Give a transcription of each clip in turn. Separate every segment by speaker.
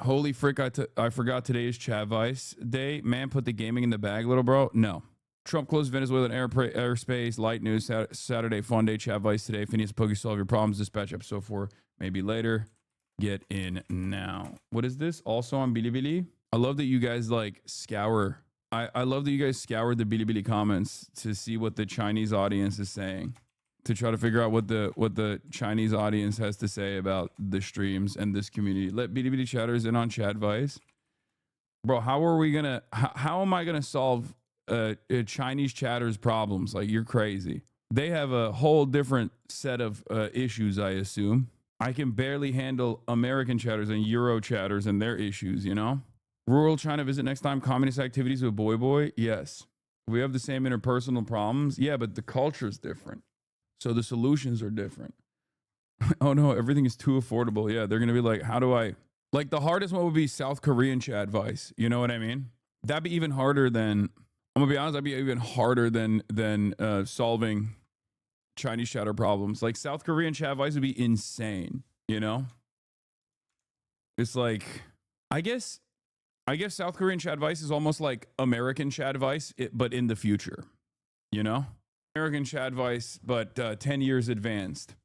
Speaker 1: Holy frick, I forgot today is Chadvice Day. Man, put the gaming in the bag, little bro. No. Trump closed Venezuelan airspace. Light news. Saturday fun day. Chadvice today. Phineas Puggy solve your problems. Dispatch episode 4 maybe later. Get in now. What is this? Also on Bilibili? I love that you guys like scour. I love that you guys scoured the Bilibili comments to see what the Chinese audience is saying, to try to figure out what the Chinese audience has to say about the streams and this community. Let Bilibili chatters in on Chadvice. Bro, how am I gonna solve Chinese chatters problems? Like, you're crazy. They have a whole different set of issues, I assume. I can barely handle American chatters and Euro chatters and their issues, you know? Rural China visit next time. Communist activities with Boy. Yes. We have the same interpersonal problems. Yeah, but the culture is different. So the solutions are different. Oh no, everything is too affordable. Yeah, they're going to be like, how do I... Like, the hardest one would be South Korean Chadvice. You know what I mean? That'd be even harder than... I'm going to be honest, that'd be even harder than solving Chinese chatter problems. Like, South Korean Chadvice would be insane, you know? It's like... I guess South Korean Chadvice is almost like American Chadvice, but in the future, you know? American Chadvice, but 10 years advanced.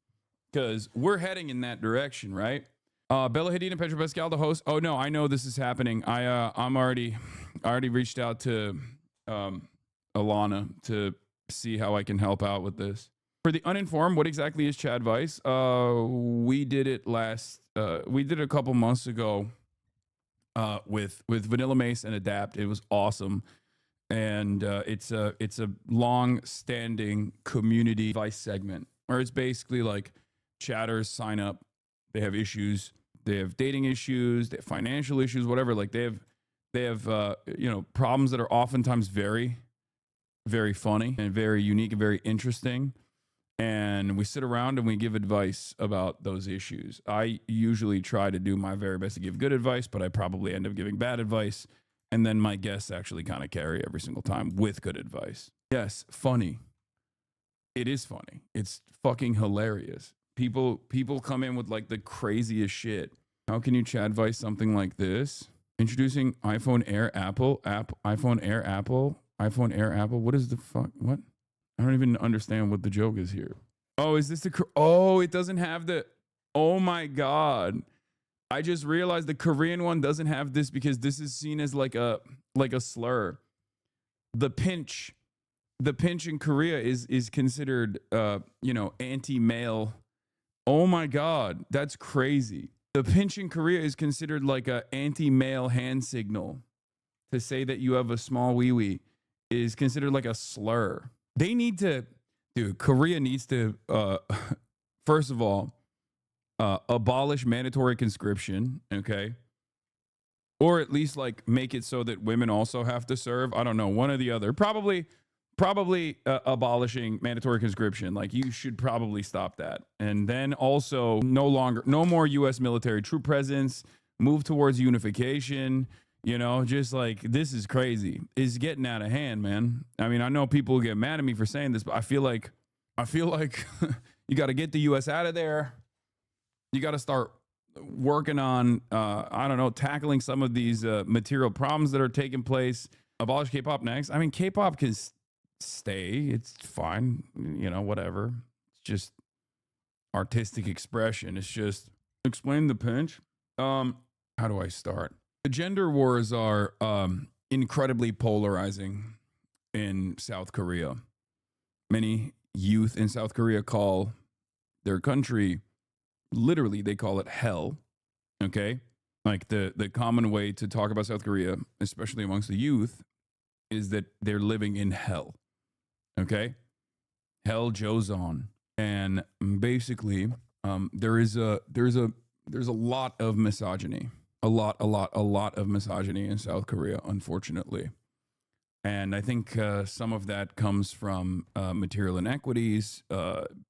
Speaker 1: Because we're heading in that direction, right? Bella Hadid and Pedro Pascal, the host. Oh no, I know this is happening. I already reached out to Alana to see how I can help out with this. For the uninformed, what exactly is Chadvice? We did it a couple months ago with Vanilla Mace and Adapt. It was awesome. And it's a long-standing community advice segment where it's basically like chatters sign up, they have issues, they have dating issues, they have financial issues, whatever. Like they have problems that are oftentimes very, very funny and very unique and very interesting. And we sit around and we give advice about those issues. I usually try to do my very best to give good advice, but I probably end up giving bad advice. And then my guests actually kind of carry every single time with good advice. Yes, funny. It is funny. It's fucking hilarious. People come in with like the craziest shit. How can you Chadvice something like this? Introducing iPhone Air Apple. iPhone Air Apple. iPhone Air Apple. What is the fuck? What? I don't even understand what the joke is here. Oh, is this it doesn't have the... Oh my God. I just realized the Korean one doesn't have this because this is seen as like a slur. The pinch in Korea is considered anti-male. Oh my God, that's crazy. The pinch in Korea is considered like a anti-male hand signal. To say that you have a small wee-wee is considered like a slur. They need to, dude, Korea needs to, first of all, abolish mandatory conscription, okay? Or at least like make it so that women also have to serve. I don't know, one or the other. Probably abolishing mandatory conscription. Like, you should probably stop that. And then also no more U.S. military troop presence, move towards unification. You know, just like, this is crazy. It's getting out of hand, man. I mean, I know people get mad at me for saying this, but I feel like you got to get the U.S. out of there. You got to start working on, tackling some of these material problems that are taking place. Abolish K-pop next. I mean, K-pop can stay. It's fine. You know, whatever. It's just artistic expression. It's just... Explain the pinch. How do I start? The gender wars are incredibly polarizing in South Korea. Many youth in South Korea call their country, literally, they call it hell. Okay? Like, the common way to talk about South Korea, especially amongst the youth, is that they're living in hell. Okay? Hell Joseon. And basically, there's a lot of misogyny. A lot of misogyny in South Korea, unfortunately. And I think some of that comes from material inequities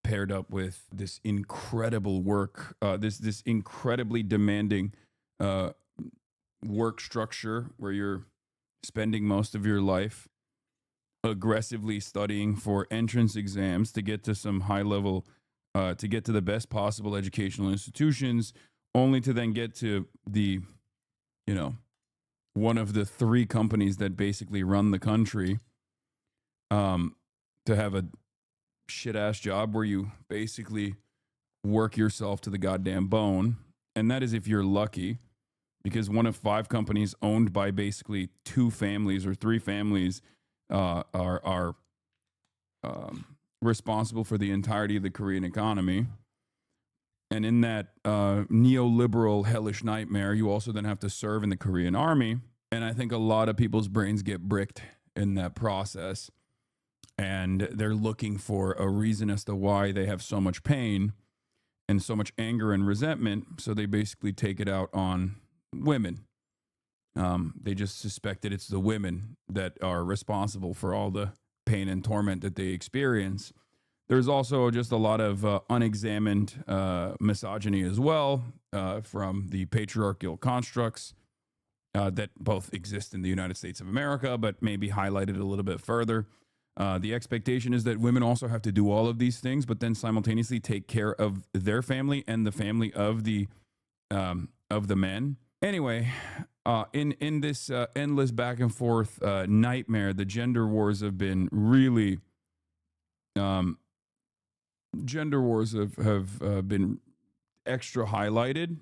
Speaker 1: paired up with this incredible work, this incredibly demanding work structure where you're spending most of your life aggressively studying for entrance exams to get to some high level, to get to the best possible educational institutions, only to then get to the you know, one of the 3 companies that basically run the country, to have a shit ass job where you basically work yourself to the goddamn bone. And that is if you're lucky, because one of 5 companies owned by basically 2 families or 3 families are responsible for the entirety of the Korean economy. And in that neoliberal hellish nightmare, you also then have to serve in the Korean army. And I think a lot of people's brains get bricked in that process. And they're looking for a reason as to why they have so much pain and so much anger and resentment. So they basically take it out on women. They just suspect that it's the women that are responsible for all the pain and torment that they experience. There's also just a lot of unexamined misogyny as well from the patriarchal constructs that both exist in the United States of America, but maybe highlighted a little bit further. The expectation is that women also have to do all of these things, but then simultaneously take care of their family and the family of the men. Anyway, in this endless back and forth nightmare, the gender wars have been really gender wars have been extra highlighted.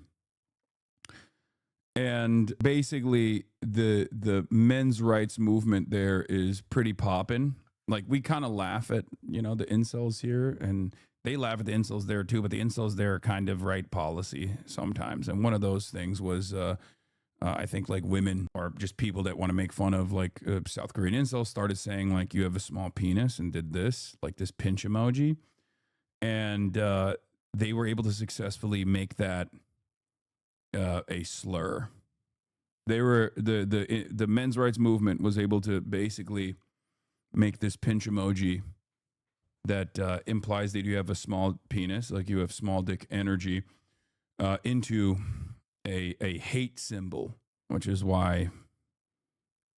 Speaker 1: And basically the men's rights movement there is pretty poppin'. Like, we kind of laugh at, the incels here, and they laugh at the incels there too, but the incels there are kind of right policy sometimes. And one of those things was, I think, like, women or just people that want to make fun of, like, South Korean incels started saying, like, you have a small penis, and did this, like, this pinch emoji. And they were able to successfully make that a slur. They were the men's rights movement was able to basically make this pinch emoji that implies that you have a small penis, like you have small dick energy, into a hate symbol, which is why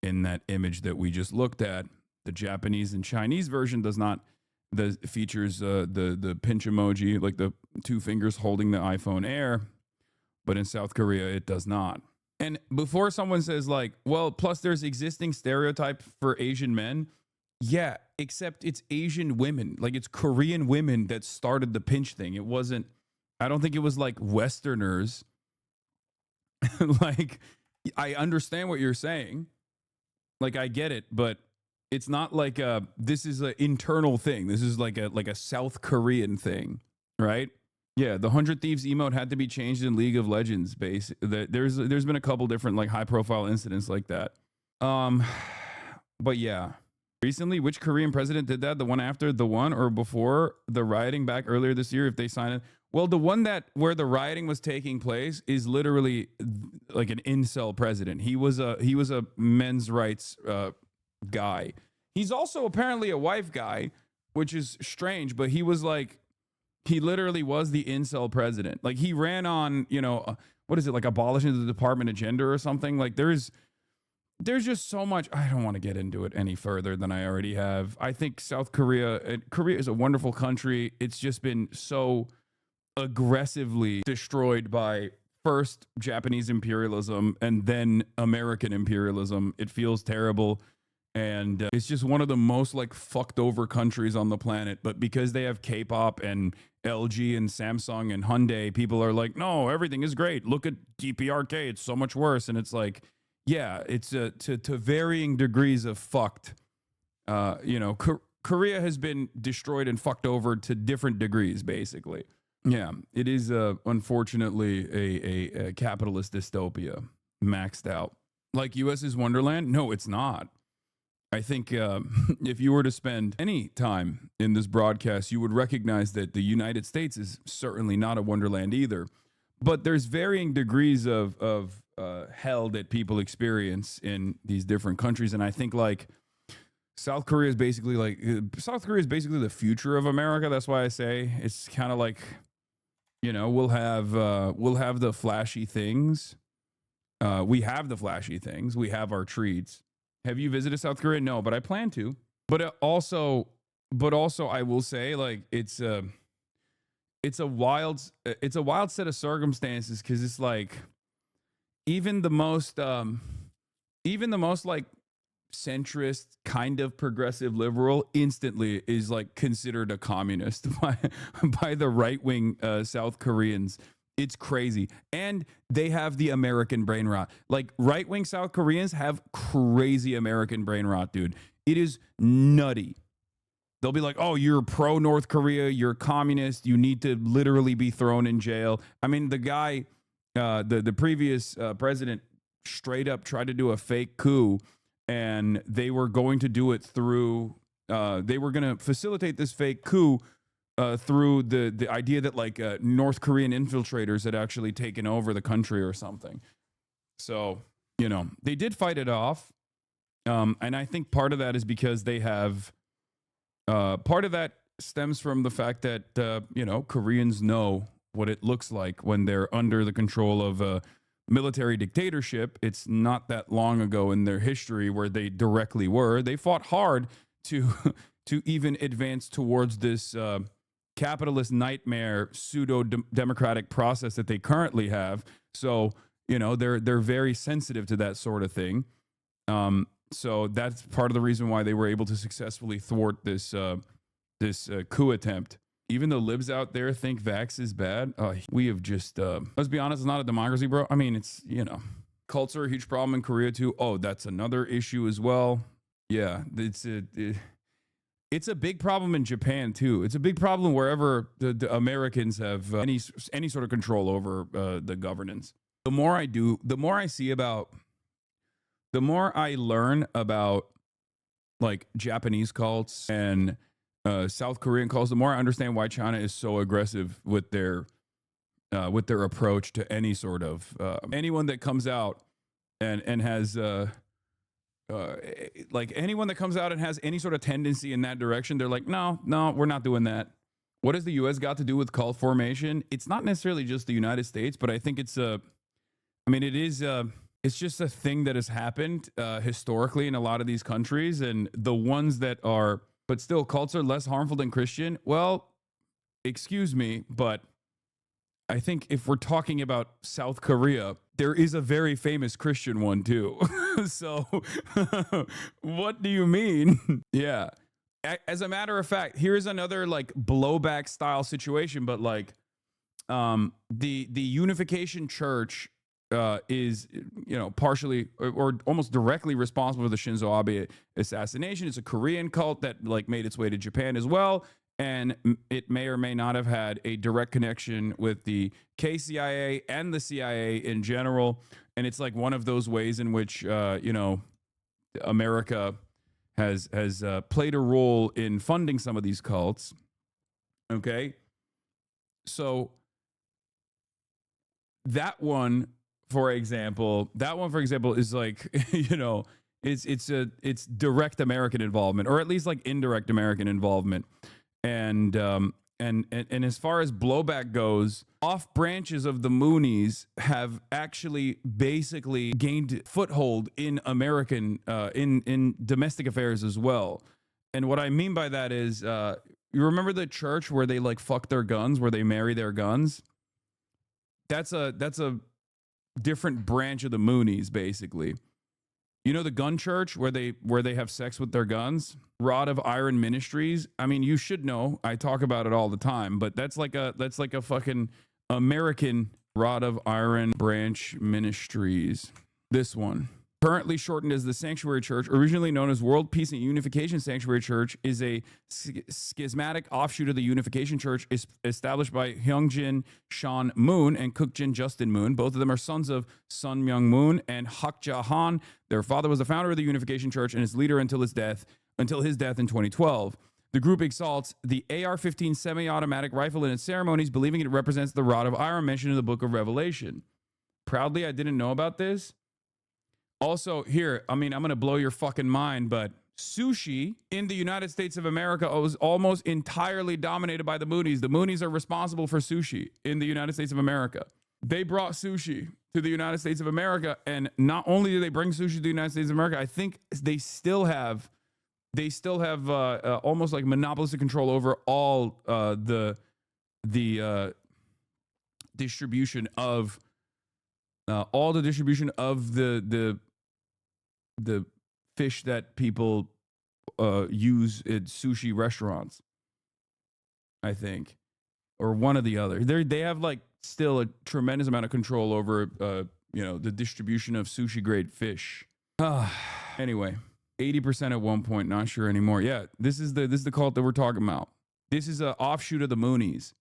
Speaker 1: in that image that we just looked at, the Japanese and Chinese version does not features the pinch emoji, like the 2 fingers holding the iPhone Air, but in South Korea it does not. And before someone says, like, well, plus there's existing stereotype for Asian men. Yeah, except it's Asian women. Like, it's Korean women that started the pinch thing. It wasn't, I don't think it was like Westerners. Like, I understand what you're saying. Like, I get it, but it's not like this is an internal thing. This is like a South Korean thing, right? Yeah, the 100 Thieves emote had to be changed in League of Legends base. There's been a couple different, like, high profile incidents like that. But yeah. Recently, which Korean president did that? The one after, the one or before the rioting back earlier this year, if they sign it? Well, the one where the rioting was taking place is literally like an incel president. He was a men's rights guy. He's also apparently a wife guy, which is strange, but he literally was the incel president. Like, he ran on, what is it, like abolishing the Department of Gender or something? Like, there's just so much. I don't want to get into it any further than I already have. I think Korea is a wonderful country. It's just been so aggressively destroyed by first Japanese imperialism and then American imperialism. It feels terrible. And it's just one of the most, like, fucked over countries on the planet. But because they have K-pop and LG and Samsung and Hyundai, people are like, no, everything is great. Look at DPRK. It's so much worse. And it's like, yeah, it's to varying degrees of fucked. Korea has been destroyed and fucked over to different degrees, basically. Yeah, it is unfortunately a capitalist dystopia, maxed out. Like U.S.'s Wonderland? No, it's not. I think if you were to spend any time in this broadcast, you would recognize that the United States is certainly not a wonderland either. But there's varying degrees of hell that people experience in these different countries. And I think, like, South Korea is basically the future of America. That's why I say it's kind of like, we'll have the flashy things. We have the flashy things. We have our treats. Have you visited South Korea? No, but I plan to. But also I will say, like, it's a wild set of circumstances, because it's like, even the most like centrist kind of progressive liberal instantly is like considered a communist by the right-wing South Koreans. It's crazy. And they have the American brain rot. Like right-wing South Koreans have crazy American brain rot, dude. It is nutty. They'll be like, oh, you're pro North Korea, you're communist, you need to literally be thrown in jail. I mean, the guy, the previous president straight up tried to do a fake coup, and they were going to do it through, they were going to facilitate this fake coup through the idea that like North Korean infiltrators had actually taken over the country or something. So, you know, they did fight it off. And I think part of that is because they have, part of that stems from the fact that, you know, Koreans know what it looks like when they're under the control of a military dictatorship. It's not that long ago in their history where they directly were. They fought hard to to even advance towards this capitalist nightmare pseudo democratic process that they currently have. So, you know, they're very sensitive to that sort of thing. So that's part of the reason why they were able to successfully thwart this coup attempt. Even the libs out there think vax is bad. We have just, let's be honest, it's not a democracy, bro. I mean, it's, you know, cults are a huge problem in Korea too. Oh, that's another issue as well. Yeah, it's a big problem in Japan too. It's a big problem wherever the Americans have any sort of control over the governance. The more I do, the more I see about, the more I learn about like Japanese cults and South Korean cults, the more I understand why China is so aggressive with their approach to any sort of anyone that comes out and has like anyone that comes out and has any sort of tendency in that direction. They're like, no, we're not doing that. What has the U.S. got to do with cult formation? It's not necessarily just the United States, but I think it's it is. It's just a thing that has happened historically in a lot of these countries, and the ones that are, but still cults are less harmful than Christian. Well, excuse me, but I think if we're talking about South Korea, there is a very famous Christian one too. So what do you mean? Yeah. As a matter of fact, here's another like blowback style situation, but like the Unification Church is, you know, partially or almost directly responsible for the Shinzo Abe assassination. It's a Korean cult that like made its way to Japan as well, and it may or may not have had a direct connection with the KCIA and the CIA in general. And it's like one of those ways in which you know, America has played a role in funding some of these cults. Okay, so that one, for example, is like, you know, it's direct American involvement, or at least like indirect American involvement. And as far as blowback goes, off branches of the Moonies have actually basically gained foothold in American in domestic affairs as well. And what I mean by that is, you remember the church where they like fuck their guns, where they marry their guns? That's a different branch of the Moonies, basically. You know the gun church where they have sex with their guns? Rod of Iron Ministries. I mean, you should know. I talk about it all the time, but that's like a fucking American Rod of Iron Branch Ministries. This one. Currently shortened as the Sanctuary Church, originally known as World Peace and Unification Sanctuary Church, is a schismatic offshoot of the Unification Church established by Hyungjin Sean Moon and Kookjin Justin Moon. Both of them are sons of Sun Myung Moon and Hak Ja Han. Their father was the founder of the Unification Church and its leader until his death in 2012. The group exalts the AR-15 semi-automatic rifle in its ceremonies, believing it represents the rod of iron mentioned in the book of Revelation. Proudly, I didn't know about this. Also, here, I mean, I'm going to blow your fucking mind, but sushi in the United States of America was almost entirely dominated by the Moonies. The Moonies are responsible for sushi in the United States of America. They brought sushi to the United States of America, and not only do they bring sushi to the United States of America, I think they still have almost like monopolistic control over all the distribution of all the distribution of the fish that people use at sushi restaurants, I think, or one or the other. They have like still a tremendous amount of control over the distribution of sushi grade fish. Anyway, 80% at one point, not sure anymore. Yeah, this is the cult that we're talking about. This is an offshoot of the Moonies,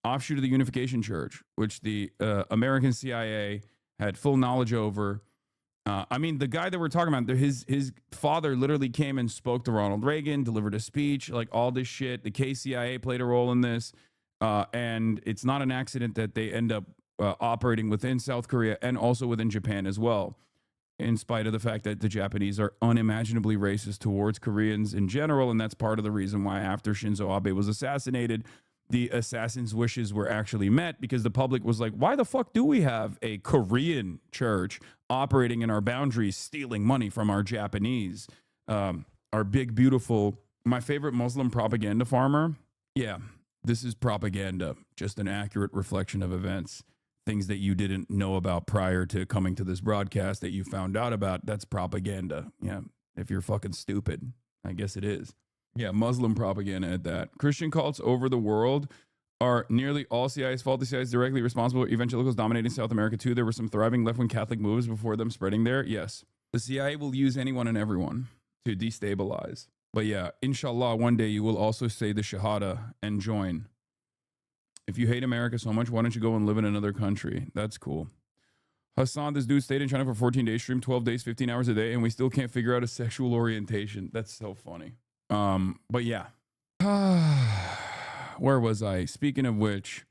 Speaker 1: offshoot of the Unification Church, which the American CIA had full knowledge over. I mean, the guy that we're talking about, his father literally came and spoke to Ronald Reagan, delivered a speech, like all this shit. The KCIA played a role in this. And it's not an accident that they end up operating within South Korea and also within Japan as well, in spite of the fact that the Japanese are unimaginably racist towards Koreans in general. And that's part of the reason why after Shinzo Abe was assassinated, the assassin's wishes were actually met, because the public was like, why the fuck do we have a Korean church operating in our boundaries, stealing money from our Japanese, our big, beautiful, my favorite Muslim propaganda farmer? Yeah, this is propaganda, just an accurate reflection of events. Things that you didn't know about prior to coming to this broadcast that you found out about, that's propaganda. Yeah, if you're fucking stupid, I guess it is. Yeah, Muslim propaganda at that. Christian cults over the world are nearly all CIA's fault. The CIA is directly responsible for evangelicals dominating South America too. There were some thriving left-wing Catholic moves before them spreading there. Yes, the CIA will use anyone and everyone to destabilize. But yeah, inshallah, one day you will also say the Shahada and join. If you hate America so much, why don't you go and live in another country? That's cool. Hassan, this dude stayed in China for 14 days, streamed 12 days, 15 hours a day, and we still can't figure out a sexual orientation. That's so funny. But yeah. Where was I? Speaking of which,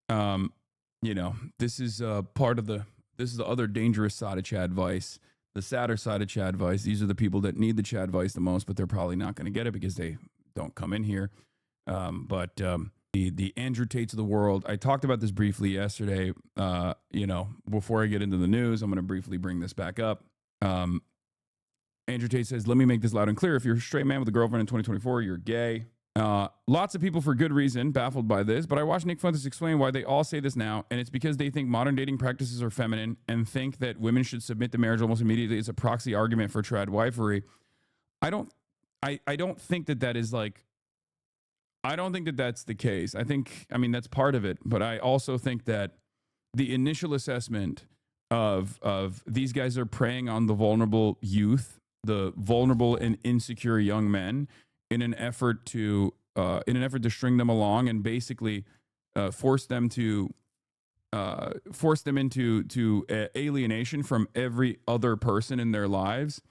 Speaker 1: this is part of this is the other dangerous side of Chadvice, the sadder side of Chadvice. These are the people that need the Chadvice the most, but they're probably not going to get it because they don't come in here. The Andrew Tates of the world. I talked about this briefly yesterday. Before I get into the news, I'm going to briefly bring this back up. Andrew Tate says, let me make this loud and clear. If you're a straight man with a girlfriend in 2024, you're gay. Lots of people, for good reason, baffled by this, but I watched Nick Fuentes explain why they all say this now, and it's because they think modern dating practices are feminine and think that women should submit to marriage almost immediately. It's a proxy argument for tradwifery. I don't think that is like, I don't think that that's the case. I mean, that's part of it, but I also think that the initial assessment of these guys are preying on the vulnerable youth, the vulnerable and insecure young men, in an effort to string them along and basically force them into alienation from every other person in their lives,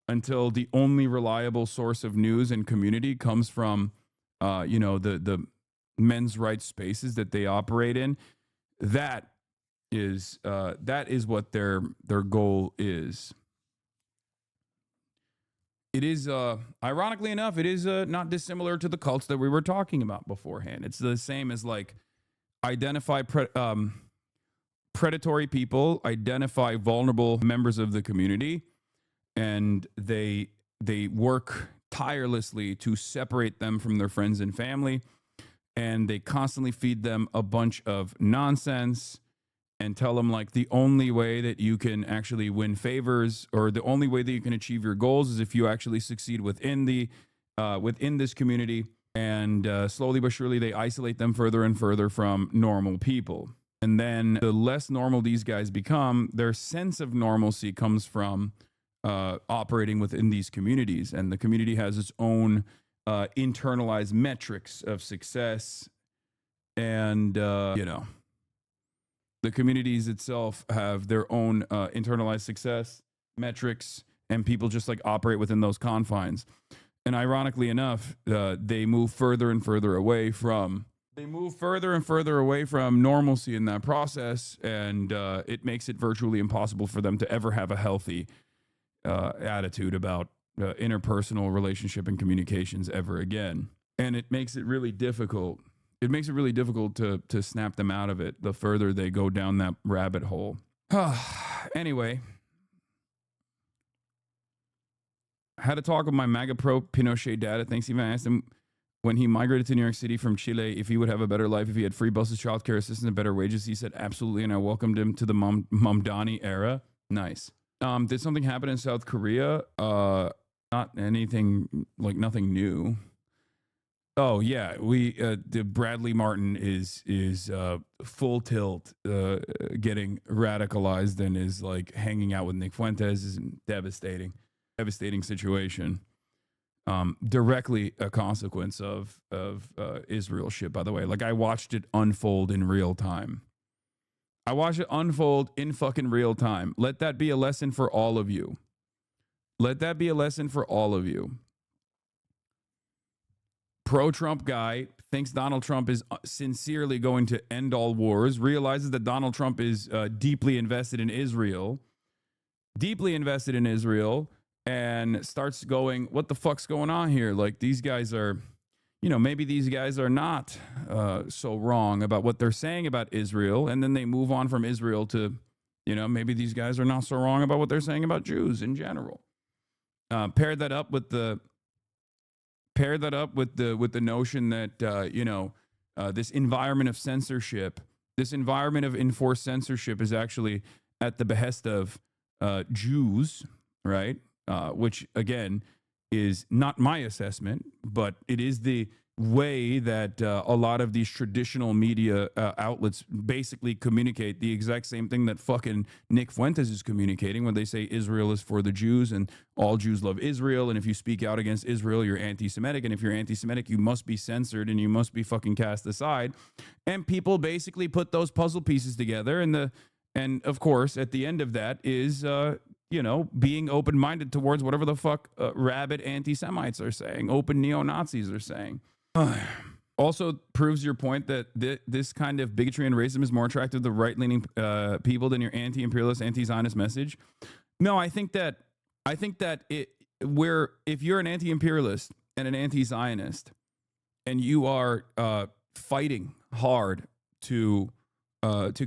Speaker 1: until the only reliable source of news and community comes from the men's rights spaces that they operate in. That is what their goal is. It is, ironically enough, it is not dissimilar to the cults that we were talking about beforehand. It's the same as like identify predatory people, identify vulnerable members of the community, and they work tirelessly to separate them from their friends and family, and they constantly feed them a bunch of nonsense and tell them like the only way that you can actually win favors, or the only way that you can achieve your goals, is if you actually succeed within this community. And slowly but surely they isolate them further and further from normal people. And then the less normal these guys become, their sense of normalcy comes from operating within these communities. And the community has its own internalized metrics of success. And, the communities itself have their own internalized success metrics, and people just like operate within those confines. And ironically enough, they move further and further away from normalcy in that process, and it makes it virtually impossible for them to ever have a healthy attitude about interpersonal relationship and communications ever again. And it makes it really difficult. It makes it really difficult to snap them out of it the further they go down that rabbit hole. Anyway, I had a talk with my MAGA pro Pinochet dad at Thanksgiving. I asked him when he migrated to New York City from Chile, if he would have a better life, if he had free buses, childcare assistance, and better wages. He said, absolutely. And I welcomed him to the Mamdani era. Nice. Did something happen in South Korea? Not anything, like nothing new. Oh yeah, the Bradley Martin is full tilt, getting radicalized and is like hanging out with Nick Fuentes. Is devastating situation. Directly a consequence of Israel shit. By the way, like I watched it unfold in real time. I watched it unfold in fucking real time. Let that be a lesson for all of you. Let that be a lesson for all of you. Pro-Trump guy thinks Donald Trump is sincerely going to end all wars, realizes that Donald Trump is deeply invested in Israel, and starts going, what the fuck's going on here? Like, these guys are, maybe these guys are not so wrong about what they're saying about Israel, and then they move on from Israel to, maybe these guys are not so wrong about what they're saying about Jews in general. Pair that up with the notion that this environment of censorship, this environment of enforced censorship, is actually at the behest of Jews, right? Which again is not my assessment, but it is the way that a lot of these traditional media outlets basically communicate the exact same thing that fucking Nick Fuentes is communicating when they say Israel is for the Jews and all Jews love Israel, and if you speak out against Israel, you're anti-Semitic, and if you're anti-Semitic, you must be censored and you must be fucking cast aside. And people basically put those puzzle pieces together, and of course, at the end of that is being open-minded towards whatever the fuck rabid anti-Semites are saying, open neo-Nazis are saying. Also proves your point that this kind of bigotry and racism is more attractive to right-leaning people than your anti-imperialist, anti-Zionist message. No, I think that if you're an anti-imperialist and an anti-Zionist, and you are fighting hard to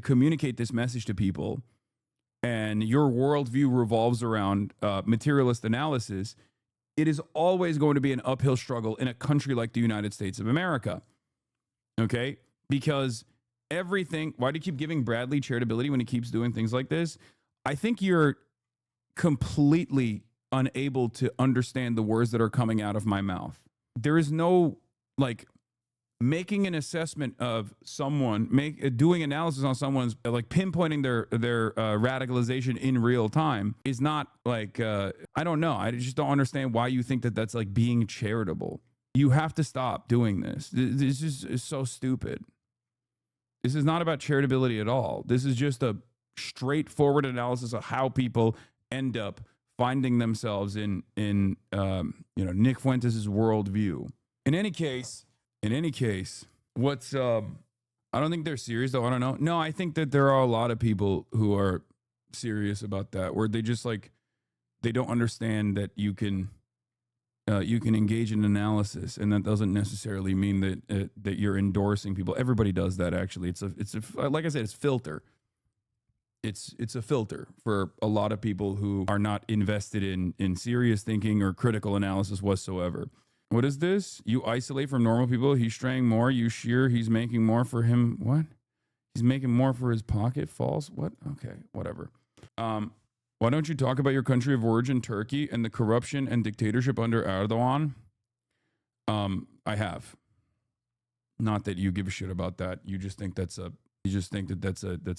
Speaker 1: communicate this message to people, and your worldview revolves around materialist analysis, it is always going to be an uphill struggle in a country like the United States of America. Okay? Because everything, why do you keep giving Bradley charitability when he keeps doing things like this? I think you're completely unable to understand the words that are coming out of my mouth. There is no, like, making an assessment of someone, doing analysis on someone's, like pinpointing their radicalization in real time is not like, I don't know. I just don't understand why you think that that's like being charitable. You have to stop doing this. This is so stupid. This is not about charitability at all. This is just a straightforward analysis of how people end up finding themselves in Nick Fuentes' worldview. In any case, what's I don't think they're serious though. I don't know. No, I think that there are a lot of people who are serious about that, where they just like, they don't understand that you can engage in analysis, and that doesn't necessarily mean that you're endorsing people. Everybody does that, actually. It's a like I said, it's filter. It's a filter for a lot of people who are not invested in serious thinking or critical analysis whatsoever. What is this? You isolate from normal people. He's straying more. You shear. He's making more for him. What? He's making more for his pocket. False. What? Okay. Whatever. Why don't you talk about your country of origin, Turkey, and the corruption and dictatorship under Erdogan? I have. Not that you give a shit about that. You just think that's a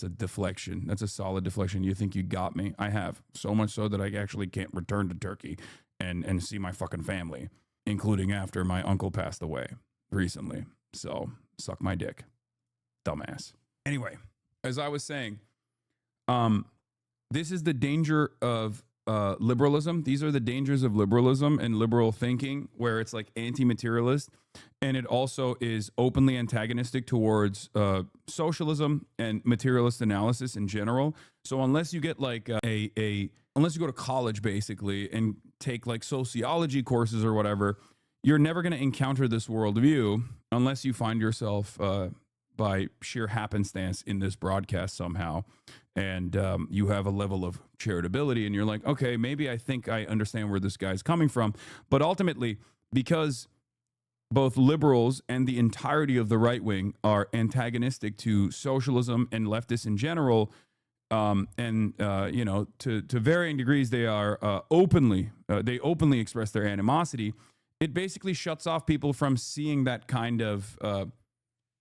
Speaker 1: deflection. That's a solid deflection. You think you got me. I have. So much so that I actually can't return to Turkey and see my fucking family, including after my uncle passed away recently. So suck my dick, dumbass. Anyway, as I was saying, this is the danger of liberalism. These are the dangers of liberalism and liberal thinking, where it's like anti-materialist, and it also is openly antagonistic towards socialism and materialist analysis in general. So unless you get like unless you go to college basically and take like sociology courses or whatever, you're never going to encounter this worldview unless you find yourself by sheer happenstance in this broadcast somehow, and you have a level of charitability, and you're like, okay, maybe I think I understand where this guy's coming from. But ultimately, because both liberals and the entirety of the right wing are antagonistic to socialism and leftists in general. To varying degrees, they are they openly express their animosity. It basically shuts off people from seeing that kind of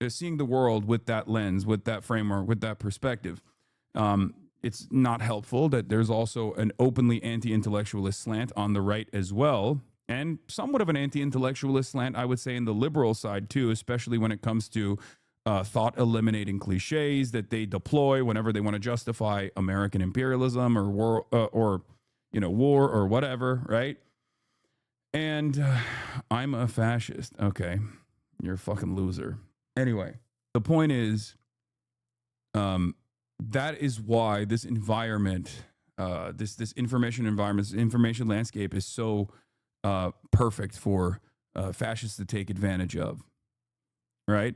Speaker 1: seeing the world with that lens, with that framework, with that perspective. It's not helpful that there's also an openly anti-intellectualist slant on the right as well, and somewhat of an anti-intellectualist slant, I would say, in the liberal side too, especially when it comes to thought eliminating cliches that they deploy whenever they want to justify American imperialism or war or whatever, right? And I'm a fascist. Okay, you're a fucking loser. Anyway, the point is, that is why this environment, this information environment, this information landscape is so perfect for fascists to take advantage of, right?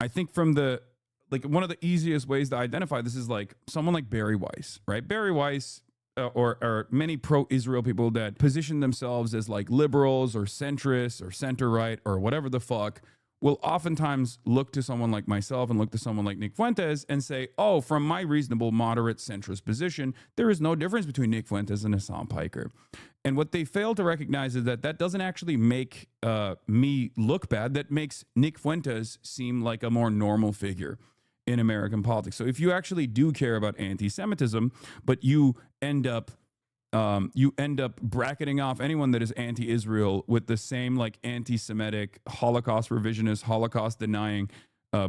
Speaker 1: I think from one of the easiest ways to identify this is like someone like Barry Weiss, right? Barry Weiss or many pro-Israel people that position themselves as like liberals or centrists or center-right or whatever the fuck will oftentimes look to someone like myself and look to someone like Nick Fuentes and say, oh, from my reasonable, moderate, centrist position, there is no difference between Nick Fuentes and Hassan Piker. And what they fail to recognize is that that doesn't actually make me look bad. That makes Nick Fuentes seem like a more normal figure in American politics. So if you actually do care about anti-Semitism, but you end up bracketing off anyone that is anti-Israel with the same like anti-Semitic, Holocaust revisionist, Holocaust denying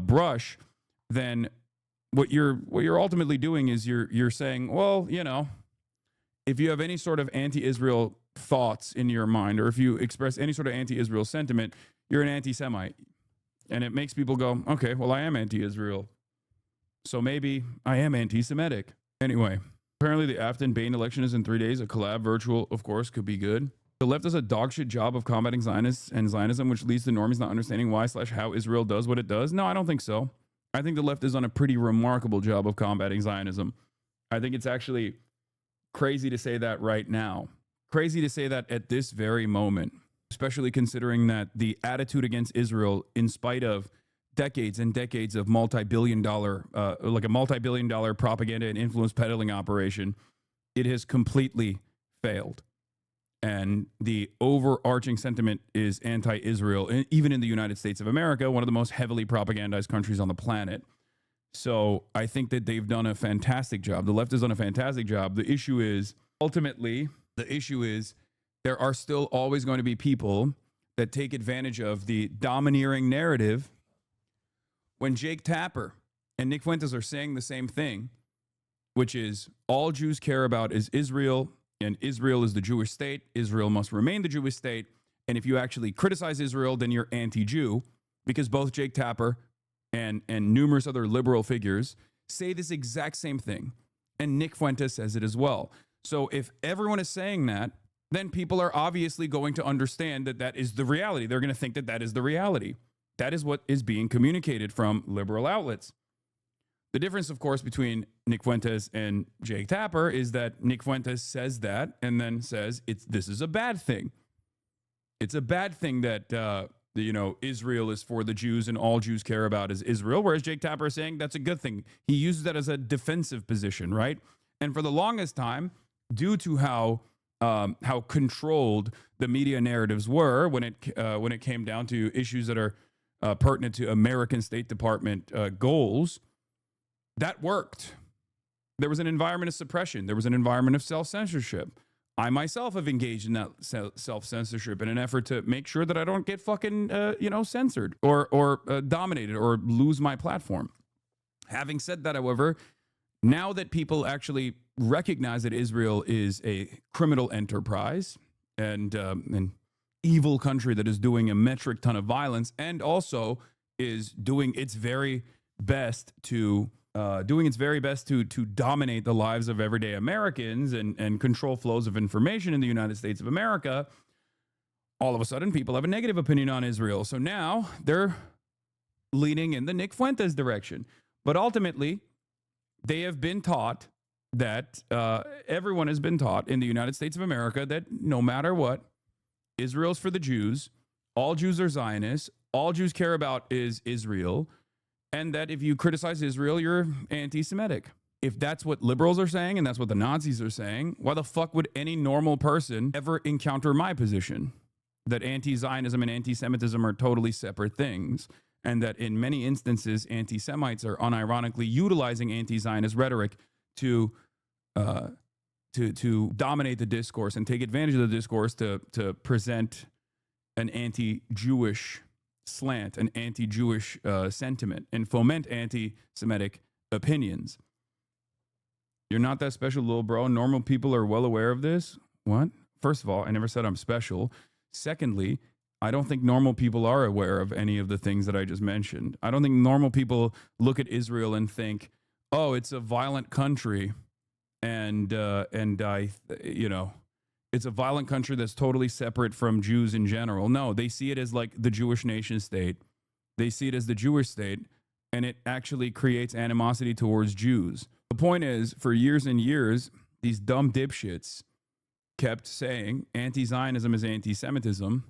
Speaker 1: brush, then what you're ultimately doing is you're saying, well, if you have any sort of anti-Israel thoughts in your mind, or if you express any sort of anti-Israel sentiment, you're an anti-Semite. And it makes people go, okay, well, I am anti-Israel, so maybe I am anti-Semitic. Anyway, apparently the Afton-Bain election is in 3 days. A collab virtual, of course, could be good. The left does a dogshit job of combating Zionists and Zionism, which leads to normies not understanding why/how Israel does what it does. No, I don't think so. I think the left has done a pretty remarkable job of combating Zionism. I think it's actually crazy to say that right now. Crazy to say that at this very moment, especially considering that the attitude against Israel, in spite of decades and decades of multi-billion dollar propaganda and influence peddling operation, it has completely failed. And the overarching sentiment is anti-Israel, even in the United States of America, one of the most heavily propagandized countries on the planet. So I think that they've done a fantastic job. The left has done a fantastic job. The issue is, there are still always going to be people that take advantage of the domineering narrative. When Jake Tapper and Nick Fuentes are saying the same thing, which is all Jews care about is Israel, and Israel is the Jewish state. Israel must remain the Jewish state. And if you actually criticize Israel, then you're anti-Jew, because both Jake Tapper and numerous other liberal figures say this exact same thing. And Nick Fuentes says it as well. So if everyone is saying that, then people are obviously going to understand that that is the reality. They're going to think that that is the reality. That is what is being communicated from liberal outlets. The difference, of course, between Nick Fuentes and Jake Tapper is that Nick Fuentes says that and then says this is a bad thing. It's a bad thing that Israel is for the Jews and all Jews care about is Israel, whereas Jake Tapper is saying that's a good thing. He uses that as a defensive position, right? And for the longest time, due to how controlled the media narratives were when it came down to issues that are pertinent to American State Department goals, that worked. There was an environment of suppression. There was an environment of self-censorship. I myself have engaged in that self-censorship in an effort to make sure that I don't get fucking censored or dominated or lose my platform. Having said that, however, now that people actually recognize that Israel is a criminal enterprise and an evil country that is doing a metric ton of violence and also is doing its very best to dominate the lives of everyday Americans and control flows of information in the United States of America, all of a sudden people have a negative opinion on Israel. So now they're leaning in the Nick Fuentes direction. But ultimately, they have been taught that everyone has been taught in the United States of America that no matter what, Israel's for the Jews. all Jews are Zionists, all Jews care about is Israel, and that if you criticize Israel, you're anti-Semitic. If that's what liberals are saying and that's what the Nazis are saying, why the fuck would any normal person ever encounter my position? That anti-Zionism and anti-Semitism are totally separate things, and that in many instances, anti-Semites are unironically utilizing anti-Zionist rhetoric to dominate the discourse and take advantage of the discourse to present an anti-Jewish slant, an anti-Jewish sentiment, and foment anti-Semitic opinions. You're not that special, little bro. Normal people are well aware of this. What? First of all, I never said I'm special. Secondly, I don't think normal people are aware of any of the things that I just mentioned. I don't think normal people look at Israel and think, oh, it's a violent country. And it's a violent country that's totally separate from Jews in general. No, they see it as like the Jewish nation state. They see it as the Jewish state, and it actually creates animosity towards Jews. The point is, for years and years, these dumb dipshits kept saying anti-Zionism is anti-Semitism.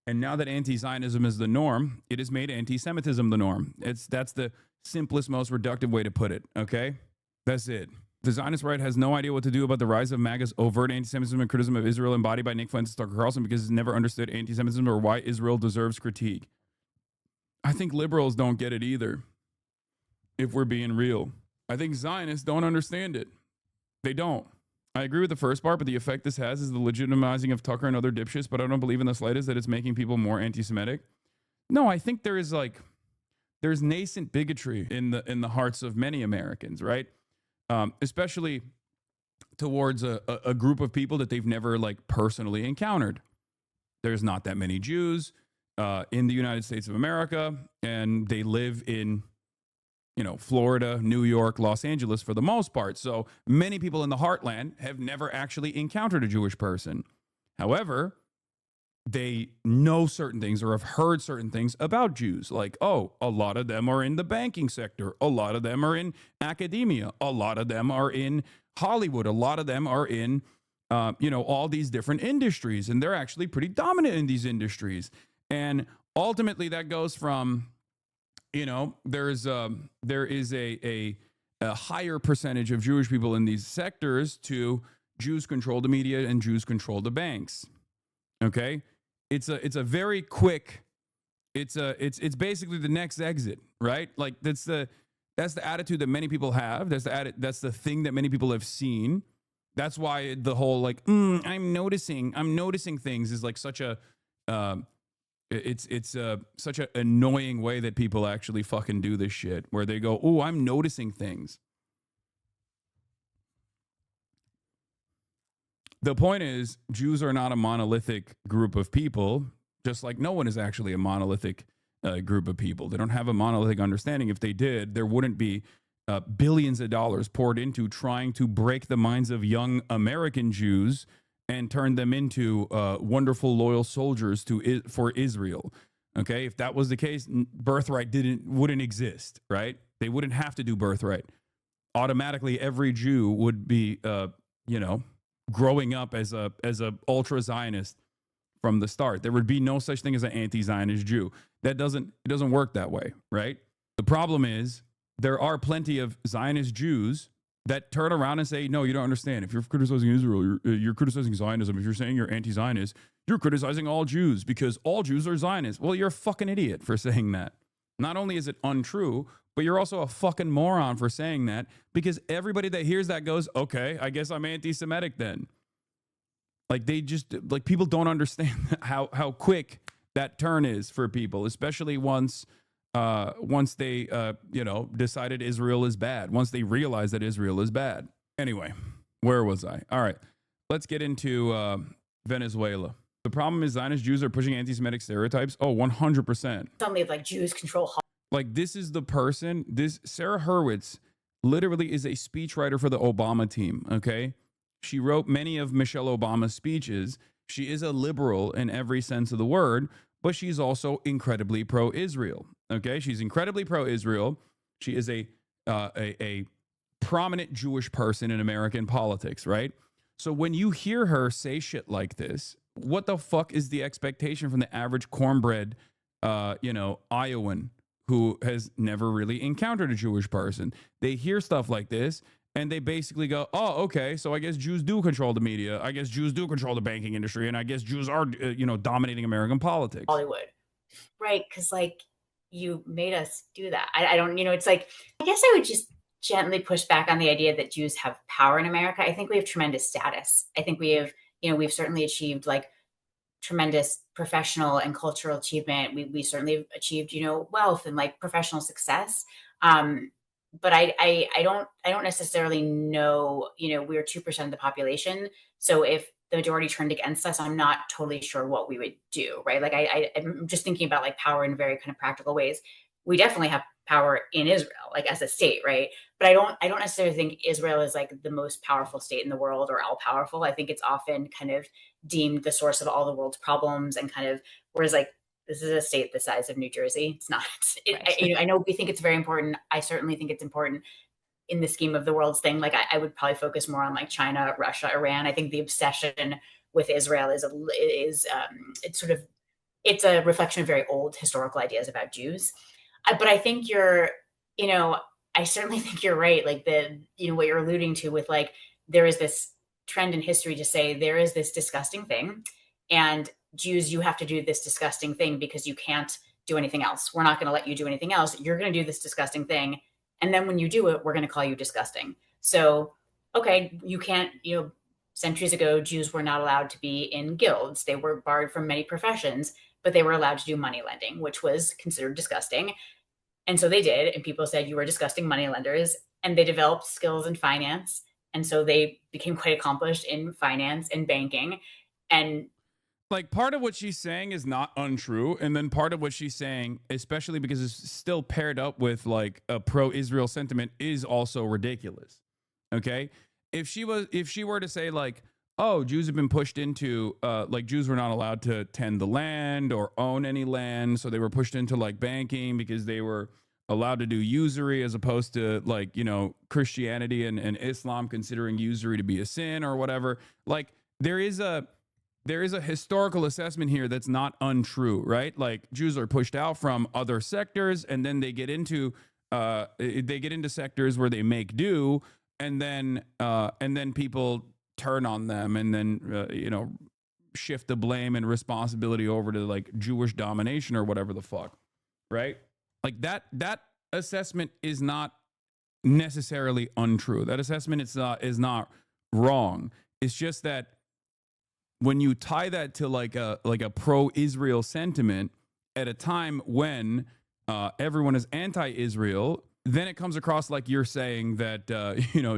Speaker 1: And now that anti-Zionism is the norm, it has made anti-Semitism the norm. That's the simplest, most reductive way to put it, okay? That's it. The Zionist right has no idea what to do about the rise of MAGA's overt anti-Semitism and criticism of Israel embodied by Nick Fuentes and Tucker Carlson because it's never understood anti-Semitism or why Israel deserves critique. I think liberals don't get it either, if we're being real. I think Zionists don't understand it. They don't. I agree with the first part, but the effect this has is the legitimizing of Tucker and other dipshits, but I don't believe in the slightest that it's making people more anti-Semitic. No, I think there's nascent bigotry in the hearts of many Americans, right? Especially towards a group of people that they've never like personally encountered. There's not that many Jews in the United States of America, and they live in Florida, New York, Los Angeles for the most part. So many people in the heartland have never actually encountered a Jewish person. However, they know certain things or have heard certain things about Jews. Like, oh, a lot of them are in the banking sector. A lot of them are in academia. A lot of them are in Hollywood. A lot of them are in, all these different industries. And they're actually pretty dominant in these industries. And ultimately that goes from, there is a higher percentage of Jewish people in these sectors to Jews control the media and Jews control the banks. Okay, it's a very quick. It's basically the next exit, right? Like that's the attitude that many people have. That's the thing that many people have seen. That's why the whole like I'm noticing things is like such a. It's such an annoying way that people actually fucking do this shit, where they go, oh, I'm noticing things. The point is, Jews are not a monolithic group of people, just like no one is actually a monolithic group of people. They don't have a monolithic understanding. If they did, there wouldn't be billions of dollars poured into trying to break the minds of young American Jews and turn them into wonderful, loyal soldiers for Israel. Okay, if that was the case, birthright wouldn't exist, right? They wouldn't have to do birthright. Automatically, every Jew would be, growing up as a ultra Zionist from the start. There would be no such thing as an anti-Zionist Jew. It doesn't work that way, right? The problem is there are plenty of Zionist Jews that turn around and say, no, you don't understand. If you're criticizing Israel, you're criticizing Zionism. If you're saying you're anti-Zionist, you're criticizing all Jews because all Jews are Zionists. Well, you're a fucking idiot for saying that. Not only is it untrue, but you're also a fucking moron for saying that, because everybody that hears that goes, okay, I guess I'm anti-Semitic then. Like people don't understand how quick that turn is for people, especially once they, decided Israel is bad, once they realize that Israel is bad. Anyway, where was I? All right, let's get into Venezuela. The problem is Zionist Jews are pushing anti-Semitic stereotypes. Oh, 100%.
Speaker 2: Tell me if like Jews control.
Speaker 1: Like this is the person, Sarah Hurwitz literally is a speechwriter for the Obama team, okay? She wrote many of Michelle Obama's speeches. She is a liberal in every sense of the word, but she's also incredibly pro-Israel. Okay, she's incredibly pro-Israel. She is a prominent Jewish person in American politics, right? So when you hear her say shit like this, what the fuck is the expectation from the average cornbread, Iowan who has never really encountered a Jewish person? They hear stuff like this and they basically go, oh, okay, so I guess Jews do control the media. I guess Jews do control the banking industry. And I guess Jews are, dominating American politics.
Speaker 2: Hollywood, right? Because like you made us do that. I don't, it's like, I guess I would just gently push back on the idea that Jews have power in America. I think we have tremendous status. I think we have, we've certainly achieved like tremendous professional and cultural achievement. We certainly have achieved, wealth and like professional success. But I don't necessarily know, we're 2% of the population. So if the majority turned against us, I'm not totally sure what we would do, right? Like I'm just thinking about like power in very kind of practical ways. We definitely have power in Israel, like as a state, right? But I don't necessarily think Israel is like the most powerful state in the world or all powerful. I think it's often kind of deemed the source of all the world's problems and kind of, whereas like this is a state the size of New Jersey. It's not. I know we think it's very important. I certainly think it's important in the scheme of the world's thing. Like I would probably focus more on like China, Russia, Iran. I think the obsession with Israel is it's sort of, it's a reflection of very old historical ideas about Jews. But I think you know, I certainly think you're right. Like what you're alluding to with like, there is this trend in history to say there is this disgusting thing and Jews, you have to do this disgusting thing because you can't do anything else. We're not going to let you do anything else. You're going to do this disgusting thing. And then when you do it, we're going to call you disgusting. So, okay, you can't, centuries ago, Jews were not allowed to be in guilds. They were barred from many professions, but they were allowed to do money lending, which was considered disgusting. And so they did. And people said you were disgusting money lenders. And they developed skills in finance. And so they became quite accomplished in finance and banking. And
Speaker 1: like part of what she's saying is not untrue, and then part of what she's saying, especially because it's still paired up with like a pro-Israel sentiment, is also ridiculous. Okay, if she were to say like, oh, Jews have been pushed into like Jews were not allowed to tend the land or own any land, so they were pushed into like banking because they were allowed to do usury as opposed to like Christianity and Islam considering usury to be a sin or whatever. Like there is a historical assessment here that's not untrue, right? Like Jews are pushed out from other sectors, and then they get into sectors where they make do, and then people turn on them, and then shift the blame and responsibility over to like Jewish domination or whatever the fuck, right? Like that assessment is not necessarily untrue. That assessment is not wrong. It's just that when you tie that to like a pro-Israel sentiment at a time when everyone is anti-Israel, then it comes across like you're saying that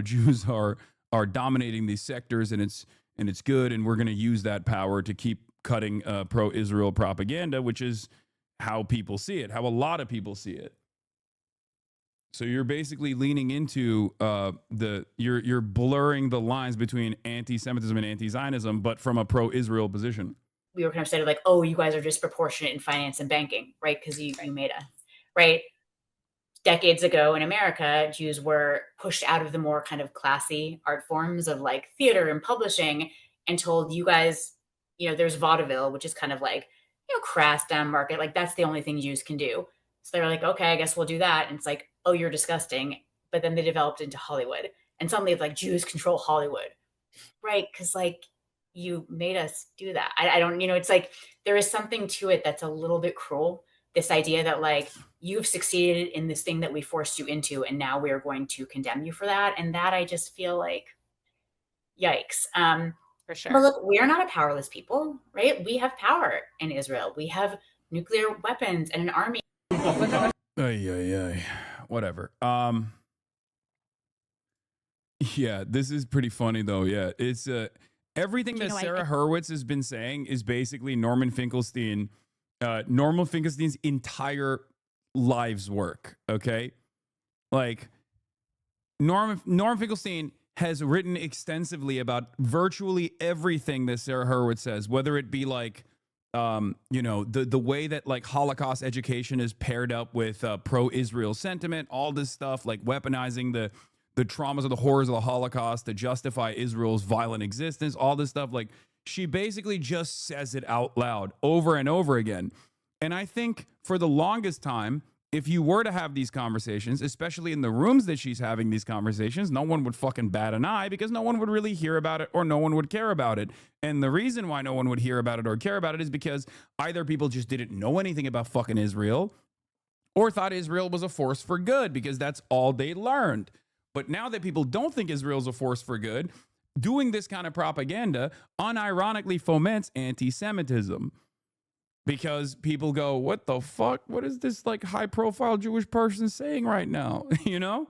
Speaker 1: Jews are dominating these sectors and it's good, and we're going to use that power to keep cutting pro-Israel propaganda, which is how people see it, how a lot of people see it. So you're basically leaning into you're blurring the lines between anti-Semitism and anti-Zionism, but from a pro-Israel position.
Speaker 2: We were kind of said like, oh, you guys are disproportionate in finance and banking, right? Because you made us, right? Decades ago in America, Jews were pushed out of the more kind of classy art forms of like theater and publishing and told, you guys, there's vaudeville, which is kind of like, crass down market. Like that's the only thing Jews can do. So they're like, okay, I guess we'll do that. And it's like, oh, you're disgusting. But then they developed into Hollywood. And suddenly it's like Jews control Hollywood. Right. Cause like you made us do that. I don't, it's like there is something to it that's a little bit cruel. This idea that like you've succeeded in this thing that we forced you into, and now we are going to condemn you for that. And that I just feel like, yikes.
Speaker 3: For sure.
Speaker 2: But look, we are not a powerless people, right? We have power in Israel. We have nuclear weapons and an army.
Speaker 1: Whatever. Yeah, this is pretty funny though. Yeah, it's everything that Sarah Hurwitz has been saying is basically Norman Finkelstein's entire life's work. Okay, like Norman Finkelstein has written extensively about virtually everything that Sarah Hurwitz says, whether it be like the way that like Holocaust education is paired up with pro-Israel sentiment, all this stuff, like weaponizing the traumas or the horrors of the Holocaust to justify Israel's violent existence, all this stuff. Like She basically just says it out loud over and over again. And I think for the longest time, if you were to have these conversations, especially in the rooms that she's having these conversations, no one would fucking bat an eye because no one would really hear about it or no one would care about it. And the reason why no one would hear about it or care about it is because either people just didn't know anything about fucking Israel or thought Israel was a force for good because that's all they learned. But now that people don't think Israel's a force for good, doing this kind of propaganda unironically foments anti-Semitism. Because people go, what the fuck? What is this like high profile Jewish person saying right now? You know?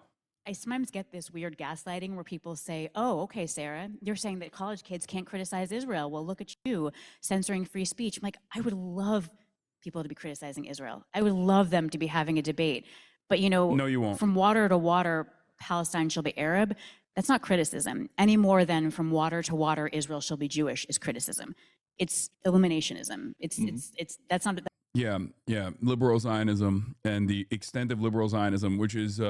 Speaker 3: I sometimes get this weird gaslighting where people say, oh, okay, Sarah, you're saying that college kids can't criticize Israel. Well, look at you censoring free speech. I'm like, I would love people to be criticizing Israel. I would love them to be having a debate. But, you know,
Speaker 1: No, you won't.
Speaker 3: From water to water, Palestine shall be Arab. That's not criticism any more than from water to water, Israel shall be Jewish is criticism. It's eliminationism. It's that's not.
Speaker 1: Yeah. Liberal Zionism and the extent of liberal Zionism, which is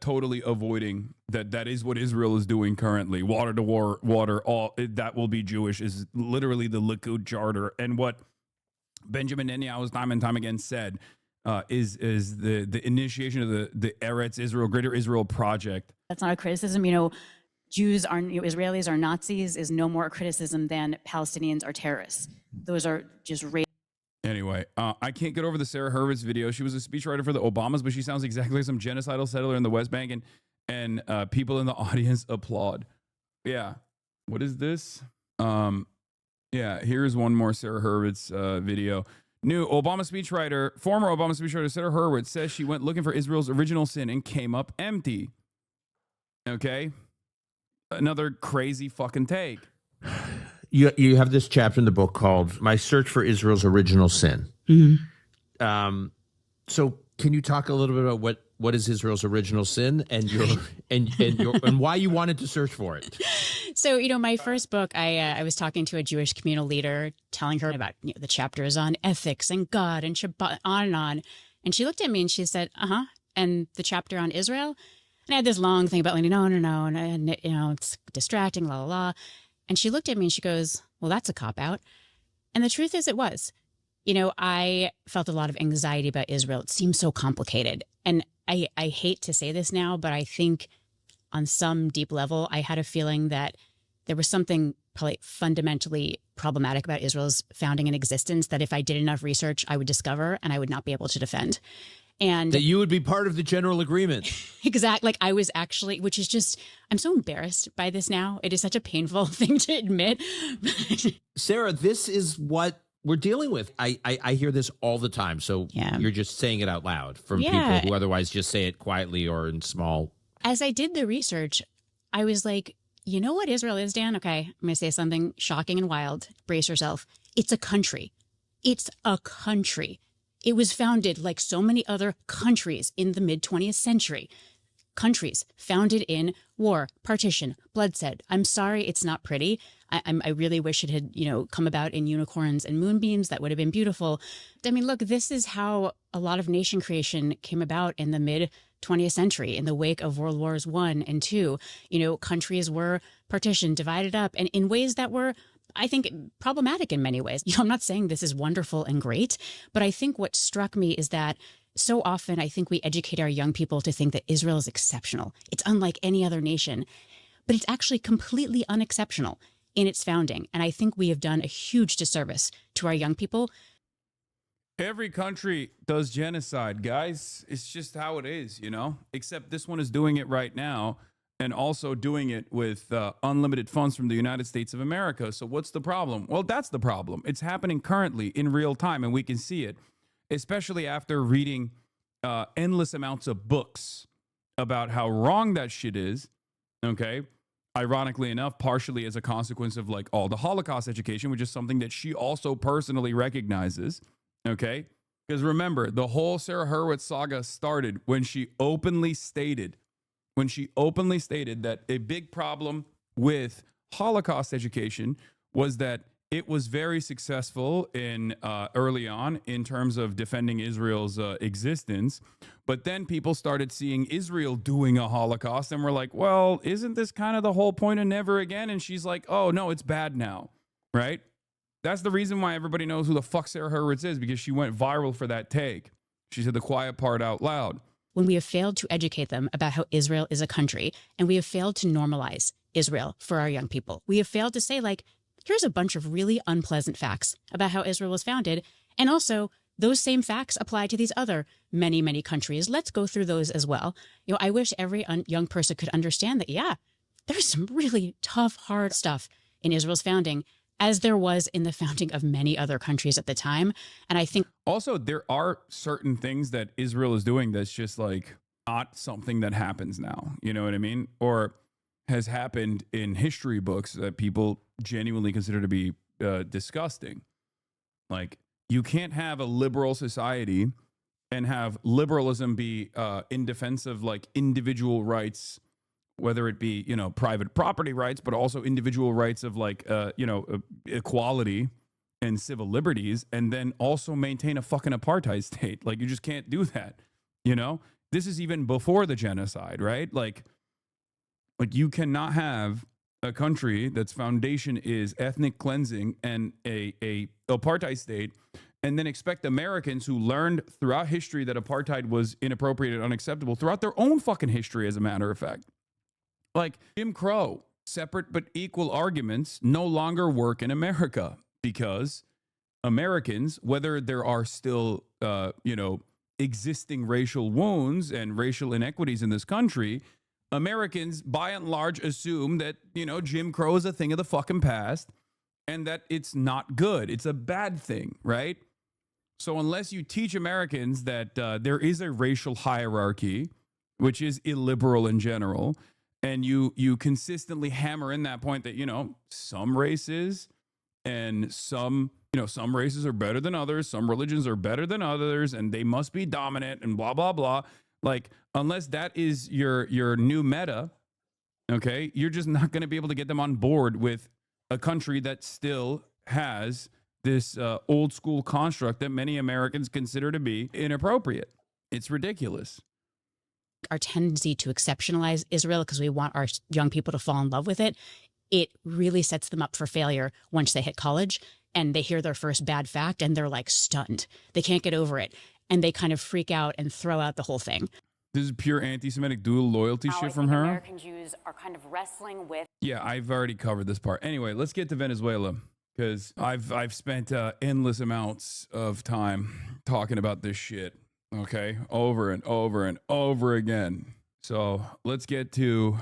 Speaker 1: totally avoiding that is what Israel is doing currently. Water to water, all that will be Jewish is literally the Likud charter. And what Benjamin Netanyahu time and time again said is the initiation of the Eretz Israel, Greater Israel project.
Speaker 3: That's not a criticism. You know, Jews are, Israelis are Nazis is no more a criticism than Palestinians are terrorists. Those are just
Speaker 1: Anyway, I can't get over the Sarah Hurwitz video. She was a speechwriter for the Obamas, but she sounds exactly like some genocidal settler in the West Bank, and people in the audience applaud. Yeah. What is this? Yeah, here's one more Sarah Hurwitz video. New Obama speechwriter, former Obama speechwriter Sarah Hurwitz says she went looking for Israel's original sin and came up empty. Okay? Another crazy fucking take.
Speaker 4: You have this chapter in the book called "My Search for Israel's Original Sin." Mm-hmm. So, can you talk a little bit about what is Israel's original sin and your and why you wanted to search for it?
Speaker 3: So, you know, my first book, I was talking to a Jewish communal leader, telling her about the chapters on ethics and God and Shabbat, on and on. And she looked at me and she said, and the chapter on Israel. And I had this long thing about, like, no, and it's distracting, la, la, la. And she looked at me and she goes, well, that's a cop-out. And the truth is it was. You know, I felt a lot of anxiety about Israel. It seems so complicated. And I hate to say this now, but I think on some deep level, I had a feeling that there was something probably fundamentally problematic about Israel's founding and existence that if I did enough research, I would discover and I would not be able to defend. And
Speaker 4: that you would be part of the general agreement.
Speaker 3: Exactly. Like I was actually, which is just, I'm so embarrassed by this now. It is such a painful thing to admit.
Speaker 4: Sarah, this is what we're dealing with. I hear this all the time. So You're just saying it out loud from people who otherwise just say it quietly or in small.
Speaker 3: As I did the research, I was like, you know what Israel is, Dan? Okay, I'm going to say something shocking and wild. Brace yourself. It's a country. It's a country. It was founded like so many other countries in the mid-20th century. Countries founded in war, partition, bloodshed. I'm sorry it's not pretty. I really wish it had, come about in unicorns and moonbeams. That would have been beautiful. I mean, look, this is how a lot of nation creation came about in the mid-20th century in the wake of World Wars I and II. Countries were partitioned, divided up, and in ways that were, I think, problematic in many ways. I'm not saying this is wonderful and great, but I think what struck me is that so often I think we educate our young people to think that Israel is exceptional. It's unlike any other nation, but it's actually completely unexceptional in its founding. And I think we have done a huge disservice to our young people.
Speaker 1: Every country does genocide, guys. It's just how it is, except this one is doing it right now. And also doing it with unlimited funds from the United States of America. So what's the problem? Well, that's the problem. It's happening currently in real time, and we can see it, especially after reading endless amounts of books about how wrong that shit is, okay? Ironically enough, partially as a consequence of like all the Holocaust education, which is something that she also personally recognizes, okay? Because remember, the whole Sarah Hurwitz saga started when she openly stated that a big problem with Holocaust education was that it was very successful in early on in terms of defending Israel's existence. But then people started seeing Israel doing a Holocaust and were like, well, isn't this kind of the whole point of never again? And she's like, oh, no, it's bad now. right? That's the reason why everybody knows who the fuck Sarah Hurwitz is, because she went viral for that take. She said the quiet part out loud.
Speaker 3: When we have failed to educate them about how Israel is a country, and we have failed to normalize Israel for our young people. We have failed to say, like, here's a bunch of really unpleasant facts about how Israel was founded. And also, those same facts apply to these other many, many countries. Let's go through those as well. You know, I wish every young person could understand that, yeah, there's some really tough, hard stuff in Israel's founding, as there was in the founding of many other countries at the time. And I think
Speaker 1: also there are certain things that Israel is doing that's just like not something that happens now. You know what I mean? Or has happened in history books that people genuinely consider to be disgusting. Like, you can't have a liberal society and have liberalism be in defense of like individual rights, whether it be, you know, private property rights, but also individual rights of like, equality and civil liberties, and then also maintain a fucking apartheid state. Like, you just can't do that. You know, this is even before the genocide, right? Like you cannot have a country that's foundation is ethnic cleansing and a apartheid state, and then expect Americans who learned throughout history that apartheid was inappropriate and unacceptable throughout their own fucking history, as a matter of fact. Like Jim Crow, separate but equal arguments no longer work in America, because Americans, whether there are still, existing racial wounds and racial inequities in this country, Americans, by and large, assume that, you know, Jim Crow is a thing of the fucking past and that it's not good. It's a bad thing, right? So unless you teach Americans that there is a racial hierarchy, which is illiberal in general, and you consistently hammer in that point that, you know, some races and some races are better than others, some religions are better than others, and they must be dominant and blah, blah, blah. Like, unless that is your new meta, okay, you're just not going to be able to get them on board with a country that still has this old school construct that many Americans consider to be inappropriate. It's ridiculous.
Speaker 3: our tendency to exceptionalize Israel because we want our young people to fall in love with it, it really sets them up for failure once they hit college and they hear their first bad fact and they're like stunned. They can't get over it. And they kind of freak out and throw out the whole thing.
Speaker 1: This is pure anti-Semitic dual loyalty shit from her.
Speaker 5: American Jews are kind of wrestling with.
Speaker 1: Yeah, I've already covered this part. Anyway, let's get to Venezuela, because I've spent endless amounts of time talking about this shit, okay, over and over and over again. So let's get to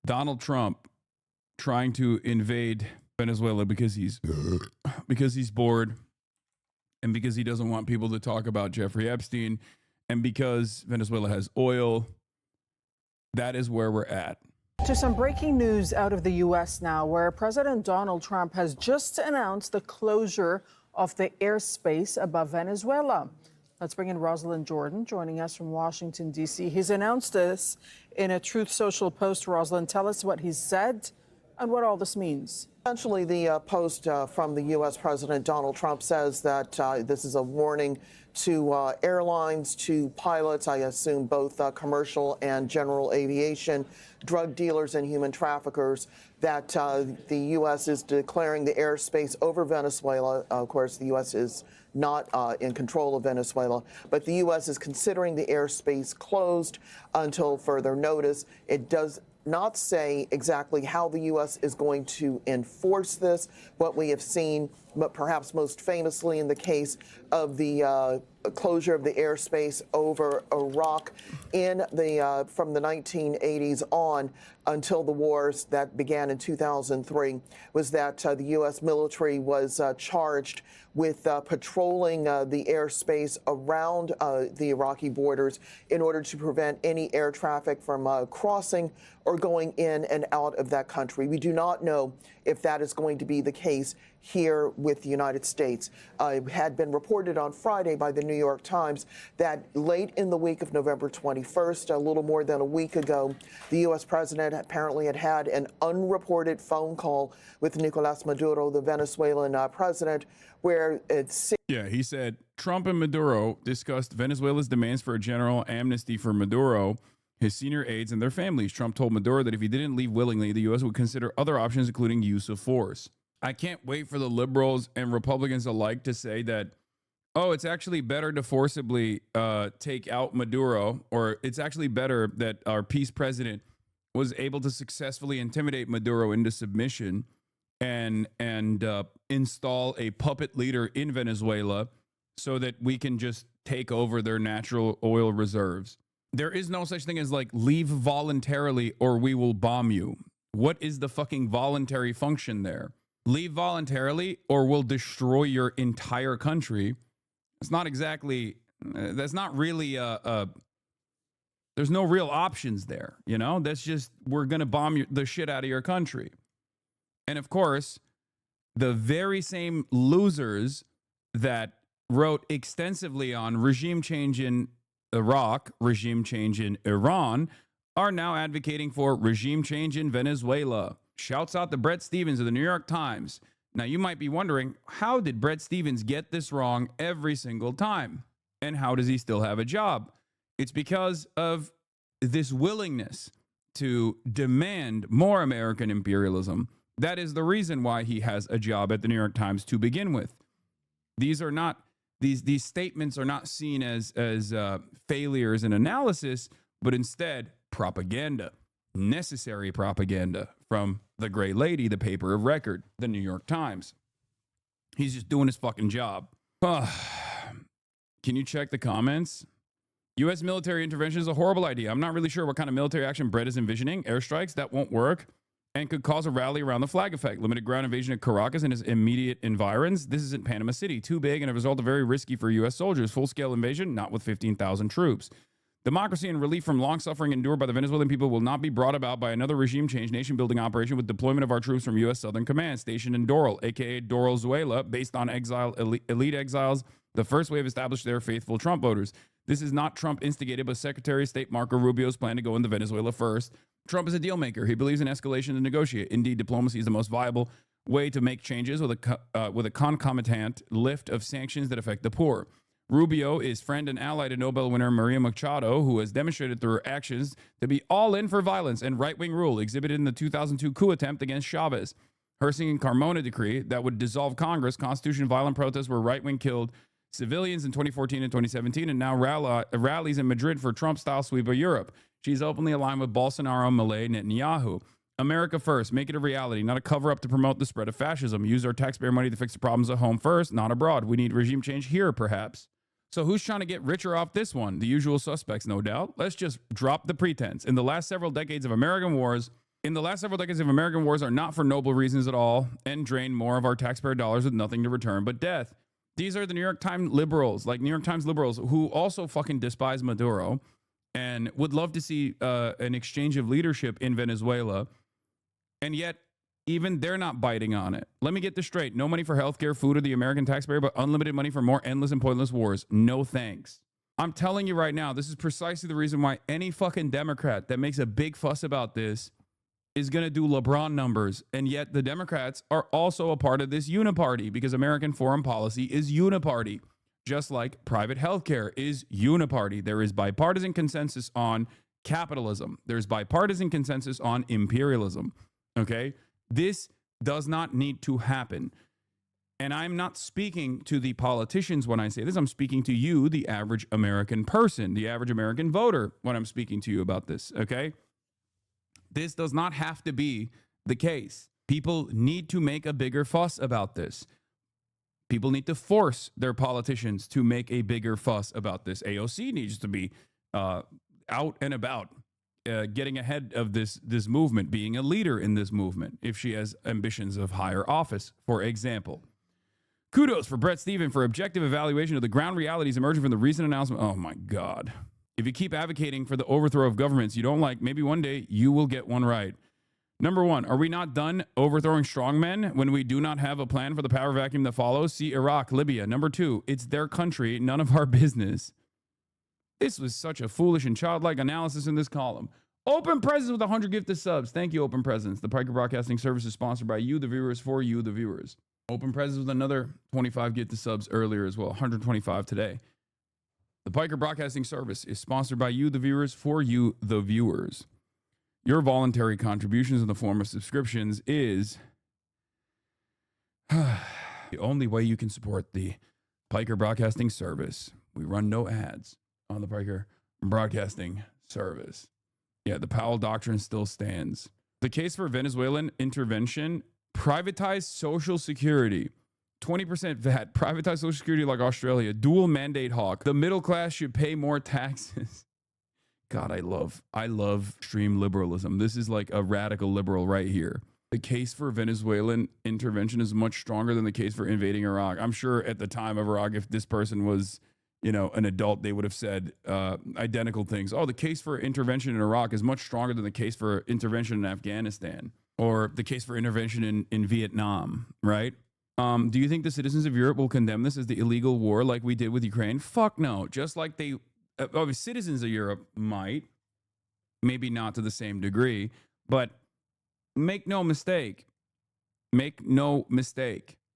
Speaker 1: Donald Trump trying to invade Venezuela because he's bored, and because he doesn't want people to talk about Jeffrey Epstein, and because Venezuela has oil. That is where we're at.
Speaker 6: To some breaking news out of the U.S. now, where President Donald Trump has just announced the closure of the airspace above Venezuela. Let's bring in Rosalind Jordan, joining us from Washington, D.C. He's announced this in a Truth Social post. Rosalind, tell us what he's said and what all this means.
Speaker 7: Essentially, the post from the U.S. President Donald Trump says that this is a warning to airlines, to pilots, I assume both commercial and general aviation, drug dealers and human traffickers, that the U.S. is declaring the airspace over Venezuela. Of course, the U.S. is not in control of Venezuela, but the U.S. is considering the airspace closed until further notice. It does not say exactly how the U.S. is going to enforce this. What we have seen, but perhaps most famously in the case of the closure of the airspace over Iraq in the from the 1980s on until the wars that began in 2003, was that the U.S. military was charged with patrolling the airspace around the Iraqi borders in order to prevent any air traffic from crossing or going in and out of that country. We do not know if that is going to be the case here with the United States. It had been reported on Friday by the New York Times that late in the week of November 21st, a little more than a week ago, the U.S. president apparently had an unreported phone call with Nicolas Maduro, the Venezuelan president, where it's...
Speaker 1: Yeah, he said Trump and Maduro discussed Venezuela's demands for a general amnesty for Maduro, his senior aides, and their families. Trump told Maduro that if he didn't leave willingly, the U.S. would consider other options, including use of force. I can't wait for the liberals and Republicans alike to say that, oh, it's actually better to forcibly take out Maduro, or it's actually better that our peace president was able to successfully intimidate Maduro into submission and install a puppet leader in Venezuela so that we can just take over their natural oil reserves. There is no such thing as like leave voluntarily or we will bomb you. What is the fucking voluntary function there? Leave voluntarily or we'll destroy your entire country. It's not exactly, that's not really there's no real options there, you know? That's just, we're going to bomb the shit out of your country. And of course, the very same losers that wrote extensively on regime change in Iraq, regime change in Iran, are now advocating for regime change in Venezuela. Shouts out to Bret Stephens of the New York Times. Now, you might be wondering, how did Bret Stephens get this wrong every single time? And how does he still have a job? It's because of this willingness to demand more American imperialism. That is the reason why he has a job at the New York Times to begin with. These are not, these statements are not seen as failures in analysis, but instead propaganda, necessary propaganda from the Gray Lady, the paper of record, the New York Times. He's just doing his fucking job. Can you check the comments? U.S. military intervention is a horrible idea. I'm not really sure what kind of military action Brett is envisioning. Airstrikes, that won't work and could cause a rally around the flag effect. Limited ground invasion of Caracas and its immediate environs. This isn't Panama City. Too big and a result of very risky for U.S. soldiers. Full-scale invasion, not with 15,000 troops. Democracy and relief from long suffering endured by the Venezuelan people will not be brought about by another regime change nation-building operation with deployment of our troops from U.S. Southern Command, stationed in Doral, a.k.a. Doralzuela, based on elite exiles, the first wave established their faithful Trump voters. This is not Trump instigated, but Secretary of State Marco Rubio's plan to go into Venezuela first. Trump is a deal maker. He believes in escalation to negotiate. Indeed, diplomacy is the most viable way to make changes with a concomitant lift of sanctions that affect the poor. Rubio is friend and ally to Nobel winner Maria Machado, who has demonstrated through her actions to be all in for violence and right-wing rule, exhibited in the 2002 coup attempt against Chavez. Her signing Carmona decree that would dissolve Congress, constitution, violent protests where right-wing killed civilians in 2014 and 2017, and now rallies in Madrid for Trump-style sweep of Europe. She's openly aligned with Bolsonaro, Milei, Netanyahu. America first. Make it a reality, not a cover-up to promote the spread of fascism. Use our taxpayer money to fix the problems at home first, not abroad. We need regime change here, perhaps. So who's trying to get richer off this one? The usual suspects, no doubt. Let's just drop the pretense. In the last several decades of American wars are not for noble reasons at all and drain more of our taxpayer dollars with nothing to return but death. These are the New York Times liberals, like New York Times liberals, who also fucking despise Maduro and would love to see an exchange of leadership in Venezuela. And yet, even they're not biting on it. Let me get this straight. No money for healthcare, food, or the American taxpayer, but unlimited money for more endless and pointless wars. No thanks. I'm telling you right now, this is precisely the reason why any fucking Democrat that makes a big fuss about this is going to do LeBron numbers. And yet the Democrats are also a part of this uniparty because American foreign policy is uniparty, just like private healthcare is uniparty. There is bipartisan consensus on capitalism. There's bipartisan consensus on imperialism. Okay? This does not need to happen. And I'm not speaking to the politicians when I say this. I'm speaking to you, the average American person, the average American voter, when I'm speaking to you about this, okay? This does not have to be the case. People need to make a bigger fuss about this. People need to force their politicians to make a bigger fuss about this. AOC needs to be out and about, getting ahead of this movement, being a leader in this movement, if she has ambitions of higher office, for example. Kudos for Bret Stephens for objective evaluation of the ground realities emerging from the recent announcement. Oh my God. If you keep advocating for the overthrow of governments you don't like, maybe one day you will get one right. Number one, are we not done overthrowing strongmen when we do not have a plan for the power vacuum that follows? See Iraq, Libya. Number two, it's their country, none of our business. This was such a foolish and childlike analysis in this column. Open Presence with 100 gifted subs. Thank you, Open Presence. The Piker Broadcasting Service is sponsored by you, the viewers, for you, the viewers. Open Presence with another 25 gifted subs earlier as well, 125 today. The Piker Broadcasting Service is sponsored by you, the viewers, for you, the viewers. Your voluntary contributions in the form of subscriptions is The only way you can support the Piker Broadcasting Service, we run no ads on the Piker Broadcasting Service. Yeah, the Powell Doctrine still stands. The case for Venezuelan intervention, privatize Social Security. 20% VAT, privatize Social Security like Australia, dual mandate hawk. The middle class should pay more taxes. God, I love extreme liberalism. This is like a radical liberal right here. The case for Venezuelan intervention is much stronger than the case for invading Iraq. I'm sure at the time of Iraq, if this person was, an adult, they would have said identical things. Oh, the case for intervention in Iraq is much stronger than the case for intervention in Afghanistan or the case for intervention in Vietnam, right? Do you think the citizens of Europe will condemn this as the illegal war like we did with Ukraine? Fuck no. Just like citizens of Europe might, maybe not to the same degree, but make no mistake.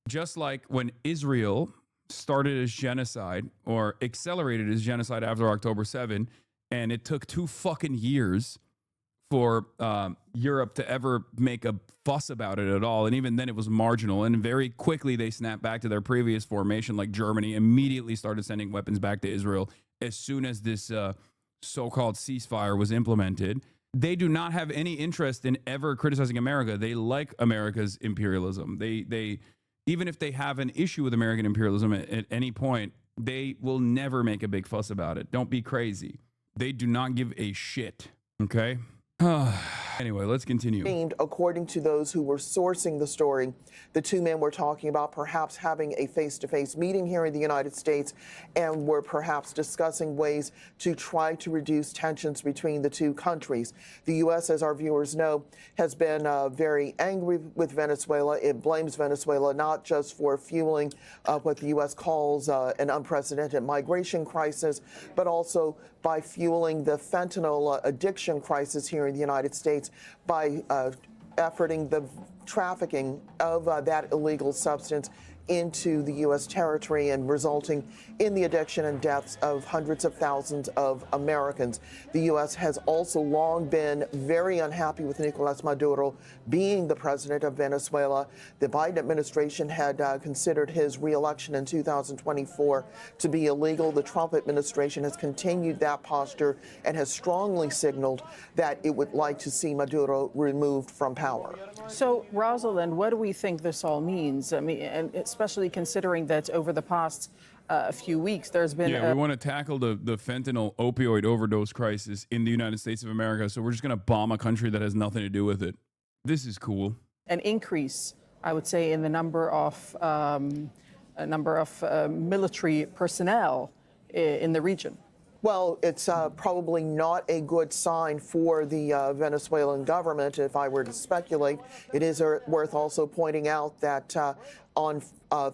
Speaker 1: Just like when Israel started as genocide or accelerated as genocide after October 7, and it took 2 fucking years for Europe to ever make a fuss about it at all. And even then it was marginal. And very quickly they snapped back to their previous formation, like Germany immediately started sending weapons back to Israel as soon as this so-called ceasefire was implemented. They do not have any interest in ever criticizing America. They like America's imperialism. They even if they have an issue with American imperialism at any point, they will never make a big fuss about it. Don't be crazy. They do not give a shit. Okay? Anyway, let's continue.
Speaker 7: According to those who were sourcing the story, the two men were talking about perhaps having a face-to-face meeting here in the United States and were perhaps discussing ways to try to reduce tensions between the two countries. The U.S., as our viewers know, has been very angry with Venezuela. It blames Venezuela not just for fueling what the U.S. calls an unprecedented migration crisis, but also by fueling the fentanyl addiction crisis here in the United States by efforting the trafficking of that illegal substance into the U.S. territory and resulting in the addiction and deaths of hundreds of thousands of Americans. The U.S. has also long been very unhappy with Nicolas Maduro being the president of Venezuela. The Biden administration had considered his reelection in 2024 to be illegal. The Trump administration has continued that posture and has strongly signaled that it would like to see Maduro removed from power.
Speaker 6: So, Rosalind, what do we think this all means? I mean, and especially considering that over the past few weeks, there's been...
Speaker 1: we want to tackle the fentanyl opioid overdose crisis in the United States of America, so we're just going to bomb a country that has nothing to do with it. This is cool.
Speaker 6: An increase, I would say, in the number of military personnel in the region.
Speaker 7: Well, it's probably not a good sign for the Venezuelan government, if I were to speculate. It is worth also pointing out that on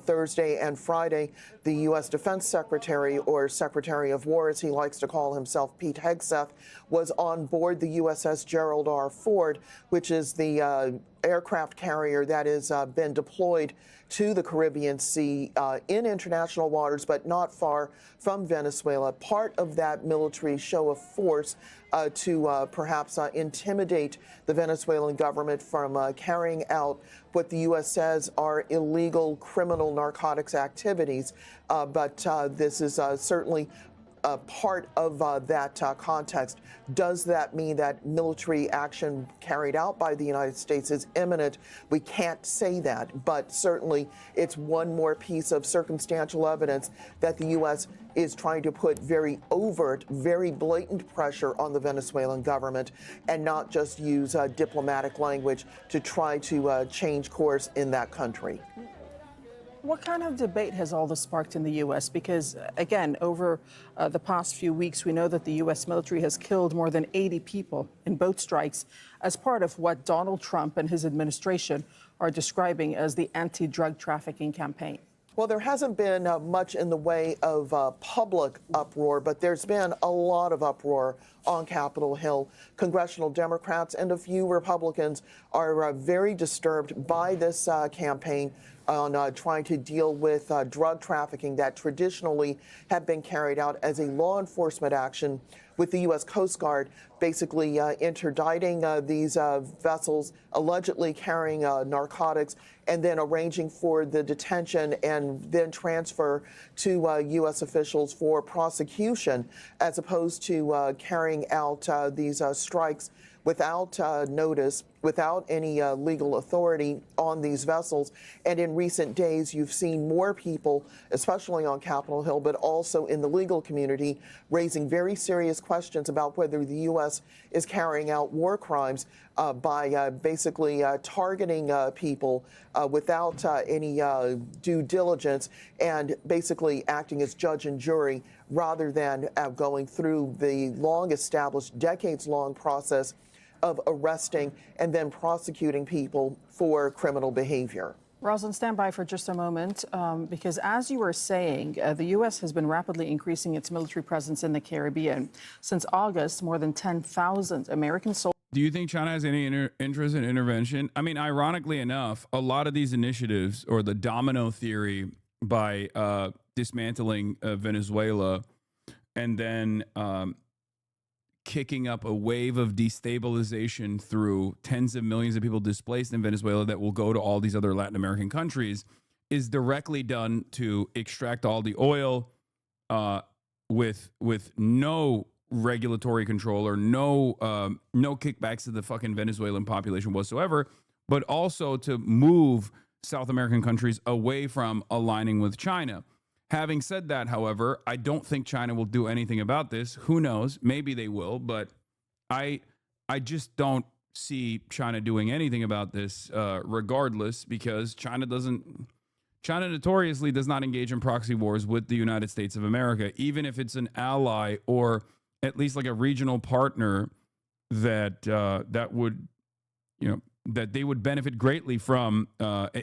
Speaker 7: Thursday and Friday, the U.S. Defense Secretary, or Secretary of War, as he likes to call himself, Pete Hegseth, was on board the USS Gerald R. Ford, which is the aircraft carrier that has been deployed to the Caribbean Sea in international waters, but not far from Venezuela. Part of that military show of force to perhaps intimidate the Venezuelan government from carrying out what the U.S. says are illegal criminal narcotics activities. But this is certainly part of that context. Does that mean that military action carried out by the United States is imminent? We can't say that, but certainly it's one more piece of circumstantial evidence that the U.S. is trying to put very overt, very blatant pressure on the Venezuelan government and not just use diplomatic language to try to change course in that country.
Speaker 6: What kind of debate has all this sparked in the U.S.? Because, again, over the past few weeks, we know that the U.S. military has killed more than 80 people in boat strikes as part of what Donald Trump and his administration are describing as the anti-drug trafficking campaign.
Speaker 7: Well, there hasn't been much in the way of public uproar, but there's been a lot of uproar on Capitol Hill. Congressional Democrats and a few Republicans are very disturbed by this campaign on trying to deal with drug trafficking that traditionally had been carried out as a law enforcement action with the U.S. Coast Guard basically interdicting these vessels allegedly carrying narcotics and then arranging for the detention and then transfer to U.S. officials for prosecution, as opposed to carrying out these strikes without notice, without any legal authority on these vessels. And in recent days, you've seen more people, especially on Capitol Hill, but also in the legal community, raising very serious questions about whether the U.S. is carrying out war crimes by basically targeting people without any due diligence and basically acting as judge and jury rather than going through the long-established, decades-long process of arresting and then prosecuting people for criminal behavior.
Speaker 6: Rosalind, stand by for just a moment, because as you were saying, the U.S. has been rapidly increasing its military presence in the Caribbean. Since August, more than 10,000 American soldiers.
Speaker 1: Do you think China has any interest in intervention? I mean, ironically enough, a lot of these initiatives, or the domino theory by dismantling Venezuela and then kicking up a wave of destabilization through tens of millions of people displaced in Venezuela that will go to all these other Latin American countries, is directly done to extract all the oil with no regulatory control or no kickbacks to the fucking Venezuelan population whatsoever, but also to move South American countries away from aligning with China. Having said that, however, I don't think China will do anything about this. Who knows? Maybe they will, but I just don't see China doing anything about this regardless, because China notoriously does not engage in proxy wars with the United States of America, even if it's an ally or at least like a regional partner that that they would benefit greatly from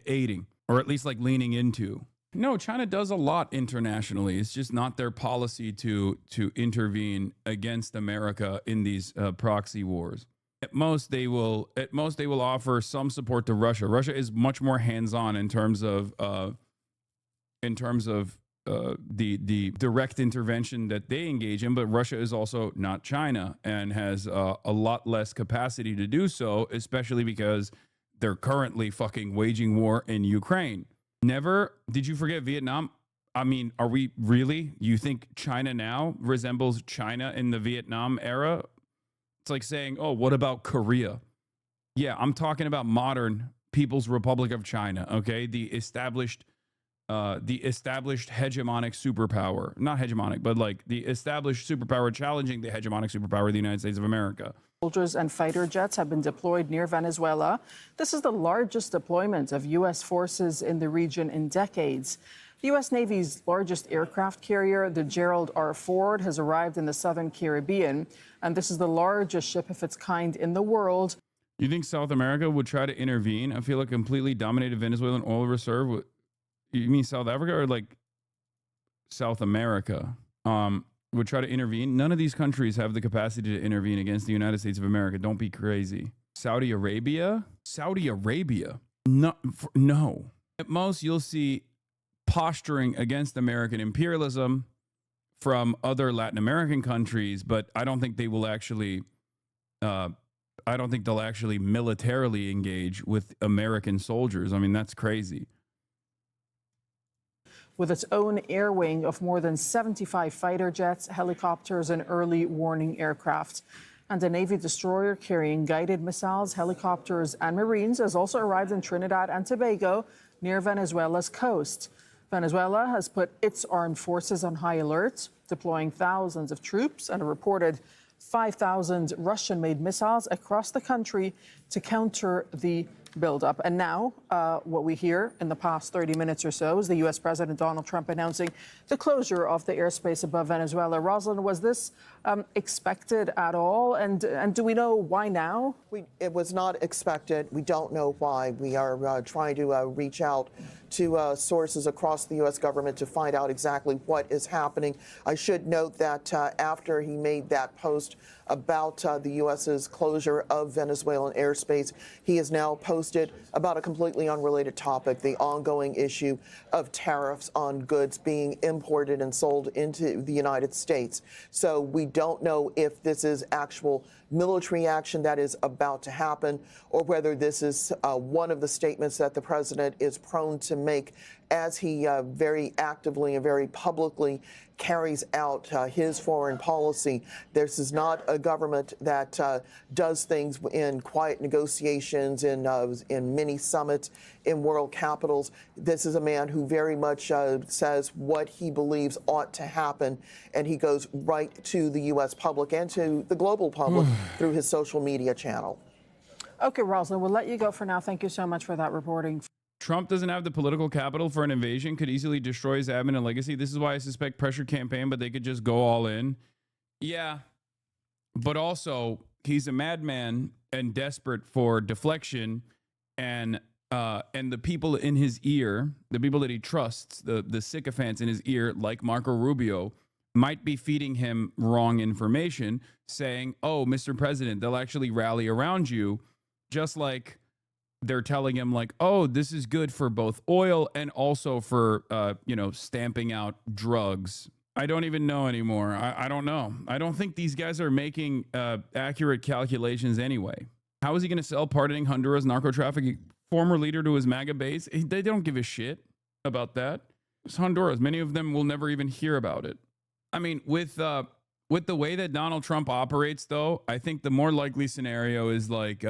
Speaker 1: aiding, or at least like leaning into. No, China does a lot internationally. It's just not their policy to intervene against America in these proxy wars. At most, they will offer some support to Russia. Russia is much more hands-on in terms of the direct intervention that they engage in. But Russia is also not China and has a lot less capacity to do so, especially because they're currently fucking waging war in Ukraine. Never did you forget Vietnam? I mean, are we really? You think China now resembles China in the Vietnam era? It's like saying, oh, what about Korea? Yeah, I'm talking about modern People's Republic of China, okay? The established hegemonic superpower. Not hegemonic, but like the established superpower challenging the hegemonic superpower of the United States of America.
Speaker 6: Soldiers and fighter jets have been deployed near Venezuela. This is the largest deployment of U.S. forces in the region in decades. The U.S. Navy's largest aircraft carrier, the Gerald R. Ford, has arrived in the southern Caribbean, and this is the largest ship of its kind in the world.
Speaker 1: You think South America would try to intervene? I feel like completely dominated Venezuelan oil reserve. You mean South Africa or like South America? Would try to intervene. None of these countries have the capacity to intervene against the United States of America. Don't be crazy. Saudi Arabia? No. At most, you'll see posturing against American imperialism from other Latin American countries, but I don't think they will actually. I don't think they'll actually militarily engage with American soldiers. I mean, that's crazy.
Speaker 6: With its own air wing of more than 75 fighter jets, helicopters, and early warning aircraft. And a Navy destroyer carrying guided missiles, helicopters, and Marines has also arrived in Trinidad and Tobago near Venezuela's coast. Venezuela has put its armed forces on high alert, deploying thousands of troops and a reported 5,000 Russian-made missiles across the country to counter the buildup. And now, what we hear in the past 30 minutes or so is the U.S. President Donald Trump announcing the closure of the airspace above Venezuela. Rosalind, was this expected at all? And do we know why now?
Speaker 7: It was not expected. We don't know why. We are trying to reach out to sources across the U.S. government to find out exactly what is happening. I should note that after he made that post about the U.S.'s closure of Venezuelan airspace, he is now posting posted about a completely unrelated topic, the ongoing issue of tariffs on goods being imported and sold into the United States. So we don't know if this is actual military action that is about to happen, or whether this is one of the statements that the president is prone to make as he very actively and very publicly carries out his foreign policy. This is not a government that does things in quiet negotiations, in mini summits, in world capitals. This is a man who very much says what he believes ought to happen, and he goes right to the U.S. public and to the global public through his social media channel.
Speaker 6: Okay, Rosalind, we'll let you go for now. Thank you so much for that reporting.
Speaker 1: Trump doesn't have the political capital for an invasion, could easily destroy his admin and legacy. This is why I suspect pressure campaign, but they could just go all in. Yeah. But also, he's a madman and desperate for deflection, and the people in his ear, the people that he trusts, the sycophants in his ear, like Marco Rubio, might be feeding him wrong information, saying, oh, Mr. President, they'll actually rally around you, just like they're telling him, like, oh, this is good for both oil and also for, stamping out drugs. I don't even know anymore. I don't know. I don't think these guys are making accurate calculations anyway. How is he going to sell pardoning Honduras narco-trafficking former leader to his MAGA base? They don't give a shit about that. It's Honduras. Many of them will never even hear about it. I mean, with the way that Donald Trump operates, though, I think the more likely scenario is like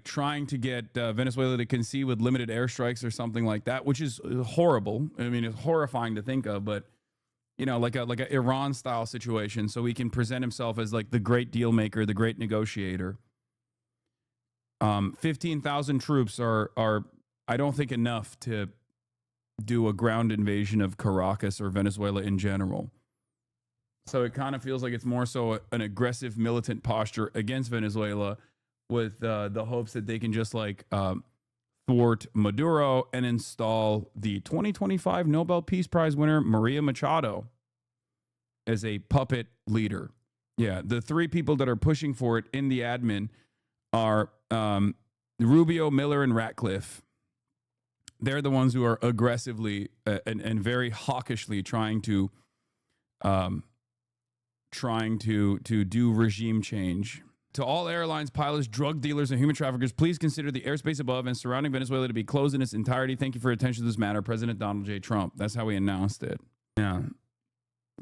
Speaker 1: trying to get Venezuela to concede with limited airstrikes or something like that, which is horrible. I mean, it's horrifying to think of, but like a Iran style situation, so he can present himself as like the great deal maker, the great negotiator. 15,000 troops are I don't think enough to do a ground invasion of Caracas or Venezuela in general. So it kind of feels like it's more so an aggressive militant posture against Venezuela, with the hopes that they can just thwart Maduro and install the 2025 Nobel Peace Prize winner Maria Machado as a puppet leader. Yeah, the three people that are pushing for it in the admin are Rubio, Miller, and Ratcliffe. They're the ones who are aggressively and very hawkishly trying to do regime change. To all airlines, pilots, drug dealers, and human traffickers, please consider the airspace above and surrounding Venezuela to be closed in its entirety. Thank you for your attention to this matter. President Donald J. Trump. That's how he announced it. Yeah.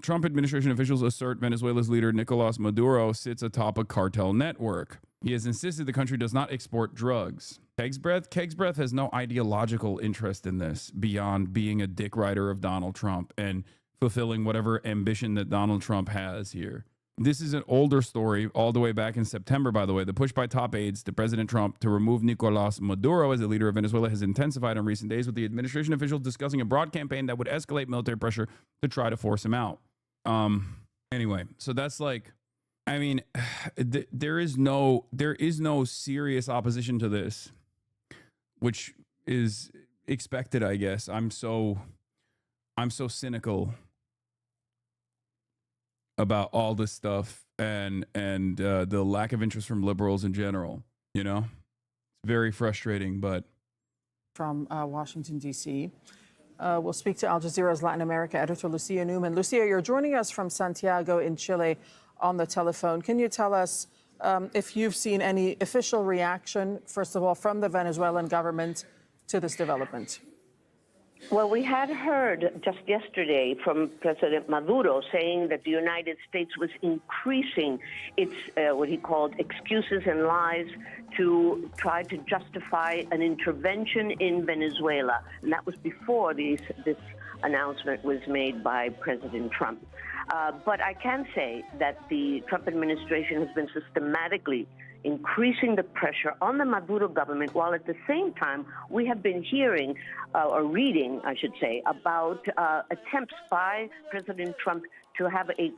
Speaker 1: Trump administration officials assert Venezuela's leader, Nicolas Maduro, sits atop a cartel network. He has insisted the country does not export drugs. Keg's Breath has no ideological interest in this beyond being a dick rider of Donald Trump and fulfilling whatever ambition that Donald Trump has here. This is an older story, all the way back in September, by the way. The push by top aides to President Trump to remove Nicolas Maduro as the leader of Venezuela has intensified in recent days, with the administration officials discussing a broad campaign that would escalate military pressure to try to force him out. Anyway, so that's like, I mean, there is no serious opposition to this, which is expected, I guess. I'm so cynical about all this stuff and the lack of interest from liberals in general. It's very frustrating. But
Speaker 6: from Washington, D.C., we'll speak to Al Jazeera's Latin America editor, Lucia Newman. Lucia, you're joining us from Santiago in Chile on the telephone. Can you tell us if you've seen any official reaction, first of all, from the Venezuelan government to this development?
Speaker 8: Well, we had heard just yesterday from President Maduro saying that the United States was increasing its, what he called excuses and lies to try to justify an intervention in Venezuela. And that was before this announcement was made by President Trump. But I can say that the Trump administration has been systematically increasing the pressure on the Maduro government, while at the same time we have been hearing, or reading, I should say, about attempts by President Trump to have a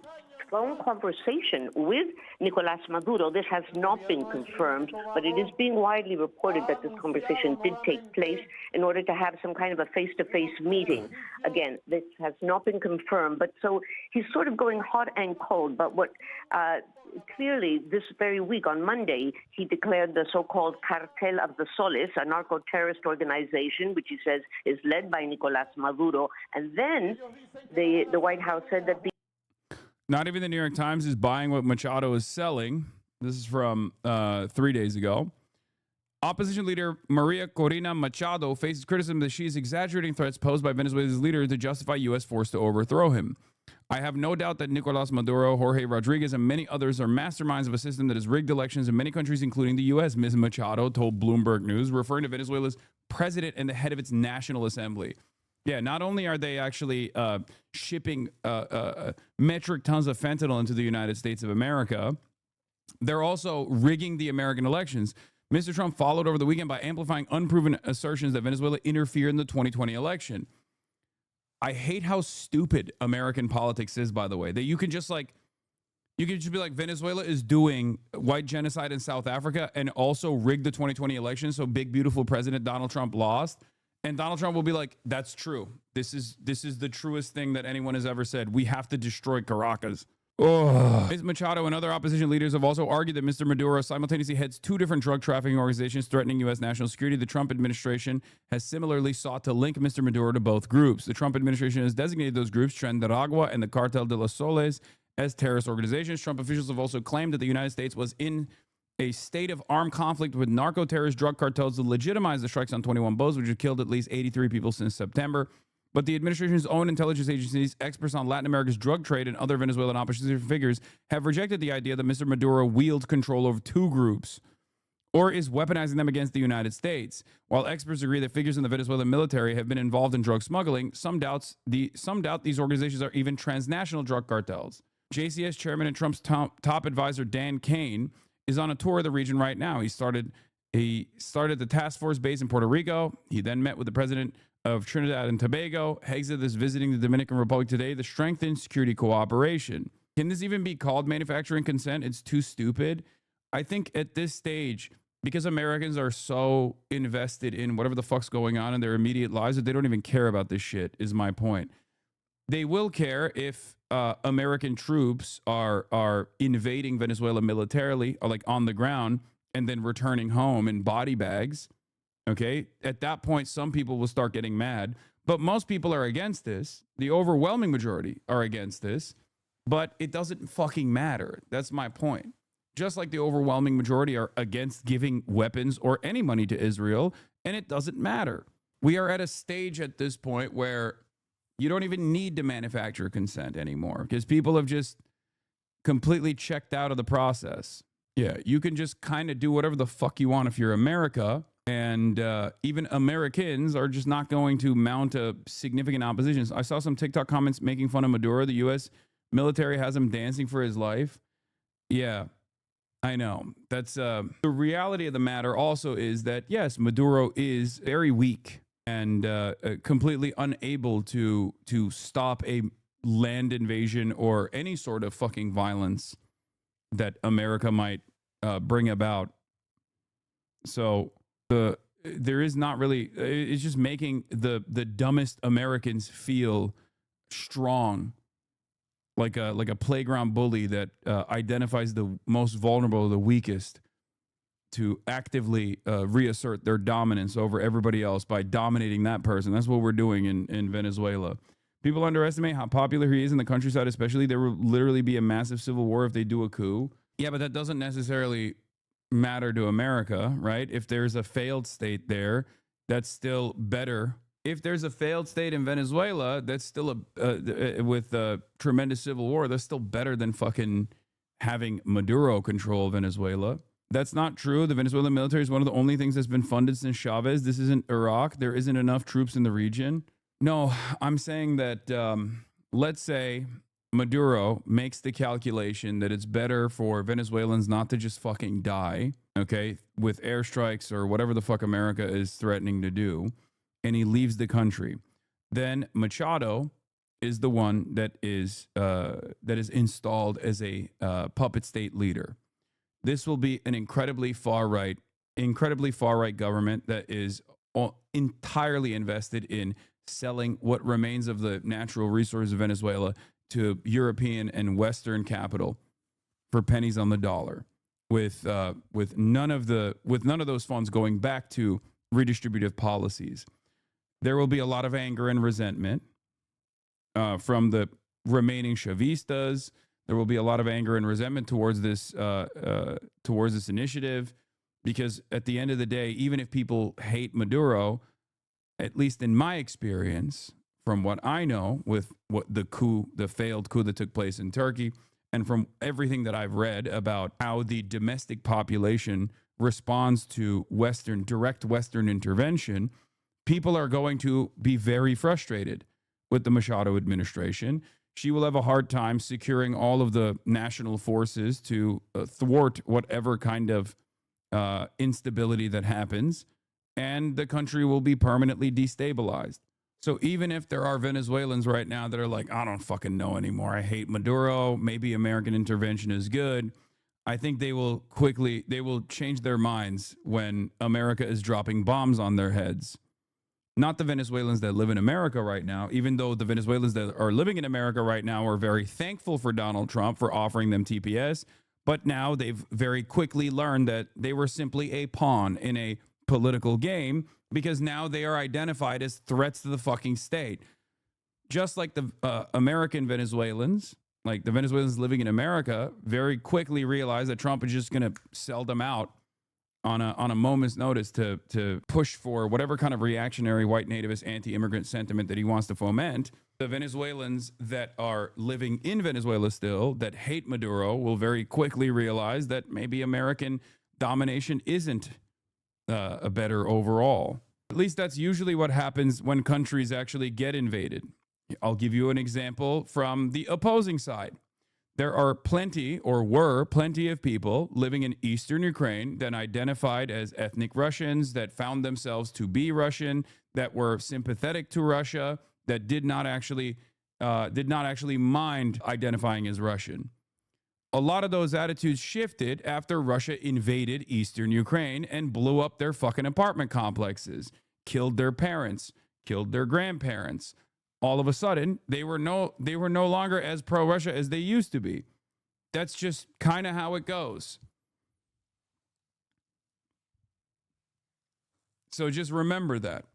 Speaker 8: phone conversation with Nicolas Maduro. This has not been confirmed, but it is being widely reported that this conversation did take place in order to have some kind of a face-to-face meeting. Again, this has not been confirmed, but so he's sort of going hot and cold. But what clearly this very week on Monday, he declared the so-called Cartel of the Soles, a narco-terrorist organization, which he says is led by Nicolas Maduro. And then the White House said that
Speaker 1: Not even the New York Times is buying what Machado is selling. This is from 3 days ago. Opposition leader Maria Corina Machado faces criticism that she is exaggerating threats posed by Venezuela's leader to justify U.S. force to overthrow him. I have no doubt that Nicolas Maduro, Jorge Rodriguez, and many others are masterminds of a system that has rigged elections in many countries, including the U.S., Ms. Machado told Bloomberg News, referring to Venezuela's president and the head of its National Assembly. Yeah, not only are they actually shipping metric tons of fentanyl into the United States of America, they're also rigging the American elections. Mr. Trump followed over the weekend by amplifying unproven assertions that Venezuela interfered in the 2020 election. I hate how stupid American politics is, by the way, that you can just be like, Venezuela is doing white genocide in South Africa and also rig the 2020 election. So big, beautiful President Donald Trump lost. And Donald Trump will be like, that's true. This is the truest thing that anyone has ever said. We have to destroy Caracas. Ms. Machado and other opposition leaders have also argued that Mr. Maduro simultaneously heads two different drug trafficking organizations threatening U.S. national security. The Trump administration has similarly sought to link Mr. Maduro to both groups. The Trump administration has designated those groups, Tren and the Cartel de los Soles, as terrorist organizations. Trump officials have also claimed that the United States was in a state of armed conflict with narco-terrorist drug cartels to legitimize the strikes on 21 boats, which have killed at least 83 people since September. But the administration's own intelligence agencies, experts on Latin America's drug trade, and other Venezuelan opposition figures have rejected the idea that Mr. Maduro wields control over two groups or is weaponizing them against the United States. While experts agree that figures in the Venezuelan military have been involved in drug smuggling, some doubt these organizations are even transnational drug cartels. JCS chairman and Trump's top advisor, Dan Kane, is on a tour of the region right now. He started the task force base in Puerto Rico. He then met with the president of Trinidad and Tobago. Hexed is visiting the Dominican Republic today to strengthen security cooperation. Can this even be called manufacturing consent? It's too stupid. I think at this stage, because Americans are so invested in whatever the fuck's going on in their immediate lives that they don't even care about this shit, is my point. They will care if American troops are invading Venezuela militarily, or like on the ground, and then returning home in body bags. Okay, at that point, some people will start getting mad, but most people are against this. The overwhelming majority are against this, but it doesn't fucking matter. That's my point. Just like the overwhelming majority are against giving weapons or any money to Israel, and it doesn't matter. We are at a stage at this point where you don't even need to manufacture consent anymore because people have just completely checked out of the process. Yeah, you can just kind of do whatever the fuck you want if you're America. And even Americans are just not going to mount a significant opposition. I saw some TikTok comments making fun of Maduro. The U.S. military has him dancing for his life. Yeah, I know. That's the reality of the matter also is that, yes, Maduro is very weak and completely unable to stop a land invasion or any sort of fucking violence that America might bring about. So there is not really, it's just making the dumbest Americans feel strong, like a playground bully that identifies the most vulnerable, the weakest, to actively reassert their dominance over everybody else by dominating that person. That's what we're doing in Venezuela. People underestimate how popular he is in the countryside, especially. There will literally be a massive civil war if they do a coup. Yeah, but that doesn't necessarily matter to America, right? If there's a failed state there, that's still better. If there's a failed state in Venezuela, that's still with a tremendous civil war, that's still better than fucking having Maduro control Venezuela. That's not true. The Venezuelan military is one of the only things that's been funded since Chavez. This isn't Iraq. There isn't enough troops in the region. No, I'm saying that let's say Maduro makes the calculation that it's better for Venezuelans not to just fucking die, okay, with airstrikes or whatever the fuck America is threatening to do, and he leaves the country. Then Machado is the one that is installed as a puppet state leader. This will be an incredibly far right government that is entirely invested in selling what remains of the natural resources of Venezuela to European and Western capital for pennies on the dollar, with none of those funds going back to redistributive policies. There will be a lot of anger and resentment from the remaining Chavistas. There will be a lot of anger and resentment towards this initiative, because at the end of the day, even if people hate Maduro, at least in my experience, from what I know with what the failed coup that took place in Turkey, and from everything that I've read about how the domestic population responds to direct Western intervention, people are going to be very frustrated with the Machado administration. She will have a hard time securing all of the national forces to thwart whatever kind of instability that happens, and the country will be permanently destabilized. So even if there are Venezuelans right now that are like, I don't fucking know anymore, I hate Maduro, maybe American intervention is good, I think they will change their minds when America is dropping bombs on their heads. Not the Venezuelans that live in America right now, even though the Venezuelans that are living in America right now are very thankful for Donald Trump for offering them TPS, but now they've very quickly learned that they were simply a pawn in a political game, because now they are identified as threats to the fucking state. Just like the American Venezuelans, like the Venezuelans living in America, very quickly realized that Trump is just going to sell them out on a moment's notice to push for whatever kind of reactionary white nativist anti-immigrant sentiment that he wants to foment. The Venezuelans that are living in Venezuela still, that hate Maduro, will very quickly realize that maybe American domination isn't a better overall. At least that's usually what happens when countries actually get invaded. I'll give you an example from the opposing side. There are were plenty of people living in eastern Ukraine that identified as ethnic Russians, that found themselves to be Russian, that were sympathetic to Russia, that did not actually mind identifying as Russian. A lot of those attitudes shifted after Russia invaded eastern Ukraine and blew up their fucking apartment complexes, killed their parents, killed their grandparents. All of a sudden, they were no longer as pro-Russia as they used to be. That's just kind of how it goes. So just remember that.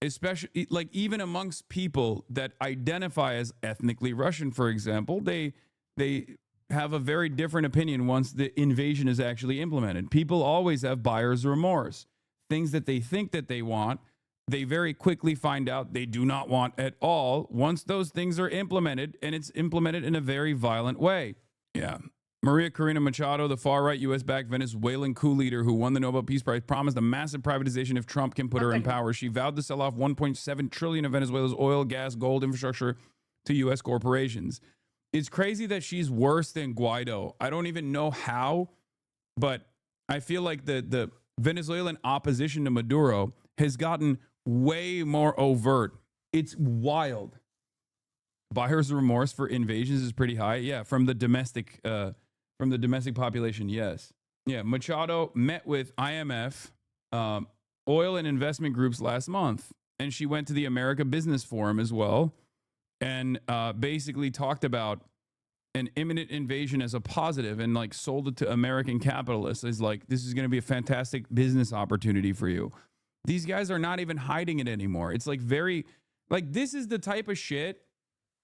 Speaker 1: Especially, like, even amongst people that identify as ethnically Russian, for example, they have a very different opinion once the invasion is actually implemented. People always have buyer's remorse. Things that they think that they want, they very quickly find out they do not want at all once those things are implemented, and it's implemented in a very violent way. Yeah. Maria Corina Machado, the far-right U.S.-backed Venezuelan coup leader who won the Nobel Peace Prize, promised a massive privatization if Trump can put her in power. She vowed to sell off $1.7 trillion of Venezuela's oil, gas, gold infrastructure to U.S. corporations. It's crazy that she's worse than Guaido. I don't even know how, but I feel like the Venezuelan opposition to Maduro has gotten way more overt. It's wild. Buyer's remorse for invasions is pretty high. Yeah, from the domestic population, yes. Yeah, Machado met with IMF, oil and investment groups last month, and she went to the America Business Forum as well, and basically talked about an imminent invasion as a positive, and like sold it to American capitalists as like, this is going to be a fantastic business opportunity for you. These guys are not even hiding it anymore. It's like this is the type of shit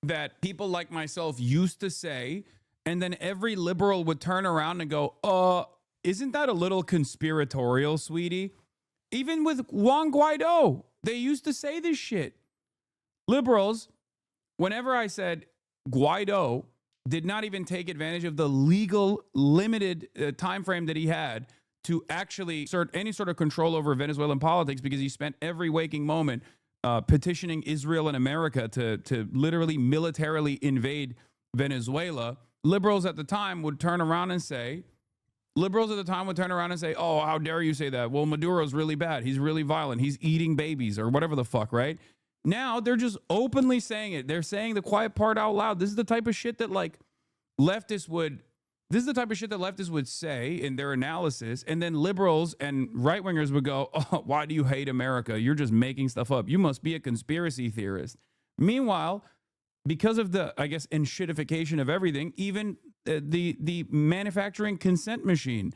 Speaker 1: that people like myself used to say, and then every liberal would turn around and go, isn't that a little conspiratorial, sweetie? Even with Juan Guaido, they used to say this shit. Liberals, whenever I said Guaido did not even take advantage of the legal limited time frame that he had to actually assert any sort of control over Venezuelan politics, because he spent every waking moment petitioning Israel and America to literally militarily invade Venezuela, liberals at the time would turn around and say, oh, how dare you say that? Well, Maduro's really bad. He's really violent. He's eating babies or whatever the fuck, right? Now they're just openly saying it. They're saying the quiet part out loud. This is the type of shit that like leftists would say in their analysis, and then liberals and right wingers would go, "Oh, why do you hate America? You're just making stuff up. You must be a conspiracy theorist." Meanwhile, because of the, I guess, enshittification of everything, even the manufacturing consent machine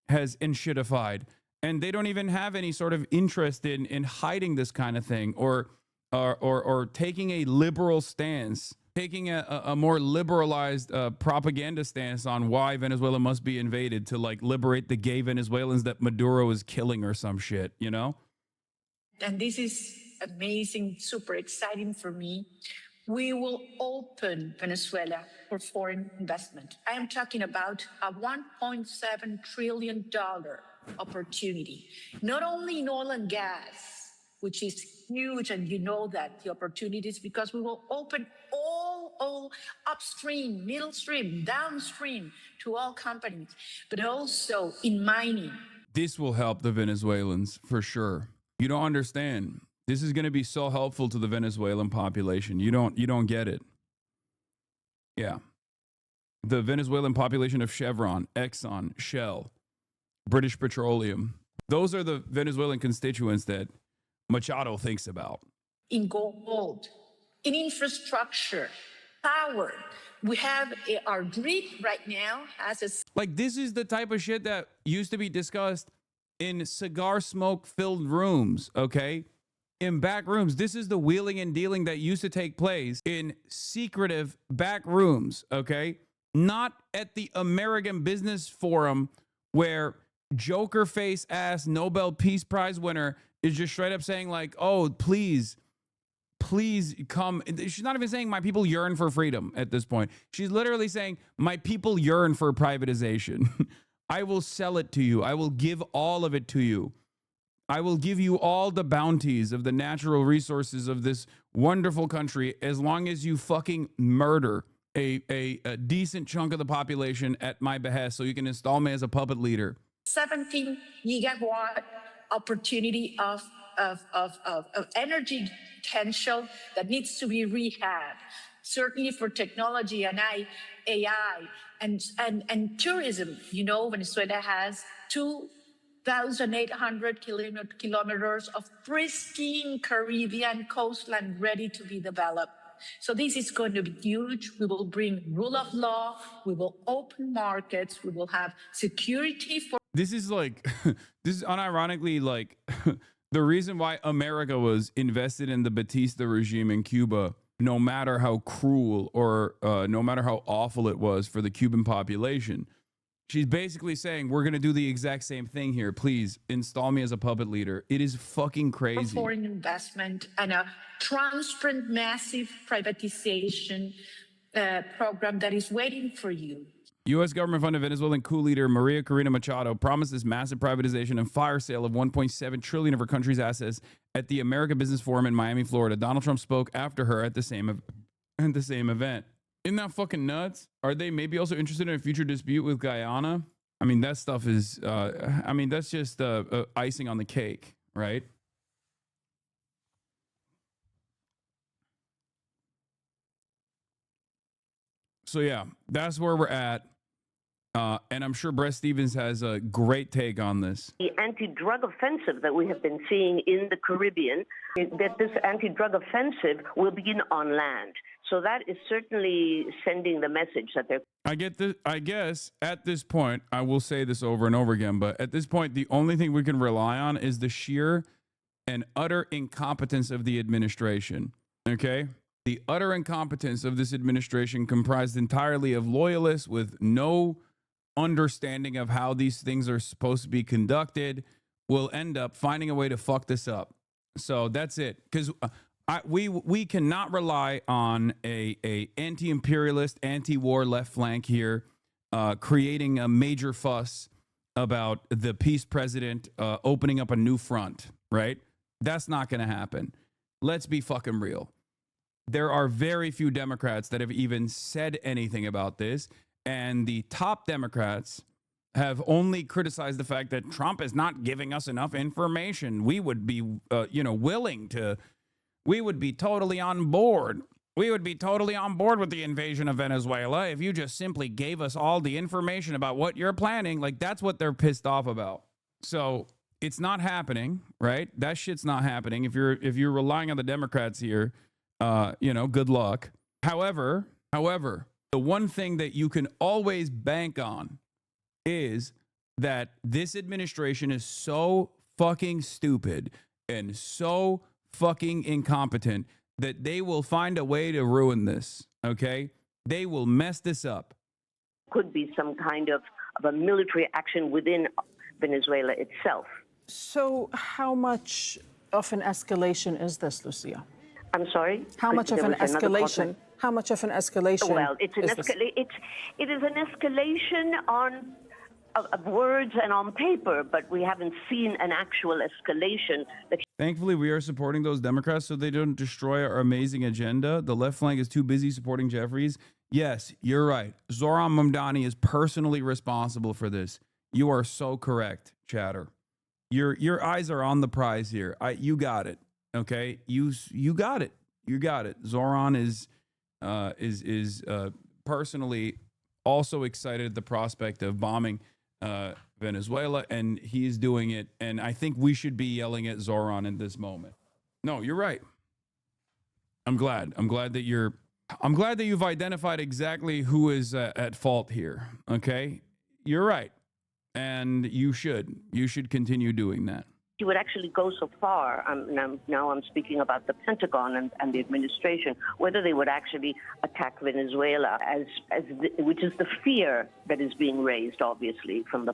Speaker 1: has enshittified, and they don't even have any sort of interest in hiding this kind of thing or taking a liberal stance, taking a more liberalized propaganda stance on why Venezuela must be invaded to like liberate the gay Venezuelans that Maduro is killing or some shit, you know?
Speaker 9: And this is amazing, super exciting for me. We will open Venezuela for foreign investment. I am talking about a $1.7 trillion opportunity, not only in oil and gas, which is huge, and you know that the opportunities, because we will open all upstream, middle stream, downstream to all companies, but also in mining.
Speaker 1: This will help the Venezuelans for sure. You don't understand. This is going to be so helpful to the Venezuelan population. You don't get it. Yeah. The Venezuelan population of Chevron, Exxon, Shell, British Petroleum. Those are the Venezuelan constituents that Machado thinks about.
Speaker 9: In gold, in infrastructure, power. We have our grid right now has a...
Speaker 1: Like, this is the type of shit that used to be discussed in cigar smoke filled rooms, okay? In back rooms. This is the wheeling and dealing that used to take place in secretive back rooms, okay? Not at the American Business Forum where Joker face ass Nobel Peace Prize winner is just straight up saying like, "Oh, please come." She's not even saying my people yearn for freedom at this point. She's literally saying my people yearn for privatization. I will sell it to you. I will give all of it to you. I will give you all the bounties of the natural resources of this wonderful country as long as you fucking murder a decent chunk of the population at my behest so you can install me as a puppet leader.
Speaker 9: 17 gigawatt opportunity of energy potential that needs to be rehabbed, certainly for technology and AI and tourism. You know, Venezuela has 2,800 kilometers of pristine Caribbean coastline ready to be developed. So this is going to be huge. We will bring rule of law. We will open markets. We will have security for...
Speaker 1: This is like, this is unironically like the reason why America was invested in the Batista regime in Cuba, no matter how cruel or no matter how awful it was for the Cuban population. She's basically saying, we're going to do the exact same thing here. Please install me as a puppet leader. It is fucking crazy.
Speaker 9: Foreign investment and a transparent, massive privatization program that is waiting for you.
Speaker 1: U.S. government-funded Venezuelan coup leader Maria Corina Machado promised this massive privatization and fire sale of $1.7 trillion of her country's assets at the America Business Forum in Miami, Florida. Donald Trump spoke after her at the same event. Isn't that fucking nuts? Are they maybe also interested in a future dispute with Guyana? I mean, that stuff is, that's just icing on the cake, right? So, yeah, that's where we're at. And I'm sure Brett Stevens has a great take on this.
Speaker 8: The anti-drug offensive that we have been seeing in the Caribbean, that this anti-drug offensive will begin on land. So that is certainly sending the message that they're...
Speaker 1: I guess at this point, I will say this over and over again, but at this point, the only thing we can rely on is the sheer and utter incompetence of the administration. Okay? The utter incompetence of this administration, comprised entirely of loyalists with no understanding of how these things are supposed to be conducted, will end up finding a way to fuck this up. So that's it. Because we cannot rely on a anti-imperialist, anti-war left flank here creating a major fuss about the peace president opening up a new front, right? That's not going to happen. Let's be fucking real. There are very few Democrats that have even said anything about this, and the top Democrats have only criticized the fact that Trump is not giving us enough information. We would be, willing to We would be totally on board. We would be totally on board with the invasion of Venezuela if you just simply gave us all the information about what you're planning. Like, that's what they're pissed off about. So it's not happening, right? That shit's not happening. If you're relying on the Democrats here, good luck. However, the one thing that you can always bank on is that this administration is so fucking stupid and so fucking incompetent that they will find a way to ruin this, okay? They will mess this up.
Speaker 8: Could be some kind of a military action within Venezuela itself.
Speaker 6: So how much of an escalation is this, Lucia?
Speaker 8: I'm sorry?
Speaker 6: How much of an escalation? How much of an escalation?
Speaker 8: Well, it is an escalation of words and on paper, but we haven't seen an actual escalation.
Speaker 1: Thankfully, we are supporting those Democrats so they don't destroy our amazing agenda. The left flank is too busy supporting Jeffries. Yes, you're right. Zoran Mamdani is personally responsible for this. You are so correct, Chatter. Your eyes are on the prize here. You got it. Okay, you got it. You got it. Zoran is personally also excited at the prospect of bombing Venezuela, and he's doing it. And I think we should be yelling at Zoran in this moment. No, you're right. I'm glad that you've identified exactly who is at fault here. Okay, you're right, and you should continue doing that.
Speaker 8: He would actually go so far, now I'm speaking about the Pentagon and the administration, whether they would actually attack Venezuela, which is the fear that is being raised, obviously, from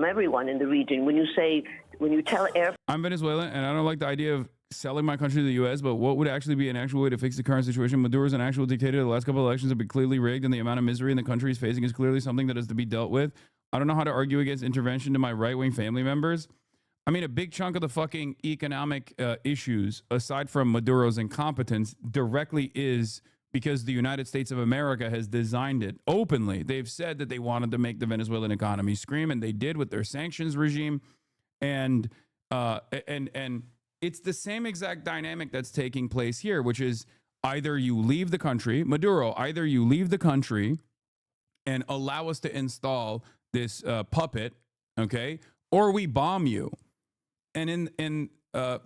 Speaker 8: everyone in the region. When you tell
Speaker 1: I'm Venezuelan, and I don't like the idea of selling my country to the U.S., but what would actually be an actual way to fix the current situation? Maduro is an actual dictator. The last couple of elections have been clearly rigged, and the amount of misery in the country is facing is clearly something that is to be dealt with. I don't know how to argue against intervention to my right-wing family members. I mean, a big chunk of the fucking economic issues, aside from Maduro's incompetence, directly is because the United States of America has designed it openly. They've said that they wanted to make the Venezuelan economy scream, and they did with their sanctions regime. And it's the same exact dynamic that's taking place here, which is either you leave the country, Maduro, either you leave the country and allow us to install this puppet, okay, or we bomb you. And in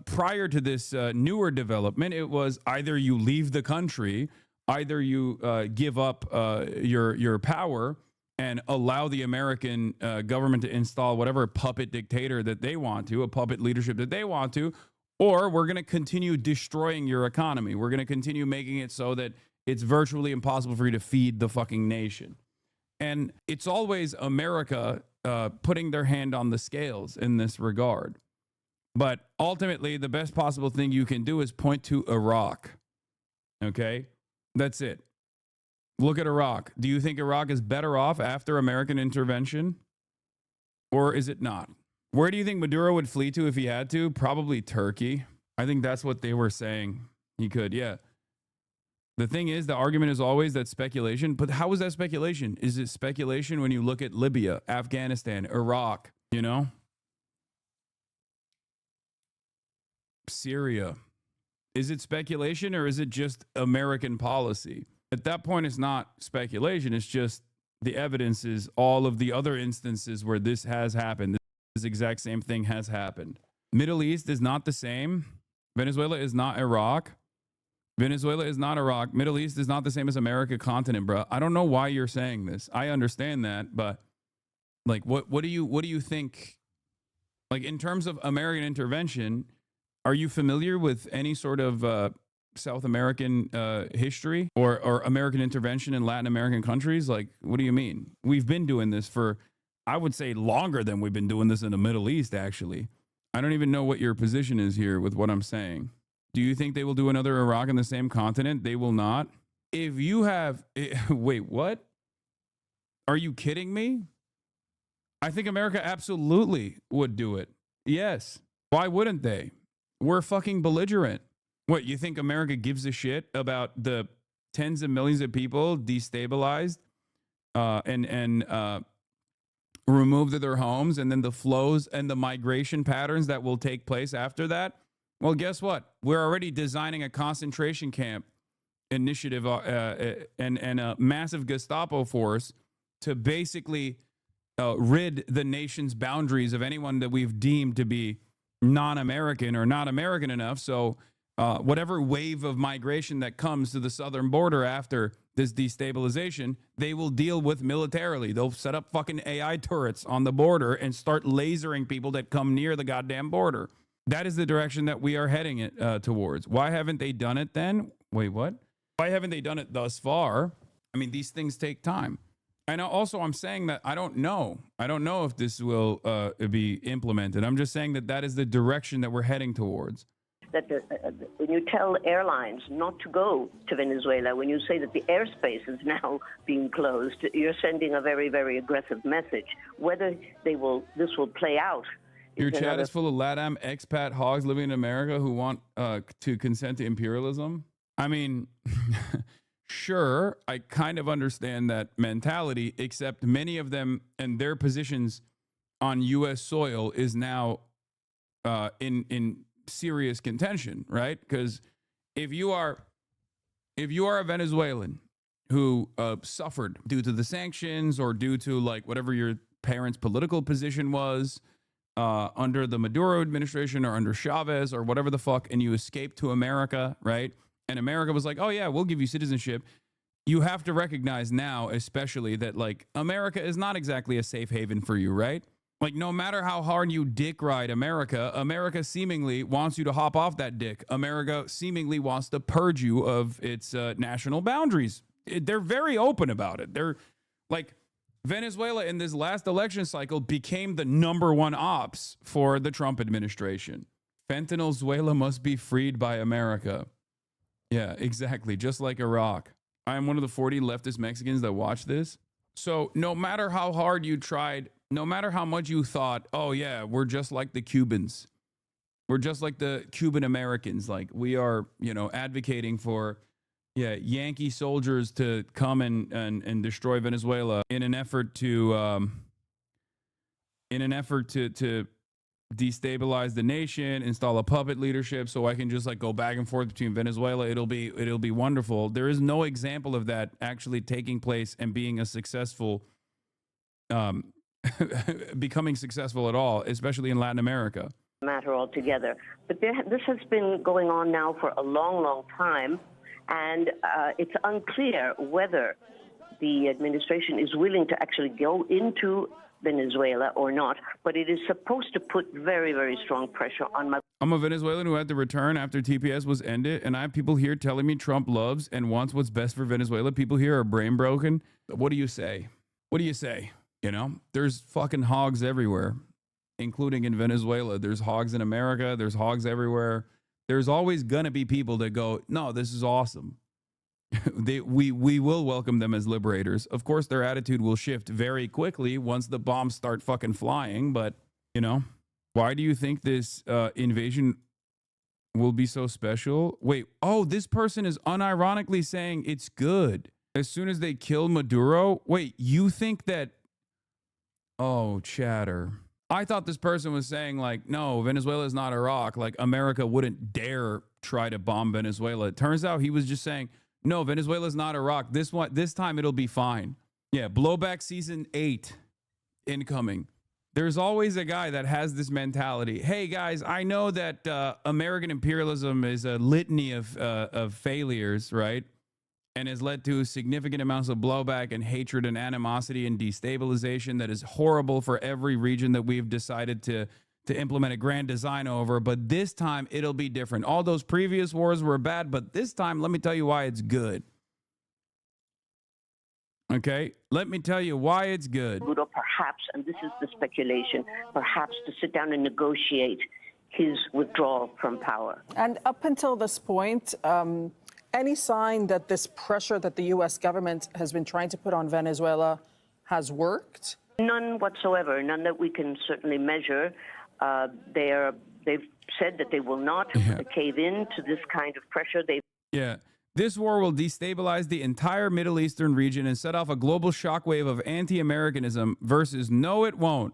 Speaker 1: prior to this newer development, it was either you leave the country, either you give up your power and allow the American government to install whatever puppet dictator that they want to, a puppet leadership that they want to, or we're going to continue destroying your economy. We're going to continue making it so that it's virtually impossible for you to feed the fucking nation. And it's always America putting their hand on the scales in this regard. But ultimately, the best possible thing you can do is point to Iraq. Okay? That's it. Look at Iraq. Do you think Iraq is better off after American intervention? Or is it not? Where do you think Maduro would flee to if he had to? Probably Turkey. I think that's what they were saying. He could, yeah. The thing is, the argument is always that speculation. But how is that speculation? Is it speculation when you look at Libya, Afghanistan, Iraq, you know? Syria. Is it speculation or is it just American policy? At that point, it's not speculation. It's just the evidence is all of the other instances where this has happened. This exact same thing has happened. Middle East is not the same. Venezuela is not Iraq. Venezuela is not Iraq. Middle East is not the same as America continent, bro. I don't know why you're saying this. I understand that, but like, what do you think? Like, in terms of American intervention, are you familiar with any sort of South American history or American intervention in Latin American countries? Like, what do you mean? We've been doing this for, I would say, longer than we've been doing this in the Middle East, actually. I don't even know what your position is here with what I'm saying. Do you think they will do another Iraq in the same continent? They will not. If you have, wait, what? Are you kidding me? I think America absolutely would do it. Yes. Why wouldn't they? We're fucking belligerent. What, you think America gives a shit about the tens of millions of people destabilized and removed their homes, and then the flows and the migration patterns that will take place after that? Well, guess what? We're already designing a concentration camp initiative and a massive Gestapo force to basically rid the nation's boundaries of anyone that we've deemed to be non-American or not American enough. So whatever wave of migration that comes to the southern border after this destabilization, they will deal with militarily. They'll set up fucking AI turrets on the border and start lasering people that come near the goddamn border. That is the direction that we are heading it towards. Why haven't they done it then? Wait, what? Why haven't they done it thus far? I mean, these things take time. And also, I'm saying that I don't know. I don't know if this will be implemented. I'm just saying that that is the direction that we're heading towards.
Speaker 8: That when you tell airlines not to go to Venezuela, when you say that the airspace is now being closed, you're sending a very, very aggressive message. Whether this will play out.
Speaker 1: Your chat is full of LATAM expat hogs living in America who want to consent to imperialism. I mean, sure, I kind of understand that mentality, except many of them and their positions on U.S. soil is now in serious contention, right? Because if you are a Venezuelan who suffered due to the sanctions or due to like whatever your parents' political position was under the Maduro administration or under Chavez or whatever the fuck, and you escaped to America, right? And America was like, oh yeah, we'll give you citizenship. You have to recognize now, especially that like America is not exactly a safe haven for you, right? Like no matter how hard you dick ride America, America seemingly wants you to hop off that dick. America seemingly wants to purge you of its national boundaries. They're very open about it. They're like Venezuela in this last election cycle became the #1 ops for the Trump administration. Fentanylzuela must be freed by America. Yeah, exactly. Just like Iraq. I am one of the 40 leftist Mexicans that watch this. So no matter how hard you tried, no matter how much you thought, oh yeah, we're just like the Cubans. We're just like the Cuban Americans. Like we are, advocating for, Yankee soldiers to come and destroy Venezuela in an effort to destabilize the nation, install a puppet leadership so I can just like go back and forth between Venezuela. It'll be wonderful. There is no example of that actually taking place and being a successful becoming successful at all, especially in Latin America.
Speaker 8: Matter altogether. But this has been going on now for a long, long time, and it's unclear whether the administration is willing to actually go into Venezuela or not, but it is supposed to put very, very strong pressure on
Speaker 1: I'm a Venezuelan who had to return after TPS was ended, and I have people here telling me Trump loves and wants what's best for Venezuela. People here are brain broken. What do you say? What do you say? There's fucking hogs everywhere, including in Venezuela. There's hogs in America. There's hogs everywhere. There's always going to be people that go, no, this is awesome. We will welcome them as liberators. Of course, their attitude will shift very quickly once the bombs start fucking flying. But, why do you think this invasion will be so special? Wait, this person is unironically saying it's good. As soon as they kill Maduro, wait, you think that... Oh, chatter. I thought this person was saying like, no, Venezuela is not Iraq. Like America wouldn't dare try to bomb Venezuela. It turns out he was just saying, no, Venezuela is not Iraq. This time it'll be fine. Yeah, blowback season 8 incoming. There's always a guy that has this mentality. Hey guys, I know that American imperialism is a litany of failures, right? And has led to significant amounts of blowback and hatred and animosity and destabilization that is horrible for every region that we've decided to implement a grand design over. But this time it'll be different. All those previous wars were bad, but this time, let me tell you why it's good. Okay, let me tell you why it's good.
Speaker 8: Perhaps, and this is the speculation, perhaps to sit down and negotiate his withdrawal from power.
Speaker 6: And up until this point, any sign that this pressure that the U.S. government has been trying to put on Venezuela has worked?
Speaker 8: None whatsoever, none that we can certainly measure. They've said that they will not cave in to this kind of pressure.
Speaker 1: This war will destabilize the entire Middle Eastern region and set off a global shockwave of anti-Americanism versus no, it won't.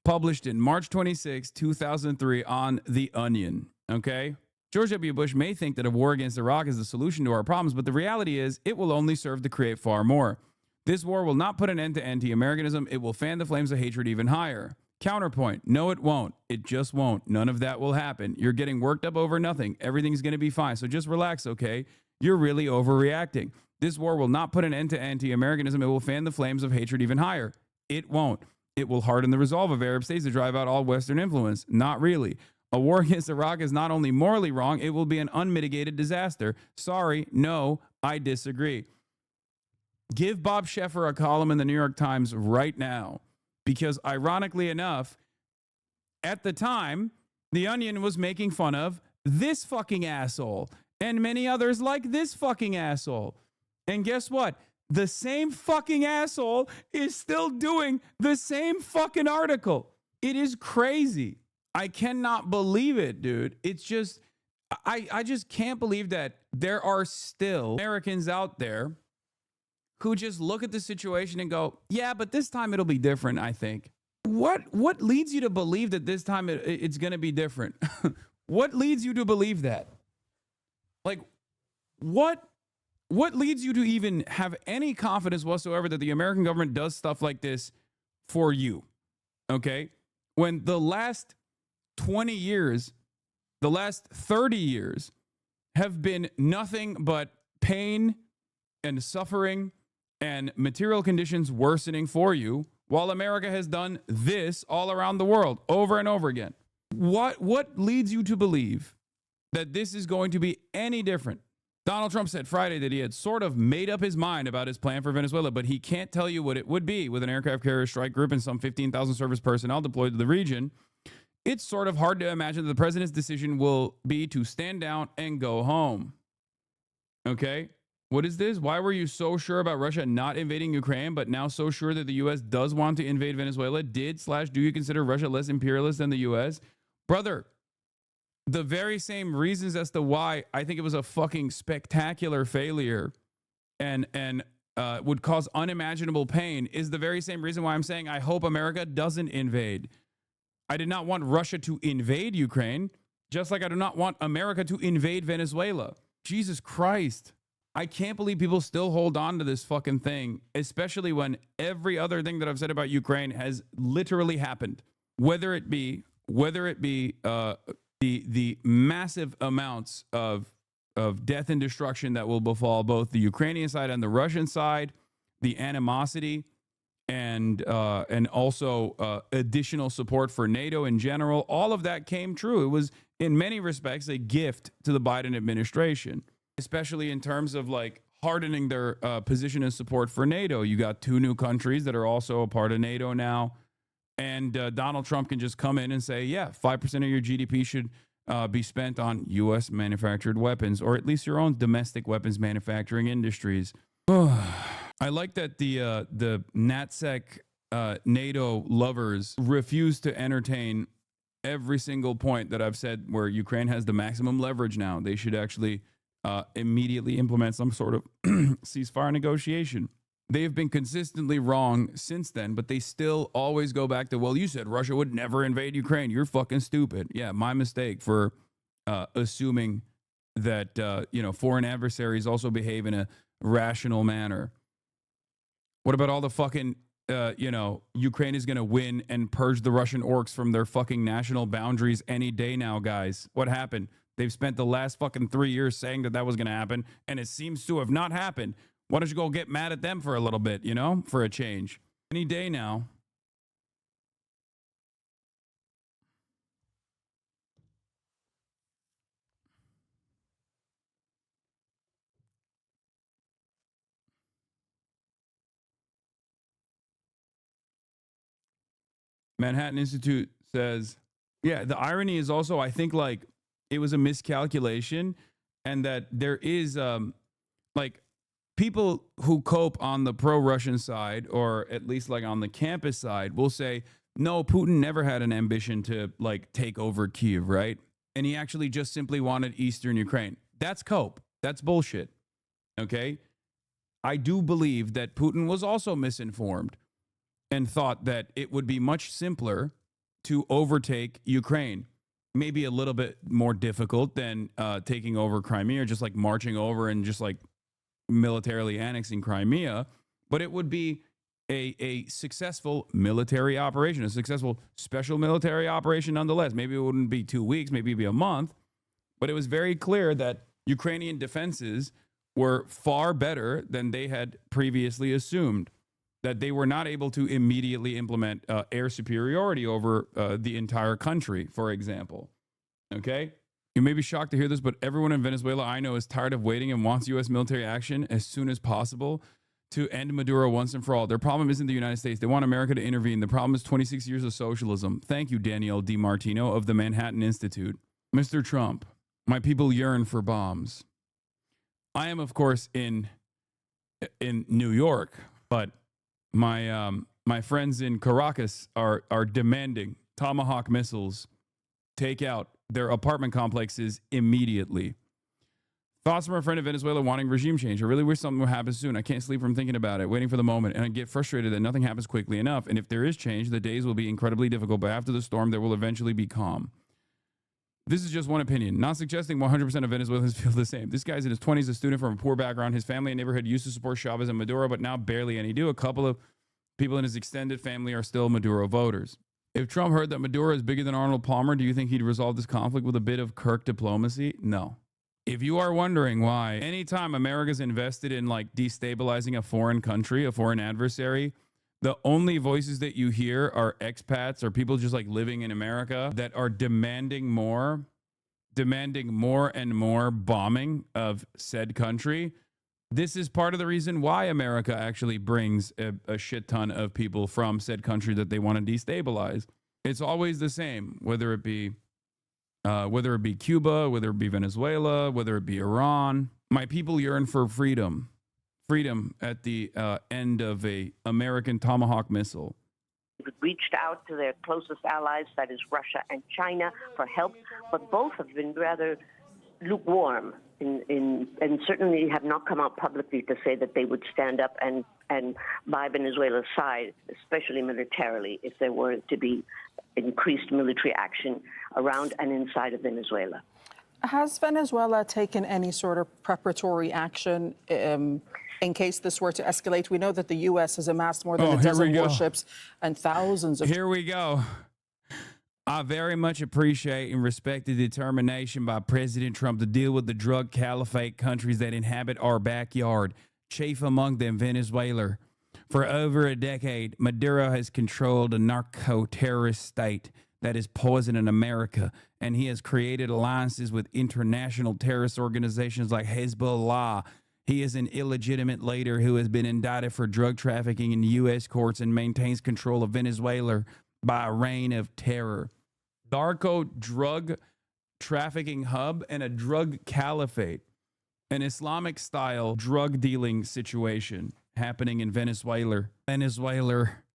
Speaker 1: Published in March 26, 2003 on The Onion. Okay? George W. Bush may think that a war against Iraq is the solution to our problems, but the reality is it will only serve to create far more. This war will not put an end to anti-Americanism. It will fan the flames of hatred even higher. Counterpoint, no, it won't. It just won't. None of that will happen. You're getting worked up over nothing. Everything's going to be fine. So just relax, okay? You're really overreacting. This war will not put an end to anti-Americanism. It will fan the flames of hatred even higher. It won't. It will harden the resolve of Arab states to drive out all Western influence. Not really. A war against Iraq is not only morally wrong, it will be an unmitigated disaster. Sorry, no, I disagree. Give Bob Scheffer a column in the New York Times right now, because ironically enough, at the time, The Onion was making fun of this fucking asshole and many others like this fucking asshole. And guess what? The same fucking asshole is still doing the same fucking article. It is crazy. I cannot believe it, dude. It's just, I just can't believe that there are still Americans out there who just look at the situation and go, yeah, but this time it'll be different, I think. What leads you to believe that this time it's going to be different? What leads you to believe that? Like, what leads you to even have any confidence whatsoever that the American government does stuff like this for you? Okay? When the last 20 years, the last 30 years have been nothing but pain and suffering and material conditions worsening for you, while America has done this all around the world over and over again. What leads you to believe that this is going to be any different? Donald Trump said Friday that he had sort of made up his mind about his plan for Venezuela, but he can't tell you what it would be with an aircraft carrier strike group and some 15,000 service personnel deployed to the region. It's sort of hard to imagine that the president's decision will be to stand down and go home. Okay? What is this? Why were you so sure about Russia not invading Ukraine, but now so sure that the U.S. does want to invade Venezuela? Do you consider Russia less imperialist than the U.S.? Brother, the very same reasons as to why I think it was a fucking spectacular failure and would cause unimaginable pain is the very same reason why I'm saying I hope America doesn't invade. I did not want Russia to invade Ukraine, just like I do not want America to invade Venezuela. Jesus Christ. I can't believe people still hold on to this fucking thing, especially when every other thing that I've said about Ukraine has literally happened. Whether it be the massive amounts of death and destruction that will befall both the Ukrainian side and the Russian side, the animosity, and also additional support for NATO in general, all of that came true. It was in many respects a gift to the Biden administration, especially in terms of like hardening their position and support for NATO. You got 2 new countries that are also a part of NATO now. And Donald Trump can just come in and say, yeah, 5% of your GDP should be spent on U.S. manufactured weapons, or at least your own domestic weapons manufacturing industries. I like that the NatSec NATO lovers refuse to entertain every single point that I've said where Ukraine has the maximum leverage now. They should actually immediately implement some sort of ceasefire negotiation. They've been consistently wrong since then, but they still always go back to, well, you said Russia would never invade Ukraine. You're fucking stupid. Yeah, my mistake for assuming that, foreign adversaries also behave in a rational manner. What about all the fucking, Ukraine is going to win and purge the Russian orcs from their fucking national boundaries any day now, guys? What happened? They've spent the last fucking 3 years saying that was going to happen, and it seems to have not happened. Why don't you go get mad at them for a little bit, for a change? Any day now. Manhattan Institute says, yeah, the irony is also, I think, like, it was a miscalculation, and that there is, people who cope on the pro-Russian side, or at least like on the campus side, will say, no, Putin never had an ambition to like take over Kyiv, right? And he actually just simply wanted Eastern Ukraine. That's cope. That's bullshit. Okay? I do believe that Putin was also misinformed and thought that it would be much simpler to overtake Ukraine. maybe a little bit more difficult than taking over Crimea, or just like marching over and just like militarily annexing Crimea, but it would be a successful military operation, a successful special military operation nonetheless. Maybe it wouldn't be 2 weeks, maybe it'd be a month, but it was very clear that Ukrainian defenses were far better than they had previously assumed, that they were not able to immediately implement air superiority over the entire country, for example. Okay? You may be shocked to hear this, but everyone in Venezuela I know is tired of waiting and wants U.S. military action as soon as possible to end Maduro once and for all. Their problem isn't the United States. They want America to intervene. The problem is 26 years of socialism. Thank you, Danielle DiMartino of the Manhattan Institute. Mr. Trump, my people yearn for bombs. I am, of course, in New York, but my friends in Caracas are demanding Tomahawk missiles take out their apartment complexes immediately. Thoughts from a friend in Venezuela wanting regime change. I really wish something would happen soon. I can't sleep from thinking about it, waiting for the moment, and I get frustrated that nothing happens quickly enough. And if there is change, the days will be incredibly difficult, but after the storm, there will eventually be calm. This is just one opinion, not suggesting 100% of Venezuelans feel the same. This guy's in his 20s, a student from a poor background. His family and neighborhood used to support Chavez and Maduro, but now barely any do. A couple of people in his extended family are still Maduro voters. If Trump heard that Maduro is bigger than Arnold Palmer, do you think he'd resolve this conflict with a bit of Kirk diplomacy? No. If you are wondering why anytime America's invested in like destabilizing a foreign country, a foreign adversary, the only voices that you hear are expats or people just like living in America that are demanding more and more bombing of said country. This is part of the reason why America actually brings a shit ton of people from said country that they want to destabilize. It's always the same, whether it be Cuba, whether it be Venezuela, whether it be Iran. My people yearn for freedom. Freedom at the end of a American Tomahawk missile.
Speaker 8: Reached out to their closest allies, that is Russia and China, for help, but both have been rather lukewarm and certainly have not come out publicly to say that they would stand up and by Venezuela's side, especially militarily, if there were to be increased military action around and inside of Venezuela.
Speaker 6: Has Venezuela taken any sort of preparatory action in case this were to escalate? We know that the U.S. has amassed more than a dozen warships and thousands of...
Speaker 1: Here we go. I very much appreciate and respect the determination by President Trump to deal with the drug caliphate countries that inhabit our backyard, chief among them Venezuela. For over a decade, Maduro has controlled a narco-terrorist state that is poisoning America, and he has created alliances with international terrorist organizations like Hezbollah. He is an illegitimate leader who has been indicted for drug trafficking in U.S. courts and maintains control of Venezuela by a reign of terror. Narco drug trafficking hub and a drug caliphate, an Islamic style drug dealing situation happening in Venezuela.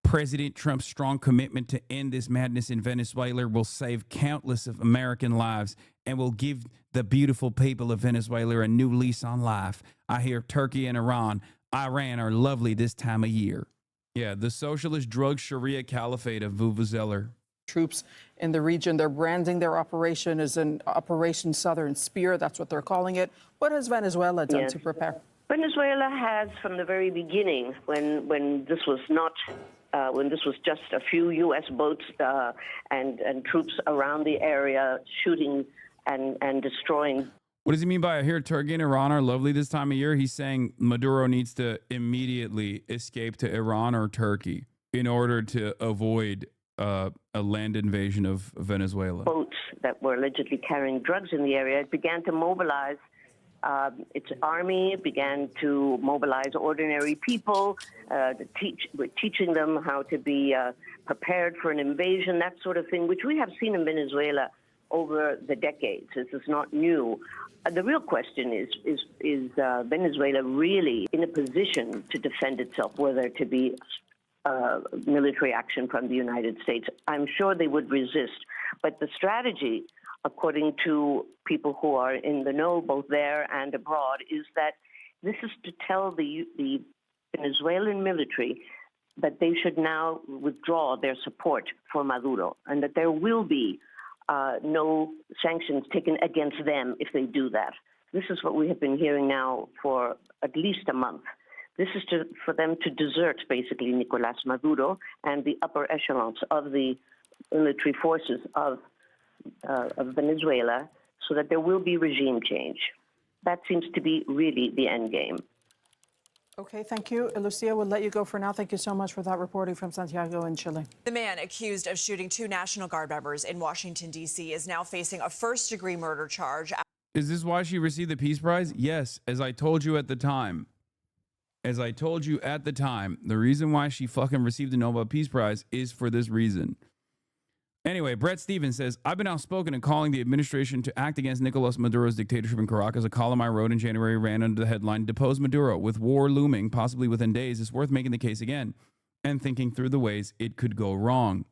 Speaker 1: President Trump's strong commitment to end this madness in Venezuela will save countless of American lives and will give the beautiful people of Venezuela a new lease on life. I hear Turkey and Iran are lovely this time of year. Yeah, the socialist drug Sharia caliphate of Vuvuzeller.
Speaker 6: Troops in the region. They're branding their operation as an Operation Southern Spear. That's what they're calling it. What has Venezuela done to prepare?
Speaker 8: Venezuela has, from the very beginning, when this was not, when this was just a few U.S. boats and troops around the area shooting and destroying.
Speaker 1: What does he mean by I hear Turkey and Iran are lovely this time of year? He's saying Maduro needs to immediately escape to Iran or Turkey in order to avoid a land invasion of Venezuela.
Speaker 8: Boats that were allegedly carrying drugs in the area. It began to mobilize its army, began to mobilize ordinary people, teaching them how to be prepared for an invasion, that sort of thing, which we have seen in Venezuela over the decades. This is not new. The real question is Venezuela really in a position to defend itself, whether to be military action from the United States? I'm sure they would resist. But the strategy, according to people who are in the know, both there and abroad, is that this is to tell the Venezuelan military that they should now withdraw their support for Maduro and that there will be no sanctions taken against them if they do that. This is what we have been hearing now for at least a month. This is for them to desert, basically, Nicolás Maduro and the upper echelons of the military forces of Venezuela, so that there will be regime change. That seems to be really the end game.
Speaker 6: Okay, thank you. Lucia, we'll let you go for now. Thank you so much for that reporting from Santiago in Chile.
Speaker 10: The man accused of shooting 2 National Guard members in Washington, D.C. is now facing a first-degree murder charge.
Speaker 1: Is this why she received the Peace Prize? Yes, as I told you at the time. As I told you at the time, the reason why she fucking received the Nobel Peace Prize is for this reason. Anyway, Brett Stevens says, I've been outspoken in calling the administration to act against Nicolas Maduro's dictatorship in Caracas. A column I wrote in January ran under the headline, Depose Maduro. With war looming, possibly within days, it's worth making the case again and thinking through the ways it could go wrong.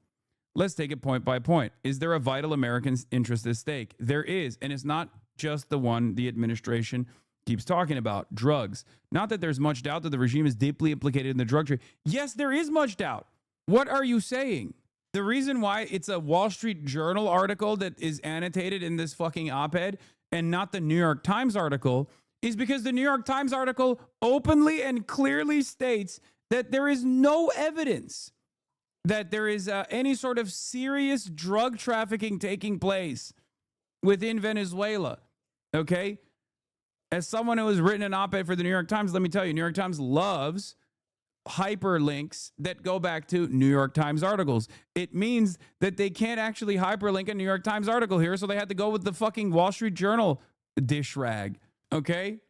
Speaker 1: Let's take it point by point. Is there a vital American interest at stake? There is, and it's not just the one the administration keeps talking about, drugs. Not that there's much doubt that the regime is deeply implicated in the drug trade. Yes, there is much doubt. What are you saying? The reason why it's a Wall Street Journal article that is annotated in this fucking op-ed and not the New York Times article is because the New York Times article openly and clearly states that there is no evidence that there is any sort of serious drug trafficking taking place within Venezuela. Okay? As someone who has written an op-ed for the New York Times, let me tell you, New York Times loves hyperlinks that go back to New York Times articles. It means that they can't actually hyperlink a New York Times article here, so they had to go with the fucking Wall Street Journal dish rag. Okay?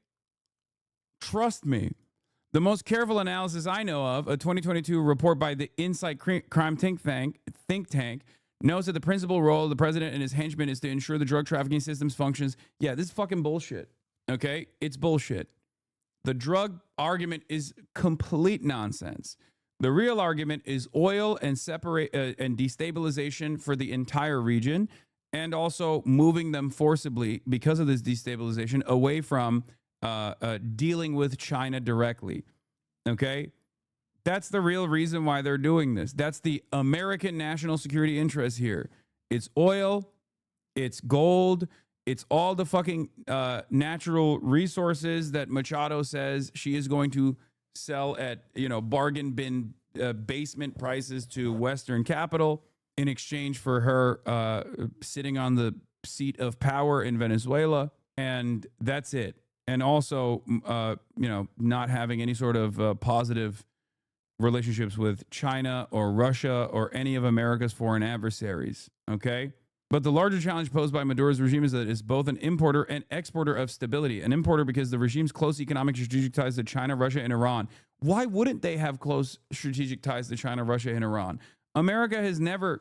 Speaker 1: Trust me. The most careful analysis I know of, a 2022 report by the Insight Crime think tank, knows that the principal role of the president and his henchmen is to ensure the drug trafficking systems functions. Yeah, this is fucking bullshit. Okay? It's bullshit. The drug argument is complete nonsense. The real argument is oil and and destabilization for the entire region, and also moving them forcibly because of this destabilization away from dealing with China directly. Okay? That's the real reason why they're doing this. That's the American national security interest here. It's oil, it's gold, it's all the fucking natural resources that Machado says she is going to sell at, bargain bin basement prices to Western capital in exchange for her sitting on the seat of power in Venezuela. And that's it. And also, not having any sort of positive relationships with China or Russia or any of America's foreign adversaries. Okay? But the larger challenge posed by Maduro's regime is that it is both an importer and exporter of stability. An importer because the regime's close economic strategic ties to China, Russia, and Iran. Why wouldn't they have close strategic ties to China, Russia, and Iran? America has never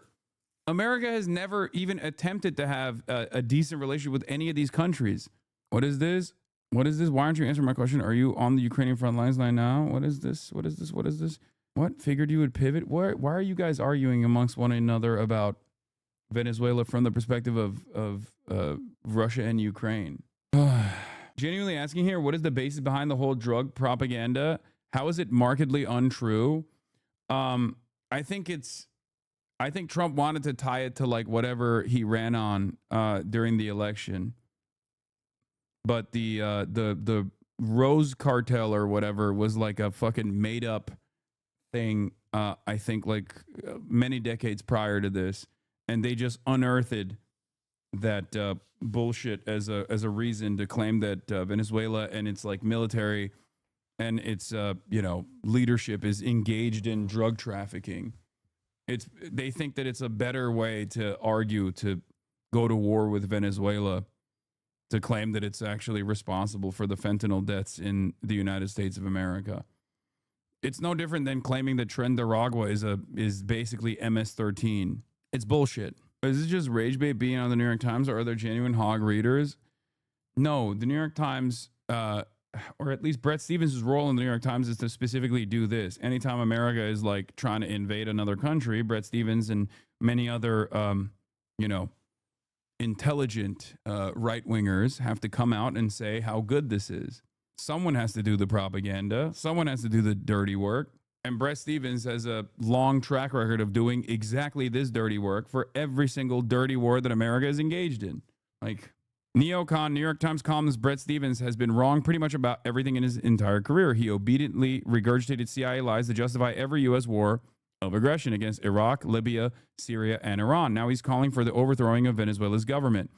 Speaker 1: even attempted to have a decent relationship with any of these countries. What is this? What is this? Why aren't you answering my question? Are you on the Ukrainian front lines right now? What is this? What is this? What is this? What? Figured you would pivot? Why are you guys arguing amongst one another about Venezuela from the perspective of Russia and Ukraine? Genuinely asking here, what is the basis behind the whole drug propaganda? How is it markedly untrue? I think Trump wanted to tie it to like whatever he ran on during the election. But the Rose Cartel or whatever was like a fucking made up thing, I think like many decades prior to this. And they just unearthed that bullshit as a reason to claim that Venezuela and its like military and its leadership is engaged in drug trafficking. They think that it's a better way to argue to go to war with Venezuela, to claim that it's actually responsible for the fentanyl deaths in the United States of America. It's no different than claiming that Trendaragua is basically MS-13. It's bullshit. Is this just rage bait being on the New York Times, or are there genuine hog readers? No, the New York Times, or at least Brett Stevens' role in the New York Times is to specifically do this. Anytime America is like trying to invade another country, Brett Stevens and many other, intelligent right-wingers have to come out and say how good this is. Someone has to do the propaganda. Someone has to do the dirty work. And Brett Stevens has a long track record of doing exactly this dirty work for every single dirty war that America is engaged in. Like, neocon, New York Times columnist Brett Stevens has been wrong pretty much about everything in his entire career. He obediently regurgitated CIA lies to justify every U.S. war of aggression against Iraq, Libya, Syria, and Iran. Now he's calling for the overthrowing of Venezuela's government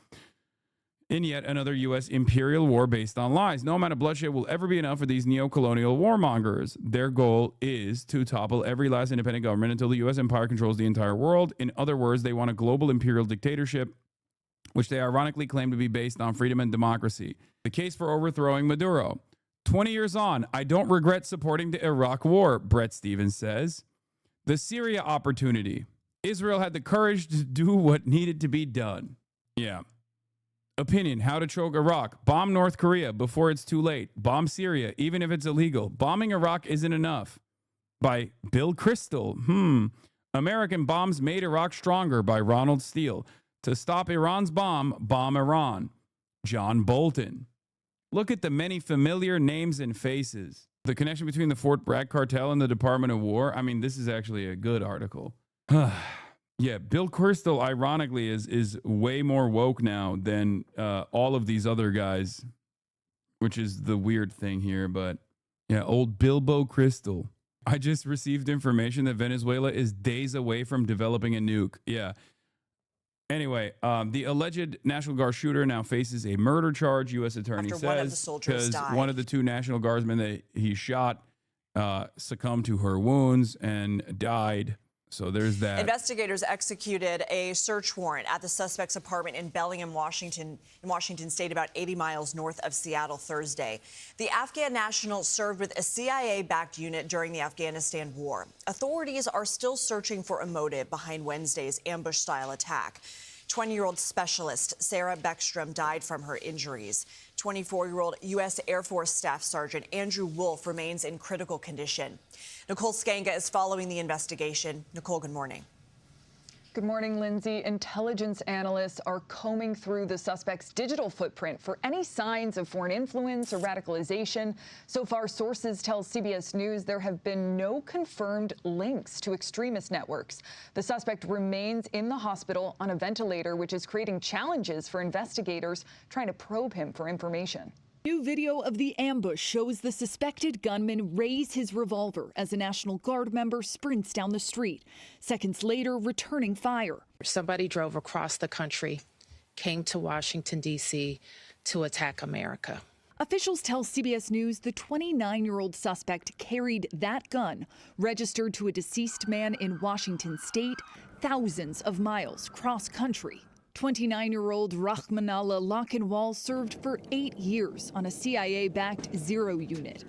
Speaker 1: in yet another U.S. imperial war based on lies. No amount of bloodshed will ever be enough for these neo-colonial warmongers. Their goal is to topple every last independent government until the U.S. empire controls the entire world. In other words, they want a global imperial dictatorship, which they ironically claim to be based on freedom and democracy. The case for overthrowing Maduro. 20 years on, I don't regret supporting the Iraq war, Brett Stevens says. The Syria opportunity. Israel had the courage to do what needed to be done. Yeah. Opinion, how to choke Iraq. Bomb North Korea before it's too late. Bomb Syria, even if it's illegal. Bombing Iraq isn't enough. By Bill Kristol. American bombs made Iraq stronger, by Ronald Steele. To stop Iran's bomb Iran. John Bolton. Look at the many familiar names and faces. The connection between the Fort Bragg cartel and the Department of War. I mean, this is actually a good article. Yeah, Bill Kristol, ironically, is way more woke now than all of these other guys, which is the weird thing here. But yeah, old Bilbo Kristol. I just received information that Venezuela is days away from developing a nuke. Yeah. Anyway, the alleged National Guard shooter now faces a murder charge, U.S. attorney
Speaker 10: After
Speaker 1: says,
Speaker 10: one of the soldiers died.
Speaker 1: one of the two National Guardsmen that he shot succumbed to her wounds and died. So there's that.
Speaker 10: Investigators executed a search warrant at the suspect's apartment in Bellingham, Washington State, about 80 miles north of Seattle Thursday. The Afghan national served with a CIA-backed unit during the Afghanistan war. Authorities are still searching for a motive behind Wednesday's ambush-style attack. 20-year-old specialist Sarah Beckstrom died from her injuries. 24-year-old U.S. Air Force Staff Sergeant Andrew Wolf remains in critical condition. Nicole Skanga is following the investigation. Nicole, good morning.
Speaker 11: Good morning, Lindsay. Intelligence analysts are combing through the suspect's digital footprint for any signs of foreign influence or radicalization. So far, sources tell CBS News there have been no confirmed links to extremist networks. The suspect remains in the hospital on a ventilator, which is creating challenges for investigators trying to probe him for information.
Speaker 12: New video of the ambush shows the suspected gunman raise his revolver as a National Guard member sprints down the street. Seconds later, returning fire.
Speaker 13: Somebody drove across the country, came to Washington, D.C. to attack America.
Speaker 12: Officials tell CBS News the 29-year-old suspect carried that gun, registered to a deceased man in Washington state, thousands of miles cross-country. 29-year-old Rahmanallah Lochinwall served for 8 years on a CIA-backed Zero unit.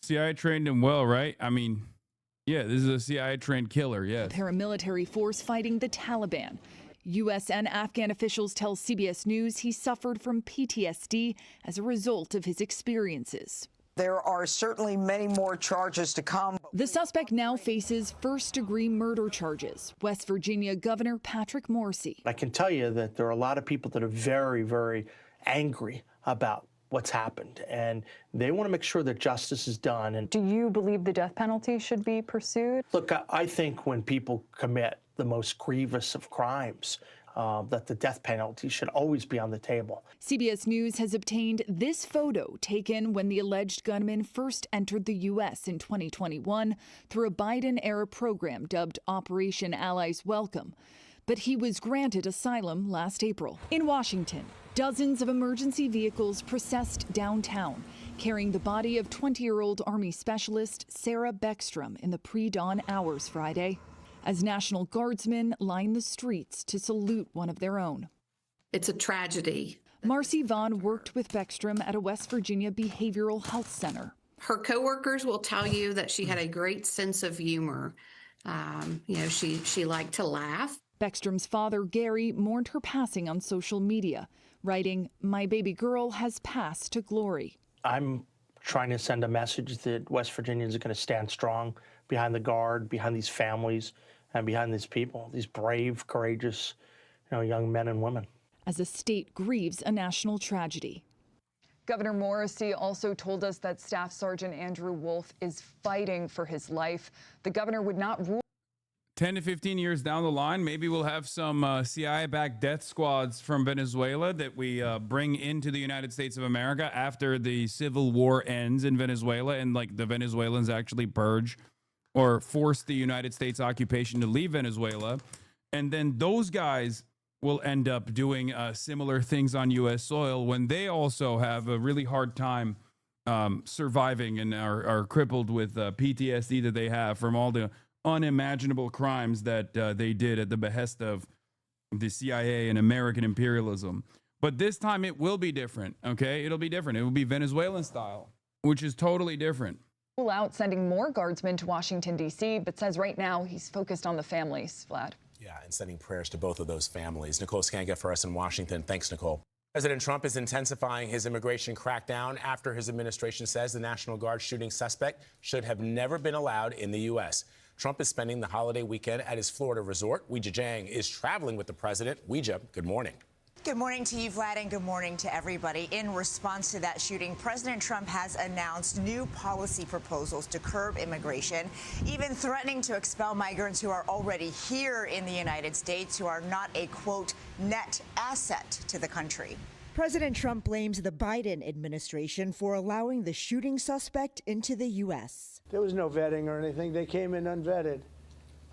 Speaker 1: CIA trained him well, right? I mean, yeah, this is a CIA-trained killer, yes.
Speaker 12: Paramilitary force fighting the Taliban. U.S. and Afghan officials tell CBS News he suffered from PTSD as a result of his experiences.
Speaker 14: There are certainly many more charges to come.
Speaker 12: The suspect now faces first-degree murder charges. West Virginia Governor Patrick Morrisey.
Speaker 15: I can tell you that there are a lot of people that are very, very angry about what's happened, and they want to make sure that justice is done. And
Speaker 11: do you believe the death penalty should be pursued?
Speaker 15: Look, I think when people commit the most grievous of crimes, that the death penalty should always be on the table.
Speaker 12: CBS News has obtained this photo taken when the alleged gunman first entered the U.S. in 2021 through a Biden-era program dubbed Operation Allies Welcome. But he was granted asylum last April. In Washington, dozens of emergency vehicles processed downtown, carrying the body of 20-year-old Army specialist Sarah Beckstrom in the pre-dawn hours Friday, as National Guardsmen line the streets to salute one of their own.
Speaker 16: It's a tragedy.
Speaker 12: Marcy Vaughn worked with Beckstrom at a West Virginia behavioral health center.
Speaker 16: Her coworkers will tell you that she had a great sense of humor. She liked to laugh.
Speaker 12: Beckstrom's father, Gary, mourned her passing on social media, writing, "My baby girl has passed to glory."
Speaker 15: I'm trying to send a message that West Virginians are going to stand strong behind the Guard, behind these families, and behind these people, these brave, courageous, young men and women.
Speaker 12: As the state grieves a national tragedy.
Speaker 11: Governor Morrissey also told us that Staff Sergeant Andrew Wolf is fighting for his life. The governor would not rule
Speaker 1: 10 to 15 years down the line, maybe we'll have some CIA-backed death squads from Venezuela that we bring into the United States of America after the civil war ends in Venezuela, and like the Venezuelans actually purge or force the United States occupation to leave Venezuela. And then those guys will end up doing similar things on U.S. soil when they also have a really hard time surviving and are crippled with PTSD that they have from all the unimaginable crimes that they did at the behest of the CIA and American imperialism. But this time it will be different, okay? It'll be different. It will be Venezuelan style, which is totally different.
Speaker 11: out sending more guardsmen to Washington, D.C., but says right now he's focused on the families, Vlad.
Speaker 17: Yeah, and sending prayers to both of those families. Nicole Skanka for us in Washington. Thanks, Nicole. President Trump is intensifying his immigration crackdown after his administration says the National Guard shooting suspect should have never been allowed in the U.S. Trump is spending the holiday weekend at his Florida resort. Weijia Jiang is traveling with the president. Weijia, good morning.
Speaker 10: Good morning to you, Vlad, and good morning to everybody. In response to that shooting, President Trump has announced new policy proposals to curb immigration, even threatening to expel migrants who are already here in the United States, who are not a, quote, net asset to the country.
Speaker 18: President Trump blames the Biden administration for allowing the shooting suspect into the U.S.
Speaker 19: There was no vetting or anything. They came in unvetted.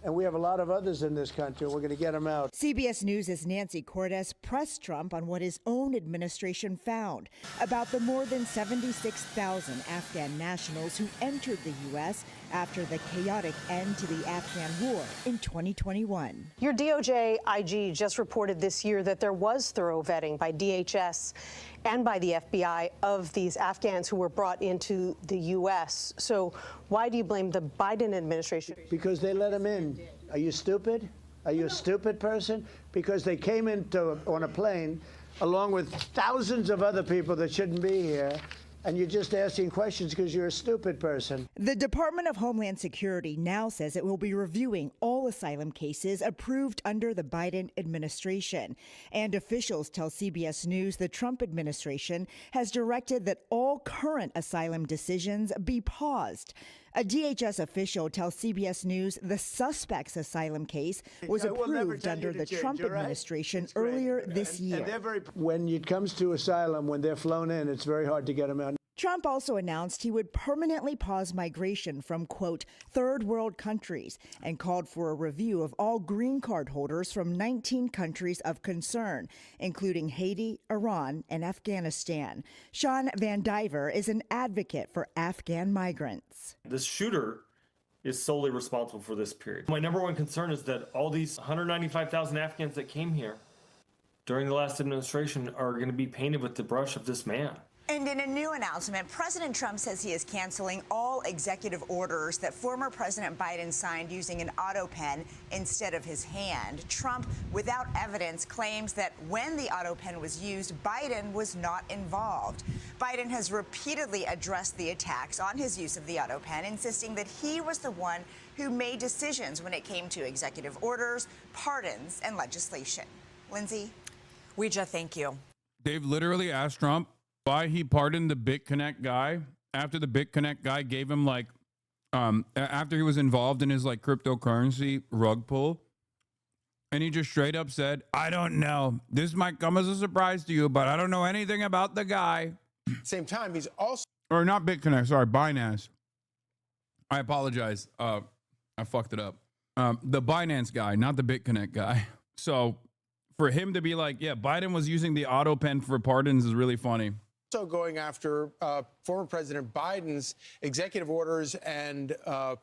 Speaker 19: And we have a lot of others in this country. We're going to get them out.
Speaker 18: CBS News' Nancy Cordes pressed Trump on what his own administration found about the more than 76,000 Afghan nationals who entered the U.S. after the chaotic end to the Afghan war in 2021.
Speaker 20: Your DOJ IG just reported this year that there was thorough vetting by DHS and by the FBI of these Afghans who were brought into the U.S. So why do you blame the Biden administration?
Speaker 19: Because they let them in. Are you stupid? Are you a stupid person? Because they came on a plane along with thousands of other people that shouldn't be here. And you're just asking questions because you're a stupid person.
Speaker 18: The Department of Homeland Security now says it will be reviewing all asylum cases approved under the Biden administration. And officials tell CBS News the Trump administration has directed that all current asylum decisions be paused. A DHS official tells CBS News the suspect's asylum case was approved under the Trump administration earlier this year.
Speaker 19: When it comes to asylum, when they're flown in, it's very hard to get them out.
Speaker 18: Trump also announced he would permanently pause migration from, quote, third world countries and called for a review of all green card holders from 19 countries of concern, including Haiti, Iran, and Afghanistan. Sean Van Diver is an advocate for Afghan migrants.
Speaker 21: This shooter is solely responsible for this period. My number one concern is that all these 195,000 Afghans that came here during the last administration are going to be painted with the brush of this man.
Speaker 10: And in a new announcement, President Trump says he is canceling all executive orders that former President Biden signed using an auto pen instead of his hand. Trump, without evidence, claims that when the auto pen was used, Biden was not involved. Biden has repeatedly addressed the attacks on his use of the auto pen, insisting that he was the one who made decisions when it came to executive orders, pardons, and legislation. Lindsay? Weijia, thank you.
Speaker 1: They've literally asked Trump why he pardoned the BitConnect guy after the BitConnect guy gave him like after he was involved in his like cryptocurrency rug pull, and he just straight up said, I don't know, this might come as a surprise to you, but I don't know anything about the guy.
Speaker 22: Same time, he's also,
Speaker 1: or not BitConnect, sorry, Binance. I apologize, I fucked it up. The Binance guy, not the BitConnect guy. So for him to be like, yeah, Biden was using the auto pen for pardons is really funny.
Speaker 22: also going after former President Biden's executive orders and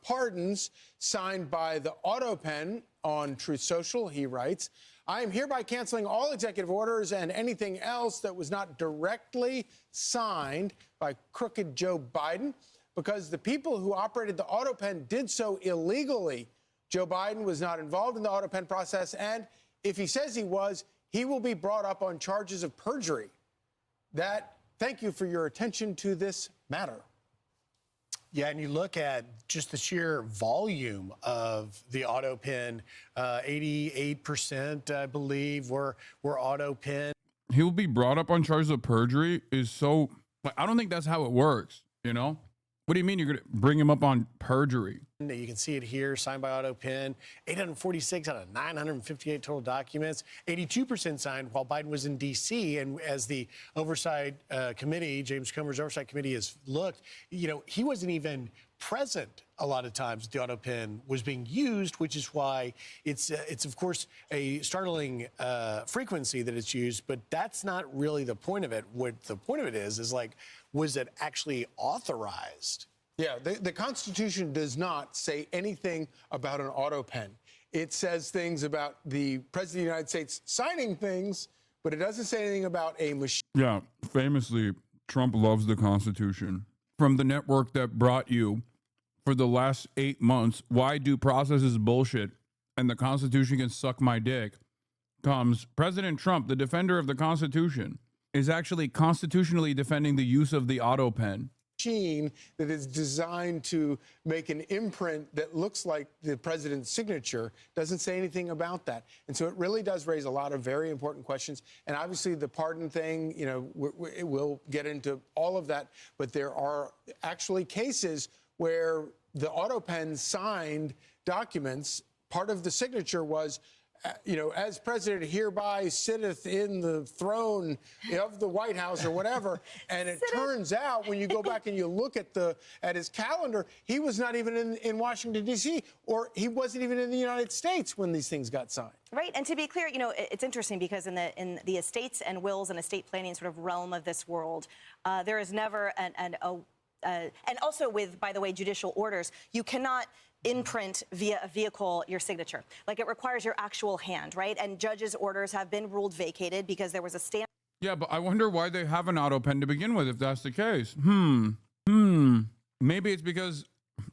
Speaker 22: pardons signed by the auto pen on Truth Social. He writes, I am hereby canceling all executive orders and anything else that was not directly signed by crooked Joe Biden because the people who operated the auto pen did so illegally. Joe Biden was not involved in the auto pen process, and if he says he was, he will be brought up on charges of perjury. Thank you for your attention to this matter.
Speaker 23: Yeah, and you look at just the sheer volume of the auto pen, 88%, I believe, were auto pen.
Speaker 1: He will be brought up on charges of perjury is so Like, I don't think that's how it works, you know? What do you mean you're going to bring him up on perjury?
Speaker 23: You can see it here, signed by AutoPen. 846 out of 958 total documents. 82% signed while Biden was in D.C. And as the Oversight Committee, James Comer's Oversight Committee has looked, you know, he wasn't even present a lot of times the AutoPen was being used, which is why it's of course a startling frequency that it's used, but that's not really the point of it. What the point of it is like, was it actually authorized?
Speaker 22: Yeah, the Constitution does not say anything about an AutoPen. It says things about the President of the United States signing things, but it doesn't say anything about a machine.
Speaker 1: Yeah, famously, Trump loves the Constitution. From the network that brought you for the last 8 months, why due process is bullshit and the Constitution can suck my dick, comes President Trump, the defender of the Constitution, is actually constitutionally defending the use of the AutoPen.
Speaker 22: Machine that is designed to make an imprint that looks like the president's signature doesn't say anything about that. And so it really does raise a lot of very important questions. And obviously the pardon thing, you know, we'll get into all of that. But there are actually cases where the AutoPen signed documents, part of the signature was, you know, as president hereby sitteth in the throne of the White House or whatever. And it turns out when you go back and you look at his calendar, he was not even in Washington, D.C., or he wasn't even in the United States when these things got signed.
Speaker 10: Right, and to be clear, you know, it's interesting because in the estates and wills and estate planning sort of realm of this world, there is never and also with, by the way, judicial orders, you cannot imprint via a vehicle your signature. Like, it requires your actual hand, right? And judges' orders have been ruled vacated because there was a stand.
Speaker 1: Yeah, but I wonder why they have an AutoPen to begin with if that's the case. Maybe it's because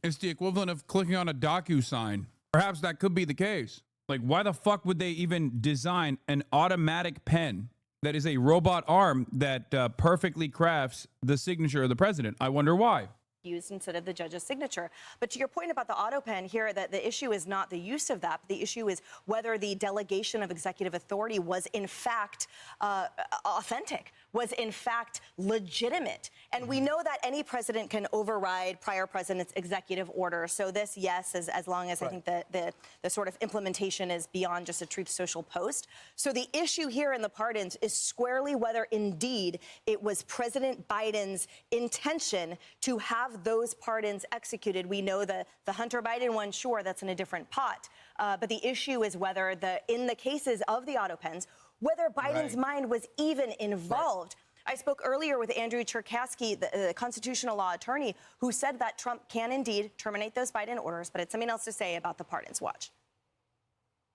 Speaker 1: it's the equivalent of clicking on a DocuSign. Perhaps that could be the case. Like, why the fuck would they even design an automatic pen that is a robot arm that perfectly crafts the signature of the president? I wonder why.
Speaker 10: Used instead of the judge's signature. But to your point about the AutoPen here, that the issue is not the use of that. The issue is whether the delegation of executive authority was in fact authentic, was in fact legitimate. And we know that any president can override prior president's executive order. So this, yes, as long as I think the sort of implementation is beyond just a Truth Social post. So the issue here in the pardons is squarely whether indeed it was President Biden's intention to have those pardons executed. We know the Hunter Biden one, sure, that's in a different pot. But the issue is whether in the cases of the AutoPens, whether Biden's mind was even involved. I spoke earlier with Andrew Cherkasky, the constitutional law attorney, who said that Trump can indeed terminate those Biden orders, but it's something else to say about the pardons. Watch.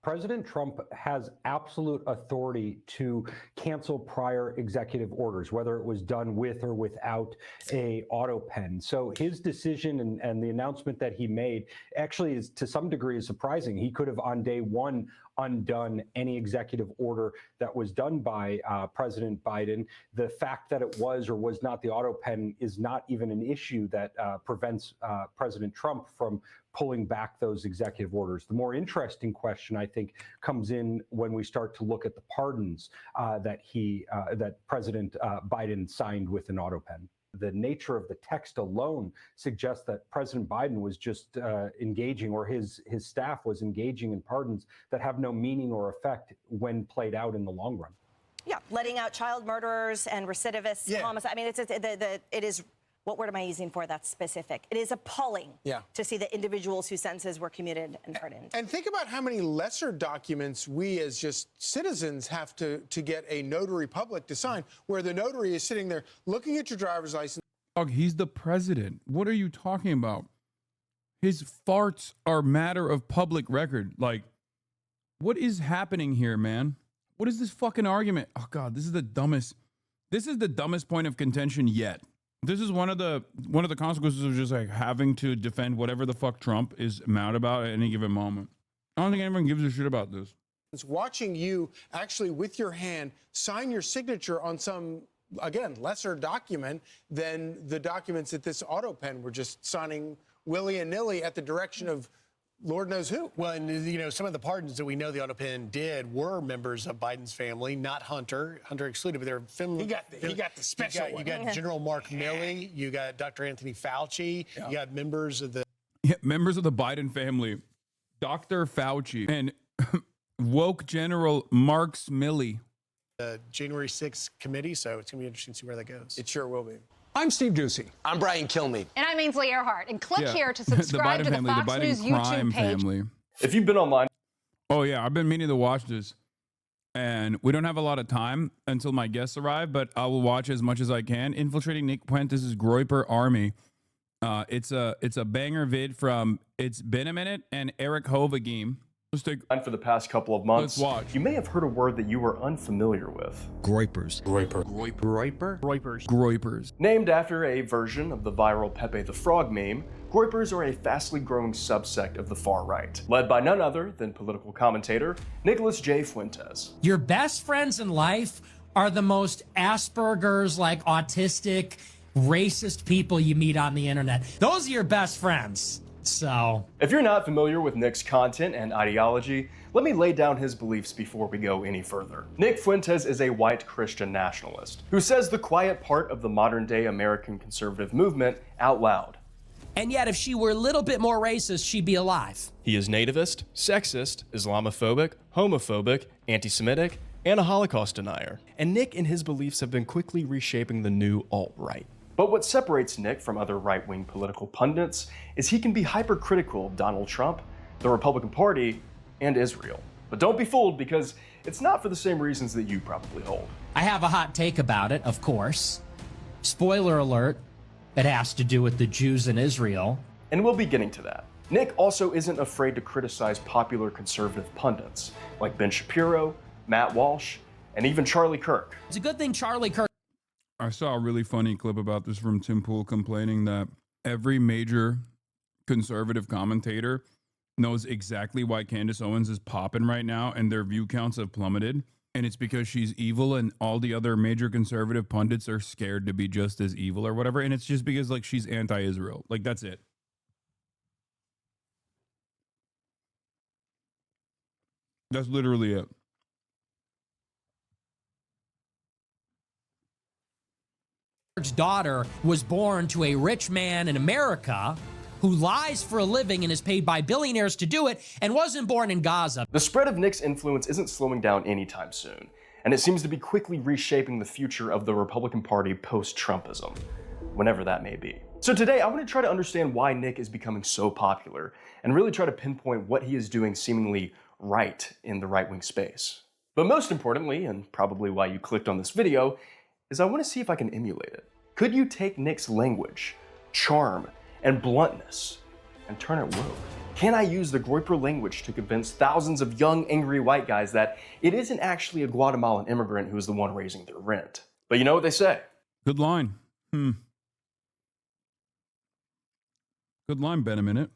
Speaker 2: President Trump has absolute authority to cancel prior executive orders, whether it was done with or without a AutoPen. So his decision and the announcement that he made actually is to some degree is surprising. He could have on day one undone any executive order that was done by President Biden. The fact that it was or was not the AutoPen is not even an issue that prevents President Trump from pulling back those executive orders. The more interesting question, I think, comes in when we start to look at the pardons that President Biden signed with an AutoPen. The nature of the text alone suggests that President Biden was just engaging, or his staff was engaging in pardons that have no meaning or effect when played out in the long run.
Speaker 10: Yeah, letting out child murderers and recidivists, homicide. I mean, it is. What word am I using for that specific? It is appalling to see the individuals whose sentences were commuted and pardoned.
Speaker 22: And think about how many lesser documents we as just citizens have to get a notary public to sign, where the notary is sitting there looking at your driver's license.
Speaker 1: Dog, he's the president. What are you talking about? His farts are matter of public record. Like, what is happening here, man? What is this fucking argument? Oh God, this is the dumbest point of contention yet. This is one of the consequences of just like having to defend whatever the fuck Trump is mad about at any given moment. I don't think anyone gives a shit about this.
Speaker 22: It's watching you actually with your hand sign your signature on some, again, lesser document than the documents that this AutoPen were just signing willy-nilly at the direction of
Speaker 23: Lord knows who. Well, and some of the pardons that we know the Autopen did were members of Biden's family, not Hunter. Hunter excluded, but they're family.
Speaker 22: He got the special one.
Speaker 23: You got General Mark Milley. You got Dr. Anthony Fauci.
Speaker 1: Yeah.
Speaker 23: You got members of the
Speaker 1: members of the Biden family, Dr. Fauci, and woke General Mark Milley.
Speaker 23: January 6th committee, so it's going to be interesting to see where that goes.
Speaker 22: It sure will be.
Speaker 3: I'm Steve Ducey.
Speaker 4: I'm Brian Kilmeade.
Speaker 5: And I'm Ainsley Earhart. And click here to
Speaker 1: the
Speaker 5: subscribe
Speaker 1: Biden
Speaker 5: to the
Speaker 1: family,
Speaker 5: Fox
Speaker 1: the Biden
Speaker 5: News
Speaker 1: crime
Speaker 5: YouTube page.
Speaker 1: family.
Speaker 24: If you've been online.
Speaker 1: Oh, yeah, I've been meaning to watch this. And we don't have a lot of time until my guests arrive, but I will watch as much as I can. Infiltrating Nick Fuentes' Groyper Army. It's a banger vid from It's Been a Minute and Eric Hovagim. Let's take
Speaker 24: for the past couple of months.
Speaker 1: Let's watch.
Speaker 24: You may have heard a word that you were unfamiliar with.
Speaker 3: Groypers.
Speaker 1: Groypers.
Speaker 24: Named after a version of the viral Pepe the Frog meme, Groypers are a fastly growing subsect of the far right, led by none other than political commentator Nicholas J. Fuentes.
Speaker 25: Your best friends in life are the most Asperger's, like autistic, racist people you meet on the internet. Those are your best friends. So,
Speaker 24: if you're not familiar with Nick's content and ideology, let me lay down his beliefs before we go any further. Nick Fuentes is a white Christian nationalist who says the quiet part of the modern-day American conservative movement out loud.
Speaker 25: And yet, if she were a little bit more racist, she'd be alive.
Speaker 24: He is nativist, sexist, Islamophobic, homophobic, anti-Semitic, and a Holocaust denier. And Nick and his beliefs have been quickly reshaping the new alt-right. But what separates Nick from other right-wing political pundits is he can be hypercritical of Donald Trump, the Republican Party, and Israel. But don't be fooled, because it's not for the same reasons that you probably hold.
Speaker 25: I have a hot take about it, of course. Spoiler alert, it has to do with the Jews in Israel.
Speaker 24: And we'll be getting to that. Nick also isn't afraid to criticize popular conservative pundits, like Ben Shapiro, Matt Walsh, and even Charlie Kirk.
Speaker 25: It's a good thing Charlie Kirk.
Speaker 1: I saw a really funny clip about this from Tim Pool complaining that every major conservative commentator knows exactly why Candace Owens is popping right now and their view counts have plummeted. And it's because she's evil and all the other major conservative pundits are scared to be just as evil or whatever. And it's just because like she's anti-Israel. Like that's it. That's literally it.
Speaker 25: Daughter was born to a rich man in America who lies for a living and is paid by billionaires to do it and wasn't born in Gaza.
Speaker 24: The spread of Nick's influence isn't slowing down anytime soon, and it seems to be quickly reshaping the future of the Republican Party post-Trumpism, whenever that may be. So today I want to try to understand why Nick is becoming so popular and really try to pinpoint what he is doing seemingly right in the right-wing space. But most importantly, and probably why you clicked on this video, is I want to see if I can emulate it. Could you take Nick's language, charm, and bluntness and turn it woke? Can I use the Groyper language to convince thousands of young, angry white guys that it isn't actually a Guatemalan immigrant who is the one raising their rent? But you know what they say.
Speaker 1: Good line. Good line, Ben a minute.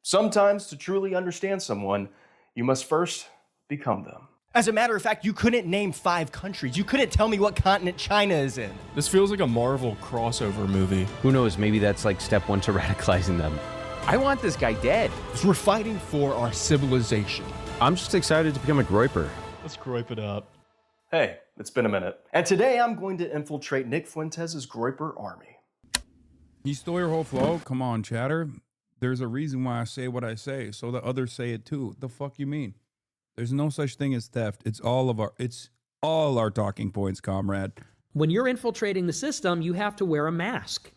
Speaker 24: Sometimes to truly understand someone, you must first become them.
Speaker 26: As a matter of fact, you couldn't name 5 countries. You couldn't tell me what continent China is in.
Speaker 24: This feels like a Marvel crossover movie.
Speaker 27: Who knows, maybe that's like step 1 to radicalizing them. I want this guy dead.
Speaker 24: We're fighting for our civilization.
Speaker 27: I'm just excited to become a Groyper.
Speaker 24: Let's Groyp it up. Hey, it's been a minute. And today I'm going to infiltrate Nick Fuentes' Groyper army.
Speaker 1: You stole your whole flow? Come on, chatter. There's a reason why I say what I say, so the others say it too. The fuck you mean? There's no such thing as theft. It's all our talking points, comrade.
Speaker 25: When you're infiltrating the system, you have to wear a mask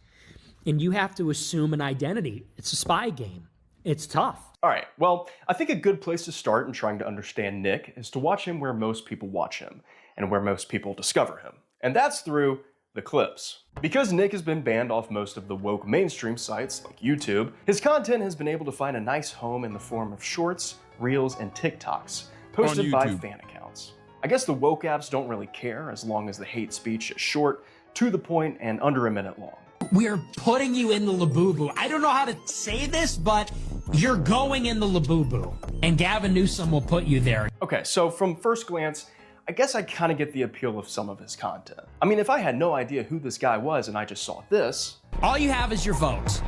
Speaker 25: and you have to assume an identity. It's a spy game. It's tough.
Speaker 24: All right, well, I think a good place to start in trying to understand Nick is to watch him where most people watch him and where most people discover him. And that's through the clips. Because Nick has been banned off most of the woke mainstream sites like YouTube, his content has been able to find a nice home in the form of shorts, reels, and TikToks posted by fan accounts. I guess the woke apps don't really care as long as the hate speech is short, to the point, and under a minute long.
Speaker 25: We're putting you in the labubu. I don't know how to say this, but you're going in the labubu. And Gavin Newsom will put you there.
Speaker 24: Okay, so from first glance, I guess I kind of get the appeal of some of his content. I mean, if I had no idea who this guy was and I just saw this...
Speaker 25: All you have is your vote.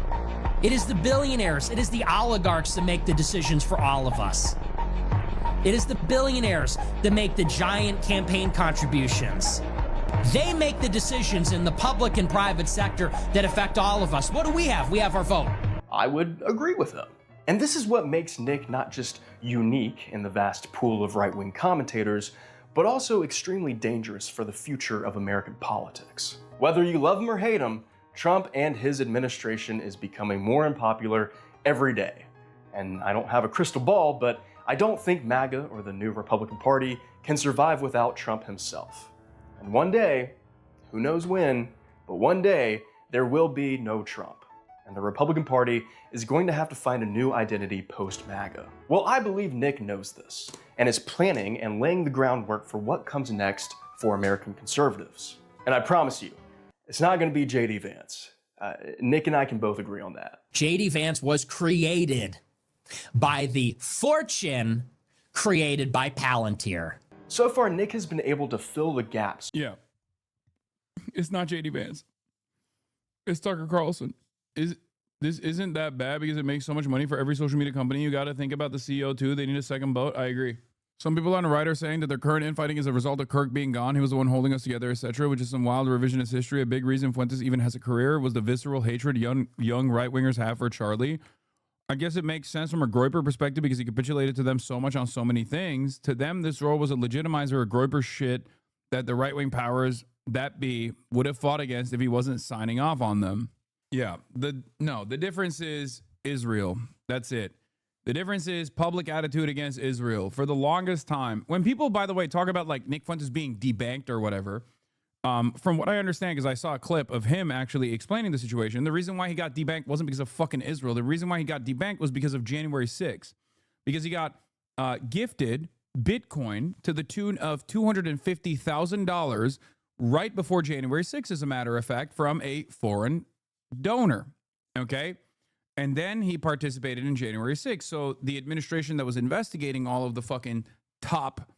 Speaker 25: It is the billionaires, it is the oligarchs that make the decisions for all of us. It is the billionaires that make the giant campaign contributions. They make the decisions in the public and private sector that affect all of us. What do we have? We have our vote.
Speaker 24: I would agree with him. And this is what makes Nick not just unique in the vast pool of right-wing commentators, but also extremely dangerous for the future of American politics. Whether you love him or hate him, Trump and his administration is becoming more unpopular every day. And I don't have a crystal ball, but I don't think MAGA or the new Republican Party can survive without Trump himself. And one day, who knows when, but one day, there will be no Trump. And the Republican Party is going to have to find a new identity post-MAGA. Well, I believe Nick knows this, and is planning and laying the groundwork for what comes next for American conservatives. And I promise you, it's not going to be J.D. Vance. Nick and I can both agree on that.
Speaker 25: J.D. Vance was created by the fortune created by Palantir.
Speaker 24: So far, Nick has been able to fill the gaps.
Speaker 1: Yeah. It's not J.D. Vance. It's Tucker Carlson. Isn't that bad because it makes so much money for every social media company? You got to think about the CEO too. They need a second boat. I agree. Some people on the right are saying that their current infighting is a result of Kirk being gone. He was the one holding us together, etc., which is some wild revisionist history. A big reason Fuentes even has a career was the visceral hatred young right-wingers have for Charlie. I guess it makes sense from a Groyper perspective because he capitulated to them so much on so many things. To them, this role was a legitimizer of Groyper shit that the right-wing powers that be would have fought against if he wasn't signing off on them. Yeah, the difference is Israel. That's it. The difference is public attitude against Israel. For the longest time, when people, by the way, talk about like Nick Fuentes being debanked or whatever, from what I understand, because I saw a clip of him actually explaining the situation, the reason why he got debanked wasn't because of fucking Israel. The reason why he got debanked was because of January 6th, because he got gifted Bitcoin to the tune of $250,000 right before January 6th, as a matter of fact, from a foreign donor. Okay. And then he participated in January 6th. So the administration that was investigating all of the fucking top,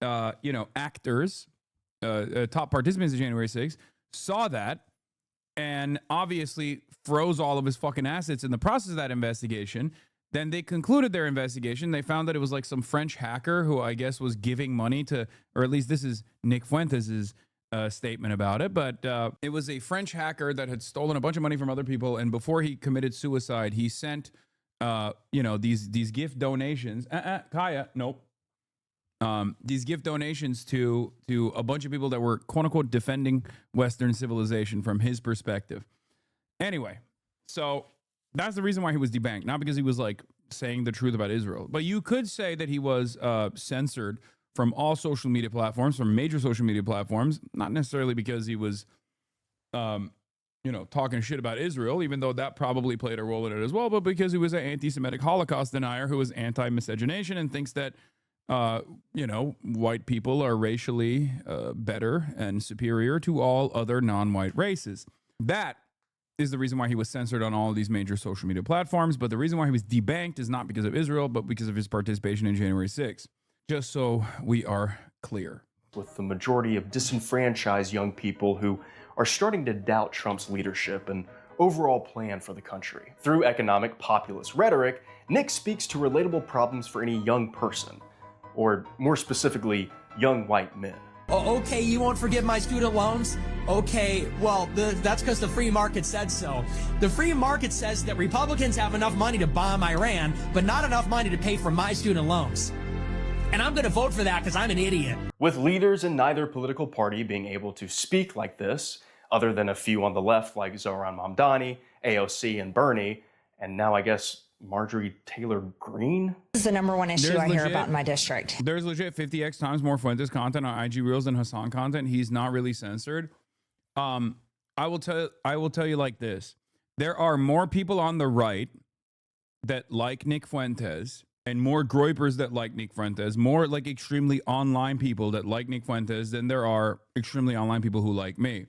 Speaker 1: actors, top participants of January 6th, saw that and obviously froze all of his fucking assets in the process of that investigation. Then they concluded their investigation. They found that it was like some French hacker who I guess was giving money to, or at least this is Nick Fuentes' statement about it, but it was a French hacker that had stolen a bunch of money from other people, and before he committed suicide, he sent, these gift donations. Kaya, nope. These gift donations to a bunch of people that were quote unquote defending Western civilization from his perspective. Anyway, so that's the reason why he was debanked, not because he was like saying the truth about Israel, but you could say that he was censored from all social media platforms, from major social media platforms, not necessarily because he was, talking shit about Israel, even though that probably played a role in it as well, but because he was an anti-Semitic Holocaust denier who was anti-miscegenation and thinks that, white people are racially better and superior to all other non-white races. That is the reason why he was censored on all of these major social media platforms, but the reason why he was debanked is not because of Israel, but because of his participation in January 6th. Just so we are clear.
Speaker 24: With the majority of disenfranchised young people who are starting to doubt Trump's leadership and overall plan for the country. Through economic populist rhetoric, Nick speaks to relatable problems for any young person, or more specifically, young white men.
Speaker 25: Oh, okay, you won't forgive my student loans? Okay, well, that's because the free market said so. The free market says that Republicans have enough money to bomb Iran, but not enough money to pay for my student loans. And I'm going to vote for that because I'm an idiot.
Speaker 24: With leaders in neither political party being able to speak like this, other than a few on the left like Zohran Mamdani, AOC, and Bernie, and now I guess Marjorie Taylor Greene?
Speaker 10: This is the number one issue
Speaker 1: There's
Speaker 10: I hear
Speaker 1: legit-
Speaker 10: about in my district.
Speaker 1: There's legit 50x times more Fuentes content on IG Reels than Hassan content. He's not really censored. I will tell you like this. There are more people on the right that like Nick Fuentes and more Groypers that like Nick Fuentes, more like extremely online people that like Nick Fuentes than there are extremely online people who like me.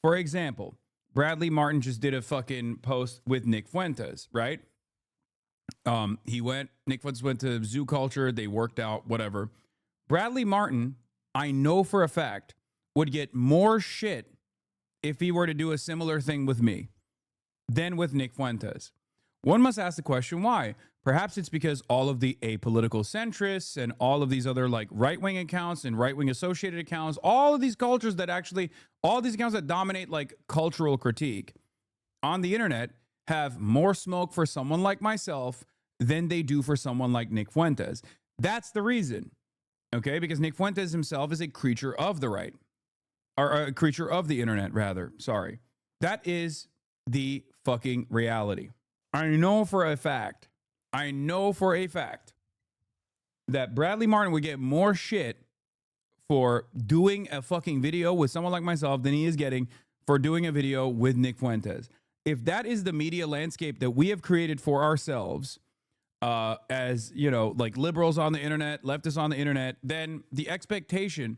Speaker 1: For example, Bradley Martin just did a fucking post with Nick Fuentes, right? Nick Fuentes went to Zoo Culture, they worked out, whatever. Bradley Martin, I know for a fact, would get more shit if he were to do a similar thing with me than with Nick Fuentes. One must ask the question, why? Perhaps it's because all of the apolitical centrists and all of these other like right-wing accounts and right-wing associated accounts, all of these cultures that actually, all these accounts that dominate like cultural critique on the internet have more smoke for someone like myself than they do for someone like Nick Fuentes. That's the reason, okay? Because Nick Fuentes himself is a creature of the right, or a creature of the internet, rather. Sorry. That is the fucking reality. I know for a fact that Bradley Martin would get more shit for doing a fucking video with someone like myself than he is getting for doing a video with Nick Fuentes. If that is the media landscape that we have created for ourselves, as, you know, like liberals on the internet, leftists on the internet, then the expectation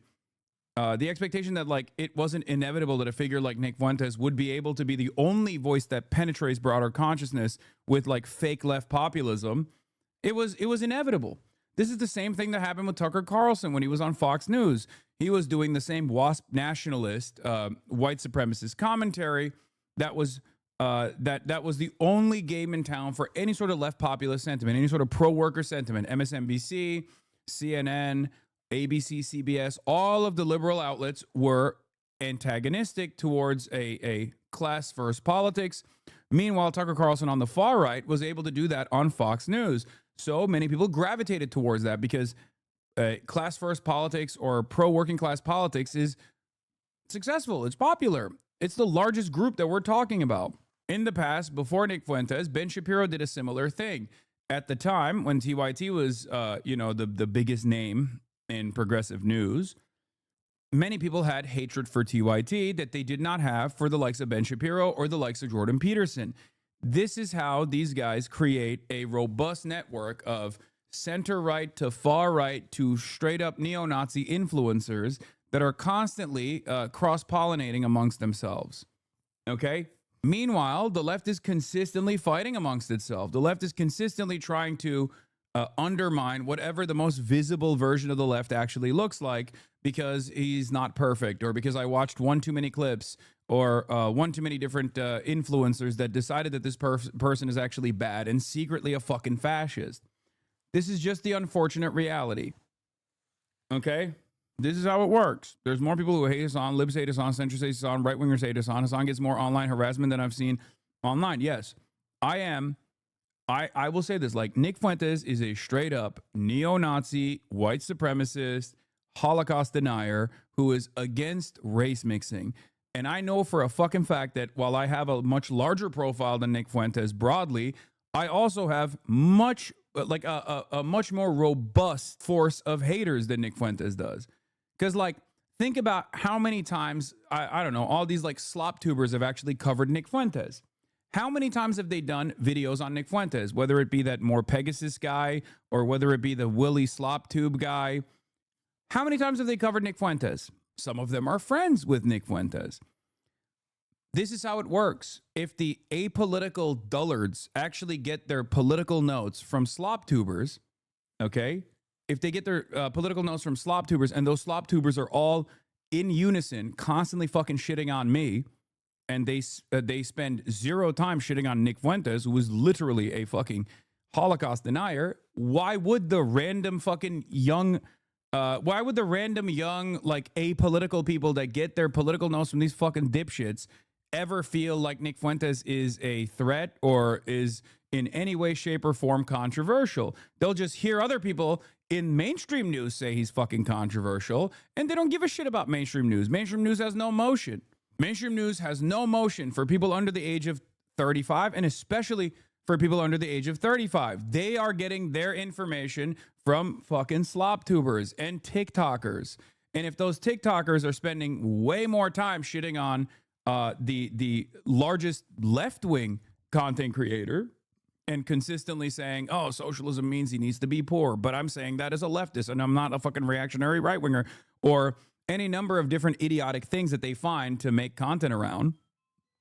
Speaker 1: that like it wasn't inevitable that a figure like Nick Fuentes would be able to be the only voice that penetrates broader consciousness with like fake left populism, it was inevitable. This is the same thing that happened with Tucker Carlson when he was on Fox News. He was doing the same WASP nationalist, white supremacist commentary that was that was the only game in town for any sort of left populist sentiment, any sort of pro-worker sentiment. MSNBC, CNN, ABC, CBS, all of the liberal outlets were antagonistic towards a class-first politics. Meanwhile, Tucker Carlson on the far right was able to do that on Fox News. So many people gravitated towards that because class-first politics or pro-working class politics is successful. It's popular. It's the largest group that we're talking about. In the past, before Nick Fuentes, Ben Shapiro did a similar thing. At the time, when TYT was, the biggest name in progressive news, many people had hatred for TYT that they did not have for the likes of Ben Shapiro or the likes of Jordan Peterson. This is how these guys create a robust network of center-right to far-right to straight-up neo-Nazi influencers that are constantly cross-pollinating amongst themselves, okay? Meanwhile, the left is consistently fighting amongst itself. The left is consistently trying to undermine whatever the most visible version of the left actually looks like because he's not perfect, or because I watched one too many clips, or one too many different influencers that decided that this person is actually bad and secretly a fucking fascist. This is just the unfortunate reality, okay? This is how it works. There's more people who hate Hassan, libs hate Hassan, centrists hate Hassan, right-wingers hate Hassan. Hassan gets more online harassment than I've seen online. Yes, I will say this, like, Nick Fuentes is a straight-up neo-Nazi, white supremacist, Holocaust denier who is against race mixing. And I know for a fucking fact that while I have a much larger profile than Nick Fuentes broadly, I also have much more robust force of haters than Nick Fuentes does. Because, like, think about how many times, I don't know, all these, like, slop tubers have actually covered Nick Fuentes. How many times have they done videos on Nick Fuentes, whether it be that more Pegasus guy or whether it be the Willie slop tube guy? How many times have they covered Nick Fuentes? Some of them are friends with Nick Fuentes. This is how it works. If the apolitical dullards actually get their political notes from slop tubers, okay? If they get their political notes from slop tubers, and those slop tubers are all in unison, constantly fucking shitting on me, and they spend zero time shitting on Nick Fuentes, who is literally a fucking Holocaust denier, why would the random fucking young, like, apolitical people that get their political notes from these fucking dipshits ever feel like Nick Fuentes is a threat or is in any way, shape, or form controversial? They'll just hear other people in mainstream news say he's fucking controversial, and they don't give a shit about mainstream news. Mainstream news has no motion. Mainstream news has no motion for people under the age of 35, and especially for people under the age of 35. They are getting their information from fucking slop tubers and TikTokers. And if those TikTokers are spending way more time shitting on the largest left-wing content creator and consistently saying, oh, socialism means he needs to be poor, but I'm saying that as a leftist and I'm not a fucking reactionary right-winger, or any number of different idiotic things that they find to make content around,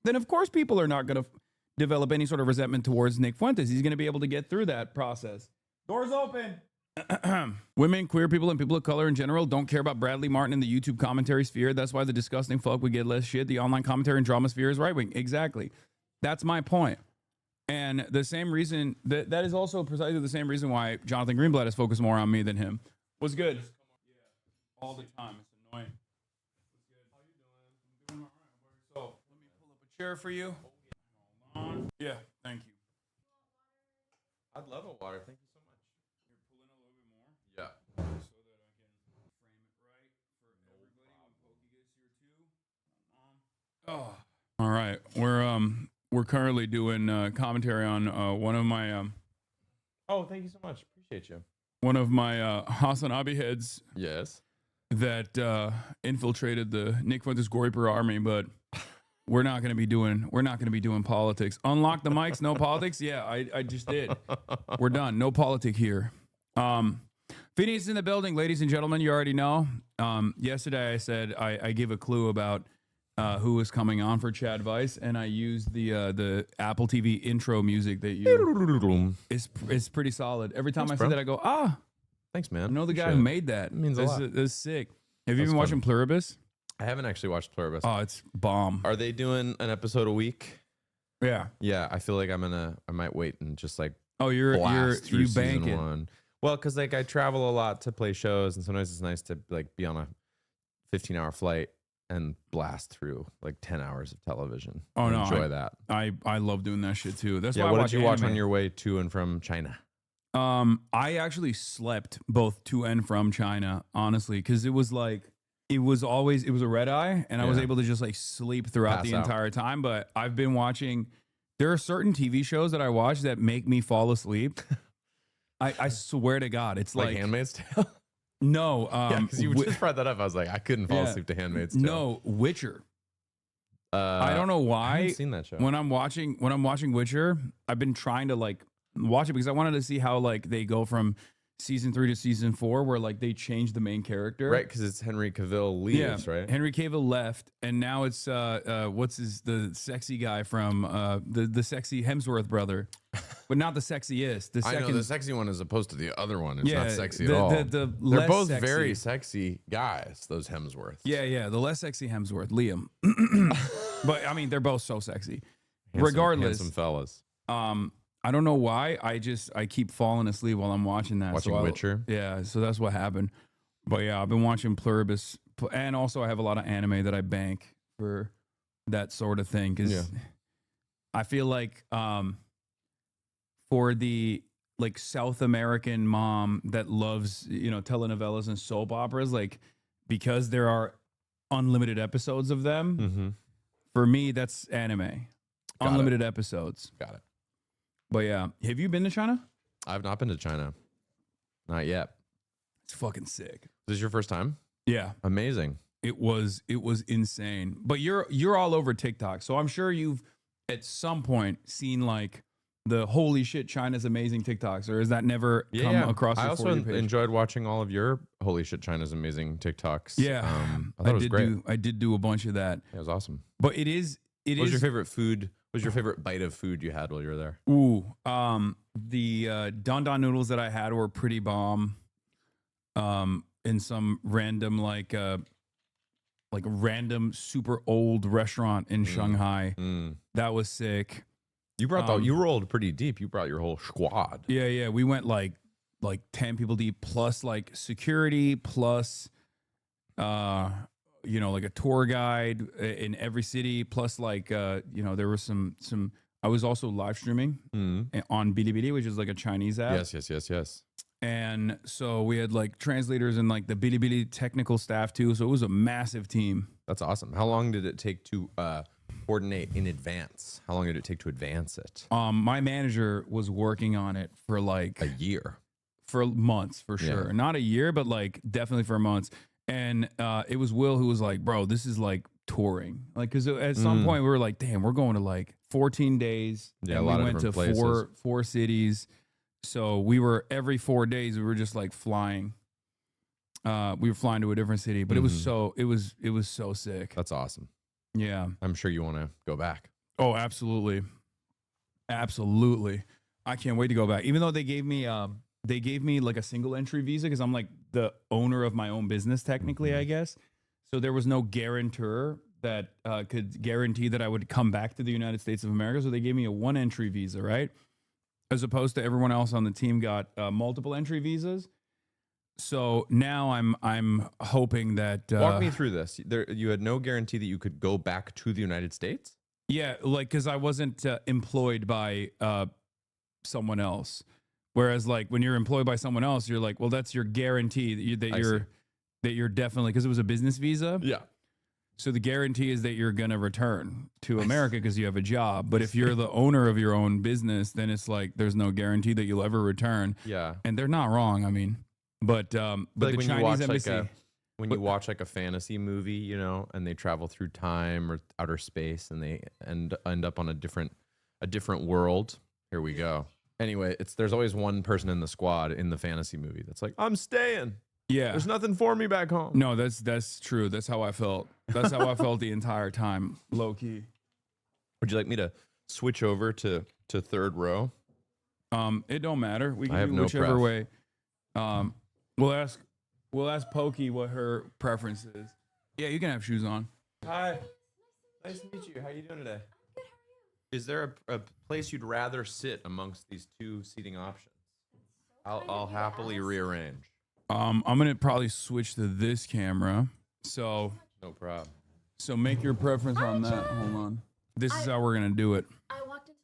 Speaker 1: then of course people are not going to develop any sort of resentment towards Nick Fuentes. He's going to be able to get through that process. Doors open. Women, queer people, and people of color in general don't care about Bradley Martin in the YouTube commentary sphere. That's why the disgusting fuck would get less shit. The online commentary and drama sphere is right-wing. Exactly. That's my point. And the same reason that is also precisely the same reason why Jonathan Greenblatt has focused more on me than him. Was good. All the time. It's annoying. So let me pull up a chair for you. Hold on. Yeah, thank you.
Speaker 3: I'd love a water. Thank you so much.
Speaker 1: You're pulling a little bit more.
Speaker 3: Yeah.
Speaker 1: So that I can frame it right for everybody when Pokey gets here too. Oh. All right. We're currently doing commentary on one of my
Speaker 3: Oh, thank you so much. Appreciate you.
Speaker 1: one of my Hasanabi heads
Speaker 3: Yes.
Speaker 1: that infiltrated the Nick Fuentes Goiper army, but we're not going to be doing politics. Unlock the mics, no politics. Yeah, I just did. We're done. No politic here. Phineas is in the building, ladies and gentlemen. You already know. Yesterday I said I gave a clue about who was coming on for Chadvice, and I used the Apple TV intro music that you. It's pretty solid. Every time
Speaker 3: Thanks,
Speaker 1: I say
Speaker 3: bro.
Speaker 1: that, I go,
Speaker 3: Thanks, man.
Speaker 1: I know the guy
Speaker 3: Appreciate
Speaker 1: who
Speaker 3: it.
Speaker 1: made that.
Speaker 3: It means a lot.
Speaker 1: That's sick. Have you
Speaker 3: That's
Speaker 1: been watching
Speaker 3: fun.
Speaker 1: Pluribus?
Speaker 3: I haven't actually watched Pluribus.
Speaker 1: Oh, it's bomb.
Speaker 3: Are they doing an episode a week?
Speaker 1: Yeah.
Speaker 3: Yeah, I feel like I might wait and just like
Speaker 1: Oh,
Speaker 3: blast through
Speaker 1: you
Speaker 3: season
Speaker 1: bank it.
Speaker 3: one. Well, because like I travel a lot to play shows, and sometimes it's nice to like be on a 15-hour flight and blast through like 10 hours of television.
Speaker 1: Oh no,
Speaker 3: enjoy that.
Speaker 1: I love doing that shit too. That's
Speaker 3: Yeah,
Speaker 1: why I
Speaker 3: what
Speaker 1: watch
Speaker 3: did you watch
Speaker 1: anime.
Speaker 3: on your way to and from China?
Speaker 1: I actually slept both to and from China, honestly, because it was a red eye, and I was
Speaker 3: Yeah.
Speaker 1: able to just like sleep throughout
Speaker 3: Pass
Speaker 1: the
Speaker 3: out.
Speaker 1: entire time. But I've been watching. There are certain TV shows that I watch that make me fall asleep. I swear to God, it's
Speaker 3: Like
Speaker 1: like
Speaker 3: Handmaid's Tale?
Speaker 1: no,
Speaker 3: Yeah, because you
Speaker 1: Wi-
Speaker 3: just brought that up. I was like, I couldn't fall
Speaker 1: Yeah.
Speaker 3: asleep to Handmaid's Tale.
Speaker 1: no Witcher. I don't know
Speaker 3: I
Speaker 1: why.
Speaker 3: haven't seen that show.
Speaker 1: When I'm watching Witcher, I've been trying to like watch it because I wanted to see how like they go from season 3 to season 4, where like they change the main character.
Speaker 3: Right, because it's Henry Cavill leaves, right?
Speaker 1: Henry Cavill left, and now it's the sexy guy from the sexy Hemsworth brother, but not the sexiest. The
Speaker 3: I
Speaker 1: second,
Speaker 3: know the sexy one as opposed to the other one. It's not sexy
Speaker 1: the,
Speaker 3: at all.
Speaker 1: The
Speaker 3: They're
Speaker 1: less
Speaker 3: both
Speaker 1: sexy.
Speaker 3: very sexy guys, those Hemsworths.
Speaker 1: Yeah, the less sexy Hemsworth, Liam. But I mean, they're both so sexy.
Speaker 3: Handsome-
Speaker 1: Regardless,
Speaker 3: handsome fellas.
Speaker 1: I don't know why. I keep falling asleep while I'm watching that.
Speaker 3: Watching Witcher?
Speaker 1: Yeah, so that's what happened. But yeah, I've been watching Pluribus, and also I have a lot of anime that I bank for that sort of thing because
Speaker 3: Yeah.
Speaker 1: I feel like for the like South American mom that loves telenovelas and soap operas, like because there are unlimited episodes of them.
Speaker 3: Mm-hmm.
Speaker 1: For me, that's anime. Unlimited episodes.
Speaker 3: Got it.
Speaker 1: But yeah, have you been to China?
Speaker 3: I've not been to China. Not yet.
Speaker 1: It's fucking sick.
Speaker 3: This is your first time?
Speaker 1: Yeah,
Speaker 3: Amazing.
Speaker 1: it was insane. But you're all over TikTok, so I'm sure you've at some point seen like the holy shit China's amazing TikToks, or has that never come across your
Speaker 3: I also
Speaker 1: For You page?
Speaker 3: enjoyed watching all of your holy shit China's amazing TikToks.
Speaker 1: Yeah,
Speaker 3: I thought it was great.
Speaker 1: I did do a bunch of that.
Speaker 3: It was awesome.
Speaker 1: But it is.
Speaker 3: What was your favorite food? What was your favorite bite of food you had while you were there?
Speaker 1: Ooh, the Don Don noodles that I had were pretty bomb. In some random like random super old restaurant in Shanghai. That was sick.
Speaker 3: You brought you rolled pretty deep. You brought your whole squad.
Speaker 1: Yeah. We went like 10 people deep plus like security plus like a tour guide in every city plus like there was some I was also live streaming on Bilibili, which is like a Chinese app.
Speaker 3: Yes.
Speaker 1: And so we had like translators and like the Bilibili technical staff too. So it was a massive team.
Speaker 3: That's awesome. How long did it take to coordinate in advance? How long did it take to advance it?
Speaker 1: My manager was working on it for like
Speaker 3: a year,
Speaker 1: for months for sure.
Speaker 3: Yeah.
Speaker 1: Not a year, but like definitely for months. And it was Will who was like, bro, this is like touring. Like, cause at some point we were like, damn, we're going to like 14 days.
Speaker 3: Yeah,
Speaker 1: and
Speaker 3: a lot
Speaker 1: we
Speaker 3: of
Speaker 1: went to
Speaker 3: different places.
Speaker 1: four cities. So we were every 4 days, we were just like flying. We were flying to a different city, but it was so sick.
Speaker 3: That's awesome.
Speaker 1: Yeah.
Speaker 3: I'm sure you want to go back.
Speaker 1: Oh, absolutely. Absolutely. I can't wait to go back. Even though they gave me like a single entry visa because I'm like the owner of my own business technically, I guess. So there was no guarantor that could guarantee that I would come back to the United States of America. So they gave me a 1-entry visa, right? As opposed to everyone else on the team got multiple entry visas. So now I'm hoping that
Speaker 3: walk me through this. You had no guarantee that you could go back to the United States.
Speaker 1: Yeah, like because I wasn't employed by someone else. Whereas like when you're employed by someone else, you're like, well, that's your guarantee that you're definitely, because it was a business visa.
Speaker 3: Yeah.
Speaker 1: So the guarantee is that you're gonna return to America because you have a job. But if you're the owner of your own business, then it's like there's no guarantee that you'll ever return.
Speaker 3: Yeah.
Speaker 1: And they're not wrong. I mean, but
Speaker 3: like
Speaker 1: the
Speaker 3: when
Speaker 1: Chinese embassy.
Speaker 3: You watch like a fantasy movie, you know, and they travel through time or outer space, and they end up on a different world. Here we go. Anyway, there's always one person in the squad in the fantasy movie that's like, I'm staying.
Speaker 1: Yeah.
Speaker 3: There's nothing for me back home.
Speaker 1: No, that's true. That's how I felt. That's how I felt the entire time, low key.
Speaker 3: Would you like me to switch over to third row?
Speaker 1: It don't matter. We
Speaker 3: I
Speaker 1: can
Speaker 3: have
Speaker 1: do
Speaker 3: no
Speaker 1: whichever
Speaker 3: pref.
Speaker 1: way. We'll ask Pokey what her preference is. Yeah, you can have shoes on.
Speaker 3: Hi. Nice to meet you. How are you doing today? Is there a place you'd rather sit amongst these two seating options? I'll happily rearrange.
Speaker 1: I'm gonna probably switch to this camera. So
Speaker 3: no problem.
Speaker 1: So make your preference on that. Hold on. This is how we're gonna do it.
Speaker 4: I walked into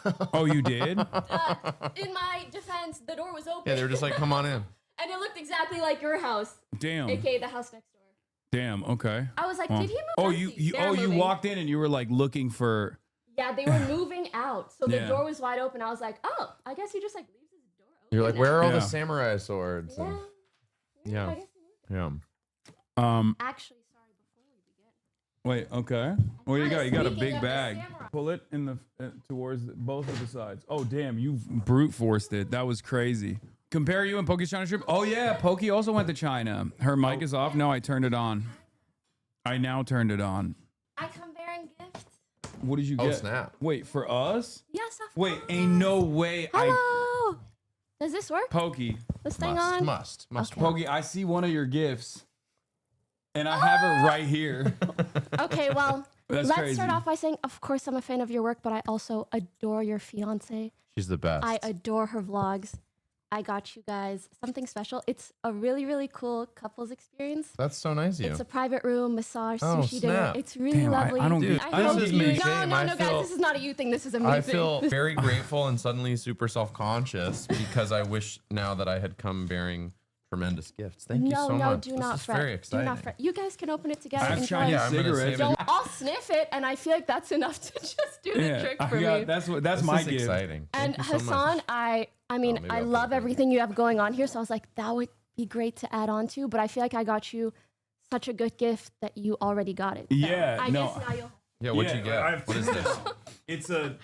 Speaker 4: the wrong house.
Speaker 1: Oh, you did?
Speaker 4: In my defense, the door was open.
Speaker 3: Yeah, they were just like, come on in.
Speaker 4: And it looked exactly like your house.
Speaker 1: Damn.
Speaker 4: AKA the house next door.
Speaker 1: Damn. Okay.
Speaker 4: I was like,
Speaker 1: Well,
Speaker 4: did he move?
Speaker 1: Oh,
Speaker 4: No,
Speaker 1: you
Speaker 4: they're moving.
Speaker 1: walked in and you were like looking for.
Speaker 4: Yeah, they were moving out. So the
Speaker 1: Yeah.
Speaker 4: door was wide open. I was like, oh, I guess he just like leaves his door open.
Speaker 3: You're like, where are all
Speaker 1: Yeah.
Speaker 3: the samurai swords?
Speaker 4: Yeah.
Speaker 3: And-
Speaker 4: Yeah. I
Speaker 3: yeah.
Speaker 4: guess
Speaker 3: Yeah.
Speaker 4: Actually, sorry, before we begin.
Speaker 1: Wait. Okay. What do you got? You got a
Speaker 4: Speaking
Speaker 1: big
Speaker 4: of the
Speaker 1: bag.
Speaker 4: samurai.
Speaker 1: Pull it in the towards both of the sides. Oh, damn! You brute forced it. That was crazy. Compare you and Pokey's China trip. Oh yeah, Pokey also went to China. Her mic is off. No, I turned it on. I now turned it on.
Speaker 4: I come bearing gifts.
Speaker 1: What did you
Speaker 3: Oh,
Speaker 1: get?
Speaker 3: snap.
Speaker 1: Wait, for us?
Speaker 4: Yes, of
Speaker 1: Wait, ain't no way.
Speaker 4: Hello. Does this work?
Speaker 1: Pokey.
Speaker 4: This thing on?
Speaker 3: Must.
Speaker 1: Pokey, I see one of your gifts, and I have it right here.
Speaker 4: Okay, well,
Speaker 1: That's
Speaker 4: let's
Speaker 1: crazy.
Speaker 4: start off by saying, of course, I'm a fan of your work, but I also adore your fiance.
Speaker 3: She's the best.
Speaker 4: I adore her vlogs. I got you guys something special. It's a really, really cool couples experience.
Speaker 3: That's so nice of you.
Speaker 4: It's a private room, massage,
Speaker 3: Oh,
Speaker 4: sushi dinner.
Speaker 3: snap.
Speaker 4: It's really
Speaker 1: Damn,
Speaker 4: lovely.
Speaker 1: I don't
Speaker 3: Dude,
Speaker 1: get-
Speaker 4: I hope
Speaker 3: this is
Speaker 4: you.
Speaker 3: me.
Speaker 4: No,
Speaker 3: Shame.
Speaker 4: no,
Speaker 3: I
Speaker 4: no,
Speaker 3: feel-
Speaker 4: guys. This is not a you thing. This is a me
Speaker 3: I
Speaker 4: thing.
Speaker 3: feel very grateful and suddenly super self-conscious because I wish now that I had come bearing tremendous gifts. Thank you so much.
Speaker 4: No, do
Speaker 3: This
Speaker 4: not
Speaker 3: is
Speaker 4: fret.
Speaker 3: very
Speaker 4: Do
Speaker 3: exciting.
Speaker 4: not fret. You guys can open it together.
Speaker 1: I have
Speaker 4: Enjoy.
Speaker 1: Chinese
Speaker 3: Yeah, I'm gonna
Speaker 1: cigarettes.
Speaker 3: save it.
Speaker 4: I'll sniff it, and I feel like that's enough to just do the
Speaker 1: Yeah,
Speaker 4: trick
Speaker 1: I
Speaker 4: for
Speaker 1: got-
Speaker 4: me.
Speaker 1: that's
Speaker 3: This
Speaker 1: my
Speaker 3: is
Speaker 1: gift.
Speaker 3: exciting.
Speaker 4: And
Speaker 3: Thank you so much.
Speaker 4: Hassan, I mean,
Speaker 3: maybe
Speaker 4: I
Speaker 3: I'll
Speaker 4: love
Speaker 3: put it
Speaker 4: everything you have going on here. So I was like, that would be great to add on to. But I feel like I got you such a good gift that you already got it. So
Speaker 1: Yeah,
Speaker 4: I
Speaker 1: no.
Speaker 4: guess now you'll.
Speaker 3: Yeah, what'd you
Speaker 1: I
Speaker 3: get?
Speaker 1: have
Speaker 3: What is
Speaker 1: two
Speaker 3: this?
Speaker 1: now. It's a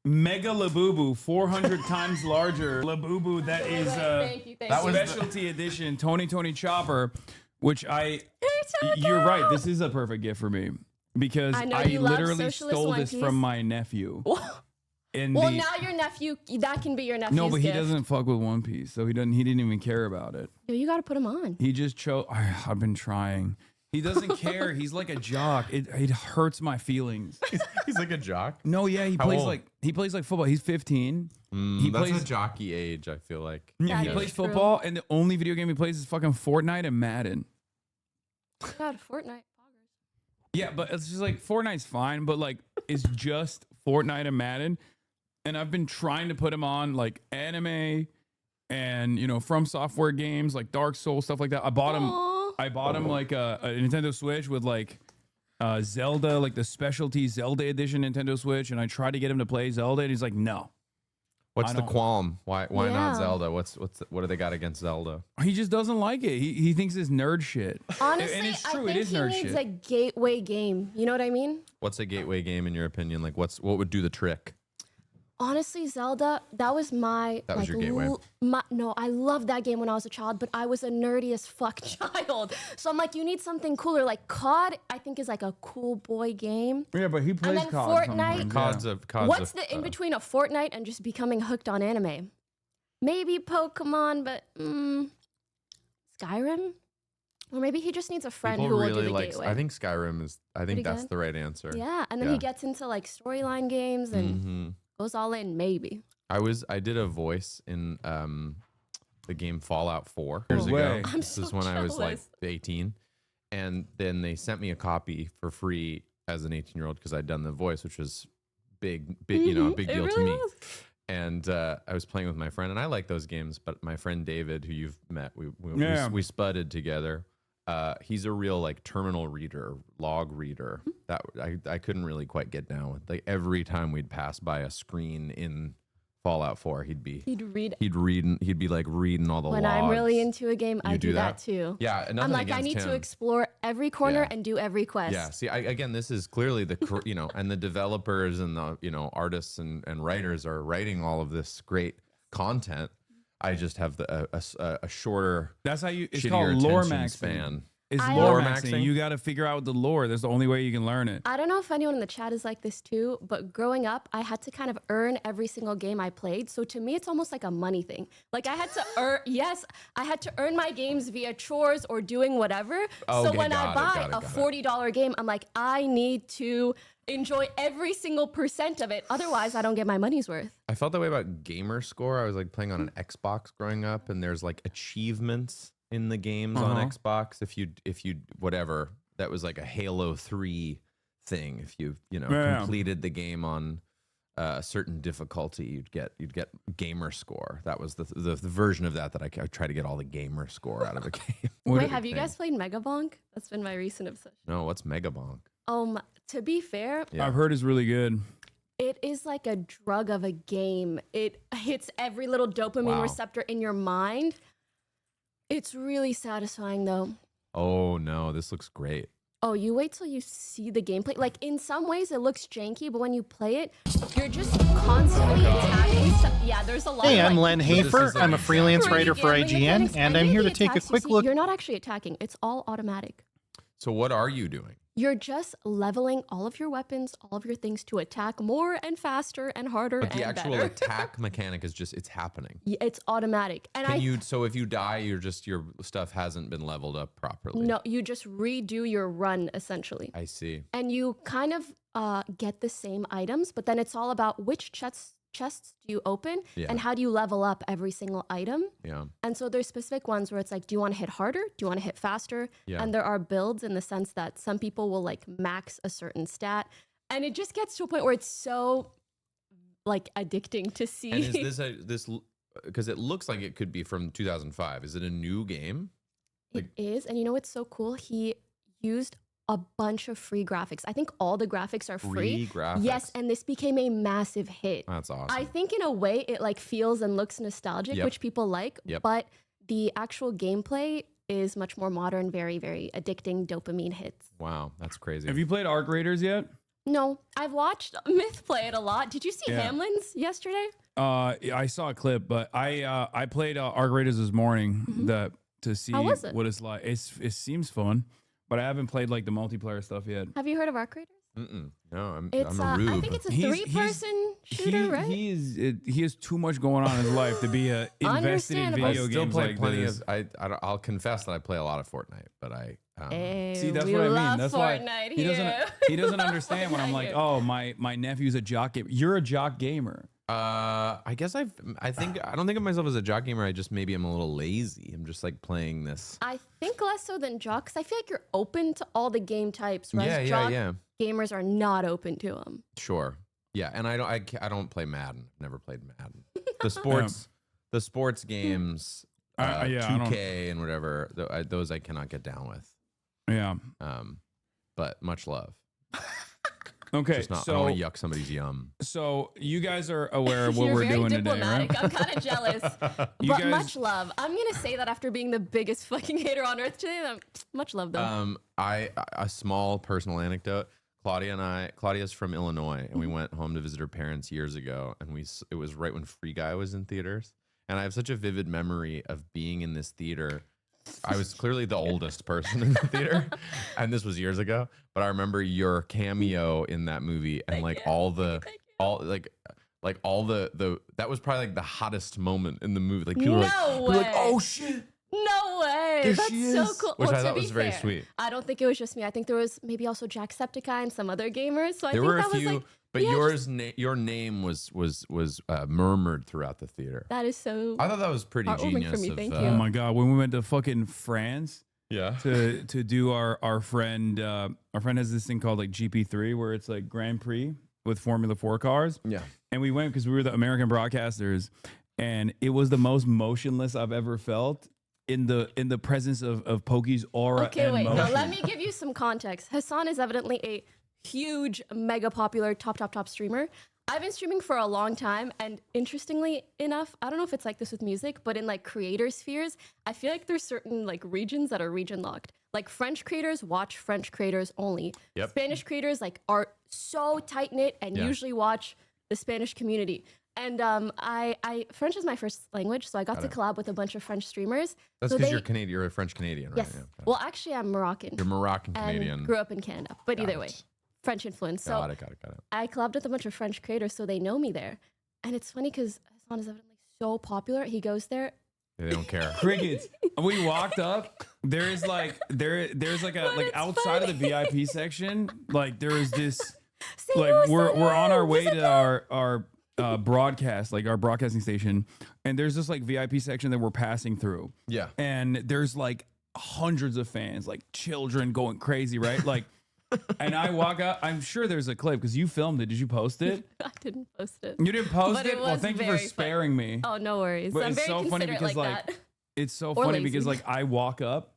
Speaker 1: mega Labubu, 400 times larger Labubu that is
Speaker 4: Thank you.
Speaker 3: That was the-
Speaker 1: specialty edition Tony Chopper, which you're right. This is a perfect gift for me because
Speaker 4: I know
Speaker 1: I
Speaker 4: you love
Speaker 1: literally
Speaker 4: Socialist
Speaker 1: stole
Speaker 4: One
Speaker 1: this
Speaker 4: Piece.
Speaker 1: from my nephew. And
Speaker 4: Well, now your nephew, that can be your nephew's
Speaker 1: no, but he
Speaker 4: gift.
Speaker 1: doesn't fuck with One Piece, so he didn't even care about it.
Speaker 4: Yo, you got to put him on.
Speaker 1: He just chose. I've been trying. He doesn't care. He's like a jock. It hurts my feelings.
Speaker 3: He's like a jock.
Speaker 1: No, yeah, he
Speaker 3: How
Speaker 1: plays
Speaker 3: old?
Speaker 1: like football. He's 15. He
Speaker 3: That's
Speaker 1: plays
Speaker 3: a jockey age, I feel like.
Speaker 1: Yeah, he
Speaker 4: That
Speaker 1: plays
Speaker 4: is true.
Speaker 1: football, and the only video game he plays is fucking Fortnite and Madden.
Speaker 4: God, Fortnite.
Speaker 1: Yeah, but it's just like Fortnite's fine, but like it's just Fortnite and Madden. And I've been trying to put him on like anime and From Software games like Dark Souls, stuff like that. I bought him like a Nintendo Switch with like Zelda, like the specialty Zelda edition Nintendo Switch, and I tried to get him to play Zelda, and he's like, no.
Speaker 3: What's
Speaker 1: I
Speaker 3: the
Speaker 1: don't-
Speaker 3: qualm? Why
Speaker 4: Yeah.
Speaker 3: not Zelda? What do they got against Zelda?
Speaker 1: He just doesn't like it. He thinks it's nerd shit.
Speaker 4: Honestly,
Speaker 1: and it's
Speaker 4: I
Speaker 1: true.
Speaker 4: think
Speaker 1: It is
Speaker 4: he
Speaker 1: nerd
Speaker 4: needs
Speaker 1: shit.
Speaker 4: a gateway game. You know what I mean?
Speaker 3: What's a gateway game in your opinion? Like what would do the trick?
Speaker 4: Honestly, Zelda, that was my
Speaker 3: That was your gateway.
Speaker 4: No, I loved that game when I was a child, but I was a nerdy as fuck child. So I'm like, you need something cooler. Like COD, I think is like a cool boy game.
Speaker 1: Yeah, but he plays
Speaker 4: then
Speaker 1: COD
Speaker 4: Fortnite.
Speaker 1: sometimes, yeah.
Speaker 4: What's the in between a Fortnite and just becoming hooked on anime? Maybe Pokemon, but Skyrim. Or maybe he just needs a friend
Speaker 3: People
Speaker 4: who will
Speaker 3: really
Speaker 4: do the
Speaker 3: like.
Speaker 4: gateway.
Speaker 3: I think Skyrim is. I think
Speaker 4: Pretty
Speaker 3: that's
Speaker 4: good.
Speaker 3: the right answer.
Speaker 4: Yeah, and then he gets into like storyline games and goes all in. Maybe.
Speaker 3: I did a voice in the game Fallout 4 years
Speaker 1: No
Speaker 3: ago.
Speaker 1: way.
Speaker 4: I'm
Speaker 3: This
Speaker 4: so
Speaker 3: is when I was like
Speaker 4: jealous.
Speaker 3: 18, and then they sent me a copy for free as an 18-year-old because I'd done the voice, which was big, you know, a big
Speaker 4: It
Speaker 3: deal to
Speaker 4: really
Speaker 3: me.
Speaker 4: was.
Speaker 3: And I was playing with my friend, and I like those games. But my friend David, who you've met, we spudded together. He's a real like terminal reader, log reader. That I couldn't really quite get down with. Like every time we'd pass by a screen in Fallout 4, he'd read and he'd be like reading all the
Speaker 4: When
Speaker 3: logs.
Speaker 4: I'm really into a game, I
Speaker 3: You
Speaker 4: do
Speaker 3: do
Speaker 4: that
Speaker 3: that?
Speaker 4: too.
Speaker 3: Yeah, nothing
Speaker 4: I'm like, I
Speaker 3: against
Speaker 4: need to
Speaker 3: him.
Speaker 4: explore every corner
Speaker 3: Yeah.
Speaker 4: and do every quest.
Speaker 3: Yeah. See, again, this is clearly the you know, and the developers and the artists and writers are writing all of this great content. I just have a shorter.
Speaker 1: That's how you. It's
Speaker 3: shittier
Speaker 1: called lore
Speaker 3: attention
Speaker 1: maxing.
Speaker 3: span.
Speaker 1: It's
Speaker 4: I
Speaker 1: lore
Speaker 3: don't-
Speaker 1: maxing. You got to figure out the lore. That's the only way you can learn it.
Speaker 4: I don't know if anyone in the chat is like this too, but growing up, I had to kind of earn every single game I played. So to me, it's almost like a money thing. Like I had to earn, yes, I had to earn my games via chores or doing whatever. So
Speaker 3: Okay,
Speaker 4: when I
Speaker 3: got
Speaker 4: buy
Speaker 3: it,
Speaker 4: a
Speaker 3: got it.
Speaker 4: $40 game, I'm like, I need to enjoy every single % of it. Otherwise, I don't get my money's worth.
Speaker 3: I felt that way about Gamer Score. I was like playing on an Xbox growing up, and there's like achievements in the games on Xbox. If you whatever, that was like a Halo 3 thing. If you completed the game on a certain difficulty, you'd get Gamer Score. That was the version of that I try to get all the Gamer Score out of a game.
Speaker 4: Wait, have you guys played Megabonk? That's been my recent obsession.
Speaker 3: No, what's Megabonk?
Speaker 4: To be fair,
Speaker 1: I've heard it's really good.
Speaker 4: it is like a drug of a game. It hits every little dopamine
Speaker 3: Wow.
Speaker 4: receptor in your mind. It's really satisfying though.
Speaker 3: Oh no, this looks great.
Speaker 4: Oh, you wait till you see the gameplay. Like in some ways it looks janky, but when you play it, you're just constantly attacking stuff. Yeah, there's a lot
Speaker 6: Hey,
Speaker 4: of
Speaker 6: I'm Len Hafer.
Speaker 3: like
Speaker 6: I'm a freelance
Speaker 4: pretty
Speaker 6: writer for
Speaker 4: gambling
Speaker 6: IGN,
Speaker 4: mechanics.
Speaker 6: and
Speaker 4: I
Speaker 6: I'm
Speaker 4: think
Speaker 6: here
Speaker 4: the
Speaker 6: to take a
Speaker 4: attacks you
Speaker 6: quick
Speaker 4: see,
Speaker 6: look.
Speaker 4: You're not actually attacking. It's all automatic.
Speaker 3: So what are you doing?
Speaker 4: You're just leveling all of your weapons, all of your things to attack more and faster and harder
Speaker 3: But the
Speaker 4: and
Speaker 3: actual
Speaker 4: better.
Speaker 3: attack mechanic is just it's happening.
Speaker 4: Yeah, it's automatic. And
Speaker 3: So if you die, your stuff hasn't been leveled up properly.
Speaker 4: No, you just redo your run essentially.
Speaker 3: I see.
Speaker 4: And you kind of get the same items, but then it's all about which chests do you open and how do you level up every single item.
Speaker 3: Yeah.
Speaker 4: And so there's specific ones where it's like, do you want to hit harder? Do you want to hit faster?
Speaker 3: Yeah.
Speaker 4: And there are builds in the sense that some people will like max a certain stat. And it just gets to a point where it's so like addicting to see.
Speaker 3: And is this because it looks like it could be from 2005? Is it a new game?
Speaker 4: It is. And you know what's so cool? He used a bunch of free graphics. I think all the graphics are free.
Speaker 3: Free graphics?
Speaker 4: Yes, and this became a massive hit.
Speaker 3: That's awesome.
Speaker 4: I think in a way it like feels and looks nostalgic,
Speaker 3: Yep.
Speaker 4: which people like,
Speaker 3: Yep.
Speaker 4: but the actual gameplay is much more modern, very, very addicting dopamine hits.
Speaker 3: Wow, that's crazy.
Speaker 1: Have you played Arc Raiders yet?
Speaker 4: No, I've watched Myth play it a lot. Did you see
Speaker 1: Yeah.
Speaker 4: Hamlin's yesterday?
Speaker 1: I saw a clip, but I played Arc Raiders this morning to see
Speaker 4: How was it?
Speaker 1: what it's like. It seems fun, but I haven't played like the multiplayer stuff yet.
Speaker 4: Have you heard of Arc Raiders?
Speaker 3: No, I'm
Speaker 4: It's
Speaker 3: a rube.
Speaker 4: I think it's a
Speaker 1: He's-
Speaker 4: three-person shooter, right?
Speaker 1: He has too much going on in his life to be invested in
Speaker 4: Understandable.
Speaker 1: video
Speaker 3: I still
Speaker 1: games
Speaker 3: play
Speaker 1: like
Speaker 3: plenty
Speaker 1: this.
Speaker 3: of. I'll confess that I play a lot of Fortnite, but I.
Speaker 1: See, that's
Speaker 4: we
Speaker 1: what I mean.
Speaker 4: love
Speaker 1: That's
Speaker 4: Fortnite
Speaker 1: why
Speaker 4: here.
Speaker 1: he doesn't understand when I'm like, oh, my nephew's a jock gamer. You're a jock gamer.
Speaker 3: I guess I don't think of myself as a jock gamer. I just maybe I'm a little lazy. I'm just like playing this.
Speaker 4: I think less so than jock, because I feel like you're open to all the game types, whereas
Speaker 3: Yeah,
Speaker 4: jock
Speaker 3: yeah.
Speaker 4: gamers are not open to them.
Speaker 3: Sure. Yeah, and I don't play Madden. I've never played Madden. The sports games,
Speaker 1: yeah, I don't-
Speaker 3: 2K and whatever. Those I cannot get down with.
Speaker 1: Yeah.
Speaker 3: But much love.
Speaker 1: Okay,
Speaker 3: Just not, I
Speaker 1: so
Speaker 3: don't want to yuck somebody's yum.
Speaker 1: So you guys are aware of what
Speaker 4: You're
Speaker 1: we're
Speaker 4: very
Speaker 1: doing today,
Speaker 4: diplomatic.
Speaker 1: right?
Speaker 4: I'm kind of jealous.
Speaker 1: You
Speaker 4: But
Speaker 1: guys-
Speaker 4: much love. I'm going to say that after being the biggest fucking hater on earth today. Much love, though.
Speaker 3: A small personal anecdote. Claudia's from Illinois, and we went home to visit her parents years ago, and it was right when Free Guy was in theaters, and I have such a vivid memory of being in this theater. I was clearly the oldest person in the theater, and this was years ago, but I remember your cameo in that movie, and that was probably like the hottest moment in the movie. Like people were like,
Speaker 4: No
Speaker 3: like,
Speaker 4: way.
Speaker 3: oh shit.
Speaker 4: No way.
Speaker 3: There
Speaker 4: That's
Speaker 3: she
Speaker 4: so
Speaker 3: is.
Speaker 4: cool.
Speaker 3: Which
Speaker 4: Well,
Speaker 3: I
Speaker 4: to
Speaker 3: thought
Speaker 4: be
Speaker 3: was very
Speaker 4: fair,
Speaker 3: sweet.
Speaker 4: I don't think it was just me. I think there was maybe also Jacksepticeye and some other gamers. So I
Speaker 3: There
Speaker 4: think
Speaker 3: were a
Speaker 4: that was
Speaker 3: few,
Speaker 4: like,
Speaker 3: but
Speaker 4: yeah,
Speaker 3: yours, your name was murmured throughout the theater.
Speaker 4: that is so.
Speaker 3: I thought that was pretty
Speaker 4: heartwarming
Speaker 3: genius.
Speaker 4: for me.
Speaker 3: of,
Speaker 4: Thank
Speaker 1: Oh my god, when we went to fucking France,
Speaker 3: Yeah.
Speaker 1: to do our friend has this thing called like GP3 where it's like Grand Prix with Formula 4 cars.
Speaker 3: Yeah.
Speaker 1: And we went because we were the American broadcasters, and it was the most motionless I've ever felt in the presence of Pokey's aura.
Speaker 4: Okay,
Speaker 1: and
Speaker 4: wait.
Speaker 1: motion.
Speaker 4: Now let me give you some context. Hassan is evidently a huge, mega popular top streamer. I've been streaming for a long time, and interestingly enough, I don't know if it's like this with music, but in like creator spheres, I feel like there's certain like regions that are region locked. Like French creators watch French creators only.
Speaker 3: Yep.
Speaker 4: Spanish creators like are so tight knit and
Speaker 3: Yeah.
Speaker 4: usually watch the Spanish community. And I French is my first language, so I got to collab with a bunch of French streamers.
Speaker 3: That's
Speaker 4: so
Speaker 3: because
Speaker 4: they-
Speaker 3: you're Canadian. You're a French Canadian, right?
Speaker 4: Yes.
Speaker 3: Yeah.
Speaker 4: Well, actually, I'm Moroccan.
Speaker 3: You're Moroccan
Speaker 4: and
Speaker 3: Canadian.
Speaker 4: grew up in Canada. But either way, French influence. So
Speaker 3: Got it.
Speaker 4: I collabed with a bunch of French creators, so they know me there. And it's funny because Hassan is evidently so popular. He goes there.
Speaker 3: They don't care.
Speaker 1: Crickets. We walked up. There's like outside of the VIP section. Like there is this. Like we're on our way to our broadcast, like our broadcasting station, and there's this like VIP section that we're passing through.
Speaker 3: Yeah.
Speaker 1: And there's like hundreds of fans, like children going crazy, right? Like. And I walk out. I'm sure there's a clip because you filmed it. Did you post it?
Speaker 4: I didn't post it.
Speaker 1: You didn't post
Speaker 4: But
Speaker 1: it? Well,
Speaker 4: was
Speaker 1: thank you for
Speaker 4: very fun.
Speaker 1: sparing me.
Speaker 4: Oh, no worries.
Speaker 1: But
Speaker 4: I'm
Speaker 1: it's
Speaker 4: very
Speaker 1: so funny
Speaker 4: considerate
Speaker 1: because
Speaker 4: like that.
Speaker 1: it's so
Speaker 4: Or
Speaker 1: funny
Speaker 4: lazy.
Speaker 1: because like I walk up,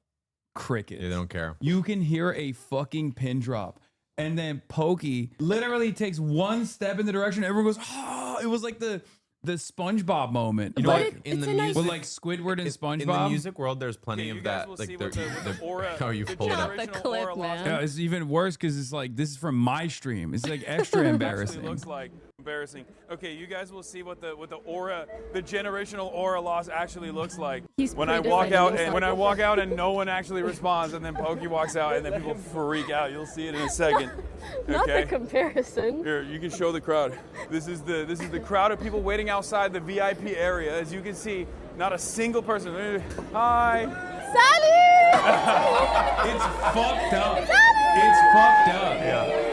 Speaker 1: crickets.
Speaker 3: They don't care.
Speaker 1: You can hear a fucking pin drop. And then Pokey literally takes one step in the direction. Everyone goes, oh, it was like the SpongeBob moment.
Speaker 3: You know,
Speaker 1: But
Speaker 3: like in the
Speaker 1: with
Speaker 3: music,
Speaker 1: like Squidward and SpongeBob.
Speaker 3: in the music world, there's plenty
Speaker 6: Yeah,
Speaker 3: of
Speaker 6: you guys
Speaker 3: that.
Speaker 6: will
Speaker 3: Like
Speaker 6: see what the aura-
Speaker 3: oh, you
Speaker 6: the
Speaker 3: pulled it up.
Speaker 4: The
Speaker 6: generational
Speaker 4: clip,
Speaker 6: aura lost.
Speaker 4: man.
Speaker 1: Yeah, it's even worse because it's like this is from my stream. It's like extra embarrassing.
Speaker 6: Actually looks like embarrassing. Okay, you guys will see what the aura, the generational aura loss actually looks like.
Speaker 4: He's
Speaker 6: when I
Speaker 4: pretty
Speaker 6: walk
Speaker 4: different.
Speaker 6: out
Speaker 4: He
Speaker 6: and
Speaker 4: looks
Speaker 6: when I
Speaker 4: like-
Speaker 6: walk out and no one actually responds, and then Pokey walks out and then people freak out. You'll see it in a second.
Speaker 4: Not
Speaker 6: Okay.
Speaker 4: the comparison.
Speaker 6: Here, you can show the crowd. This is the crowd of people waiting outside the VIP area. As you can see, not a single person. Hi.
Speaker 4: Salut!
Speaker 1: It's fucked up. It's fucked up.
Speaker 3: Yeah.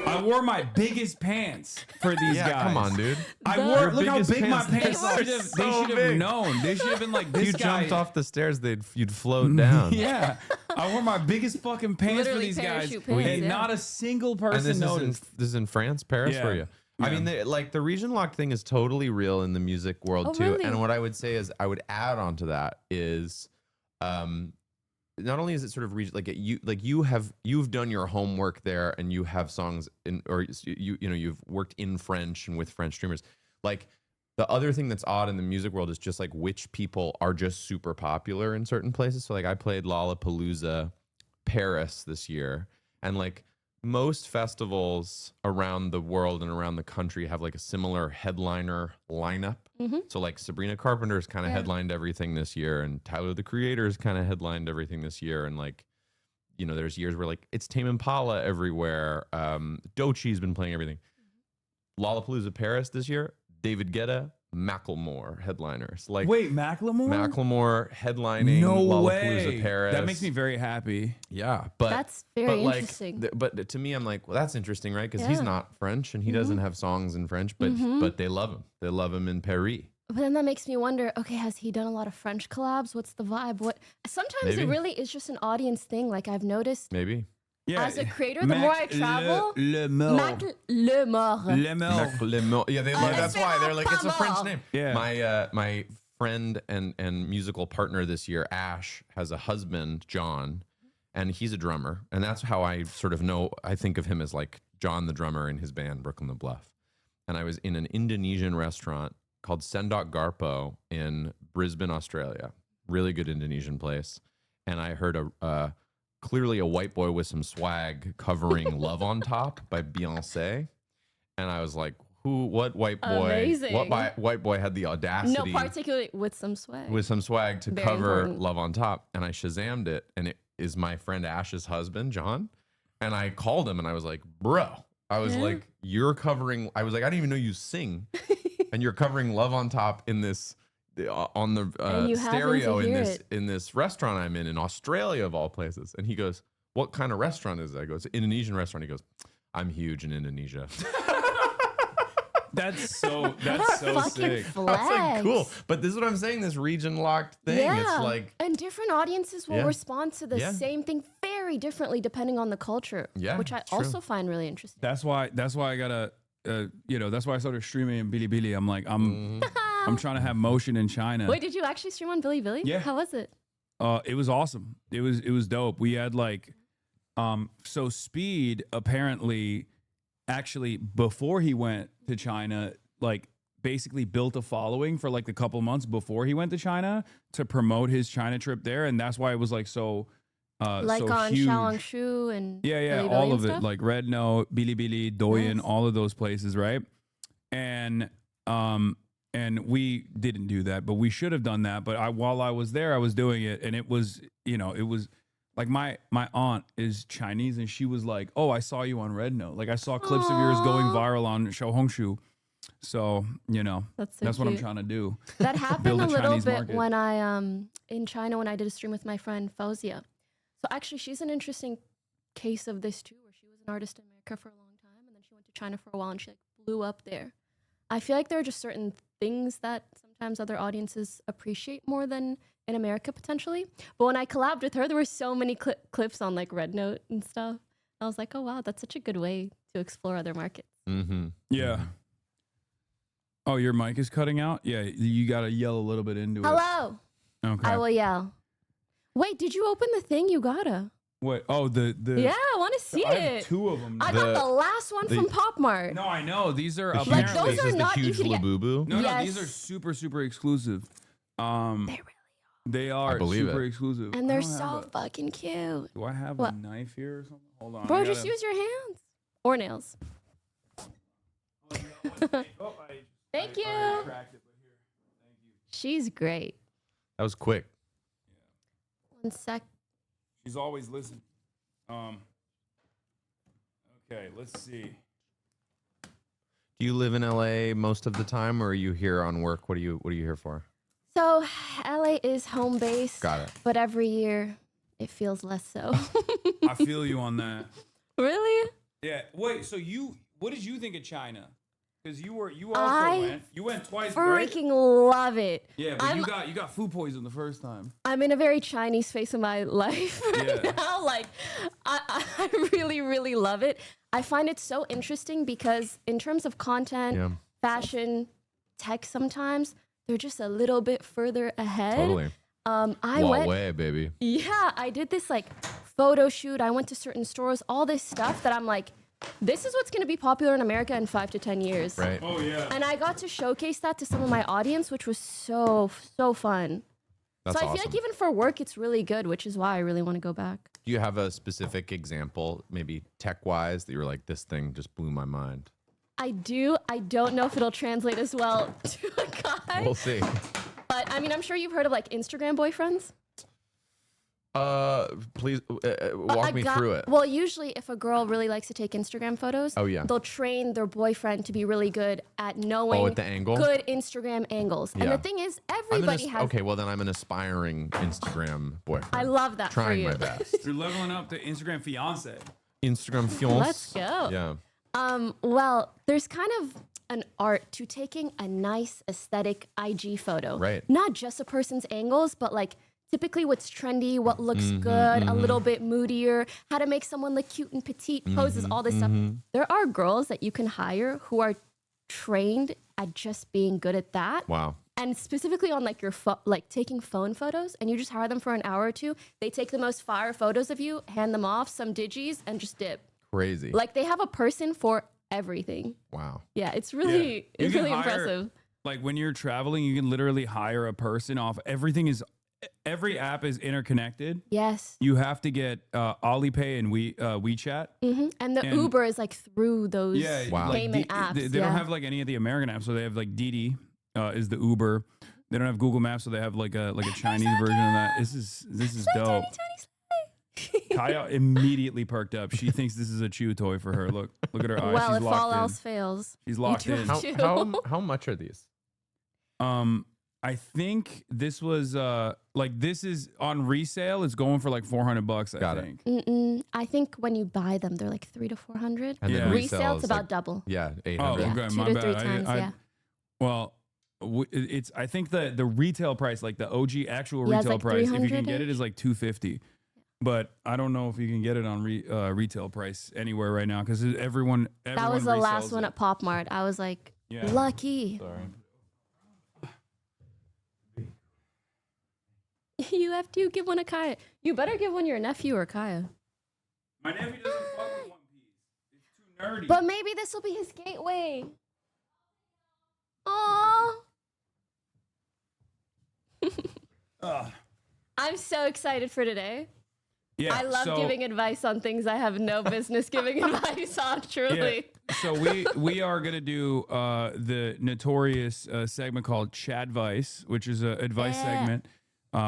Speaker 1: I wore my biggest pants for these
Speaker 3: Yeah,
Speaker 1: guys.
Speaker 3: come on, dude.
Speaker 1: I
Speaker 4: The-
Speaker 1: wore.
Speaker 3: Your
Speaker 1: Look how
Speaker 3: biggest
Speaker 1: big my
Speaker 3: pants.
Speaker 1: pants are.
Speaker 3: They were
Speaker 1: They
Speaker 3: so
Speaker 1: should have
Speaker 3: big.
Speaker 1: known. They should have been like
Speaker 3: If
Speaker 1: this
Speaker 3: you
Speaker 1: guy.
Speaker 3: jumped off the stairs, you'd float down.
Speaker 1: Yeah, I wore my biggest fucking pants
Speaker 4: Literally
Speaker 1: for these guys,
Speaker 4: parachute pants,
Speaker 1: and
Speaker 4: yeah.
Speaker 1: not a single
Speaker 3: And
Speaker 1: person
Speaker 3: this
Speaker 1: noticed.
Speaker 3: is in France, Paris,
Speaker 1: Yeah.
Speaker 3: for you. I
Speaker 1: Yeah.
Speaker 3: mean, the region lock thing is totally real in the music world
Speaker 4: Oh,
Speaker 3: too.
Speaker 4: really?
Speaker 3: And what I would say is, I would add on to that is, not only is it sort of region, you've done your homework there, and you have songs in, or you've worked in French and with French streamers. Like the other thing that's odd in the music world is just like which people are just super popular in certain places. So like I played Lollapalooza Paris this year, and like most festivals around the world and around the country have like a similar headliner lineup. So like Sabrina Carpenter's kind of
Speaker 4: Yeah.
Speaker 3: headlined everything this year, and Tyler the Creator's kind of headlined everything this year, and like, you know, there's years where like it's Tame Impala everywhere. Doechie's been playing everything. Lollapalooza Paris this year, David Guetta, Macklemore headliners. Like
Speaker 1: Wait, Macklemore?
Speaker 3: Macklemore headlining
Speaker 1: No
Speaker 3: Lollapalooza
Speaker 1: way.
Speaker 3: Paris.
Speaker 1: That makes me very happy.
Speaker 3: Yeah, but
Speaker 4: That's very
Speaker 3: but like,
Speaker 4: interesting.
Speaker 3: but to me, I'm like, well, that's interesting, right? Because he's
Speaker 4: Yeah.
Speaker 3: not French and he doesn't have songs in French, but they love him. They love him in Paris.
Speaker 4: But then that makes me wonder, okay, has he done a lot of French collabs? What's the vibe? What sometimes
Speaker 3: Maybe.
Speaker 4: it really is just an audience thing. Like I've noticed
Speaker 3: Maybe.
Speaker 1: Yeah,
Speaker 4: as a creator, the more I travel,
Speaker 1: Le Mort.
Speaker 4: Le Mort.
Speaker 1: Le Mort.
Speaker 3: Macklemore. Yeah, they love. That's why they're like, it's a French name.
Speaker 1: Yeah.
Speaker 3: My friend and musical partner this year, Ash, has a husband, John, and he's a drummer, and that's how I sort of know. I think of him as like John the drummer in his band Brooklyn the Bluff. And I was in an Indonesian restaurant called Sendok Garpo in Brisbane, Australia. Really good Indonesian place. And I heard clearly a white boy with some swag covering Love on Top by Beyonce. And I was like, what white boy,
Speaker 4: Amazing.
Speaker 3: white boy had the
Speaker 4: No,
Speaker 3: audacity
Speaker 4: particularly with some swag.
Speaker 3: to
Speaker 4: Very
Speaker 3: cover
Speaker 4: important.
Speaker 3: Love on Top? And I Shazammed it, and it is my friend Ash's husband, John. And I called him and I was like, bro, I was
Speaker 4: Yeah.
Speaker 3: like, you're covering, I was like, I didn't even know you sing. And you're covering Love on Top in this on the
Speaker 4: And you happen to
Speaker 3: stereo in
Speaker 4: hear
Speaker 3: this
Speaker 4: it.
Speaker 3: in this restaurant I'm in Australia of all places. And he goes, "What kind of restaurant is that?" I go, "It's an Indonesian restaurant." He goes, "I'm huge in Indonesia."
Speaker 1: That's so
Speaker 4: Fucking
Speaker 1: sick.
Speaker 3: I was like, cool.
Speaker 4: flex.
Speaker 3: But this is what I'm saying, this region locked thing.
Speaker 4: Yeah.
Speaker 3: It's like,
Speaker 4: and different audiences will
Speaker 3: Yeah.
Speaker 4: respond to the
Speaker 3: Yeah.
Speaker 4: same thing very differently depending on the culture,
Speaker 1: Yeah,
Speaker 4: which I
Speaker 1: it's true.
Speaker 4: also find really interesting.
Speaker 1: That's why I gotta that's why I started streaming in Bilibili. I'm like I'm trying to have motion in China.
Speaker 4: Wait, did you actually stream on Bilibili?
Speaker 1: Yeah.
Speaker 4: How was it?
Speaker 1: It was awesome. It was dope. We had like so Speed apparently actually before he went to China, like basically built a following for like a couple months before he went to China to promote his China trip there, and that's why it was like so
Speaker 4: Like
Speaker 1: so
Speaker 4: on
Speaker 1: huge.
Speaker 4: Xiaohongshu and
Speaker 1: Yeah,
Speaker 4: Bilibili
Speaker 1: all
Speaker 4: and
Speaker 1: of it,
Speaker 4: stuff?
Speaker 1: like Red Note, Bilibili, Douyin,
Speaker 4: Nice.
Speaker 1: all of those places, right? And we didn't do that, but we should have done that. But while I was there, I was doing it, and it was like my aunt is Chinese, and she was like, "Oh, I saw you on Red Note. Like I saw clips of yours going viral on Xiaohongshu." So
Speaker 4: That's so
Speaker 1: what I'm
Speaker 4: cute.
Speaker 1: trying to do.
Speaker 4: That happened
Speaker 1: Build
Speaker 4: a little
Speaker 1: Chinese
Speaker 4: bit
Speaker 1: market.
Speaker 4: when I in China when I did a stream with my friend Fauzia. So actually, she's an interesting case of this too, where she was an artist in America for a long time, and then she went to China for a while, and she like blew up there. I feel like there are just certain things that sometimes other audiences appreciate more than in America potentially. But when I collabed with her, there were so many clips on like Red Note and stuff. I was like, oh wow, that's such a good way to explore other markets.
Speaker 3: Mm-hmm.
Speaker 1: Yeah. Oh, your mic is cutting out? Yeah, you got to yell a little bit into it.
Speaker 4: Hello.
Speaker 1: Okay.
Speaker 4: I will yell. Wait, did you open the thing? You gotta.
Speaker 1: Wait, oh, the
Speaker 4: Yeah, I want to see
Speaker 1: I
Speaker 4: it.
Speaker 1: have two of them.
Speaker 4: I got the last one from Pop Mart.
Speaker 1: No, I know. These are
Speaker 3: The
Speaker 1: apparently
Speaker 4: Like, those are not
Speaker 3: the
Speaker 4: easy
Speaker 3: huge
Speaker 4: to get.
Speaker 3: Labubu.
Speaker 1: No,
Speaker 4: Yes.
Speaker 1: these are super exclusive. They really are. They are
Speaker 3: believe
Speaker 1: super
Speaker 3: it.
Speaker 1: exclusive.
Speaker 4: And they're
Speaker 1: I don't have
Speaker 4: so fucking cute.
Speaker 1: do I have
Speaker 4: What?
Speaker 1: a knife here or something? Hold on.
Speaker 4: Bro,
Speaker 1: I
Speaker 4: just
Speaker 1: gotta-
Speaker 4: use your hands or nails. Thank you. She's great.
Speaker 3: That was quick.
Speaker 4: 1 sec.
Speaker 1: She's always listening. Okay, let's see.
Speaker 3: Do you live in LA most of the time, or are you here on work? What are you here for?
Speaker 4: So LA is home base.
Speaker 3: Got it.
Speaker 4: But every year it feels less so.
Speaker 1: I feel you on that.
Speaker 4: Really?
Speaker 1: Yeah. Wait. So what did you think of China? Because you also
Speaker 4: I
Speaker 1: went. You went twice, right?
Speaker 4: Freaking love it.
Speaker 1: Yeah, but you got food poison the first time.
Speaker 4: I'm in a very Chinese phase of my life right
Speaker 1: Yeah.
Speaker 4: now. Like, I really, really love it. I find it so interesting because in terms of content,
Speaker 3: Yeah.
Speaker 4: fashion, tech, sometimes they're just a little bit further ahead.
Speaker 3: Totally.
Speaker 4: I went.
Speaker 3: Huawei, baby.
Speaker 4: Yeah, I did this like photo shoot. I went to certain stores, all this stuff that I'm like, this is what's going to be popular in America in 5 to 10 years.
Speaker 3: Right.
Speaker 1: Oh yeah.
Speaker 4: And I got to showcase that to some of my audience, which was so fun.
Speaker 3: That's
Speaker 4: so I feel
Speaker 3: awesome.
Speaker 4: like even for work, it's really good, which is why I really want to go back.
Speaker 3: Do you have a specific example, maybe tech-wise, that you were like, this thing just blew my mind?
Speaker 4: I do. I don't know if it'll translate as well to a guy.
Speaker 3: We'll see.
Speaker 4: But I mean, I'm sure you've heard of like Instagram boyfriends.
Speaker 3: Please walk me through it.
Speaker 4: Well, usually if a girl really likes to take Instagram photos,
Speaker 3: Oh, yeah.
Speaker 4: they'll train their boyfriend to be really good at knowing
Speaker 3: at the angle?
Speaker 4: good Instagram angles. And
Speaker 3: Yeah.
Speaker 4: the thing is,
Speaker 3: I'm an
Speaker 4: everybody has.
Speaker 3: okay, well then I'm an aspiring Instagram boyfriend.
Speaker 4: I love that for
Speaker 3: Trying
Speaker 4: you.
Speaker 3: my best.
Speaker 1: You're leveling up to Instagram fiance.
Speaker 3: Instagram fiance.
Speaker 4: Let's go.
Speaker 3: Yeah.
Speaker 4: Well, there's kind of an art to taking a nice aesthetic IG photo.
Speaker 3: Right.
Speaker 4: Not just a person's angles, but like typically what's trendy, what looks good, a little bit moodier, how to make someone look cute and petite, poses, all this stuff. There are girls that you can hire who are trained at just being good at that.
Speaker 3: Wow.
Speaker 4: And specifically on like your like taking phone photos, and you just hire them for an hour or two. They take the most fire photos of you, hand them off, some digis, and just dip.
Speaker 3: Crazy.
Speaker 4: Like they have a person for everything.
Speaker 3: Wow.
Speaker 4: Yeah, it's really
Speaker 1: You
Speaker 4: it's
Speaker 1: can
Speaker 4: really
Speaker 1: hire-
Speaker 4: impressive.
Speaker 1: Like when you're traveling, you can literally hire a person off. Every app is interconnected.
Speaker 4: Yes.
Speaker 1: You have to get Alipay and WeChat.
Speaker 4: And the Uber is like through those
Speaker 1: like
Speaker 4: payment apps.
Speaker 1: They don't have like any of the American apps, so they have like Didi is the Uber. They don't have Google Maps, so they have like a Chinese version of that. This is dope. Kaya immediately perked up. She thinks this is a chew toy for her. Look at her eyes.
Speaker 4: Well,
Speaker 1: She's
Speaker 4: if
Speaker 1: locked
Speaker 4: all
Speaker 1: in.
Speaker 4: else fails,
Speaker 1: She's
Speaker 4: you
Speaker 1: locked
Speaker 4: do
Speaker 1: in.
Speaker 4: have to.
Speaker 3: How much are these?
Speaker 1: I think this was this is on resale. It's going for like $400. I think.
Speaker 4: I think when you buy them, they're like 300 to 400.
Speaker 3: And then
Speaker 4: Resale, it's
Speaker 3: is
Speaker 4: about
Speaker 3: like-
Speaker 4: double.
Speaker 3: Yeah,
Speaker 1: Oh,
Speaker 3: 800.
Speaker 1: okay,
Speaker 4: 2
Speaker 1: my
Speaker 4: to
Speaker 1: bad.
Speaker 4: 3 times, yeah.
Speaker 1: Well, it's I think the retail price, like the OG actual
Speaker 4: Yeah, it's
Speaker 1: retail
Speaker 4: like
Speaker 1: price, if you can get
Speaker 4: 300-ish.
Speaker 1: it, is like $250. But I don't know if you can get it on retail price anywhere right now because everyone
Speaker 4: That was the last
Speaker 1: resells
Speaker 4: one
Speaker 1: it.
Speaker 4: at Pop Mart. I was like,
Speaker 1: Yeah.
Speaker 4: lucky.
Speaker 1: Sorry.
Speaker 4: You have to give one to Kaya. You better give one your nephew or Kaya.
Speaker 1: My nephew doesn't fuck with One Piece. It's too nerdy.
Speaker 4: But maybe this will be his gateway. Aww. I'm so excited for today.
Speaker 1: Yeah,
Speaker 4: I love
Speaker 1: so-
Speaker 4: giving advice on things I have no business giving advice on, truly.
Speaker 1: Yeah. So we are gonna do the notorious segment called Chadvice, which is an advice segment.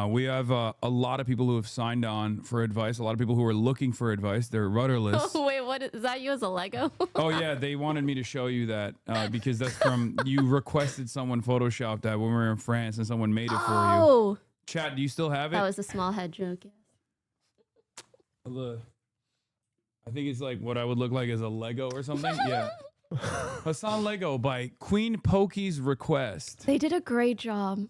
Speaker 1: We have a lot of people who have signed on for advice. A lot of people who are looking for advice. They're rudderless.
Speaker 4: Oh, wait, what is that? You as a Lego?
Speaker 1: Oh yeah, they wanted me to show you that because that's from you requested someone Photoshop that when we were in France and someone made it for you.
Speaker 4: Oh,
Speaker 1: Chad, do you still have it?
Speaker 4: that was a small head joke. Yeah.
Speaker 1: Look, I think it's like what I would look like as a Lego or something. Yeah. Hassan Lego by Queen Pokey's request.
Speaker 4: They did a great job.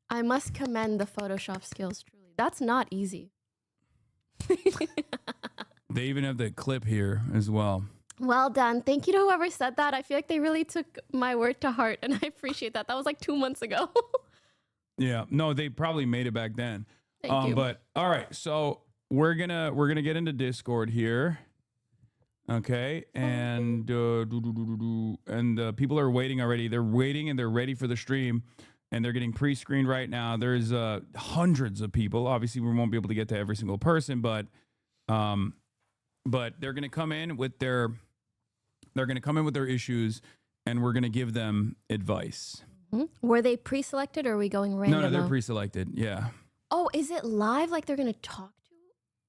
Speaker 4: I must commend the Photoshop skills, truly. That's not easy.
Speaker 1: They even have the clip here as well.
Speaker 4: Well done. Thank you to whoever said that. I feel like they really took my word to heart, and I appreciate that. That was like 2 months ago.
Speaker 1: Yeah. No, they probably made it back then.
Speaker 4: Thank you.
Speaker 1: But all right, so we're gonna get into Discord here. Okay, and people are waiting already. They're waiting and they're ready for the stream, and they're getting pre-screened right now. There's hundreds of people. Obviously, we won't be able to get to every single person, but they're gonna come in with their issues, and we're gonna give them advice.
Speaker 4: Were they pre-selected or are we going random?
Speaker 1: No, they're pre-selected. Yeah.
Speaker 4: Oh, is it live? Like they're going to talk?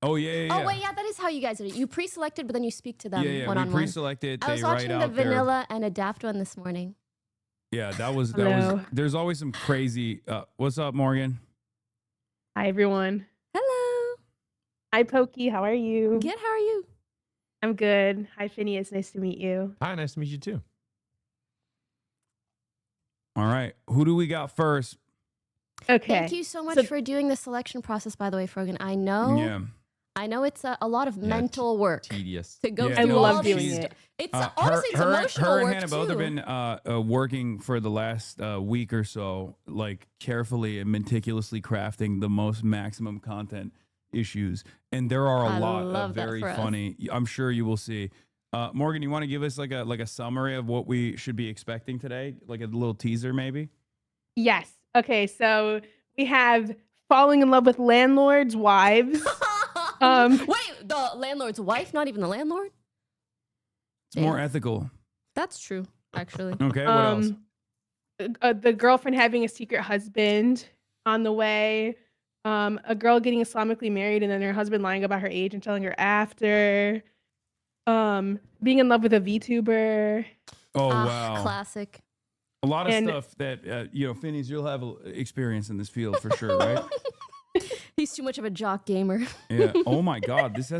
Speaker 1: Oh yeah.
Speaker 4: Oh, wait, yeah, that is how you guys did it. You pre-selected, but then you speak to them
Speaker 1: Yeah.
Speaker 4: one-on-one.
Speaker 1: We pre-selected.
Speaker 4: I was
Speaker 1: They
Speaker 4: watching
Speaker 1: write
Speaker 4: the
Speaker 1: out their-
Speaker 4: vanilla and adapt one this morning.
Speaker 1: Yeah, that was.
Speaker 7: Hello.
Speaker 1: There's always some crazy. What's up, Morgan?
Speaker 7: Hi, everyone.
Speaker 4: Hello.
Speaker 7: Hi, Pokey. How are you?
Speaker 4: Good. How are you?
Speaker 7: I'm good. Hi, Phineas. Nice to meet you.
Speaker 3: Hi, nice to meet you too.
Speaker 1: All right, who do we got first?
Speaker 7: Okay.
Speaker 4: Thank you so much for doing the selection process, by the way, Frogan. I know it's a lot of mental work.
Speaker 3: Tedious.
Speaker 4: To go
Speaker 1: Yeah,
Speaker 4: through
Speaker 1: no,
Speaker 4: all
Speaker 1: she's-
Speaker 4: these. It's honestly, it's emotional
Speaker 1: her and
Speaker 4: work
Speaker 1: Hannah
Speaker 4: too.
Speaker 1: both have been working for the last week or so, like carefully and meticulously crafting the most maximum content issues, and there are a
Speaker 4: I
Speaker 1: lot
Speaker 4: love
Speaker 1: of
Speaker 4: that
Speaker 1: very
Speaker 4: for us.
Speaker 1: funny. I'm sure you will see. Morgan, you want to give us like a summary of what we should be expecting today, like a little teaser, maybe?
Speaker 7: Yes. Okay. So we have falling in love with landlords' wives.
Speaker 4: Wait, the landlord's wife, not even the landlord?
Speaker 1: It's more ethical.
Speaker 4: That's true, actually.
Speaker 1: Okay, what else?
Speaker 7: The girlfriend having a secret husband on the way. A girl getting Islamically married and then her husband lying about her age and telling her after. Being in love with a VTuber.
Speaker 1: Oh wow,
Speaker 4: Classic.
Speaker 1: a lot of
Speaker 7: And-
Speaker 1: stuff that Phineas, you'll have experience in this field for sure, right?
Speaker 4: He's too much of a jock gamer.
Speaker 1: Yeah. Oh my God, this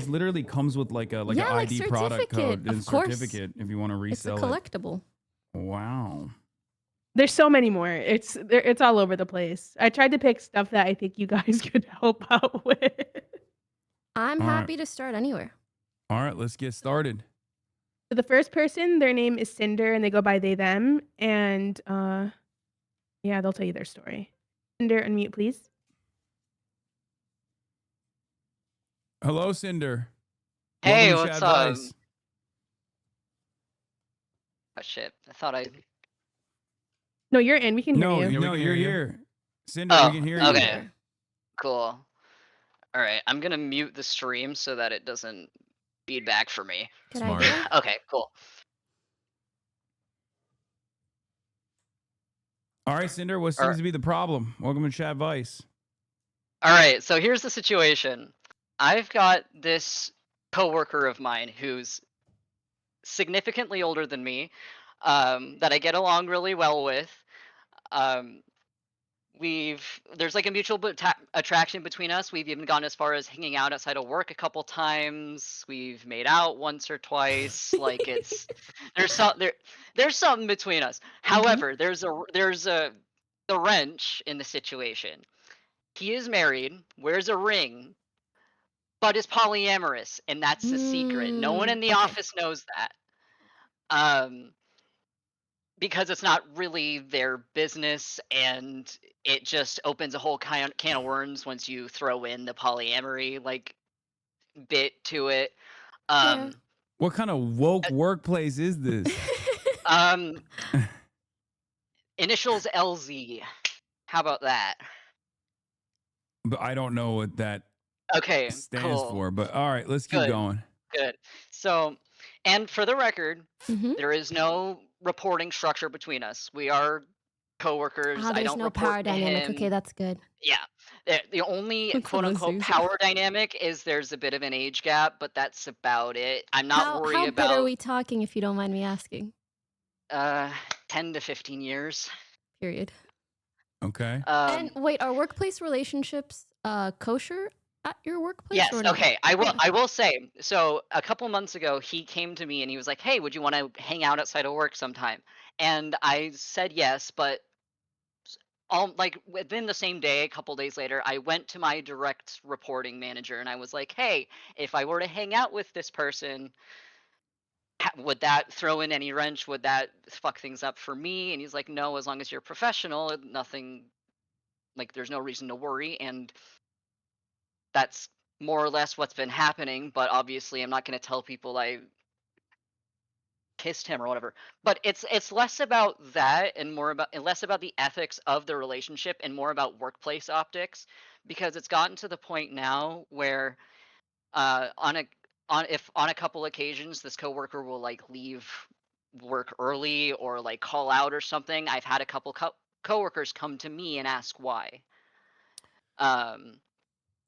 Speaker 1: literally comes with like an
Speaker 4: Yeah, like
Speaker 1: ID product code
Speaker 4: certificate,
Speaker 1: and
Speaker 4: of course.
Speaker 1: certificate if you want to
Speaker 4: It's a
Speaker 1: resell it.
Speaker 4: collectible.
Speaker 1: Wow.
Speaker 7: There's so many more. It's all over the place. I tried to pick stuff that I think you guys could help out with.
Speaker 4: I'm
Speaker 1: All right.
Speaker 4: happy to start anywhere.
Speaker 1: All right, let's get started.
Speaker 7: So the first person, their name is Cinder, and they go by they them, and they'll tell you their story. Cinder, unmute, please.
Speaker 1: Hello, Cinder.
Speaker 8: Hey,
Speaker 1: Welcome to
Speaker 8: what's
Speaker 1: Chad
Speaker 8: up?
Speaker 1: Vice.
Speaker 8: Oh shit! I thought I.
Speaker 7: No, you're in. We can hear
Speaker 1: No,
Speaker 7: you.
Speaker 1: no, you're here. Cinder,
Speaker 8: Oh,
Speaker 1: we can hear you.
Speaker 8: okay. Cool. All right, I'm gonna mute the stream so that it doesn't feedback for me.
Speaker 4: Good
Speaker 1: Smart.
Speaker 4: idea.
Speaker 8: Okay, cool.
Speaker 1: All right, Cinder, what
Speaker 8: All
Speaker 1: seems
Speaker 8: right.
Speaker 1: to be the problem? Welcome to Chad Vice.
Speaker 8: All right, so here's the situation. I've got this coworker of mine who's significantly older than me, that I get along really well with. there's like a mutual attraction between us. We've even gone as far as hanging out outside of work a couple times. We've made out once or twice. Like there's something between us. However, there's the wrench in the situation. He is married, wears a ring, but is polyamorous, and that's the secret. No one in the office knows that. Because it's not really their business, and it just opens a whole can of worms once you throw in the polyamory like bit to it.
Speaker 1: What kind of woke workplace is this?
Speaker 8: Initials LZ. How about that?
Speaker 1: But I don't know what that
Speaker 8: Okay,
Speaker 1: stands
Speaker 8: cool.
Speaker 1: for. But all right, let's keep going.
Speaker 8: Good. So, and for the record, there is no reporting structure between us. We are coworkers. I
Speaker 4: There's
Speaker 8: don't
Speaker 4: no
Speaker 8: report
Speaker 4: power
Speaker 8: to
Speaker 4: dynamic.
Speaker 8: him.
Speaker 4: Okay, that's good.
Speaker 8: Yeah. The only
Speaker 4: That's
Speaker 8: quote
Speaker 4: so
Speaker 8: unquote
Speaker 4: Zeus.
Speaker 8: power dynamic is there's a bit of an age gap, but that's about it. I'm not
Speaker 4: How
Speaker 8: worried
Speaker 4: big are
Speaker 8: about
Speaker 4: we talking, if you don't mind me asking?
Speaker 8: 10 to 15 years.
Speaker 4: Period.
Speaker 1: Okay.
Speaker 4: And wait, are workplace relationships kosher at your workplace?
Speaker 8: Yes,
Speaker 4: or no?
Speaker 8: okay. I will say, so a couple months ago he came to me and he was like, "Hey, would you want to hang out outside of work sometime?" And I said yes, but like within the same day, a couple days later, I went to my direct reporting manager and I was like, "Hey, if I were to hang out with this person, would that throw in any wrench? Would that fuck things up for me?" And he's like, "No, as long as you're professional, nothing, like there's no reason to worry." And that's more or less what's been happening, but obviously I'm not going to tell people I kissed him or whatever. But it's less about that and less about the ethics of the relationship and more about workplace optics, because it's gotten to the point now where on a couple occasions this coworker will like leave work early or like call out or something. I've had a couple coworkers come to me and ask why.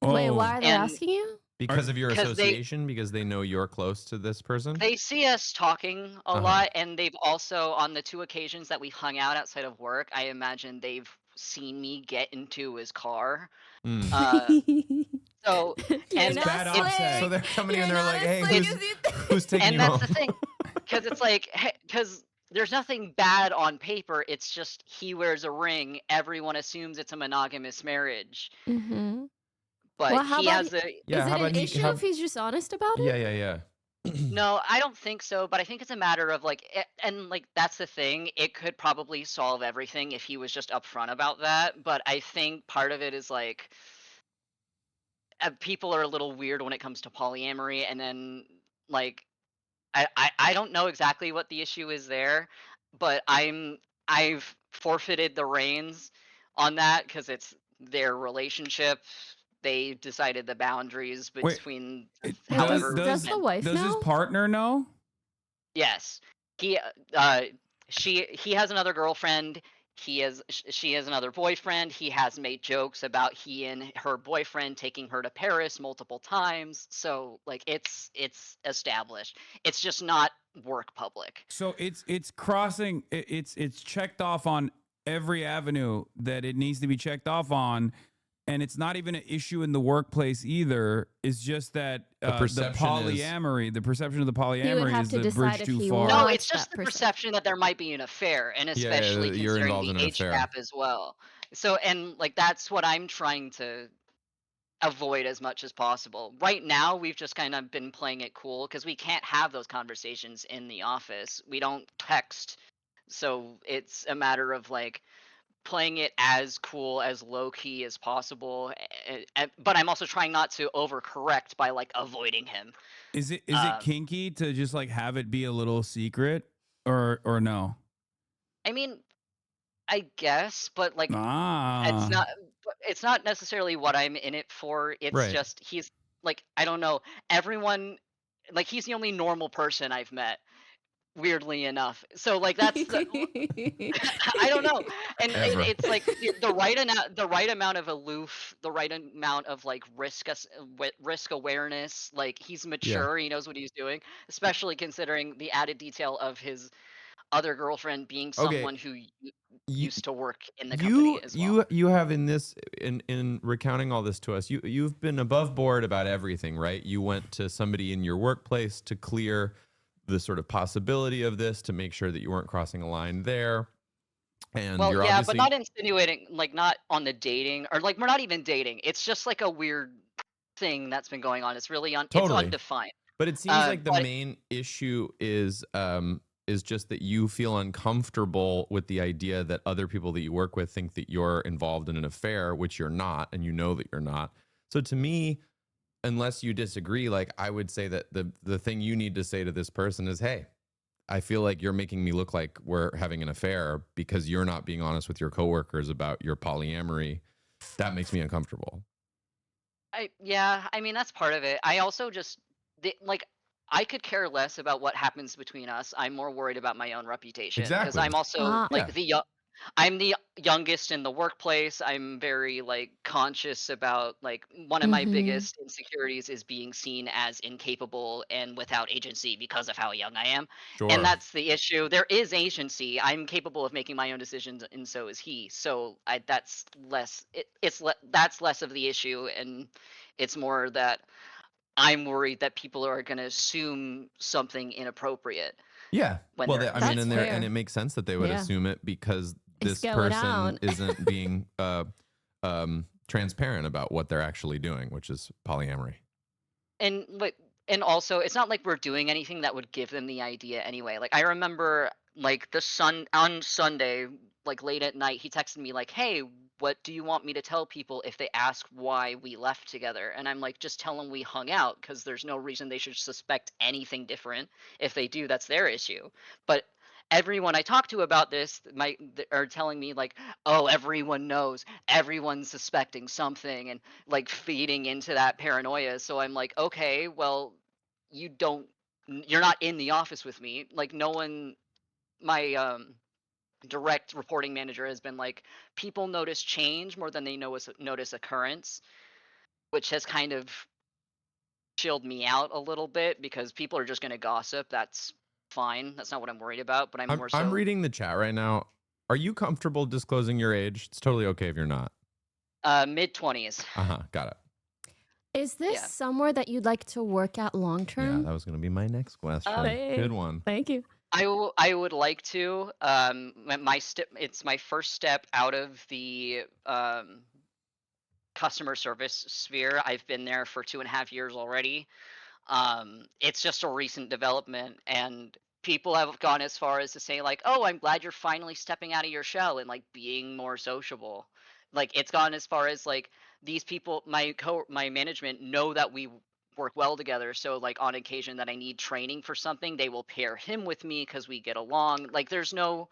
Speaker 4: Wait, why are they
Speaker 8: and
Speaker 4: asking you?
Speaker 3: Because of your
Speaker 8: 'Cause they-
Speaker 3: association, because they know you're close to this person.
Speaker 8: They see us talking a lot, and they've also, on the 2 occasions that we hung out outside of work, I imagine they've seen me get into his car. So, and
Speaker 1: bad offset.
Speaker 3: So they're coming in and they're like, "Hey,
Speaker 8: it's-
Speaker 3: who's taking
Speaker 8: and
Speaker 3: you
Speaker 8: that's
Speaker 3: home?"
Speaker 8: the thing, because it's like, because there's nothing bad on paper. It's just he wears a ring. Everyone assumes it's a monogamous marriage,
Speaker 4: Mm-hmm.
Speaker 8: but
Speaker 4: Well, how
Speaker 8: he
Speaker 4: about
Speaker 8: has a.
Speaker 4: is it an issue if he's just honest about it?
Speaker 3: Yeah.
Speaker 8: No, I don't think so, but I think it's a matter of like, and like that's the thing. It could probably solve everything if he was just upfront about that. But I think part of it is like, people are a little weird when it comes to polyamory, and then like, I don't know exactly what the issue is there, but I've forfeited the reins on that because it's their relationship. They decided the boundaries between however.
Speaker 4: Does the wife
Speaker 1: Does his
Speaker 4: know?
Speaker 1: partner know?
Speaker 8: Yes, he he has another girlfriend. She has another boyfriend. He has made jokes about he and her boyfriend taking her to Paris multiple times. So like it's established. It's just not work public.
Speaker 1: So it's crossing. It's checked off on every avenue that it needs to be checked off on. And it's not even an issue in the workplace either. It's just that the polyamory, the perception of the polyamory is the bridge too far.
Speaker 8: No, it's just the perception that there might be an affair, and especially
Speaker 3: that you're
Speaker 8: considering
Speaker 3: involved in
Speaker 8: the
Speaker 3: an
Speaker 8: age
Speaker 3: affair.
Speaker 8: gap as well. So, and like that's what I'm trying to avoid as much as possible. Right now, we've just kind of been playing it cool because we can't have those conversations in the office. We don't text, so it's a matter of like playing it as cool, as low key as possible. But I'm also trying not to overcorrect by like avoiding him.
Speaker 1: Is it kinky to just like have it be a little secret or no?
Speaker 8: I mean, I guess, but like
Speaker 1: Ah.
Speaker 8: it's not necessarily what I'm in it for. It's
Speaker 1: Right.
Speaker 8: just he's like, I don't know, everyone, like he's the only normal person I've met, weirdly enough. So like that's I don't know. And
Speaker 3: Ever.
Speaker 8: it's like the right amount of aloof, the right amount of like risk awareness. Like he's mature, he knows what he's doing, especially considering the added detail of his other girlfriend being
Speaker 3: Okay.
Speaker 8: someone who used to work in the company as well.
Speaker 3: You have in recounting all this to us, you've been above board about everything, right? You went to somebody in your workplace to clear the sort of possibility of this, to make sure that you weren't crossing a line there. And
Speaker 8: Well,
Speaker 3: you're
Speaker 8: yeah, but
Speaker 3: obviously
Speaker 8: not insinuating, like not on the dating, or like we're not even dating. It's just like a weird thing that's been going on. It's really it's
Speaker 3: totally.
Speaker 8: undefined.
Speaker 3: But it seems like the
Speaker 8: But
Speaker 3: main issue is just that you feel uncomfortable with the idea that other people that you work with think that you're involved in an affair, which you're not, and you know that you're not. So to me, unless you disagree, like I would say that the thing you need to say to this person is, hey, I feel like you're making me look like we're having an affair because you're not being honest with your coworkers about your polyamory. That makes me uncomfortable.
Speaker 8: yeah, I mean that's part of it. I also just like I could care less about what happens between us. I'm more worried about my own reputation because
Speaker 3: Exactly.
Speaker 8: I'm also
Speaker 4: Ah.
Speaker 8: like I'm the youngest in the workplace. I'm very like conscious about like one of my
Speaker 4: Mhm.
Speaker 8: biggest insecurities is being seen as incapable and without agency because of how young I am. And
Speaker 3: Sure.
Speaker 8: that's the issue. There is agency. I'm capable of making my own decisions and so is he. So that's less that's less of the issue, and it's more that I'm worried that people are going to assume something inappropriate
Speaker 3: Yeah.
Speaker 8: when
Speaker 3: Well,
Speaker 8: they're
Speaker 3: I mean,
Speaker 4: That's
Speaker 3: and
Speaker 4: fair.
Speaker 3: it makes sense that they would
Speaker 4: Yeah.
Speaker 3: assume it because
Speaker 4: It's
Speaker 3: this
Speaker 4: going
Speaker 3: person
Speaker 4: on.
Speaker 3: isn't being transparent about what they're actually doing, which is polyamory.
Speaker 8: and like and also it's not like we're doing anything that would give them the idea anyway. Like I remember like on Sunday, like late at night, he texted me like, "Hey, what do you want me to tell people if they ask why we left together?" And I'm like, "Just tell them we hung out because there's no reason they should suspect anything different. If they do, that's their issue." But everyone I talk to about this are telling me like, "Oh, everyone knows. Everyone's suspecting something," and like feeding into that paranoia. So I'm like, "Okay, well, you don't you're not in the office with me." Like no one my direct reporting manager has been like, people notice change more than they notice occurrence, which has kind of chilled me out a little bit because people are just going to gossip. That's fine. That's not what I'm worried about. But I'm more
Speaker 3: I'm
Speaker 8: so
Speaker 3: reading the chat right now. Are you comfortable disclosing your age? It's totally okay if you're not.
Speaker 8: mid-20s.
Speaker 3: Got it.
Speaker 4: Is this
Speaker 8: Yeah.
Speaker 4: somewhere that you'd like to work at long
Speaker 3: Yeah,
Speaker 4: term?
Speaker 3: that was going to be my next question.
Speaker 4: Hey,
Speaker 3: Good one.
Speaker 4: Thank you.
Speaker 8: I would like to. It's my first step out of the customer service sphere. I've been there for 2.5 years already. It's just a recent development, and people have gone as far as to say like, "Oh, I'm glad you're finally stepping out of your shell and like being more sociable." Like it's gone as far as like these people, my management know that we work well together. So like on occasion that I need training for something, they will pair him with me because we get along. Like there's no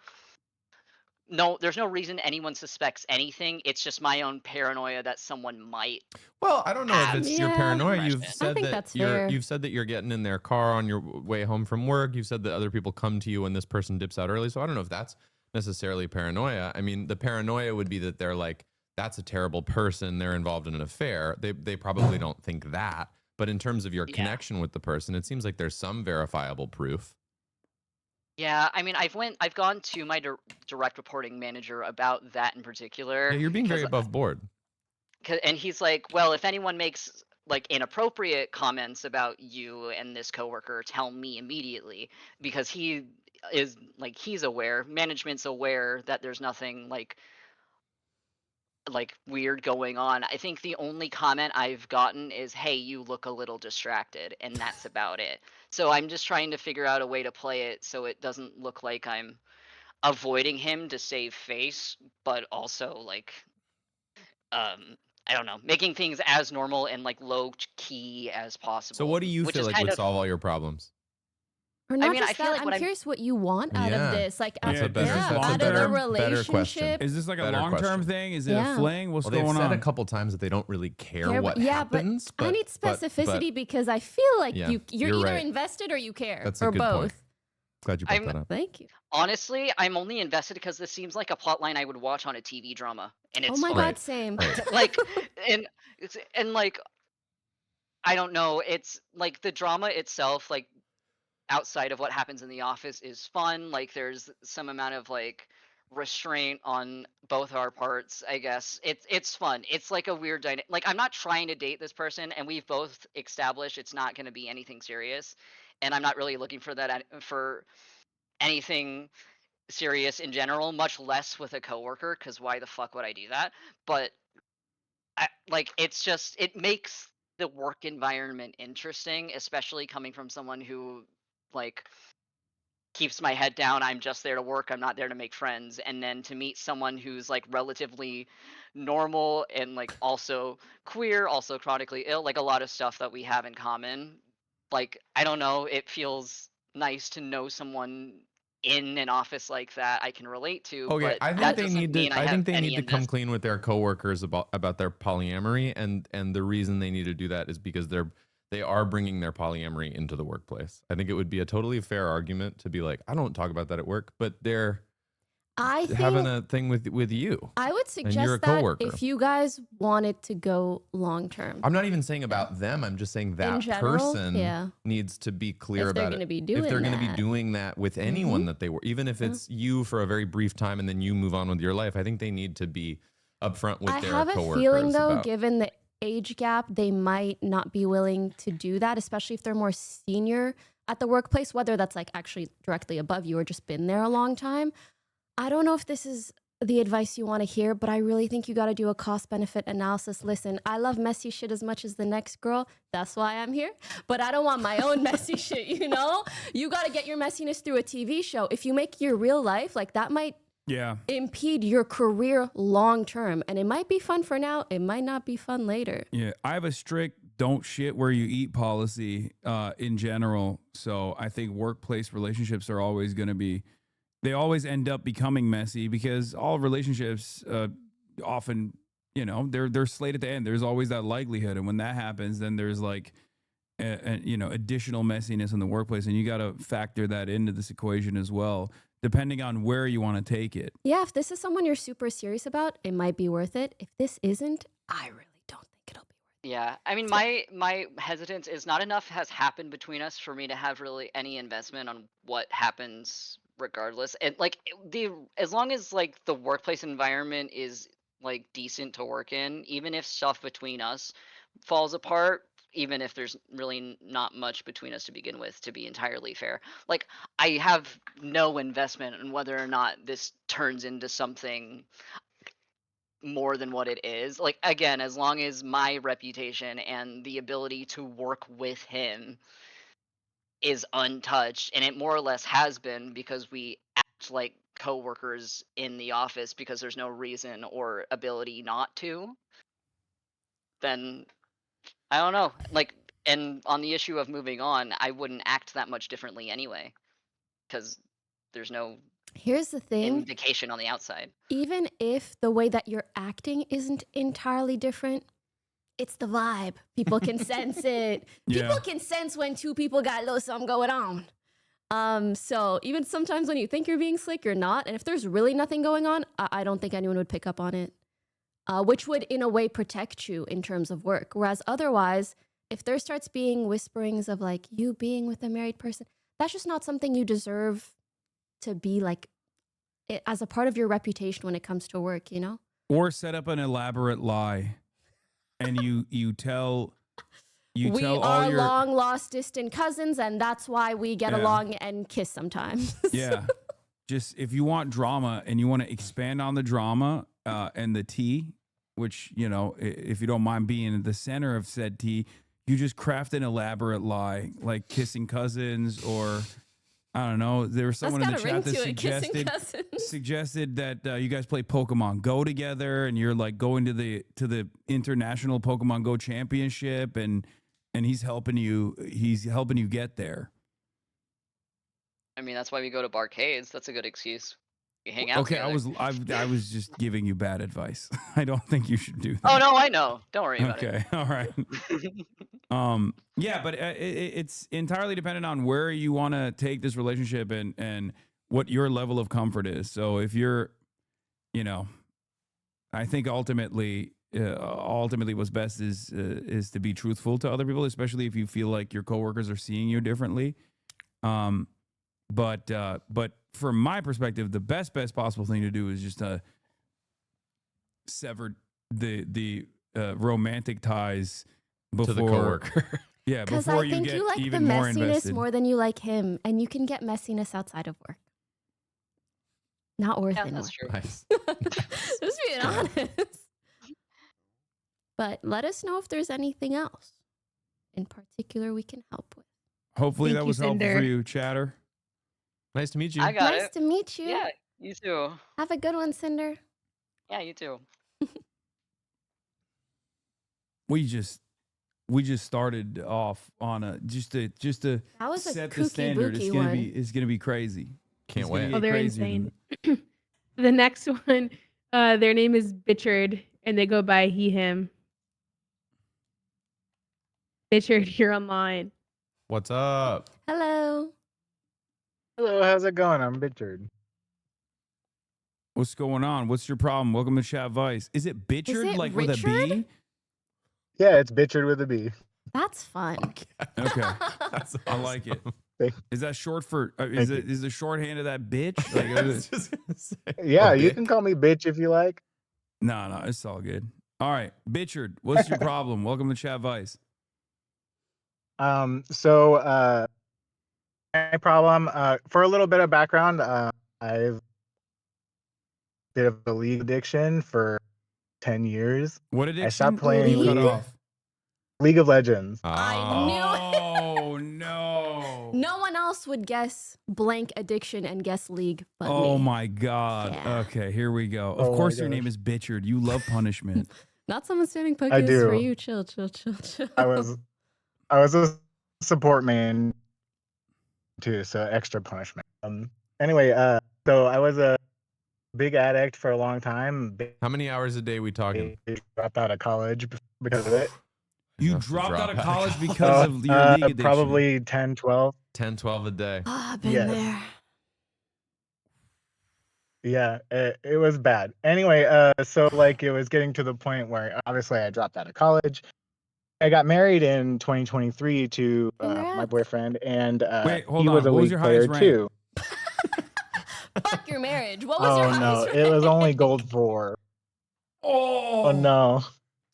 Speaker 8: reason anyone suspects anything. It's just my own paranoia that someone might
Speaker 3: Well, I don't know if
Speaker 8: have
Speaker 3: it's your
Speaker 4: Yeah,
Speaker 3: paranoia.
Speaker 8: impression.
Speaker 3: You've said
Speaker 4: think
Speaker 3: that
Speaker 4: that's fair.
Speaker 3: you've said that you're getting in their car on your way home from work. You've said that other people come to you when this person dips out early. So I don't know if that's necessarily paranoia. I mean, the paranoia would be that they're like, that's a terrible person. They're involved in an affair. They probably don't think that. But in terms of your
Speaker 8: Yeah.
Speaker 3: connection with the person, it seems like there's some verifiable proof.
Speaker 8: Yeah, I mean, I've gone to my direct reporting manager about that in particular
Speaker 3: Yeah, you're being very
Speaker 8: because
Speaker 3: above board.
Speaker 8: and he's like, "Well, if anyone makes like inappropriate comments about you and this coworker, tell me immediately," because he is like he's aware, management's aware that there's nothing like weird going on. I think the only comment I've gotten is, "Hey, you look a little distracted," and that's about it. So I'm just trying to figure out a way to play it so it doesn't look like I'm avoiding him to save face, but also like I don't know, making things as normal and like low key as
Speaker 3: So
Speaker 8: possible,
Speaker 3: what do you
Speaker 8: which
Speaker 3: feel
Speaker 8: is
Speaker 3: like
Speaker 8: kind
Speaker 3: would
Speaker 8: of
Speaker 3: solve all your problems?
Speaker 4: Or
Speaker 8: I
Speaker 4: not
Speaker 8: mean, I
Speaker 4: just
Speaker 8: feel
Speaker 4: that,
Speaker 8: like
Speaker 4: I'm
Speaker 8: what I'm
Speaker 4: curious what you want out
Speaker 3: Yeah.
Speaker 4: of this. Like,
Speaker 3: That's a better-
Speaker 4: yeah,
Speaker 3: that's a
Speaker 4: out of the
Speaker 3: better question.
Speaker 4: relationship.
Speaker 1: Is this like a
Speaker 3: Better
Speaker 1: long term
Speaker 3: question.
Speaker 1: thing? Is it
Speaker 4: Yeah.
Speaker 1: a fling? What's
Speaker 3: Well, they've
Speaker 1: going
Speaker 3: said
Speaker 1: on?
Speaker 3: a couple times that they don't really care
Speaker 4: Care
Speaker 3: what
Speaker 4: about- yeah,
Speaker 3: happens.
Speaker 4: but I need specificity because I feel like
Speaker 3: Yeah,
Speaker 4: you're
Speaker 3: you're
Speaker 4: either
Speaker 3: right.
Speaker 4: invested or you care,
Speaker 3: That's a
Speaker 4: or
Speaker 3: good
Speaker 4: both.
Speaker 3: point. Glad you brought
Speaker 8: I'm
Speaker 3: that up.
Speaker 4: Thank you.
Speaker 8: honestly, I'm only invested because this seems like a plot line I would watch on a TV drama, and
Speaker 4: Oh
Speaker 8: it's
Speaker 4: my
Speaker 8: fun.
Speaker 4: God, same.
Speaker 8: Like, and like I don't know, it's like the drama itself, like outside of what happens in the office, is fun. Like there's some amount of like restraint on both our parts, I guess. It's fun. It's like a weird dynamic. Like, I'm not trying to date this person, and we've both established it's not going to be anything serious, and I'm not really looking for that for anything serious in general, much less with a coworker, because why the fuck would I do that? But it's just, it makes the work environment interesting, especially coming from someone who like keeps my head down. I'm just there to work. I'm not there to make friends. And then to meet someone who's like relatively normal and like also queer, also chronically ill, like a lot of stuff that we have in common. Like, I don't know, it feels nice to know someone in an office like that I can relate to.
Speaker 3: Okay,
Speaker 8: But
Speaker 3: I think
Speaker 8: that
Speaker 3: they
Speaker 8: doesn't
Speaker 3: need to.
Speaker 8: mean I
Speaker 3: I
Speaker 8: have
Speaker 3: think they
Speaker 8: any
Speaker 3: need to come
Speaker 8: investment.
Speaker 3: clean with their coworkers about their polyamory, and the reason they need to do that is because they are bringing their polyamory into the workplace. I think it would be a totally fair argument to be like, I don't talk about that at work, but they're having a thing with you.
Speaker 4: I would
Speaker 3: and you're a
Speaker 4: suggest that
Speaker 3: coworker.
Speaker 4: if you guys wanted to go long term.
Speaker 3: I'm not even saying about them. I'm just saying that
Speaker 4: general,
Speaker 3: person
Speaker 4: yeah.
Speaker 3: needs to be clear
Speaker 4: If they're
Speaker 3: about
Speaker 4: gonna
Speaker 3: it.
Speaker 4: be
Speaker 3: If
Speaker 4: doing
Speaker 3: they're going to be
Speaker 4: that.
Speaker 3: doing that with anyone that they were, even if it's you for a very brief time and then you move on with your life, I think they need to be upfront with
Speaker 4: I
Speaker 3: their
Speaker 4: have a
Speaker 3: coworkers
Speaker 4: feeling though,
Speaker 3: about.
Speaker 4: given the age gap, they might not be willing to do that, especially if they're more senior at the workplace, whether that's like actually directly above you or just been there a long time. I don't know if this is the advice you want to hear, but I really think you got to do a cost benefit analysis. Listen, I love messy shit as much as the next girl. That's why I'm here. But I don't want my own messy shit, you know? You got to get your messiness through a TV show. If you make your real life, like that might impede your career long term. And it might be fun for now. It might not be fun later.
Speaker 1: Yeah, I have a strict don't shit where you eat policy in general. So I think workplace relationships are always going to be, they always end up becoming messy because all relationships often, you know, they're slated to end. There's always that likelihood. And when that happens, then there's like, you know, additional messiness in the workplace. And you got to factor that into this equation as well, depending on where you want to take it.
Speaker 4: Yeah, if this is someone you're super serious about, it might be worth it. If this isn't, I really don't think it'll be.
Speaker 8: Yeah, I mean, my hesitance is not enough has happened between us for me to have really any investment on what happens regardless. And like as long as like the workplace environment is like decent to work in, even if stuff between us falls apart, even if there's really not much between us to begin with, to be entirely fair. Like, I have no investment in whether or not this turns into something more than what it is. Like, again, as long as my reputation and the ability to work with him is untouched, and it more or less has been because we act like coworkers in the office because there's no reason or ability not to, then I don't know. Like, and on the issue of moving on, I wouldn't act that much differently anyway, because there's no
Speaker 4: Here's the thing.
Speaker 8: indication on the outside.
Speaker 4: Even if the way that you're acting isn't entirely different, it's the vibe. People can sense it.
Speaker 1: Yeah.
Speaker 4: People can sense when two people got a little something going on. So even sometimes when you think you're being slick, you're not. And if there's really nothing going on, I don't think anyone would pick up on it, which would in a way protect you in terms of work. Whereas otherwise, if there starts being whisperings of like you being with a married person, that's just not something you deserve to be like as a part of your reputation when it comes to work, you know?
Speaker 1: Or set up an elaborate lie, and you tell
Speaker 4: We
Speaker 1: all
Speaker 4: are
Speaker 1: your
Speaker 4: long lost distant cousins, and that's why we get
Speaker 1: Yeah.
Speaker 4: along and kiss sometimes.
Speaker 1: yeah. Just if you want drama and you want to expand on the drama and the tea, which, you know, if you don't mind being at the center of said tea, you just craft an elaborate lie like kissing cousins, or I don't know. There was someone in the
Speaker 4: got a
Speaker 1: chat
Speaker 4: ring
Speaker 1: that
Speaker 4: to it, kissing cousins.
Speaker 1: suggested that you guys play Pokemon Go together, and you're like going to the international Pokemon Go championship, and he's helping you get there.
Speaker 8: I mean, that's why we go to barcades. That's a good excuse. We hang out
Speaker 1: Okay,
Speaker 8: together.
Speaker 1: I was just giving you bad advice. I don't think you should do that.
Speaker 8: Oh, no, I know. Don't worry about it.
Speaker 1: Okay, all right. Yeah, but it's entirely dependent on where you want to take this relationship and what your level of comfort is. So if you're, you know, I think ultimately what's best is to be truthful to other people, especially if you feel like your coworkers are seeing you differently. But from my perspective, the best possible thing to do is just sever the romantic ties before
Speaker 3: to the coworker.
Speaker 1: Yeah,
Speaker 4: Because
Speaker 1: before
Speaker 4: I
Speaker 1: you
Speaker 4: think
Speaker 1: get
Speaker 4: you like the
Speaker 1: even more
Speaker 4: messiness
Speaker 1: invested.
Speaker 4: more than you like him, and you can get messiness outside of work. Not worth
Speaker 8: Yeah,
Speaker 4: in
Speaker 8: that's
Speaker 4: work.
Speaker 8: true.
Speaker 3: Nice.
Speaker 4: Just being honest. But let us know if there's anything else in particular we can help with.
Speaker 1: Hopefully
Speaker 7: Thank
Speaker 1: that
Speaker 7: you,
Speaker 1: was helpful for
Speaker 7: Cinder.
Speaker 1: you, Chatter.
Speaker 3: Nice to meet you.
Speaker 8: I got
Speaker 4: Nice
Speaker 8: it.
Speaker 4: to meet you.
Speaker 8: Yeah, you too.
Speaker 4: Have a good one, Cinder.
Speaker 8: Yeah, you too.
Speaker 1: We just started off on a just to
Speaker 4: That was a
Speaker 1: set the
Speaker 4: kooky
Speaker 1: standard.
Speaker 4: booky one.
Speaker 1: It's gonna be crazy.
Speaker 3: Can't
Speaker 1: It's gonna
Speaker 3: wait.
Speaker 1: get
Speaker 7: Oh, they're
Speaker 1: crazier than
Speaker 7: insane. The next one, their name is Bitchard, and they go by he, him. Bitchard, you're online.
Speaker 3: What's up?
Speaker 4: Hello.
Speaker 9: Hello, how's it going? I'm Bitchard.
Speaker 1: What's going on? What's your problem? Welcome to Chadvice. Is it Bitchard
Speaker 4: it
Speaker 1: like with a B?
Speaker 4: Richard?
Speaker 9: Yeah, it's Bitchard with a B.
Speaker 4: That's fun.
Speaker 1: Okay,
Speaker 3: That's
Speaker 1: I like it.
Speaker 9: Thank-
Speaker 1: Is that short for?
Speaker 9: Thank you.
Speaker 1: Is the shorthand of that bitch? Like,
Speaker 3: I was just gonna say.
Speaker 9: Yeah,
Speaker 3: A
Speaker 9: you
Speaker 3: bitch?
Speaker 9: can call me bitch if you like.
Speaker 1: no, it's all good. All right, Bitchard, what's your problem? Welcome to Chadvice.
Speaker 9: My problem, for a little bit of background, I've bit of a league addiction for 10 years.
Speaker 1: What
Speaker 9: I
Speaker 1: addiction?
Speaker 9: stopped playing
Speaker 1: You cut
Speaker 9: League,
Speaker 1: off.
Speaker 9: League of Legends.
Speaker 4: I knew it.
Speaker 1: Oh no!
Speaker 4: No one else would guess blank addiction and guess league but
Speaker 1: Oh
Speaker 4: me.
Speaker 1: my God.
Speaker 4: Yeah.
Speaker 1: Okay, here we go.
Speaker 9: Oh
Speaker 1: Of
Speaker 9: my
Speaker 1: course, your
Speaker 9: gosh.
Speaker 1: name is Bitchard. You love punishment.
Speaker 4: Not someone spamming
Speaker 9: I
Speaker 4: Pokés for
Speaker 9: do.
Speaker 4: you. Chill, chill, chill, chill.
Speaker 9: I was a support main too, so extra punishment. Anyway, so I was a big addict for a long time.
Speaker 3: How many hours a day we talking?
Speaker 9: Dropped out of college because of it.
Speaker 1: You
Speaker 3: Enough to
Speaker 1: dropped
Speaker 3: drop
Speaker 1: out of
Speaker 3: out of
Speaker 1: college
Speaker 3: college.
Speaker 1: because of your league addiction.
Speaker 9: Probably 10, 12.
Speaker 3: 10, 12 a day.
Speaker 4: Ah, been
Speaker 9: Yes.
Speaker 4: there.
Speaker 9: Yeah, it was bad. Anyway, so like it was getting to the point where obviously I dropped out of college. I got married in 2023 to my
Speaker 4: Congrats.
Speaker 9: boyfriend, and
Speaker 1: Wait, hold
Speaker 9: he was
Speaker 1: on.
Speaker 9: a
Speaker 1: What was
Speaker 9: league
Speaker 1: your
Speaker 9: player
Speaker 1: highest rank?
Speaker 9: too.
Speaker 4: Fuck your marriage. What was your
Speaker 9: Oh no,
Speaker 4: highest
Speaker 9: it was
Speaker 4: rank?
Speaker 9: only gold 4.
Speaker 1: Oh,
Speaker 9: Oh no,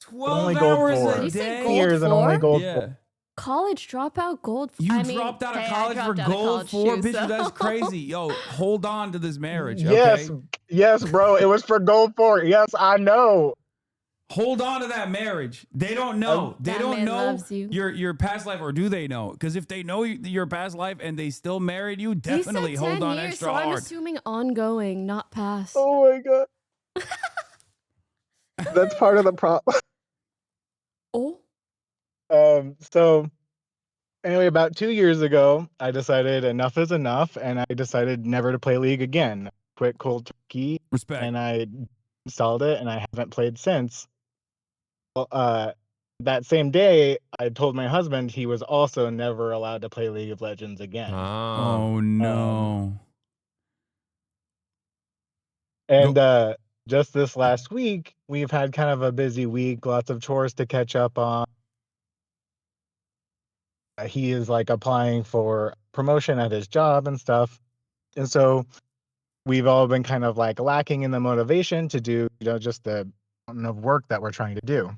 Speaker 1: 12
Speaker 9: only gold
Speaker 1: hours
Speaker 9: 4.
Speaker 1: a
Speaker 4: Did you say
Speaker 1: day?
Speaker 4: gold
Speaker 9: Years and only
Speaker 4: 4?
Speaker 9: gold
Speaker 1: Yeah.
Speaker 9: 4.
Speaker 4: College dropout gold.
Speaker 1: You
Speaker 4: I mean,
Speaker 1: dropped out of
Speaker 4: hey, I
Speaker 1: college for
Speaker 4: dropped out of
Speaker 1: gold
Speaker 4: college
Speaker 1: 4?
Speaker 4: too,
Speaker 1: Bitch,
Speaker 4: so-
Speaker 1: that's crazy. Yo, hold on to this marriage,
Speaker 9: Yes,
Speaker 1: okay?
Speaker 9: yes, bro. It was for gold 4. Yes, I know.
Speaker 1: Hold on to that marriage. They don't know. They
Speaker 4: That
Speaker 1: don't
Speaker 4: man
Speaker 1: know
Speaker 4: loves you.
Speaker 1: your past life, or do they know? Because if they know your past life and they still married you, definitely
Speaker 4: He said 10
Speaker 1: hold on
Speaker 4: years,
Speaker 1: extra
Speaker 4: so I'm
Speaker 1: hard.
Speaker 4: assuming ongoing, not past.
Speaker 9: Oh my god. That's part of the problem.
Speaker 4: Oh.
Speaker 9: So anyway, about 2 years ago, I decided enough is enough, and I decided never to play League again. Quit cold turkey,
Speaker 1: Respect.
Speaker 9: and I installed it, and I haven't played since. Well, that same day, I told my husband he was also never allowed to play League of Legends again.
Speaker 1: Oh no.
Speaker 9: And just this last week, we've had kind of a busy week, lots of chores to catch up on. He is like applying for promotion at his job and stuff. And so we've all been kind of like lacking in the motivation to do, just the amount of work that we're trying to do.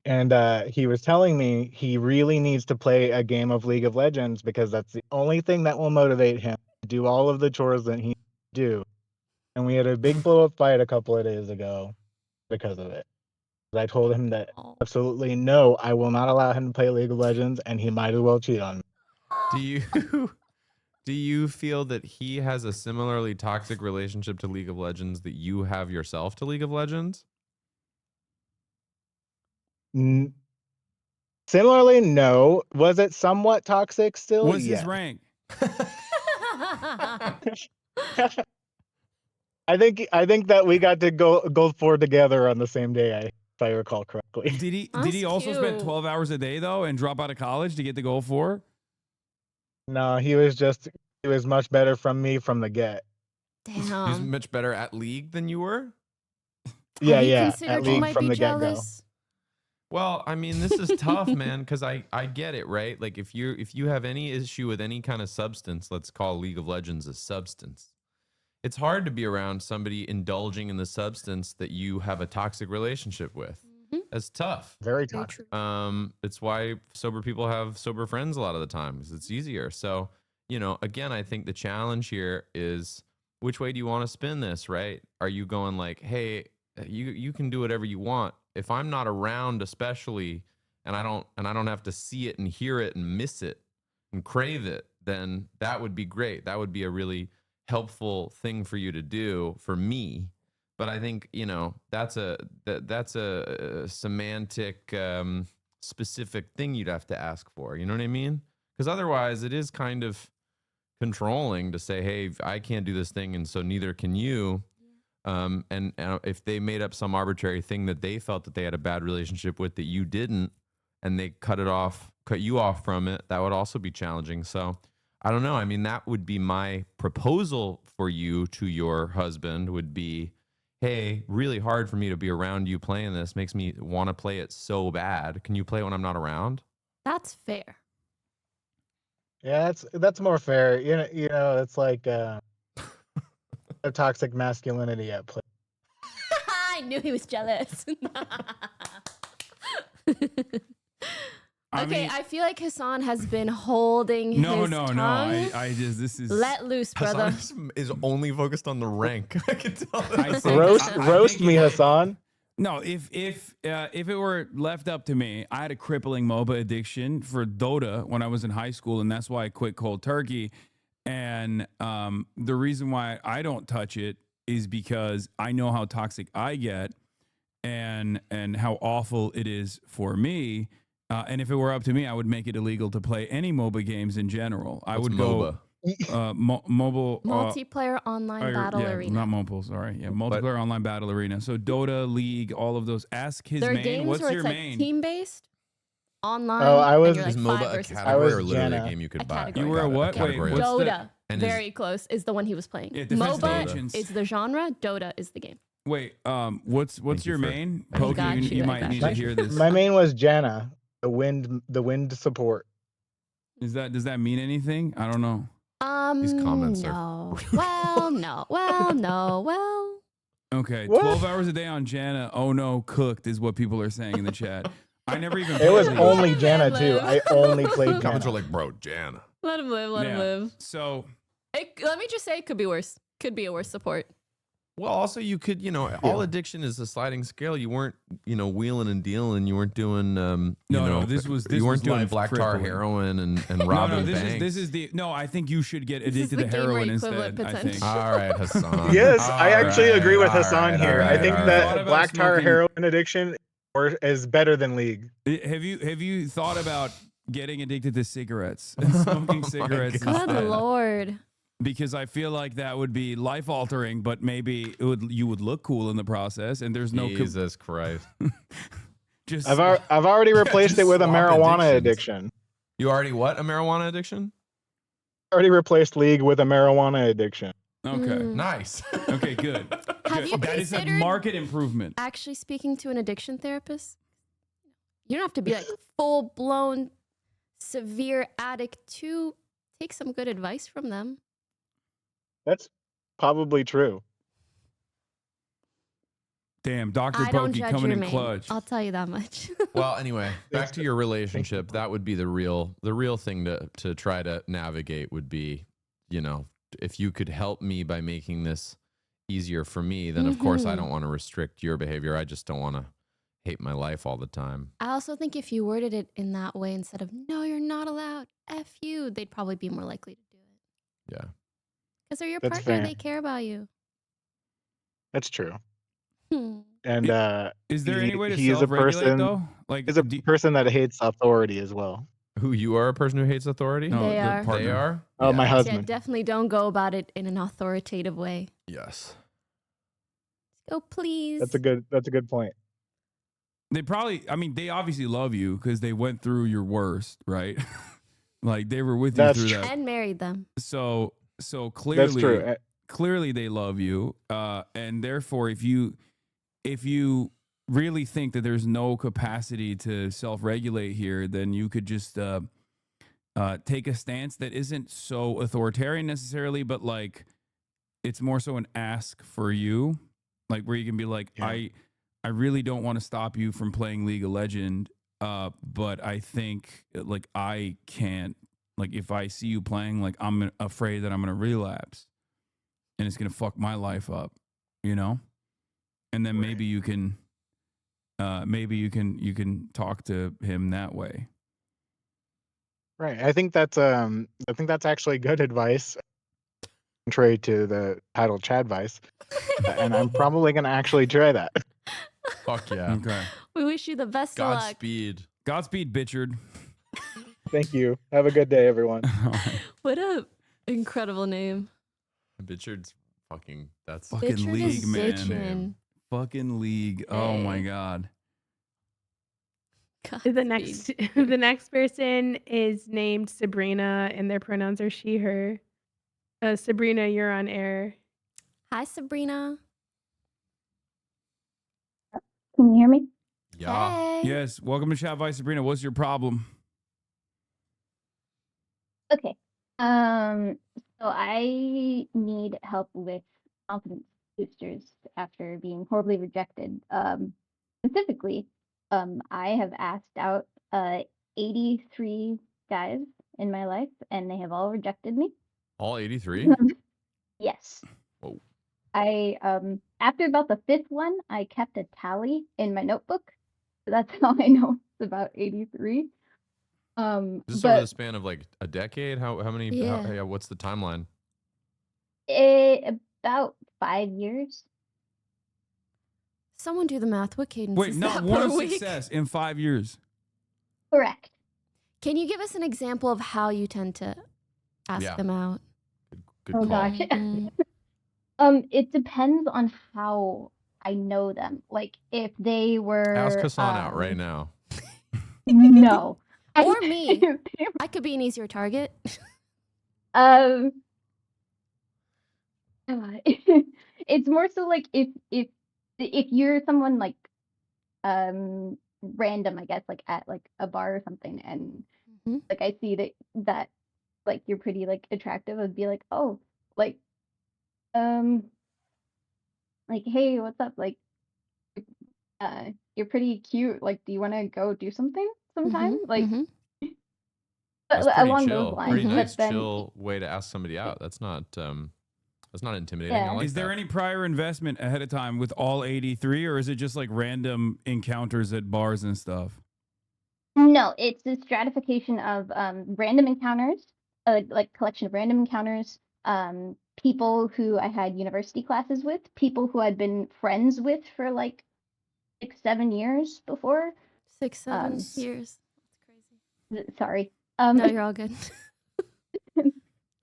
Speaker 9: And he was telling me he really needs to play a game of League of Legends because that's the only thing that will motivate him to do all of the chores that he do. And we had a big blow up fight a couple of days ago because of it. I told him that absolutely no, I will not allow him to play League of Legends, and he might as well cheat on me.
Speaker 3: Do you feel that he has a similarly toxic relationship to League of Legends that you have yourself to League of Legends?
Speaker 9: Similarly, no. Was it somewhat toxic still?
Speaker 1: What's
Speaker 9: Yes.
Speaker 1: his rank?
Speaker 9: I think that we got to go forward together on the same day, if I recall correctly.
Speaker 1: Did he also spend 12 hours a day though and drop out of college to get the goal 4?
Speaker 9: No, he was much better from me from the get.
Speaker 3: He was much better at League than you were?
Speaker 9: Yeah,
Speaker 4: Have you
Speaker 9: yeah.
Speaker 4: considered
Speaker 9: At
Speaker 4: you
Speaker 9: League
Speaker 4: might
Speaker 9: from
Speaker 4: be
Speaker 9: the get go.
Speaker 4: jealous?
Speaker 3: Well, I mean, this is tough, man, because I get it, right? Like if you have any issue with any kind of substance, let's call League of Legends a substance. It's hard to be around somebody indulging in the substance that you have a toxic relationship with. That's tough.
Speaker 9: Very toxic.
Speaker 3: It's why sober people have sober friends a lot of the time, because it's easier. So, again, I think the challenge here is which way do you want to spin this, right? Are you going like, hey, you can do whatever you want. If I'm not around, especially, and I don't have to see it and hear it and miss it and crave it, then that would be great. That would be a really helpful thing for you to do for me. But I think, that's a semantic specific thing you'd have to ask for. You know what I mean? Because otherwise it is kind of controlling to say, hey, I can't do this thing, and so neither can you. And if they made up some arbitrary thing that they felt that they had a bad relationship with that you didn't, and they cut you off from it, that would also be challenging. So I don't know. I mean, that would be my proposal for you to your husband would be, hey, really hard for me to be around you playing this. Makes me want to play it so bad. Can you play it when I'm not around?
Speaker 4: That's fair.
Speaker 9: Yeah, that's more fair. It's like a toxic masculinity at play.
Speaker 4: I knew he was jealous. I feel like Hassan has been holding his tongue.
Speaker 1: No. I just, this is...
Speaker 4: Let loose, brother.
Speaker 3: Hassan is only focused on the rank. I can tell.
Speaker 9: Roast me, Hassan.
Speaker 1: No, if it were left up to me, I had a crippling MOBA addiction for Dota when I was in high school, and that's why I quit cold turkey. And the reason why I don't touch it is because I know how toxic I get, and how awful it is for me. And if it were up to me, I would make it illegal to play any MOBA games in general. I would
Speaker 3: MOBA?
Speaker 1: go mobile
Speaker 4: Multiplayer online battle arena.
Speaker 1: Not mobile. Sorry, multiplayer online battle arena. So Dota, League, all of those. Ask his
Speaker 4: There are
Speaker 1: main.
Speaker 4: games
Speaker 1: What's
Speaker 4: where
Speaker 1: your
Speaker 4: it's
Speaker 1: main?
Speaker 4: like team-based, online.
Speaker 9: Oh, I was.
Speaker 4: and
Speaker 3: Is
Speaker 4: you're like
Speaker 3: MOBA
Speaker 4: five
Speaker 3: a
Speaker 4: versus
Speaker 3: category
Speaker 4: five.
Speaker 3: or literally
Speaker 9: Janna.
Speaker 3: a game you could
Speaker 4: A
Speaker 3: buy?
Speaker 4: category.
Speaker 1: You were a what? Wait,
Speaker 3: category.
Speaker 1: what's
Speaker 4: Dota.
Speaker 3: And is-
Speaker 4: Very close is the one he was playing.
Speaker 1: Yeah, Defense
Speaker 4: MOBA
Speaker 1: Agents.
Speaker 4: is the genre. Dota is the game.
Speaker 1: Wait, what's
Speaker 3: Thank you
Speaker 1: your
Speaker 3: for-
Speaker 1: main?
Speaker 3: I
Speaker 1: Pokey,
Speaker 4: got
Speaker 1: you
Speaker 4: you, I
Speaker 1: might
Speaker 4: got
Speaker 1: need to
Speaker 4: you.
Speaker 1: hear this.
Speaker 9: My main was Janna, the wind support.
Speaker 1: Does that mean anything? I don't know.
Speaker 3: These comments are
Speaker 4: no. Well, no. Well, no. Well.
Speaker 1: Okay,
Speaker 9: What?
Speaker 1: 12 hours a day on Janna. Oh no, cooked is what people are saying in the chat. I never even.
Speaker 9: It was
Speaker 1: played
Speaker 9: only
Speaker 1: League.
Speaker 9: Janna too. I only played
Speaker 3: Comments are
Speaker 9: Janna.
Speaker 3: like, bro, Jan.
Speaker 4: Let him live. Let him
Speaker 1: Yeah.
Speaker 4: live.
Speaker 1: So
Speaker 4: Let me just say, it could be worse. Could be a worse support.
Speaker 3: Well, also you could, all addiction is a sliding scale. You weren't, wheeling and dealing. You weren't doing,
Speaker 1: No, this was
Speaker 3: you weren't doing
Speaker 1: life
Speaker 3: black tar
Speaker 1: crippling.
Speaker 3: heroin and
Speaker 1: no,
Speaker 3: robbing
Speaker 1: this
Speaker 3: banks.
Speaker 1: is this is the no. I think you should get
Speaker 4: This is
Speaker 1: addicted
Speaker 4: the
Speaker 1: to
Speaker 4: gamer
Speaker 1: heroin
Speaker 4: equivalent
Speaker 1: instead. I think.
Speaker 4: potential.
Speaker 3: All right, Hassan.
Speaker 9: Yes,
Speaker 3: All
Speaker 9: I actually
Speaker 3: right,
Speaker 9: agree with
Speaker 3: all
Speaker 9: Hassan
Speaker 3: right,
Speaker 9: here.
Speaker 3: all
Speaker 9: I
Speaker 3: right,
Speaker 9: think
Speaker 3: all
Speaker 9: that
Speaker 1: Thought
Speaker 3: right.
Speaker 1: about
Speaker 9: black tar
Speaker 1: smoking-
Speaker 9: heroin addiction is better than League.
Speaker 1: Have you thought about getting addicted to cigarettes and smoking cigarettes
Speaker 4: Good
Speaker 1: instead?
Speaker 4: lord.
Speaker 1: Because I feel like that would be life altering, but maybe you would look cool in the process, and there's no
Speaker 3: Jesus Christ.
Speaker 1: just
Speaker 9: I've already replaced it with a
Speaker 3: swap
Speaker 9: marijuana
Speaker 3: addictions.
Speaker 9: addiction.
Speaker 3: You already what? A marijuana addiction?
Speaker 9: Already replaced League with a marijuana addiction.
Speaker 1: okay.
Speaker 3: Nice.
Speaker 1: Okay, good.
Speaker 4: Have
Speaker 1: Good.
Speaker 4: you
Speaker 1: That is a
Speaker 4: considered
Speaker 1: market improvement.
Speaker 4: actually speaking to an addiction therapist? You don't have to be like full blown severe addict to take some good advice from them.
Speaker 9: That's probably true.
Speaker 1: Damn, Dr.
Speaker 4: I don't
Speaker 1: Pokey
Speaker 4: judge
Speaker 1: coming
Speaker 4: your
Speaker 1: in
Speaker 4: main.
Speaker 1: clutch.
Speaker 4: I'll tell you that much.
Speaker 3: Well, anyway, back to your relationship. That would be the real thing to try to navigate would be, if you could help me by making this easier for me, then of course I don't want to restrict your behavior. I just don't want to hate my life all the time.
Speaker 4: I also think if you worded it in that way instead of "No, you're not allowed," F you, they'd probably be more likely to do it.
Speaker 3: Yeah.
Speaker 4: Because they're your
Speaker 9: That's
Speaker 4: partner,
Speaker 9: fair.
Speaker 4: they care about you.
Speaker 9: That's true.
Speaker 4: Hmm.
Speaker 9: And
Speaker 1: Is there any way to
Speaker 9: he is a
Speaker 1: self-regulate
Speaker 9: person.
Speaker 1: though? Like,
Speaker 9: He's a person that hates authority as well.
Speaker 3: Who, you are a person who hates authority?
Speaker 1: No,
Speaker 4: They
Speaker 1: the
Speaker 4: are.
Speaker 1: partner.
Speaker 3: They are?
Speaker 9: Oh, my
Speaker 4: Yeah,
Speaker 9: husband.
Speaker 4: definitely don't go about it in an authoritative way.
Speaker 3: Yes.
Speaker 4: Go, please.
Speaker 9: That's a good point.
Speaker 1: They probably, I mean, they obviously love you because they went through your worst, right? Like they were with you
Speaker 9: That's
Speaker 1: through
Speaker 9: true.
Speaker 1: that.
Speaker 4: And married them.
Speaker 1: So
Speaker 9: That's
Speaker 1: clearly,
Speaker 9: true.
Speaker 1: clearly they love you, and therefore, if you really think that there's no capacity to self-regulate here, then you could just take a stance that isn't so authoritarian necessarily, but like it's more so an ask for you, like where you can be like, I really don't want to stop you from playing League of Legends, but I think like I can't, like if I see you playing, like I'm afraid that I'm gonna relapse and it's gonna fuck my life up, you know? And then maybe you can talk to him that way.
Speaker 9: Right. I think that's actually good advice, contrary to the title Chadvice. And I'm probably gonna actually try that.
Speaker 3: Fuck yeah.
Speaker 1: Okay.
Speaker 4: We wish you the best of luck.
Speaker 1: Godspeed, Bitchard.
Speaker 9: Thank you. Have a good day, everyone.
Speaker 4: What a incredible name.
Speaker 3: Bitchard's fucking, that's
Speaker 1: Fucking
Speaker 4: Bitchard
Speaker 1: League,
Speaker 4: is
Speaker 1: man.
Speaker 4: bitchin'.
Speaker 1: Fucking League. Oh my
Speaker 4: Hey.
Speaker 1: God.
Speaker 7: The next person is named Sabrina, and their pronouns are she, her. Sabrina, you're on air.
Speaker 4: Hi, Sabrina.
Speaker 11: Can you hear me?
Speaker 3: Yeah.
Speaker 4: Hey.
Speaker 1: Yes. Welcome to Chadvice, Sabrina. What's your problem?
Speaker 11: Okay. So I need help with confidence boosters after being horribly rejected. Specifically, I have asked out 83 guys in my life, and they have all rejected me.
Speaker 3: All 83?
Speaker 11: Yes.
Speaker 3: Whoa.
Speaker 11: I after about the fifth one, I kept a tally in my notebook. So that's how I know it's about 83.
Speaker 3: Is this
Speaker 11: But
Speaker 3: over the span of like a decade? How many?
Speaker 11: Yeah.
Speaker 3: What's the timeline?
Speaker 11: About 5 years.
Speaker 4: Someone do the math. What cadence
Speaker 1: Wait,
Speaker 4: is
Speaker 1: not
Speaker 4: that
Speaker 1: one
Speaker 4: per week?
Speaker 1: success in 5 years.
Speaker 11: Correct.
Speaker 4: Can you give us an example of how you tend to ask them out?
Speaker 3: Good
Speaker 11: Oh
Speaker 3: call.
Speaker 11: gosh. It depends on how I know them. Like if they were
Speaker 3: Ask Hassan out right now.
Speaker 11: No.
Speaker 4: Or me. I could be an easier target.
Speaker 11: It's more so like if you're someone like random, I guess, like at like a bar or something, and like I see that like you're pretty like attractive, I'd be like, oh, like like hey, what's up? Like you're pretty cute. Like, do you want to go do something sometime? Like
Speaker 3: That's pretty
Speaker 11: along those
Speaker 3: chill.
Speaker 11: lines.
Speaker 3: Pretty
Speaker 11: But
Speaker 3: nice,
Speaker 11: then
Speaker 3: chill way to ask somebody out. That's not intimidating. I
Speaker 11: Yeah.
Speaker 3: like
Speaker 1: Is there
Speaker 3: that.
Speaker 1: any prior investment ahead of time with all 83, or is it just like random encounters at bars and stuff?
Speaker 11: No, it's a stratification of random encounters, like collection of random encounters, people who I had university classes with, people who I'd been friends with for like 6, 7 years before.
Speaker 4: 6, 7 years.
Speaker 11: Sorry.
Speaker 4: No, you're all good.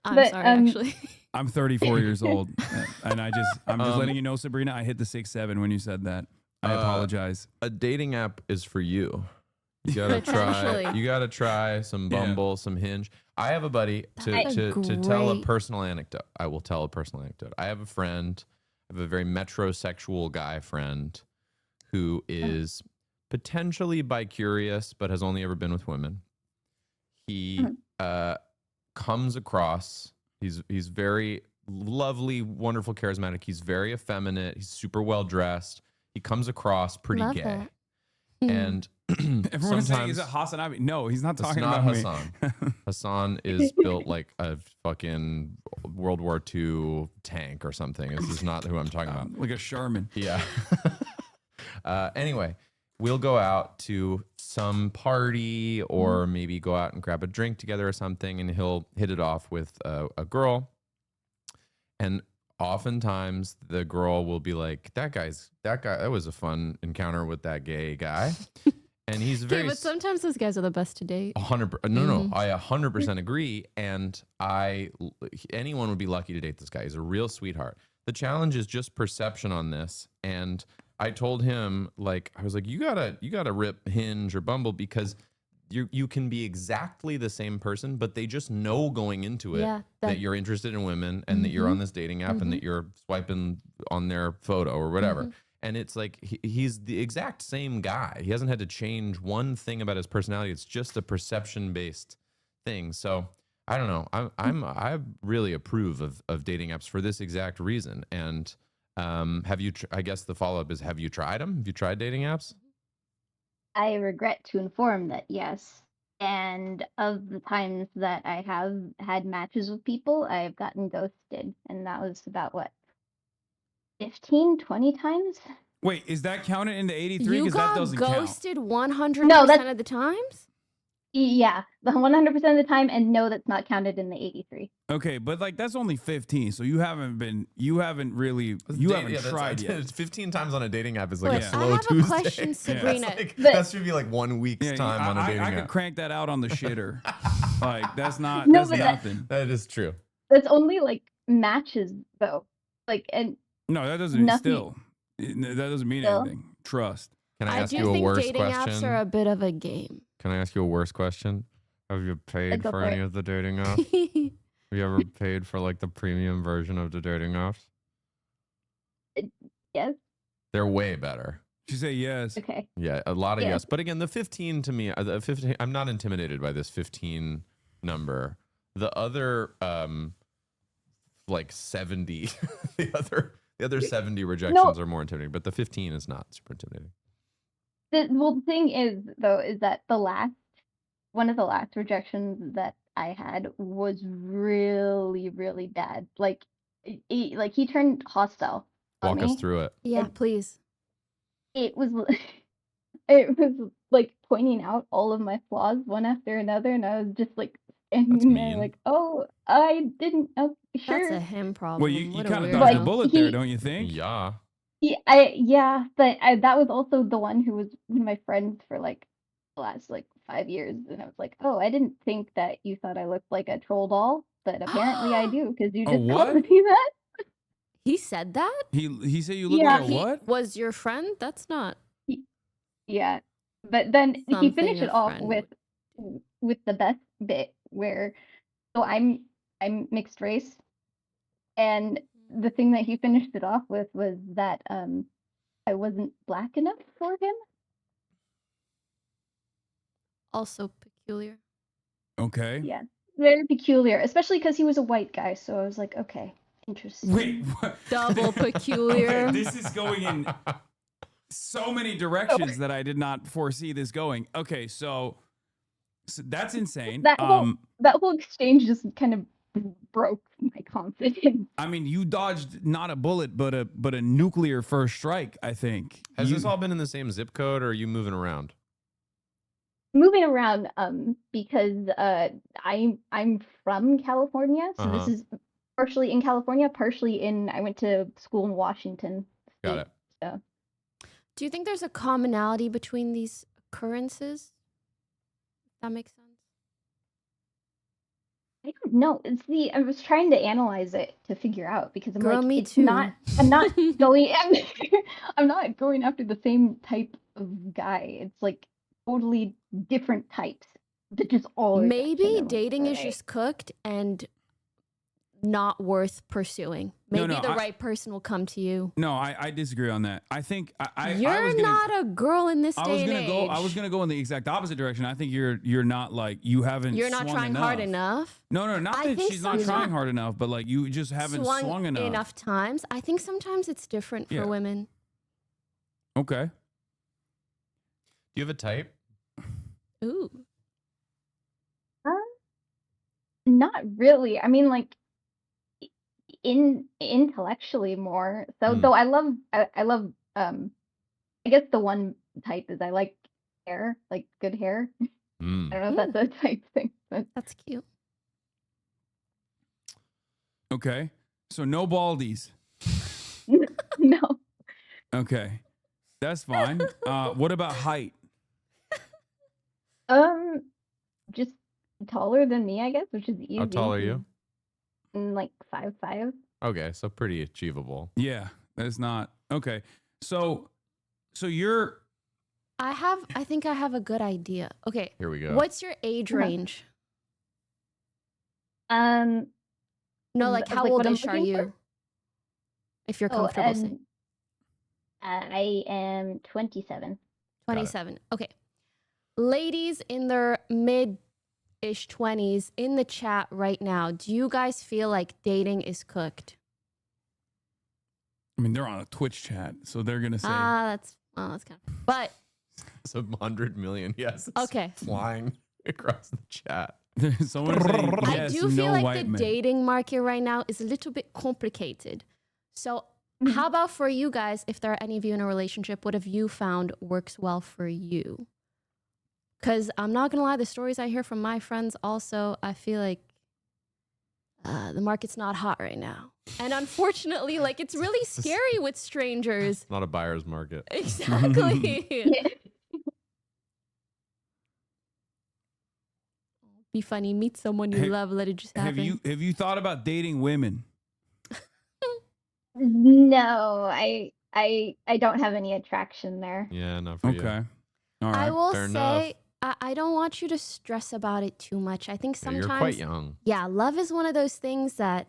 Speaker 4: I'm
Speaker 11: But,
Speaker 4: sorry, actually.
Speaker 1: I'm 34 years old, and I'm just letting you know, Sabrina, I hit the 6'7" when you said that. I apologize.
Speaker 3: A dating app is for you. You gotta try.
Speaker 1: Potentially.
Speaker 3: You gotta try some Bumble, some Hinge. I have a buddy
Speaker 11: That's
Speaker 3: to tell a
Speaker 11: great.
Speaker 3: personal anecdote. I will tell a personal anecdote. I have a friend, I have a very metrosexual guy friend who is potentially bi-curious, but has only ever been with women. He comes across. He's very lovely, wonderful, charismatic. He's very effeminate. He's super well dressed. He comes across pretty
Speaker 1: Love
Speaker 3: gay.
Speaker 1: that.
Speaker 3: And
Speaker 1: Everyone's saying, is
Speaker 3: sometimes
Speaker 1: it Hasanabi? No, he's not
Speaker 3: it's
Speaker 1: talking
Speaker 3: not
Speaker 1: about
Speaker 3: Hassan.
Speaker 1: me.
Speaker 3: Hassan is built like a fucking World War II tank or something. This is not who I'm talking about.
Speaker 1: Like a Sherman.
Speaker 3: Yeah. Anyway, we'll go out to some party or maybe go out and grab a drink together or something, and he'll hit it off with a girl. And oftentimes the girl will be like, that was a fun encounter with that gay guy. And he's
Speaker 4: Okay,
Speaker 3: very
Speaker 4: but sometimes those guys are the best to date.
Speaker 3: 100%. No, I 100% agree. And anyone would be lucky to date this guy. He's a real sweetheart. The challenge is just perception on this. And I told him, like, I was like, you gotta rip Hinge or Bumble, because you can be exactly the same person, but they just know going into it
Speaker 4: Yeah,
Speaker 3: that you're interested in women and that you're on this dating app and that you're swiping on their photo or whatever. And it's like he's the exact same guy. He hasn't had to change one thing about his personality. It's just a perception-based thing. So I don't know. I really approve of dating apps for this exact reason. And have you? I guess the follow-up is: have you tried them? Have you tried dating apps?
Speaker 11: I regret to inform that yes. And of the times that I have had matches with people, I've gotten ghosted. And that was about what, 15, 20 times?
Speaker 1: Wait, is that counted in the 83?
Speaker 4: You
Speaker 1: Because that
Speaker 4: got
Speaker 1: doesn't count.
Speaker 4: ghosted 100%
Speaker 11: No, that's-
Speaker 4: of the times?
Speaker 11: Yeah, the 100% of the time, and no, that's not counted in the 83.
Speaker 1: Okay, but like that's only 15, so you haven't tried yet.
Speaker 3: 15 times on a dating app is like
Speaker 4: Look,
Speaker 3: a
Speaker 4: I
Speaker 3: slow
Speaker 4: have a
Speaker 3: Tuesday.
Speaker 4: question, Sabrina.
Speaker 3: That should be like 1 week's
Speaker 1: Yeah,
Speaker 3: time on a dating
Speaker 1: I
Speaker 3: app.
Speaker 1: could crank that out on the shitter. Like that's not
Speaker 11: No,
Speaker 1: that's
Speaker 11: but
Speaker 1: nothing.
Speaker 3: That is true.
Speaker 11: That's only like matches, though. Like, and
Speaker 1: No, that doesn't
Speaker 11: nothing.
Speaker 1: that doesn't mean
Speaker 11: Still?
Speaker 1: anything. Trust.
Speaker 3: Can I
Speaker 4: I
Speaker 3: ask
Speaker 4: do
Speaker 3: you a
Speaker 4: think
Speaker 3: worse
Speaker 4: dating
Speaker 3: question?
Speaker 4: apps are a bit of a game.
Speaker 3: Can I ask you a worse question? Have you paid
Speaker 11: Go
Speaker 3: for
Speaker 11: for
Speaker 3: any
Speaker 11: it.
Speaker 3: of the dating apps? Have you ever paid for like the premium version of the dating apps?
Speaker 11: Yes.
Speaker 3: They're way better.
Speaker 1: She say yes.
Speaker 11: Okay.
Speaker 3: Yeah, a lot of
Speaker 11: Yeah.
Speaker 3: yes. But again, the 15 to me, the 15, I'm not intimidated by this 15 number. The other like 70, the other 70 rejections are more intimidating, but the 15 is not super intimidating.
Speaker 11: The thing is, though, is that one of the last rejections that I had was really, really bad. Like, he turned hostile on
Speaker 3: Walk us
Speaker 11: me.
Speaker 3: through it.
Speaker 4: Yeah, please.
Speaker 11: It was, it was like pointing out all of my flaws one after another, and I was just like standing there,
Speaker 3: mean.
Speaker 11: like, oh, I didn't. Oh, sure.
Speaker 4: That's a him problem.
Speaker 1: Well, you
Speaker 4: What a
Speaker 1: kind of
Speaker 4: weirdo.
Speaker 1: dodged a
Speaker 11: Like,
Speaker 1: bullet there, don't you think?
Speaker 3: Yeah.
Speaker 11: Yeah, but that was also the one who was one of my friends for like the last like 5 years, and I was like, oh, I didn't think that you thought I looked like a troll doll, but apparently I do because you
Speaker 1: A
Speaker 11: just
Speaker 1: what?
Speaker 11: told me that.
Speaker 4: He said that?
Speaker 1: He said you look
Speaker 11: Yeah.
Speaker 1: like a what?
Speaker 4: Was your friend? That's not.
Speaker 11: Yeah, but then he
Speaker 4: Something
Speaker 11: finished
Speaker 4: a
Speaker 11: it off
Speaker 4: friend
Speaker 11: with the best bit where, so I'm mixed race, and the thing that he finished it off with was that I wasn't black enough for him.
Speaker 4: Also peculiar.
Speaker 1: Okay.
Speaker 11: Yeah, very peculiar, especially because he was a white guy. So I was like, okay, interesting.
Speaker 1: Wait, what?
Speaker 4: Double peculiar.
Speaker 1: Okay, this is going in so many directions that I did not foresee this going. Okay, so that's insane.
Speaker 11: That whole exchange just kind of broke my confidence.
Speaker 1: I mean, you dodged not a bullet, but a nuclear first strike. I think.
Speaker 3: Has this all been in the same zip code, or are you moving around?
Speaker 11: Moving around, because I'm from California, so this is partially in California, partially I went to school in Washington.
Speaker 3: Got it.
Speaker 11: So
Speaker 4: Do you think there's a commonality between these occurrences? If that makes sense.
Speaker 11: I don't know. See, I was trying to analyze it to figure out because I'm
Speaker 4: Girl,
Speaker 11: like,
Speaker 4: me
Speaker 11: it's
Speaker 4: too.
Speaker 11: not. I'm not going. I'm not going after the same type of guy. It's like totally different types that just all. are
Speaker 4: Maybe
Speaker 11: catching them,
Speaker 4: dating is
Speaker 11: right?
Speaker 4: just cooked and not worth pursuing.
Speaker 1: No,
Speaker 4: Maybe
Speaker 1: no,
Speaker 4: the
Speaker 1: I-
Speaker 4: right person will come to you.
Speaker 1: No, I disagree on that. I think I
Speaker 4: You're
Speaker 1: was gonna,
Speaker 4: not a girl in this
Speaker 1: I
Speaker 4: day
Speaker 1: was
Speaker 4: and
Speaker 1: gonna go.
Speaker 4: age.
Speaker 1: I was gonna go in the exact opposite direction. I think you're not like you haven't.
Speaker 4: You're not
Speaker 1: swung
Speaker 4: trying hard enough.
Speaker 1: No, not
Speaker 4: I
Speaker 1: that
Speaker 4: think
Speaker 1: she's not
Speaker 4: some-
Speaker 1: trying hard enough, but like you just haven't swung enough.
Speaker 4: times. I think sometimes it's different
Speaker 1: Yeah.
Speaker 4: for women.
Speaker 1: Okay.
Speaker 3: Do you have a type?
Speaker 4: Ooh.
Speaker 11: Not really. I mean, like intellectually more. So though I love I guess the one type is I like hair, like good hair. I don't know if that's a type thing, but
Speaker 4: that's cute.
Speaker 1: Okay. So no baldies.
Speaker 11: No.
Speaker 1: Okay. That's fine. What about height?
Speaker 11: Just taller than me, I guess, which is easy.
Speaker 3: How tall are you?
Speaker 11: Like 5'5".
Speaker 3: Okay, so pretty achievable.
Speaker 1: Yeah, that's not okay. So you're
Speaker 4: I think I have a good idea. Okay.
Speaker 3: Here we go.
Speaker 4: What's your age range?
Speaker 11: No,
Speaker 4: No, like how
Speaker 11: like what I'm
Speaker 4: oldish are
Speaker 11: looking
Speaker 4: you?
Speaker 11: for?
Speaker 4: If you're comfortable saying.
Speaker 11: I am 27.
Speaker 4: 27. Okay. Ladies in their mid-ish 20s in the chat right now, do you guys feel like dating is cooked?
Speaker 1: I mean, they're on a Twitch chat, so they're gonna say.
Speaker 4: That's kind of. But
Speaker 3: It's 100 million. Yes. It's
Speaker 4: Okay.
Speaker 3: Flying across the chat.
Speaker 1: Someone saying
Speaker 4: I
Speaker 1: yes,
Speaker 4: do
Speaker 1: no
Speaker 4: feel like
Speaker 1: white
Speaker 4: the
Speaker 1: men.
Speaker 4: dating market right now is a little bit complicated. So, how about for you guys, if there are any of you in a relationship, what have you found works well for you? Because I'm not going to lie, the stories I hear from my friends also, I feel like the market's not hot right now. And unfortunately, like, it's really scary with strangers.
Speaker 3: Not a buyer's market.
Speaker 4: Exactly. Be funny, meet someone you love, let it just happen.
Speaker 1: Have you thought about dating women?
Speaker 11: No, I don't have any attraction there.
Speaker 3: Yeah, not for you.
Speaker 1: Okay. All right.
Speaker 4: I will
Speaker 3: Fair
Speaker 4: say, I don't want you to stress about it too much. I think
Speaker 3: Yeah,
Speaker 4: sometimes,
Speaker 3: you're quite young.
Speaker 4: Yeah, love is one of those things that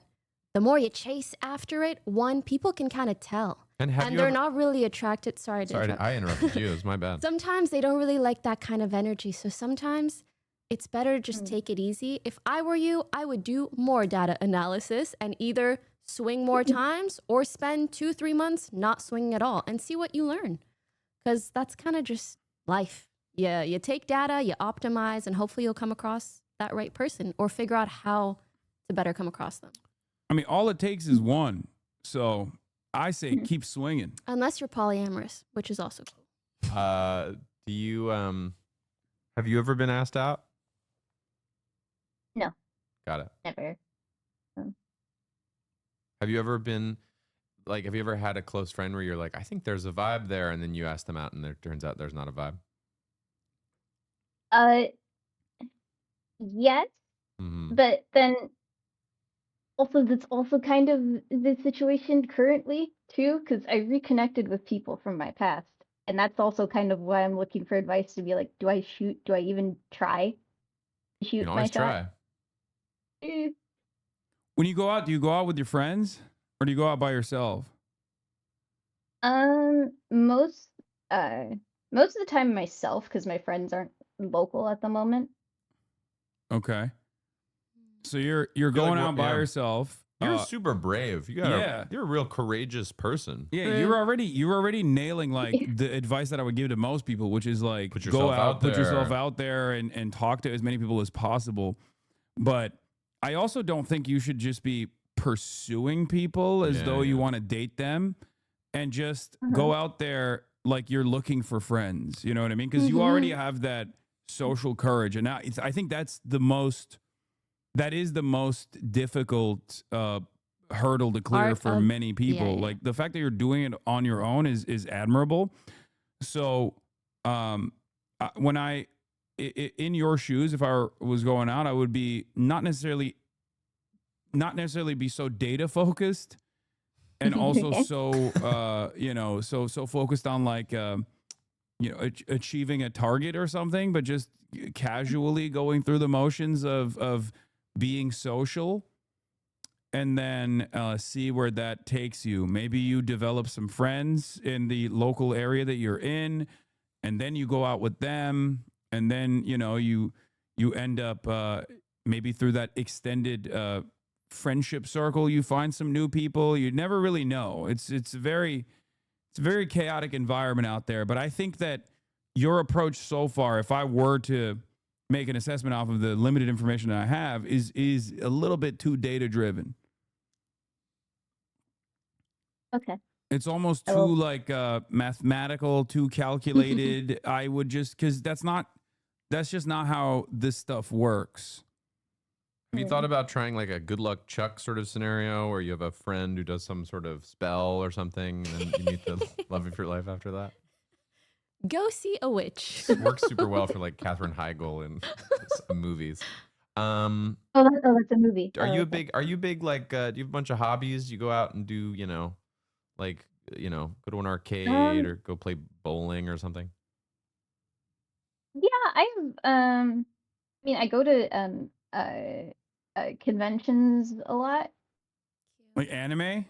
Speaker 4: the more you chase after it, one, people can kind of tell.
Speaker 3: And have you
Speaker 4: they're
Speaker 3: ever-
Speaker 4: not really attracted. Sorry to
Speaker 3: Sorry,
Speaker 4: interrupt.
Speaker 3: I interrupted you. It was my bad.
Speaker 4: Sometimes they don't really like that kind of energy. So sometimes it's better to just take it easy. If I were you, I would do more data analysis and either swing more times or spend 2-3 months not swinging at all and see what you learn. Because that's kind of just life. Yeah, you take data, you optimize, and hopefully you'll come across that right person or figure out how to better come across them.
Speaker 1: I mean, all it takes is one. So I say keep swinging.
Speaker 4: Unless you're polyamorous, which is also cool.
Speaker 3: Do you have you ever been asked out?
Speaker 11: No,
Speaker 3: Got it.
Speaker 11: never.
Speaker 3: Have you ever been like, have you ever had a close friend where you're like, I think there's a vibe there, and then you ask them out and there turns out there's not a vibe?
Speaker 11: Yes,
Speaker 3: Mhm.
Speaker 11: but then also that's also kind of the situation currently too, because I reconnected with people from my past, and that's also kind of why I'm looking for advice to be like, do I shoot? Do I even try to
Speaker 3: You
Speaker 11: shoot
Speaker 3: can
Speaker 11: my
Speaker 3: always
Speaker 11: shot?
Speaker 3: try.
Speaker 11: Eh,
Speaker 1: When you go out, do you go out with your friends or do you go out by yourself?
Speaker 11: most most of the time myself, because my friends aren't local at the moment.
Speaker 1: Okay. So you're
Speaker 3: You're
Speaker 1: going
Speaker 3: like,
Speaker 1: out by
Speaker 3: yeah.
Speaker 1: yourself.
Speaker 3: You're super brave.
Speaker 1: Yeah.
Speaker 3: You're a real courageous person.
Speaker 1: Yeah, you're already nailing like the advice that I would give to most people, which is like
Speaker 3: Put
Speaker 1: go
Speaker 3: yourself
Speaker 1: out,
Speaker 3: out
Speaker 1: put yourself
Speaker 3: there.
Speaker 1: out there and talk to as many people as possible. But I also don't think you should just be pursuing people as though you want to date them and just go out there like you're looking for friends. You know what I mean? Because you already have that social courage. And now I think that is the most difficult hurdle to clear
Speaker 4: Part
Speaker 1: for
Speaker 4: of-
Speaker 1: many people.
Speaker 4: yeah.
Speaker 1: Like the fact that you're doing it on your own is admirable. So when in your shoes, if I was going out, I would be not necessarily be so data focused and also
Speaker 11: Okay.
Speaker 1: so focused on like achieving a target or something, but just casually going through the motions of being social, and then see where that takes you. Maybe you develop some friends in the local area that you're in, and then you go out with them, and then you end up maybe through that extended friendship circle, you find some new people. You never really know. It's a very chaotic environment out there. But I think that your approach so far, if I were to make an assessment off of the limited information that I have, is a little bit too data driven.
Speaker 11: Okay.
Speaker 1: It's almost
Speaker 11: I
Speaker 1: too
Speaker 11: will-
Speaker 1: like mathematical, too calculated. I would just, because that's just not how this stuff works.
Speaker 3: Have you thought about trying like a good luck Chuck sort of scenario where you have a friend who does some sort of spell or something and then you meet the love of your life after that?
Speaker 4: Go see a witch.
Speaker 3: It works super well for like Katherine Heigl in movies.
Speaker 11: Oh, that's a movie.
Speaker 3: Are
Speaker 11: Oh,
Speaker 3: you a
Speaker 11: okay.
Speaker 3: big like do you have a bunch of hobbies? You go out and do, like, go to an arcade or go play bowling or something?
Speaker 11: Yeah, I mean, I go to conventions a lot.
Speaker 1: Like anime?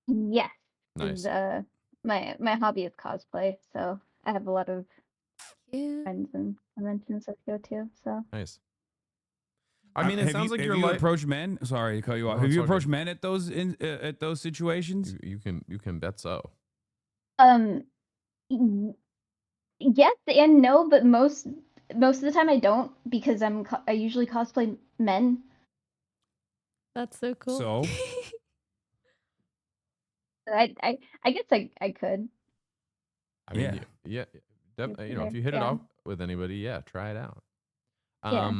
Speaker 11: Yes,
Speaker 3: Nice.
Speaker 11: is my hobby is cosplay, so I have a lot of
Speaker 4: Cute.
Speaker 11: friends and conventions that go to. So
Speaker 3: Nice. I mean, it sounds like
Speaker 1: have
Speaker 3: your
Speaker 1: you
Speaker 3: life.
Speaker 1: approached men? Sorry to cut you off.
Speaker 3: No,
Speaker 1: Have
Speaker 3: it's
Speaker 1: you
Speaker 3: all
Speaker 1: approached
Speaker 3: good.
Speaker 1: men at those situations?
Speaker 3: You can bet so.
Speaker 11: y- yes and no, but most of the time I don't because I usually cosplay men.
Speaker 4: That's so cool.
Speaker 1: So
Speaker 11: I guess I could.
Speaker 3: I mean,
Speaker 1: Yeah.
Speaker 3: yeah, you know,
Speaker 11: Okay,
Speaker 3: if you hit it
Speaker 11: yeah.
Speaker 3: off with anybody, yeah, try it out.
Speaker 11: Yeah.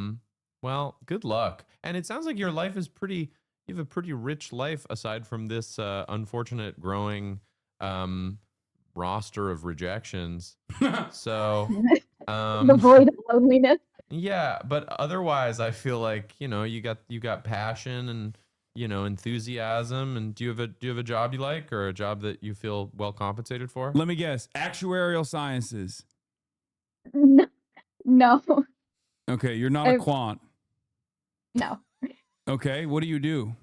Speaker 3: Well, good luck. And it sounds like your life is pretty. You have a pretty rich life aside from this unfortunate growing roster of rejections. So,
Speaker 11: The void of loneliness.
Speaker 3: yeah, but otherwise, I feel like you know you got passion and you know enthusiasm. And do you have a job you like or a job that you feel well compensated for?
Speaker 1: Let me guess. Actuarial sciences.
Speaker 11: No.
Speaker 1: Okay, you're not a quant.
Speaker 11: No.
Speaker 1: Okay, what do you do?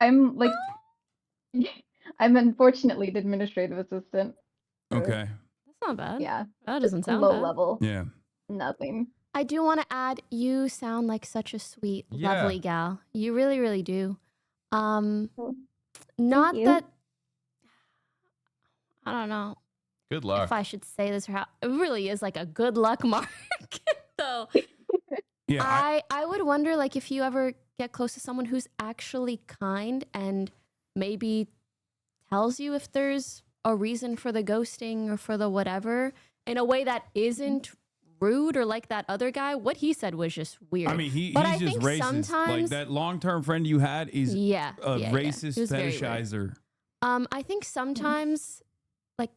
Speaker 11: I'm like I'm unfortunately an administrative assistant. so,
Speaker 1: Okay.
Speaker 4: That's not bad.
Speaker 11: Yeah.
Speaker 4: That doesn't sound
Speaker 11: low
Speaker 4: bad.
Speaker 11: level.
Speaker 1: Yeah.
Speaker 11: Nothing.
Speaker 4: I do want to add, you sound like such a sweet,
Speaker 3: Yeah.
Speaker 4: lovely gal. You really, really do. Not
Speaker 11: you.
Speaker 4: that I don't know
Speaker 3: Good luck.
Speaker 4: if I should say this or how it really is like a good luck mark. So
Speaker 1: Yeah.
Speaker 4: I would wonder like if you ever get close to someone who's actually kind and maybe tells you if there's a reason for the ghosting or for the whatever in a way that isn't rude or like that other guy. What he said was just weird.
Speaker 1: I mean,
Speaker 4: But
Speaker 1: he's
Speaker 4: I
Speaker 1: just
Speaker 4: think
Speaker 1: racist. Like
Speaker 4: sometimes
Speaker 1: that long-term friend you had is
Speaker 4: Yeah,
Speaker 1: a
Speaker 4: yeah.
Speaker 1: racist
Speaker 4: He was very weird.
Speaker 1: fetishizer.
Speaker 4: I think sometimes like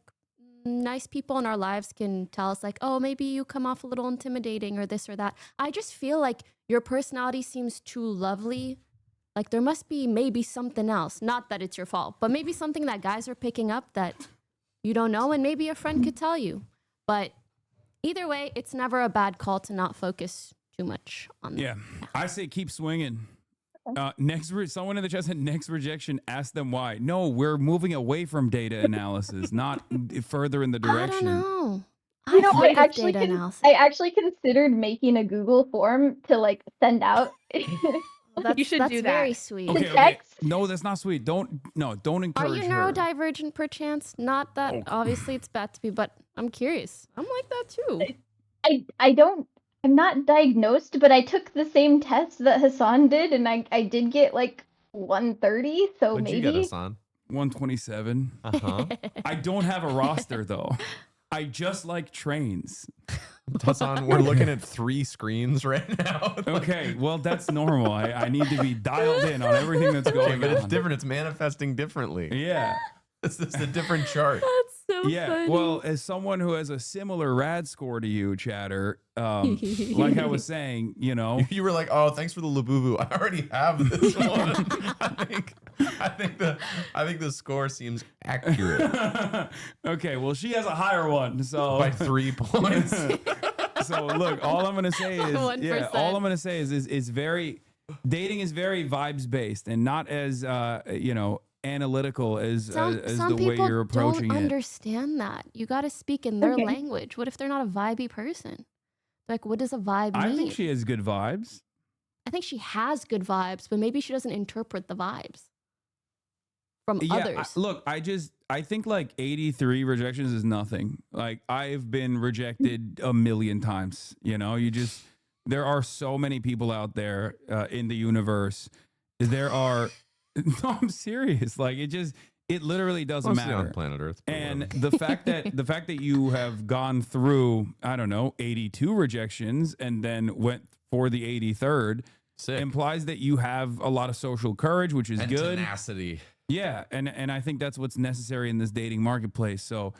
Speaker 4: nice people in our lives can tell us like, oh, maybe you come off a little intimidating or this or that. I just feel like your personality seems too lovely. Like there must be maybe something else. Not that it's your fault, but maybe something that guys are picking up that you don't know and maybe a friend could tell you. But either way, it's never a bad call to not focus too much on that.
Speaker 1: Yeah. I say keep swinging. Someone in the chat said next rejection, ask them why. No, we're moving away from data analysis, not further in the direction.
Speaker 4: I don't know.
Speaker 11: You know,
Speaker 4: hate data analysis.
Speaker 11: I actually considered making a Google form to like send out.
Speaker 4: You
Speaker 7: should
Speaker 4: that's
Speaker 7: do
Speaker 4: very
Speaker 7: that.
Speaker 4: sweet.
Speaker 1: Okay, okay. No, that's not sweet. Don't
Speaker 4: Are
Speaker 1: encourage
Speaker 4: you
Speaker 1: her.
Speaker 4: neurodivergent perchance? Not that obviously it's bad to be, but I'm curious. I'm like that too.
Speaker 11: I'm not diagnosed, but I took the same test that Hassan did, and I did get like 130. So
Speaker 3: What'd
Speaker 11: maybe
Speaker 3: you get, Hassan?
Speaker 1: 127.
Speaker 3: Uh-huh.
Speaker 1: I don't have a roster though. I just like trains.
Speaker 3: Hassan, we're looking at 3 screens right now.
Speaker 1: Okay, well that's normal. I need to be dialed in on everything that's going on.
Speaker 3: But it's different. It's manifesting differently.
Speaker 1: Yeah.
Speaker 3: It's a different chart.
Speaker 4: That's so
Speaker 1: Yeah,
Speaker 4: funny.
Speaker 1: well, as someone who has a similar rad score to you, Chatter, like I was saying, you know,
Speaker 3: You were like, "Oh, thanks for the Labubu. I already have this one." I think the score seems accurate
Speaker 1: okay, well, she has a higher one, so
Speaker 3: by 3 points.
Speaker 1: so look, all I'm gonna say is,
Speaker 4: 1%.
Speaker 1: all I'm gonna say is very dating is very vibes based and not as you know, analytical as
Speaker 4: Some
Speaker 1: the way
Speaker 4: people
Speaker 1: you're approaching
Speaker 4: don't
Speaker 1: it.
Speaker 4: understand that. You got to speak in their
Speaker 11: Okay.
Speaker 4: language. What if they're not a vibey person? Like, what does a vibe mean?
Speaker 1: I think she has good vibes.
Speaker 4: I think she has good vibes, but maybe she doesn't interpret the vibes from others.
Speaker 1: Look, I think like 83 rejections is nothing. Like I've been rejected a million times. You know, there are so many people out there in the universe. There are, no, I'm serious. Like it literally doesn't
Speaker 3: Mostly
Speaker 1: matter.
Speaker 3: on planet Earth. but
Speaker 1: And
Speaker 3: whatever.
Speaker 1: the fact that you have gone through, I don't know, 82 rejections and then went for the 83rd
Speaker 3: Sick.
Speaker 1: implies that you have a lot of social courage, which is
Speaker 3: And
Speaker 1: good.
Speaker 3: tenacity.
Speaker 1: Yeah, and I think that's what's necessary in this dating marketplace. So,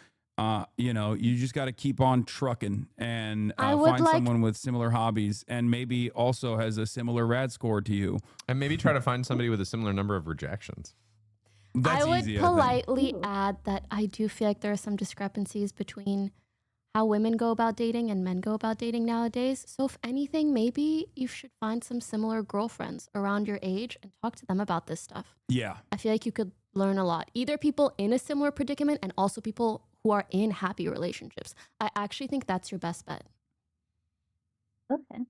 Speaker 1: you know, you just got to keep on trucking and
Speaker 4: I would
Speaker 1: find
Speaker 4: like-
Speaker 1: someone with similar hobbies and maybe also has a similar rad score to you.
Speaker 3: And maybe try to find somebody with a similar number of rejections.
Speaker 1: That's
Speaker 4: I would
Speaker 1: easy, I think.
Speaker 4: politely add that I do feel like there are some discrepancies between how women go about dating and men go about dating nowadays. So if anything, maybe you should find some similar girlfriends around your age and talk to them about this stuff.
Speaker 1: Yeah.
Speaker 4: I feel like you could learn a lot. Either people in a similar predicament and also people who are in happy relationships. I actually think that's your best bet.
Speaker 11: Okay.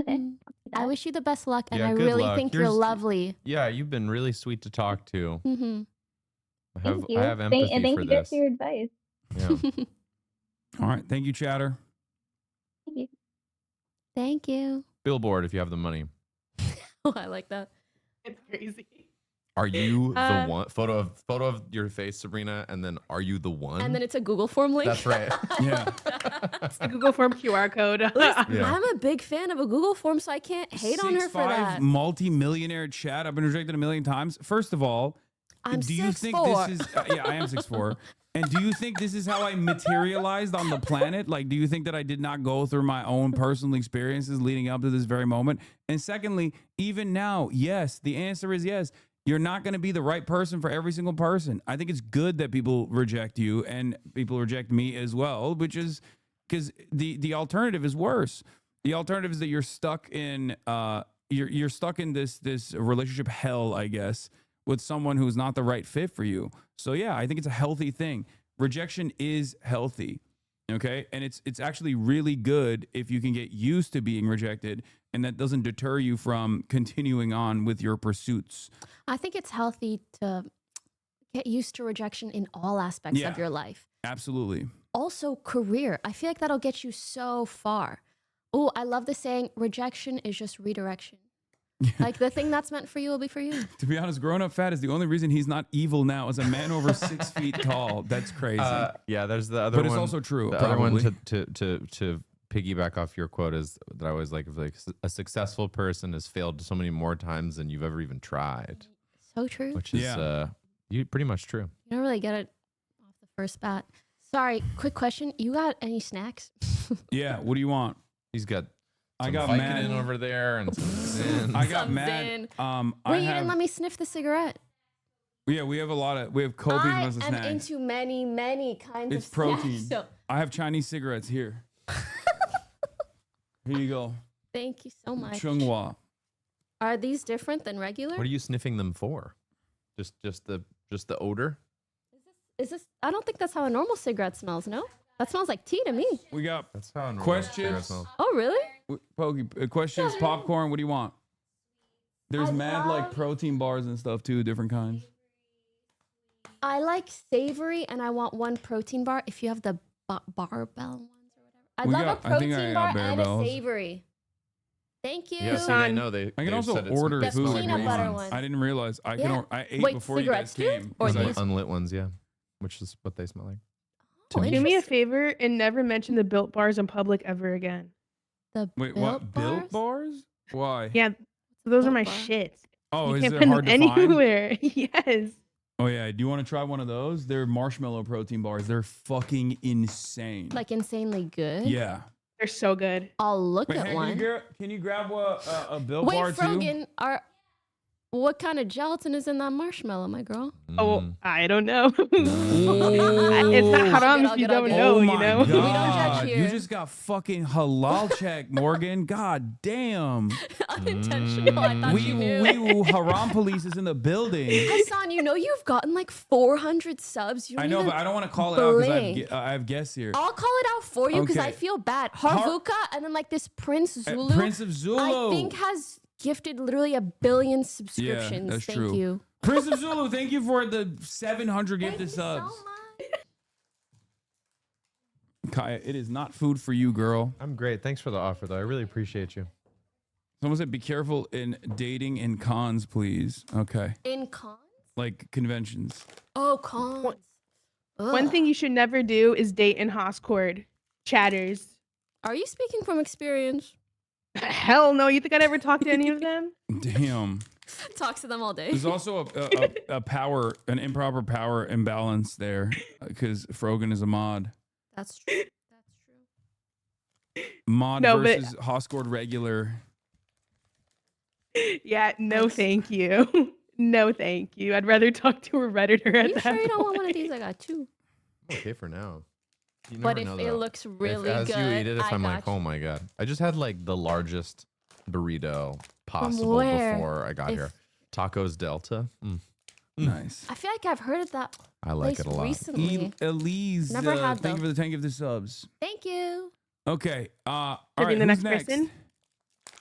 Speaker 11: Okay.
Speaker 4: I wish you the best luck, and
Speaker 3: Yeah,
Speaker 4: I
Speaker 3: good
Speaker 4: really
Speaker 3: luck.
Speaker 4: think you're lovely.
Speaker 3: Yeah, you've been really sweet to talk to.
Speaker 4: Mm-hmm.
Speaker 11: Thank you.
Speaker 3: I have empathy
Speaker 11: and thank
Speaker 3: for
Speaker 11: you guys
Speaker 3: this.
Speaker 11: for your advice.
Speaker 3: Yeah.
Speaker 1: All right. Thank you, Chatter.
Speaker 11: Thank you.
Speaker 4: Thank you.
Speaker 3: Billboard if you have the money.
Speaker 4: Oh, I like that.
Speaker 7: It's crazy.
Speaker 3: Are you the
Speaker 4: Uh,
Speaker 3: one? Photo of your face, Sabrina, and then are you the one?
Speaker 4: And then it's a Google form link.
Speaker 3: That's right.
Speaker 1: Yeah.
Speaker 7: It's a Google form QR code.
Speaker 4: Listen,
Speaker 3: Yeah.
Speaker 4: I'm a big fan of a Google form, so I can't hate on her for
Speaker 1: 6'5"
Speaker 4: that.
Speaker 1: multi-millionaire chat. I've been rejected a million times. First of all,
Speaker 4: I'm
Speaker 1: do you think
Speaker 4: 6'4".
Speaker 1: this is? Yeah, I am 6'4". And do you think this is how I materialized on the planet? Like, do you think that I did not go through my own personal experiences leading up to this very moment? And secondly, even now, yes, the answer is yes. You're not going to be the right person for every single person. I think it's good that people reject you and people reject me as well, which is because the alternative is worse. The alternative is that you're stuck in you're stuck in this relationship hell, I guess, with someone who's not the right fit for you. So yeah, I think it's a healthy thing. Rejection is healthy. Okay? And it's actually really good if you can get used to being rejected and that doesn't deter you from continuing on with your pursuits.
Speaker 4: I think it's healthy to get used to rejection in all aspects of your life.
Speaker 1: Absolutely.
Speaker 4: Also, career. I feel like that'll get you so far. Oh, I love the saying, rejection is just redirection. Like the thing that's meant for you will be for you.
Speaker 1: To be honest, growing up fat is the only reason he's not evil now as a man over 6 feet tall. That's crazy.
Speaker 3: Yeah, there's the other
Speaker 1: But
Speaker 3: one.
Speaker 1: it's also true,
Speaker 3: The other one
Speaker 1: probably.
Speaker 3: to piggyback off your quote is that I always like a successful person has failed so many more times than you've ever even tried.
Speaker 4: So true.
Speaker 3: Which is pretty much true.
Speaker 4: You don't really get it off the first bat. Sorry, quick question. You got any snacks?
Speaker 1: Yeah, what do you want?
Speaker 3: He's got
Speaker 1: I
Speaker 3: some
Speaker 1: got
Speaker 3: Vicodin
Speaker 1: mad
Speaker 3: over there and some Zyn.
Speaker 1: I got
Speaker 4: Some
Speaker 1: mad.
Speaker 4: Zyn.
Speaker 1: I
Speaker 4: Wait, you
Speaker 1: have,
Speaker 4: didn't let me sniff the cigarette.
Speaker 1: yeah, we have copious
Speaker 4: I
Speaker 1: amounts of
Speaker 4: am
Speaker 1: snacks.
Speaker 4: into many, many kinds
Speaker 1: It's
Speaker 4: of
Speaker 1: protein.
Speaker 4: snacks. So
Speaker 1: I have Chinese cigarettes here. Here you go.
Speaker 4: thank you so much.
Speaker 1: Chunghwa.
Speaker 4: Are these different than regular?
Speaker 3: What are you sniffing them for? Just the odor?
Speaker 4: Is this? I don't think that's how a normal cigarette smells. No, that smells like tea to me.
Speaker 1: We got
Speaker 3: That's how a normal cigarette
Speaker 1: questions.
Speaker 3: smells.
Speaker 4: Oh, really?
Speaker 1: Pokey, questions, popcorn. What do you want? There's
Speaker 4: I
Speaker 1: mad like
Speaker 4: love-
Speaker 1: protein bars and stuff too, different kinds.
Speaker 4: I like savory, and I want one protein bar. If you have the barbell ones or whatever, I
Speaker 1: We
Speaker 4: love
Speaker 1: got-
Speaker 4: a
Speaker 1: I think I
Speaker 4: protein
Speaker 1: got
Speaker 4: bar and a
Speaker 1: Barbells.
Speaker 4: savory. Thank you.
Speaker 3: Yeah, see, I know they.
Speaker 1: I can
Speaker 3: they've
Speaker 1: also
Speaker 3: said it's
Speaker 1: order
Speaker 4: The
Speaker 1: food.
Speaker 4: peanut butter
Speaker 1: ones.
Speaker 4: ones.
Speaker 1: I didn't realize I
Speaker 4: Yeah.
Speaker 1: can. I ate
Speaker 4: Wait,
Speaker 1: before you guys
Speaker 4: cigarettes too?
Speaker 1: came.
Speaker 4: Or
Speaker 1: 'cause I-
Speaker 4: these?
Speaker 3: unlit ones, yeah, which is what they smell like.
Speaker 4: Oh,
Speaker 3: me.
Speaker 7: Do me a
Speaker 4: interesting.
Speaker 7: favor and never mention the Built bars in public ever again.
Speaker 4: The
Speaker 1: Wait,
Speaker 4: Built
Speaker 1: what? Built bars? Why?
Speaker 7: Yeah, those are
Speaker 4: Built
Speaker 7: my
Speaker 4: bar?
Speaker 7: shits.
Speaker 1: Oh,
Speaker 7: You
Speaker 1: is
Speaker 7: can't
Speaker 1: it
Speaker 7: find
Speaker 1: hard
Speaker 7: them
Speaker 1: to find?
Speaker 7: anywhere. Yes.
Speaker 1: Oh yeah. Do you want to try one of those? They're marshmallow protein bars. They're fucking insane.
Speaker 4: Like insanely good.
Speaker 1: Yeah.
Speaker 7: They're so good.
Speaker 4: I'll look
Speaker 1: Wait,
Speaker 4: at
Speaker 1: hey,
Speaker 4: one.
Speaker 1: can you grab a Built
Speaker 4: Wait,
Speaker 1: bar too?
Speaker 4: Frogan, what kind of gelatin is in that marshmallow, my girl?
Speaker 7: Oh, I don't know.
Speaker 1: Ooh.
Speaker 7: It's not haram
Speaker 4: I'll
Speaker 7: if you
Speaker 4: get, I'll
Speaker 7: don't
Speaker 4: get.
Speaker 7: know,
Speaker 1: Oh
Speaker 7: you
Speaker 1: my
Speaker 7: know?
Speaker 1: God.
Speaker 4: here.
Speaker 1: You just got fucking halal check, Morgan. God damn.
Speaker 4: Unintentional. I thought you knew.
Speaker 1: We haram police is in the building.
Speaker 4: Hassan, you know you've gotten like 400 subs. You don't
Speaker 1: I know,
Speaker 4: even
Speaker 1: but I don't want to call it out
Speaker 4: blink.
Speaker 1: because I have guests here.
Speaker 4: I'll call it out for you because I
Speaker 1: Okay.
Speaker 4: feel bad. Harvuka and then like this Prince Zulu.
Speaker 1: Prince of Zulu.
Speaker 4: I think has gifted literally 1 billion subscriptions.
Speaker 1: that's
Speaker 4: Thank
Speaker 1: true.
Speaker 4: you.
Speaker 1: Prince of Zulu, thank you for the 700 gifted subs. Kaya, it is not food for you, girl.
Speaker 3: I'm great. Thanks for the offer, though. I really appreciate you.
Speaker 1: Someone said, be careful in dating in cons, please. Okay.
Speaker 4: In cons?
Speaker 1: Like conventions.
Speaker 4: Oh, cons.
Speaker 7: One thing you should never do is date in Hoscord. Chatters.
Speaker 4: Are you speaking from experience?
Speaker 7: Hell no. You think I'd ever talk to any of them?
Speaker 1: Damn.
Speaker 4: Talks to them all day.
Speaker 1: There's also an improper power imbalance there because Frogan is a mod.
Speaker 4: That's true.
Speaker 1: Mod
Speaker 7: No, but-
Speaker 1: versus Hoscord regular.
Speaker 7: Yeah, no thank you. No thank you. I'd rather talk to a Redditor
Speaker 4: Are
Speaker 7: at
Speaker 4: you
Speaker 7: that
Speaker 4: sure you don't want
Speaker 7: point.
Speaker 4: one of these? I got two.
Speaker 3: I'm okay for now. You
Speaker 4: But
Speaker 3: never
Speaker 4: if
Speaker 3: know,
Speaker 4: it
Speaker 3: though.
Speaker 4: looks really
Speaker 3: as
Speaker 4: good,
Speaker 3: you eat it, if
Speaker 4: I
Speaker 3: I'm like,
Speaker 4: got you.
Speaker 3: oh my god, I just had like the largest burrito possible
Speaker 4: where?
Speaker 3: before I got
Speaker 4: If-
Speaker 3: here. Tacos Delta.
Speaker 1: Nice.
Speaker 4: I feel like I've heard of that
Speaker 3: I like
Speaker 4: place
Speaker 3: it a lot.
Speaker 4: recently.
Speaker 1: Elise,
Speaker 4: Never had
Speaker 1: thank you
Speaker 4: though.
Speaker 1: for the 10 gift of subs.
Speaker 4: Thank you.
Speaker 1: Okay. All
Speaker 7: Getting
Speaker 1: right.
Speaker 7: the
Speaker 1: Who's
Speaker 7: next
Speaker 1: next?
Speaker 7: person.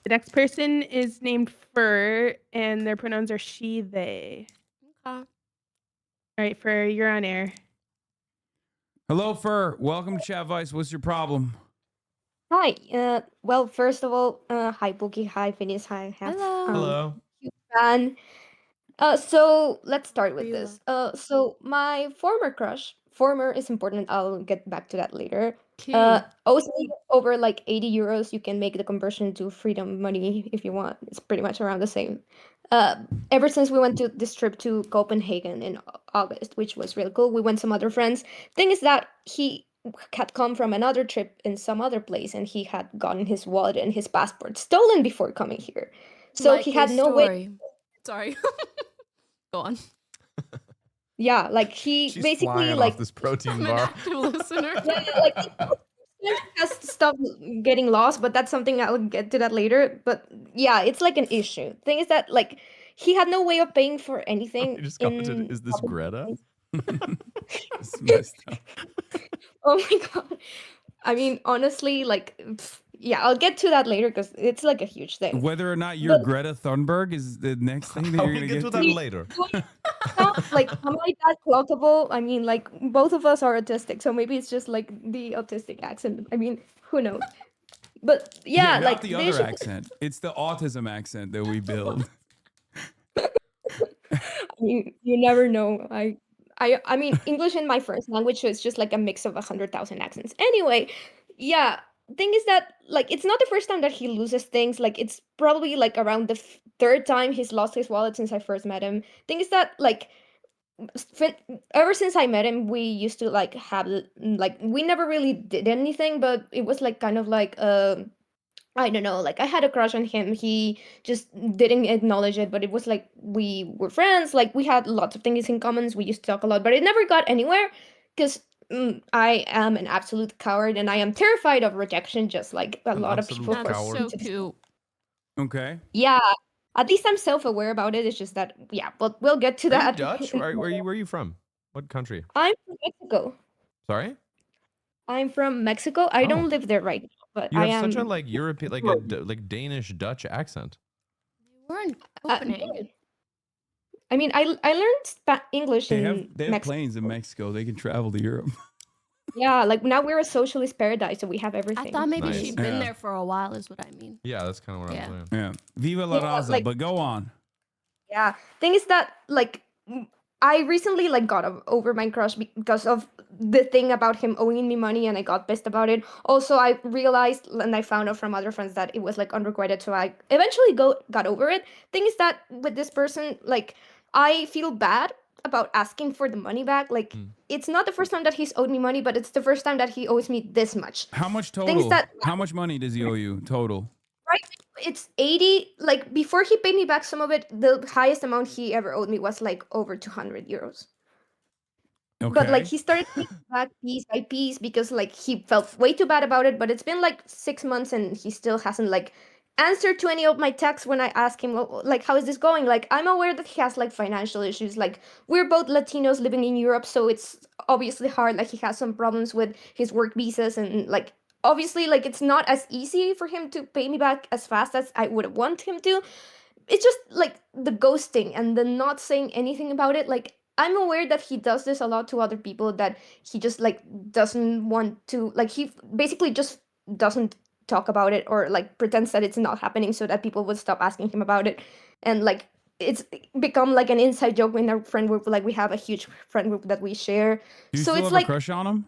Speaker 7: The next person is named Fur, and their pronouns are she, they.
Speaker 4: Okay.
Speaker 7: All right, Fur, you're on air.
Speaker 1: Hello, Fur. Welcome to Chadvice. What's your problem?
Speaker 12: Hi. Well, first of all, hi Bookie, hi Phineas, hi Half.
Speaker 3: Hello.
Speaker 12: Huge fan. So let's start with this. So my former is important. I'll get back to that later. Owes me over like 80 euros. You can make the conversion to freedom money if you want. It's pretty much around the same. Ever since we went to this trip to Copenhagen in August, which was really cool, we went some other friends. Thing is that he had come from another trip in some other place, and he had gotten his wallet and his passport stolen before coming here. So
Speaker 4: Like
Speaker 12: he had
Speaker 4: his
Speaker 12: no way.
Speaker 4: story. Sorry. Go on.
Speaker 12: Yeah, like he
Speaker 3: She's
Speaker 12: basically
Speaker 3: flying
Speaker 12: like
Speaker 3: off this protein
Speaker 4: I'm an
Speaker 3: bar.
Speaker 4: active listener.
Speaker 12: like he has stuff getting lost, but that's something I'll get to that later. But yeah, it's like an issue. Thing is that like he had no way of paying for anything.
Speaker 3: You just commented, is this Greta?
Speaker 1: It's messed up.
Speaker 12: Oh my god. I mean, honestly, like, yeah, I'll get to that later because it's like a huge thing.
Speaker 1: Whether or not you're
Speaker 12: But-
Speaker 1: Greta Thunberg is the next thing that you're going to get to.
Speaker 3: later.
Speaker 12: Like, am I that clockable? I mean, like, both of us are autistic, so maybe it's just like the autistic accent. I mean, who knows? But yeah,
Speaker 1: not
Speaker 12: like
Speaker 1: the
Speaker 12: the
Speaker 1: other
Speaker 12: issue-
Speaker 1: accent. It's the autism accent that we build.
Speaker 12: you never know. I mean, English in my first language is just like a mix of 100,000 accents. Anyway, yeah. Thing is that like it's not the first time that he loses things. Like it's probably like around the third time he's lost his wallet since I first met him. Thing is that like ever since I met him, we used to like have like we never really did anything, but it was like kind of like I don't know, like I had a crush on him. He just didn't acknowledge it, but it was like we were friends. Like we had lots of things in common. We used to talk a lot, but it never got anywhere because I am an absolute coward and I am terrified of rejection, just like a lot of people.
Speaker 1: absolute coward.
Speaker 4: So cute.
Speaker 1: Okay.
Speaker 12: Yeah, at least I'm self-aware about it. It's just that, yeah, but we'll get to
Speaker 3: Are
Speaker 12: that.
Speaker 3: you Dutch? Where are you from? What country?
Speaker 12: I'm from Mexico.
Speaker 3: Sorry?
Speaker 12: I'm from Mexico. I
Speaker 3: Oh.
Speaker 12: don't live there right now, but
Speaker 3: You
Speaker 12: I
Speaker 3: have
Speaker 12: am.
Speaker 3: such a like European, like a like Danish Dutch accent.
Speaker 4: We're in Copenhagen.
Speaker 12: I mean, I learned English
Speaker 1: They
Speaker 12: in
Speaker 1: have
Speaker 12: Mexico.
Speaker 1: planes in Mexico. They can travel to Europe.
Speaker 12: Yeah, like now we're a socialist paradise, so we have everything.
Speaker 4: I thought maybe
Speaker 3: Nice.
Speaker 4: she'd been
Speaker 1: Yeah.
Speaker 4: there for a while, is what I mean.
Speaker 3: Yeah, that's kind of what
Speaker 4: Yeah.
Speaker 3: I'm saying.
Speaker 1: Yeah. Viva la
Speaker 12: Yeah,
Speaker 1: raza.
Speaker 12: like-
Speaker 1: But go on.
Speaker 12: Yeah, thing is that like I recently like got over my crush because of the thing about him owing me money, and I got pissed about it. Also, I realized and I found out from other friends that it was like unrequited, so I eventually got over it. Thing is that with this person, like I feel bad about asking for the money back. Like it's not the first time that he's owed me money, but it's the first time that he owes me this much.
Speaker 1: How much
Speaker 12: Things
Speaker 1: total?
Speaker 12: that-
Speaker 1: How much money does he owe you total?
Speaker 12: Right, it's 80. Like before he paid me back some of it, the highest amount he ever owed me was like over 200 euros.
Speaker 1: Okay.
Speaker 12: But like he started paying back piece by piece because like he felt way too bad about it. But it's been like 6 months and he still hasn't like answered to any of my texts when I ask him like how is this going. Like I'm aware that he has like financial issues. Like we're both Latinos living in Europe, so it's obviously hard. Like he has some problems with his work visas and like obviously like it's not as easy for him to pay me back as fast as I would want him to. It's just like the ghosting and the not saying anything about it. Like I'm aware that he does this a lot to other people, that he just like doesn't want to, like he basically just doesn't talk about it or like pretends that it's not happening so that people would stop asking him about it. And like it's become like an inside joke in our friend group. Like we have a huge friend group that we share.
Speaker 1: Do you
Speaker 12: So
Speaker 1: still
Speaker 12: it's
Speaker 1: have
Speaker 12: like
Speaker 1: a crush on him?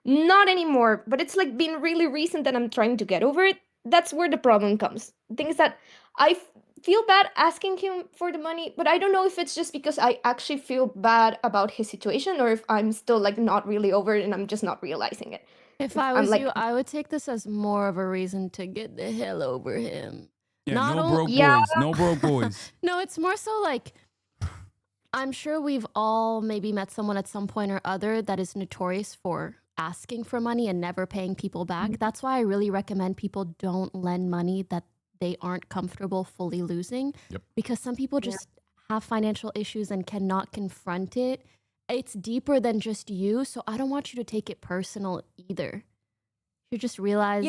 Speaker 12: not anymore, but it's like been really recent that I'm trying to get over it. That's where the problem comes. The thing is that I feel bad asking him for the money, but I don't know if it's just because I actually feel bad about his situation or if I'm still like not really over it and I'm just not realizing it.
Speaker 4: If I
Speaker 12: I'm
Speaker 4: was
Speaker 12: like-
Speaker 4: you, I would take this as more of a reason to get the hell over him.
Speaker 1: Yeah,
Speaker 4: Not
Speaker 1: no
Speaker 4: o-
Speaker 1: broke
Speaker 12: Yeah.
Speaker 1: boys. No broke boys.
Speaker 4: No, it's more so like I'm sure we've all maybe met someone at some point or other that is notorious for asking for money and never paying people back. That's why I really recommend people don't lend money that they aren't comfortable fully losing.
Speaker 3: Yep.
Speaker 4: Because some people just have financial issues and cannot confront it, it's deeper than just you. So I don't want you to take it personal either. You just realize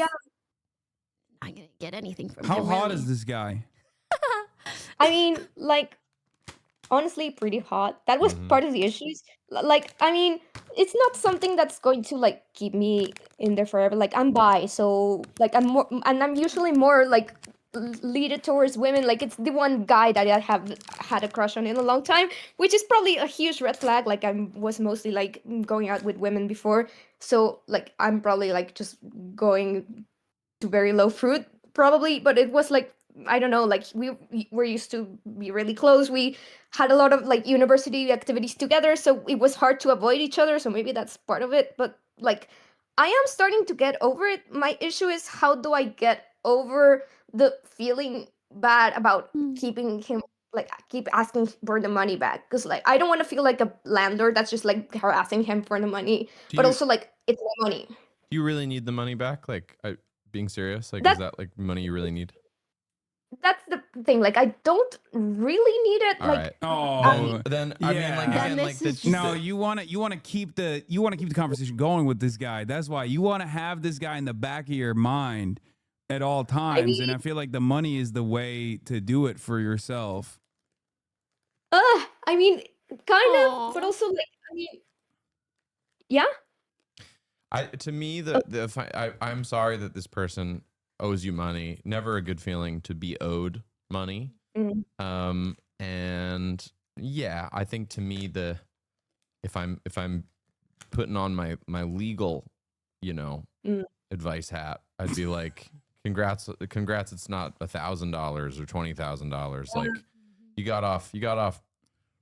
Speaker 4: I'm not gonna get anything from
Speaker 1: How
Speaker 4: him.
Speaker 1: hot
Speaker 4: really.
Speaker 1: is this guy?
Speaker 12: I mean, like, honestly, pretty hot. That was part of the issues. Like, I mean, it's not something that's going to like keep me in there forever. Like, I'm bi, so like I'm usually more like leaded towards women. Like, it's the one guy that I have had a crush on in a long time, which is probably a huge red flag. Like, I was mostly like going out with women before, so like I'm probably like just going to very low fruit probably. But it was like, I don't know, like we were used to be really close. We had a lot of like university activities together, so it was hard to avoid each other, so maybe that's part of it. But like, I am starting to get over it. My issue is, how do I get over the feeling bad about keeping him, like keep asking for the money back? Because like, I don't want to feel like a landlord that's just like harassing him for the money, but also like, it's my money.
Speaker 3: Do you really need the money back? Like, being serious, like, is
Speaker 12: That's-
Speaker 3: that like money you really need?
Speaker 12: That's the thing. Like, I don't really need it.
Speaker 3: All
Speaker 12: Like,
Speaker 3: right.
Speaker 1: Oh,
Speaker 3: then I mean, like, again, like
Speaker 1: no, you want to keep the conversation going with this guy. That's why you want to have this guy in the back of your mind at all times. And I feel like the money is the way to do it for yourself.
Speaker 12: I mean, kind of, but also like, I mean, yeah.
Speaker 3: To me, I'm sorry that this person owes you money. Never a good feeling to be owed money. And yeah, I think to me, if I'm putting on my legal, advice hat, I'd be like, congrats, it's not $1,000 or $20,000. Like, you got off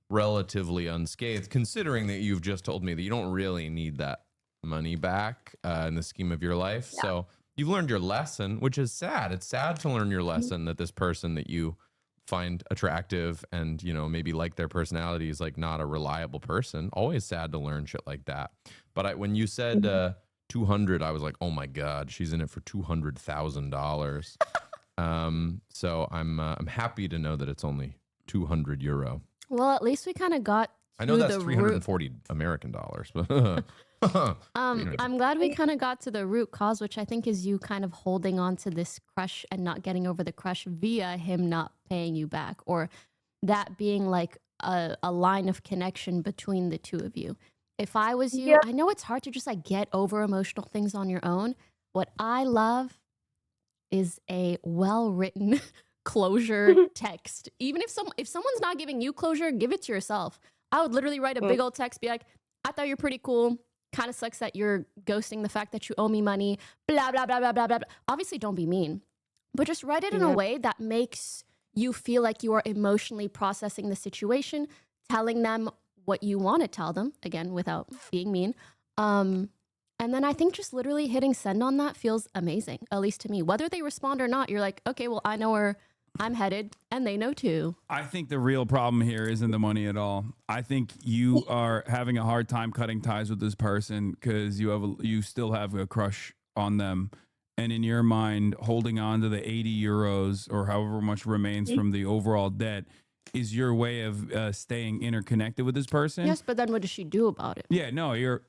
Speaker 3: relatively unscathed, considering that you've just told me that you don't really need that money back in the scheme of your life. Yeah. So you've learned your lesson, which is sad. It's sad to learn your lesson that this person that you find attractive and, maybe like their personality is like not a reliable person. Always sad to learn shit like that. But when you said 200, I was like, oh my God, she's in it for $200,000. So I'm happy to know that it's only €200.
Speaker 4: Well, at least we kind of got.
Speaker 3: I know that's 340 American dollars, but
Speaker 4: I'm glad we kind of got to the root cause, which I think is you kind of holding on to this crush and not getting over the crush via him not paying you back, or that being like a line of connection between the two of you. If I was you, I know it's hard to just like get over emotional things on your own. What I love is a well-written closure text. Even if someone's not giving you closure, give it to yourself. I would literally write a big old text, be like, I thought you're pretty cool. Kind of sucks that you're ghosting the fact that you owe me money. Blah, blah, blah, blah, blah, blah. Obviously, don't be mean. But just write it in a way that makes you feel like you are emotionally processing the situation, telling them what you want to tell them, again, without being mean. And then I think just literally hitting send on that feels amazing, at least to me. Whether they respond or not, you're like, okay, well, I know where I'm headed, and they know too.
Speaker 1: I think the real problem here isn't the money at all. I think you are having a hard time cutting ties with this person because you still have a crush on them, and in your mind, holding on to the €80 or however much remains from the overall debt is your way of staying interconnected with this person.
Speaker 4: Yes, but then what does she do about it?
Speaker 1: Yeah, no,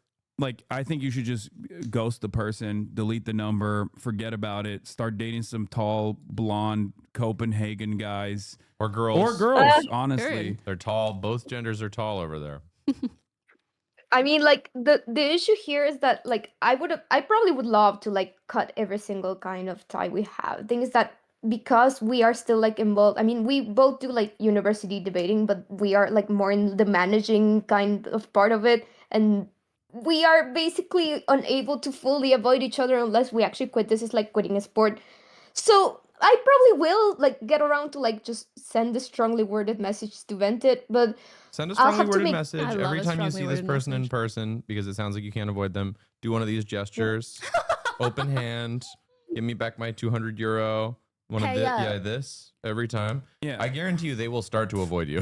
Speaker 1: I think you should just ghost the person, delete the number, forget about it, start dating some tall, blonde Copenhagen guys.
Speaker 3: Or girls.
Speaker 1: Honestly.
Speaker 3: They're tall. Both genders are tall over there.
Speaker 12: I mean, like, the issue here is that, like, I probably would love to, like, cut every single kind of tie we have. Thing is that because we are still, like, involved, I mean, we both do, like, university debating, but we are, like, more in the managing kind of part of it, and we are basically unable to fully avoid each other unless we actually quit. This is like quitting a sport. So I probably will like get around to like just send a strongly worded message to vent it, but
Speaker 3: send a strongly worded message every time you see this person in person, because it sounds like you can't avoid them. Do one of these gestures. Open hand. Give me back my €200. This every time. Yeah, I guarantee you they will start to avoid you.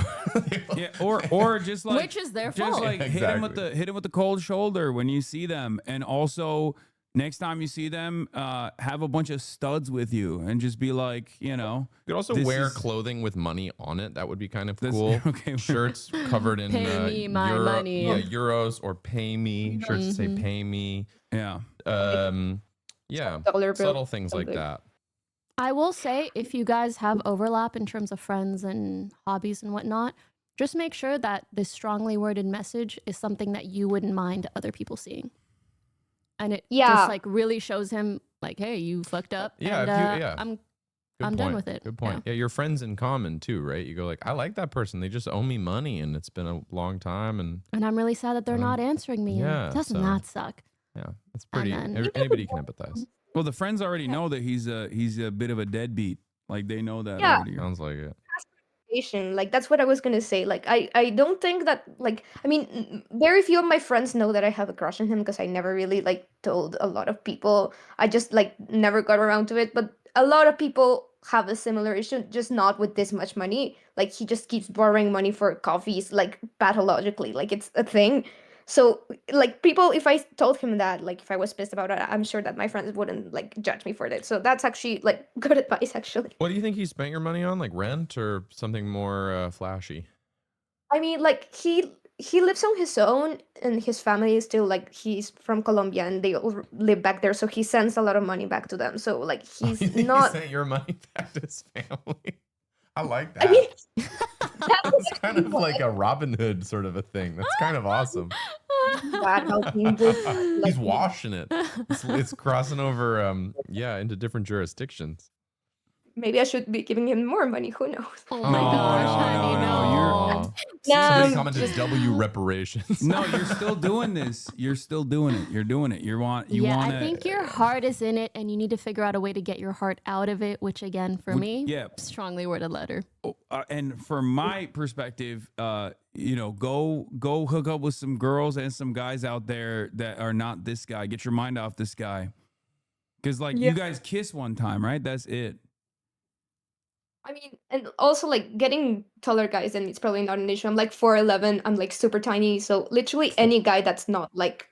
Speaker 1: Yeah, or just like,
Speaker 4: which is their
Speaker 1: just
Speaker 4: fault.
Speaker 1: like hit him with the cold shoulder when you see them, and also next time you see them, have a bunch of studs with you and just be like,
Speaker 3: You could also
Speaker 1: this
Speaker 3: wear
Speaker 1: is-
Speaker 3: clothing with money on it. That would be kind of cool.
Speaker 1: okay.
Speaker 3: Shirts covered in
Speaker 4: Pay me my money.
Speaker 3: Yeah, euros or pay me. Shirts that say pay me.
Speaker 1: Yeah.
Speaker 3: Yeah.
Speaker 12: Dollar bill,
Speaker 3: Subtle things like
Speaker 12: something.
Speaker 3: that.
Speaker 4: I will say, if you guys have overlap in terms of friends and hobbies and whatnot, just make sure that this strongly worded message is something that you wouldn't mind other people seeing. And it just like really shows him like, hey, you fucked up.
Speaker 3: Yeah,
Speaker 4: and,
Speaker 3: Good
Speaker 4: I'm
Speaker 3: point.
Speaker 4: done with it.
Speaker 3: Good point. Yeah, your friends in common too, right? You go like, I like that person. They just owe me money, and it's been a long time, and
Speaker 4: I'm really sad that they're not answering me.
Speaker 3: yeah,
Speaker 4: and doesn't
Speaker 3: so-
Speaker 4: that suck?
Speaker 3: yeah, it's pretty.
Speaker 4: then-
Speaker 3: Anybody can empathize.
Speaker 1: Well, the friends already know that he's a bit of a deadbeat. Like they know that
Speaker 12: Yeah.
Speaker 1: already.
Speaker 3: Sounds like it.
Speaker 12: Like that's what I was gonna say. Like I don't think that like I mean very few of my friends know that I have a crush on him because I never really like told a lot of people. I just like never got around to it. But a lot of people have a similar issue, just not with this much money. Like he just keeps borrowing money for coffees, like pathologically, like it's a thing. So like people, if I told him that, like if I was pissed about it, I'm sure that my friends wouldn't like judge me for it. So that's actually like good advice, actually.
Speaker 3: What do you think he spent your money on? Like rent or something more flashy?
Speaker 12: I mean, like he lives on his own, and his family is still like he's from Colombia, and they all live back there. So he sends a lot of money back to them. So like he's
Speaker 3: You think
Speaker 12: not.
Speaker 3: he sent your money back to his family? I like that.
Speaker 12: I mean,
Speaker 3: That's kind of like a Robin Hood sort of a thing. That's kind of awesome. He's washing it. It's crossing over, into different jurisdictions.
Speaker 12: Maybe I should be giving him more money. Who knows?
Speaker 4: Oh my gosh, honey, no.
Speaker 3: Somebody commented W reparations.
Speaker 1: No, you're still doing this. You're still doing it. You're doing it. You want
Speaker 4: I think your heart is in it, and you need to figure out a way to get your heart out of it. Which, again, for me, strongly worded letter.
Speaker 1: And from my perspective, go hook up with some girls and some guys out there that are not this guy. Get your mind off this guy. Because you guys kiss one time, right? That's it.
Speaker 12: I mean, and also like getting taller guys, and it's probably not an issue. I'm like 4'11". I'm like super tiny. So literally any guy that's not like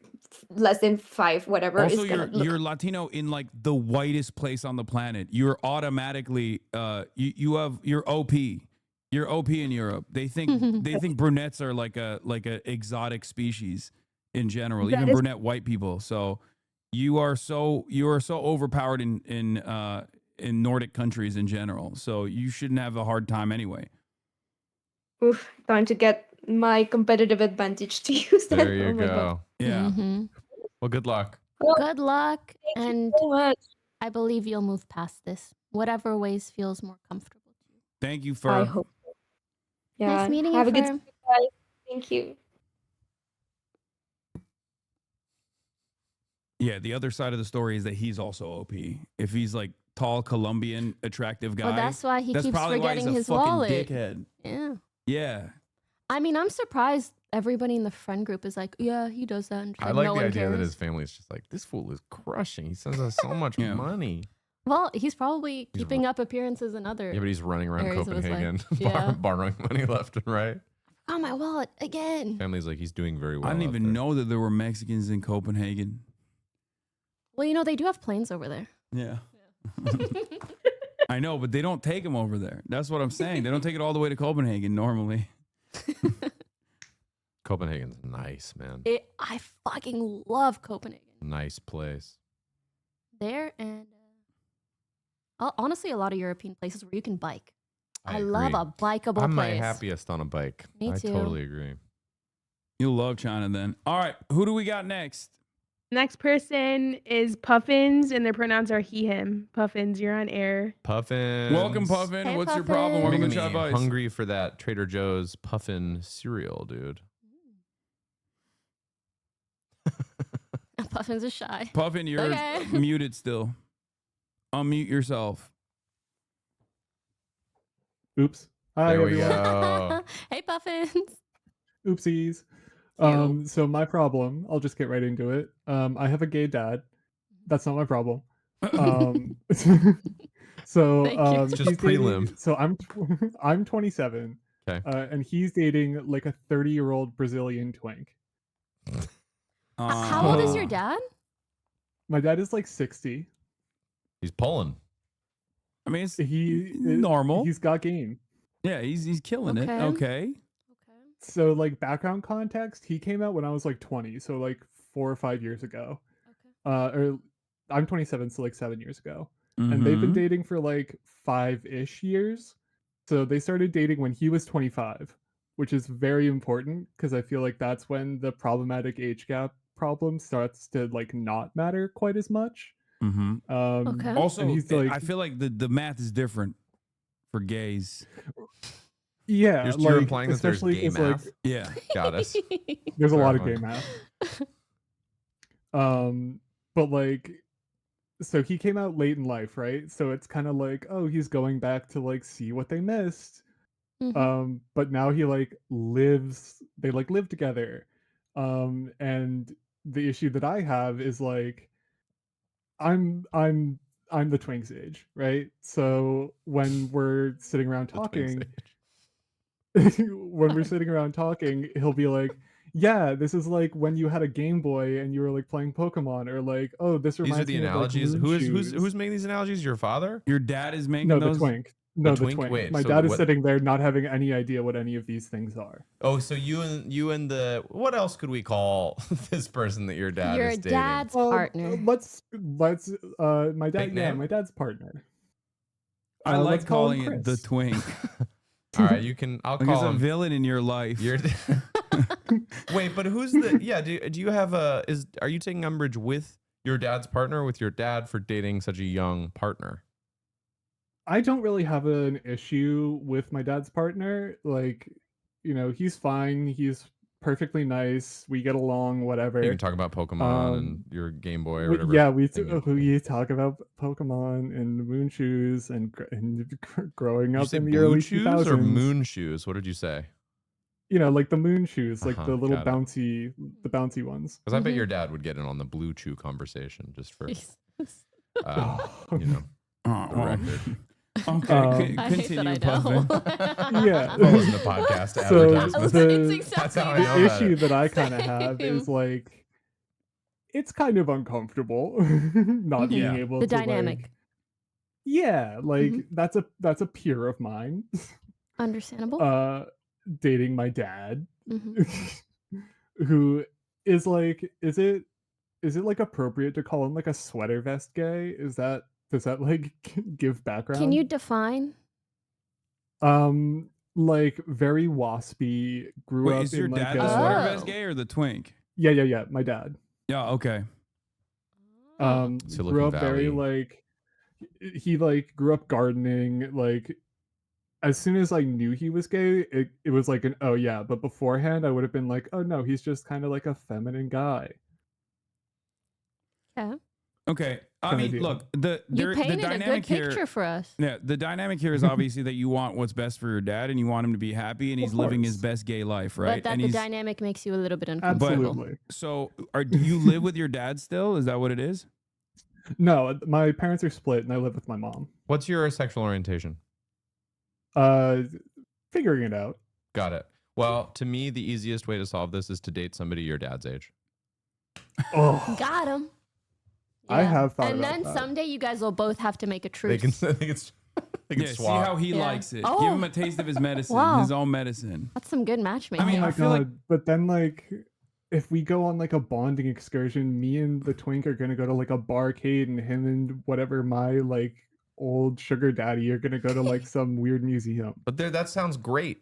Speaker 12: less than 5, whatever.
Speaker 1: Also,
Speaker 12: is gonna
Speaker 1: you're Latino in like the whitest place on the planet. You're automatically you're OP. You're OP in Europe. They think brunettes are like a exotic species in general, even brunette white people. So you are so overpowered in Nordic countries in general. So you shouldn't have a hard time anyway.
Speaker 12: Oof, time to get my competitive advantage to use that.
Speaker 3: There you
Speaker 12: Oh my God.
Speaker 3: go.
Speaker 1: Yeah.
Speaker 3: Well, good luck.
Speaker 4: Good luck, and
Speaker 12: so much.
Speaker 4: I believe you'll move past this, whatever ways feels more comfortable.
Speaker 1: Thank you for.
Speaker 12: I hope. Yeah.
Speaker 4: Nice meeting
Speaker 12: Have
Speaker 4: you,
Speaker 12: a good
Speaker 4: Fur.
Speaker 12: day, guys. Thank you.
Speaker 1: Yeah, the other side of the story is that he's also OP. If he's like tall, Colombian, attractive guy,
Speaker 4: Well, that's why he keeps
Speaker 1: probably why he's
Speaker 4: forgetting
Speaker 1: a
Speaker 4: his
Speaker 1: fucking
Speaker 4: wallet.
Speaker 1: dickhead.
Speaker 4: Yeah.
Speaker 1: Yeah.
Speaker 4: I mean, I'm surprised everybody in the friend group is like, yeah, he does that. And just,
Speaker 3: I like
Speaker 4: no
Speaker 3: the
Speaker 4: one
Speaker 3: idea that
Speaker 4: cares.
Speaker 3: his family is just like, this fool is crushing. He sends us so much money.
Speaker 4: Well, he's probably keeping up appearances in other.
Speaker 3: Yeah, but he's running around
Speaker 4: areas of his life.
Speaker 3: Copenhagen, borrowing money left and right.
Speaker 4: Oh, my wallet again.
Speaker 3: Family's like, he's doing very well.
Speaker 1: I didn't
Speaker 3: out
Speaker 1: even
Speaker 3: there.
Speaker 1: know that there were Mexicans in Copenhagen.
Speaker 4: Well, they do have planes over there.
Speaker 1: Yeah. I know, but they don't take them over there. That's what I'm saying. They don't take it all the way to Copenhagen normally.
Speaker 3: Copenhagen's nice, man.
Speaker 4: I fucking love Copenhagen.
Speaker 3: Nice place.
Speaker 4: There and honestly, a lot of European places where you can bike. I love
Speaker 3: agree.
Speaker 4: a bikeable
Speaker 3: I'm
Speaker 4: place.
Speaker 3: my happiest on a bike.
Speaker 4: Me
Speaker 3: I
Speaker 4: too.
Speaker 3: totally agree.
Speaker 1: You'll love China then. All right, who do we got next?
Speaker 7: Next person is Puffins, and their pronouns are he, him. Puffins, you're on air.
Speaker 3: Puffin.
Speaker 1: Welcome, Puffin.
Speaker 4: Hey,
Speaker 1: What's your problem?
Speaker 4: Puffin.
Speaker 1: Welcome
Speaker 3: Making
Speaker 1: to
Speaker 3: me
Speaker 1: Chadvice.
Speaker 3: hungry for that Trader Joe's Puffin cereal, dude.
Speaker 4: Puffins is shy.
Speaker 1: Puffin, you're
Speaker 4: Okay.
Speaker 1: muted still. Unmute yourself.
Speaker 13: Oops. Hi,
Speaker 3: There we
Speaker 13: everyone.
Speaker 3: go.
Speaker 4: Hey, Puffins.
Speaker 13: Oopsies. So my problem, I'll just get right into it. I have a gay dad. That's not my problem. So
Speaker 4: Thank you.
Speaker 3: It's just
Speaker 13: he's dating-
Speaker 3: prelim.
Speaker 13: So I'm 27.
Speaker 3: Okay.
Speaker 13: And he's dating like a 30-year-old Brazilian twink.
Speaker 4: How old is your dad?
Speaker 13: My dad is like 60.
Speaker 3: He's pulling.
Speaker 1: I mean, it's
Speaker 13: He
Speaker 1: normal.
Speaker 13: He's got game.
Speaker 1: Yeah, he's killing it. Okay.
Speaker 13: So like background context, he came out when I was like 20, so like 4 or 5 years ago. Or I'm 27, so like 7 years ago. And they've been
Speaker 1: Mhm.
Speaker 13: dating for like 5-ish years. So they started dating when he was 25, which is very important because I feel like that's when the problematic age gap problem starts to like not matter quite as much.
Speaker 1: Mm-hmm. Also,
Speaker 13: and he's like,
Speaker 1: I feel like the math is different for gays.
Speaker 13: yeah,
Speaker 3: You're
Speaker 13: like
Speaker 3: implying that there's
Speaker 13: especially
Speaker 3: gay
Speaker 13: 'cause, like,
Speaker 3: math?
Speaker 1: Yeah.
Speaker 3: Got it.
Speaker 13: there's a lot of
Speaker 3: Clarifying.
Speaker 13: gay math. But like, so he came out late in life, right? So it's kind of like, oh, he's going back to like see what they missed. But now he like lives, they like live together. And the issue that I have is like, I'm I'm I'm the twinks age, right? So when we're sitting around talking, when we're sitting around talking, he'll be like, "Yeah, this is like when you had a Game Boy and you were like playing Pokemon," or like, "Oh, this
Speaker 3: These are
Speaker 13: reminds
Speaker 3: the
Speaker 13: me of like
Speaker 3: analogies.
Speaker 13: Moon
Speaker 3: Who's
Speaker 13: Shoes."
Speaker 3: making these analogies? Your father?
Speaker 1: Your dad is making
Speaker 13: No,
Speaker 1: those.
Speaker 13: the twink. No, the
Speaker 3: twink?
Speaker 13: twink.
Speaker 3: Wait,
Speaker 13: My
Speaker 3: so
Speaker 13: dad
Speaker 3: the
Speaker 13: is
Speaker 3: what?
Speaker 13: sitting there not having any idea what any of these things are.
Speaker 3: Oh, so you and the what else could we call this person that your dad
Speaker 4: Your
Speaker 3: is dating?
Speaker 4: dad's partner.
Speaker 13: Let's my dad.
Speaker 3: Fake
Speaker 13: Yeah,
Speaker 3: name?
Speaker 13: my dad's partner.
Speaker 1: I
Speaker 13: Let's
Speaker 1: like
Speaker 13: call him
Speaker 1: calling it the
Speaker 13: Chris.
Speaker 1: twink.
Speaker 3: All right, you can. I'll
Speaker 1: Like he's
Speaker 3: call
Speaker 1: a
Speaker 3: him.
Speaker 1: villain in your life.
Speaker 3: You're Wait, but who's the? Yeah, do you have a? Are you taking umbrage with your dad's partner, with your dad for dating such a young partner?
Speaker 13: I don't really have an issue with my dad's partner. Like, he's fine. He's perfectly nice. We get along, whatever.
Speaker 3: You can talk about Pokemon and your Game Boy or whatever.
Speaker 13: Yeah, we
Speaker 3: thing you-
Speaker 13: we talk about Pokemon and Moon Shoes and growing
Speaker 3: Did you
Speaker 13: up
Speaker 3: say
Speaker 13: in the
Speaker 3: blue
Speaker 13: early
Speaker 3: shoes
Speaker 13: 2000s.
Speaker 3: or moon shoes? What did you say?
Speaker 13: Like the Moon Shoes, like the little
Speaker 3: got it.
Speaker 13: bouncy ones.
Speaker 3: Because I bet your dad would get in on the blue chew conversation just for, you know, the record.
Speaker 1: Okay,
Speaker 4: I hate
Speaker 1: continue,
Speaker 4: that I know.
Speaker 1: Puffin.
Speaker 13: Yeah.
Speaker 3: What was in the podcast
Speaker 13: So
Speaker 3: advertisement? That's how I know
Speaker 13: the
Speaker 3: about
Speaker 13: issue
Speaker 3: it.
Speaker 13: that I kind of have is like, it's kind of uncomfortable not being able
Speaker 4: The
Speaker 13: to
Speaker 4: dynamic.
Speaker 13: like, yeah, like that's a peer of mine.
Speaker 4: Understandable.
Speaker 13: Dating my dad,
Speaker 4: Mm-hmm.
Speaker 13: who is like, is it like appropriate to call him like a sweater vest gay? Does that like give background?
Speaker 4: Can you define?
Speaker 13: Like very waspy. Grew
Speaker 1: Wait,
Speaker 13: up
Speaker 1: is your
Speaker 13: in like
Speaker 1: dad the sweater vest gay or the twink?
Speaker 13: Yeah. My dad.
Speaker 1: Yeah. Okay.
Speaker 3: Silicon
Speaker 13: Grew up very
Speaker 3: Valley.
Speaker 13: like, he like grew up gardening. Like as soon as I knew he was gay, it was like an oh yeah. But beforehand, I would have been like, oh no, he's just kind of like a feminine guy.
Speaker 4: Yeah.
Speaker 1: Okay. I
Speaker 13: Kinda
Speaker 1: mean,
Speaker 13: deal.
Speaker 1: look, the
Speaker 4: painted a good
Speaker 1: dynamic here.
Speaker 4: picture for us.
Speaker 1: Yeah, the dynamic here is obviously that you want what's best for your dad, and you want him to be happy, and he's living his best gay life, right?
Speaker 4: But that
Speaker 1: and
Speaker 4: the
Speaker 1: he's
Speaker 4: dynamic makes you a little bit uncomfortable.
Speaker 13: Absolutely.
Speaker 1: so. Do you live with your dad still? Is that what it is?
Speaker 13: No, my parents are split, and I live with my mom.
Speaker 3: What's your sexual orientation?
Speaker 13: Figuring it out.
Speaker 3: Got it. Well, to me, the easiest way to solve this is to date somebody your dad's age.
Speaker 13: Oh,
Speaker 4: Got him.
Speaker 13: I have thought
Speaker 4: And
Speaker 13: about
Speaker 4: then
Speaker 13: that.
Speaker 4: someday you guys will both have to make a truce.
Speaker 3: They can
Speaker 1: Yeah, see
Speaker 3: swap.
Speaker 1: how he
Speaker 4: Yeah.
Speaker 1: likes it.
Speaker 4: Oh.
Speaker 1: Give him a taste of his medicine,
Speaker 4: Wow.
Speaker 1: his own medicine.
Speaker 4: That's some good matchmaking.
Speaker 1: I mean,
Speaker 13: Oh my
Speaker 1: I feel
Speaker 13: god!
Speaker 1: like
Speaker 13: But then like, if we go on like a bonding excursion, me and the twink are gonna go to like a barcade, and him and whatever my like old sugar daddy are gonna go to like some weird museum.
Speaker 3: But that sounds great.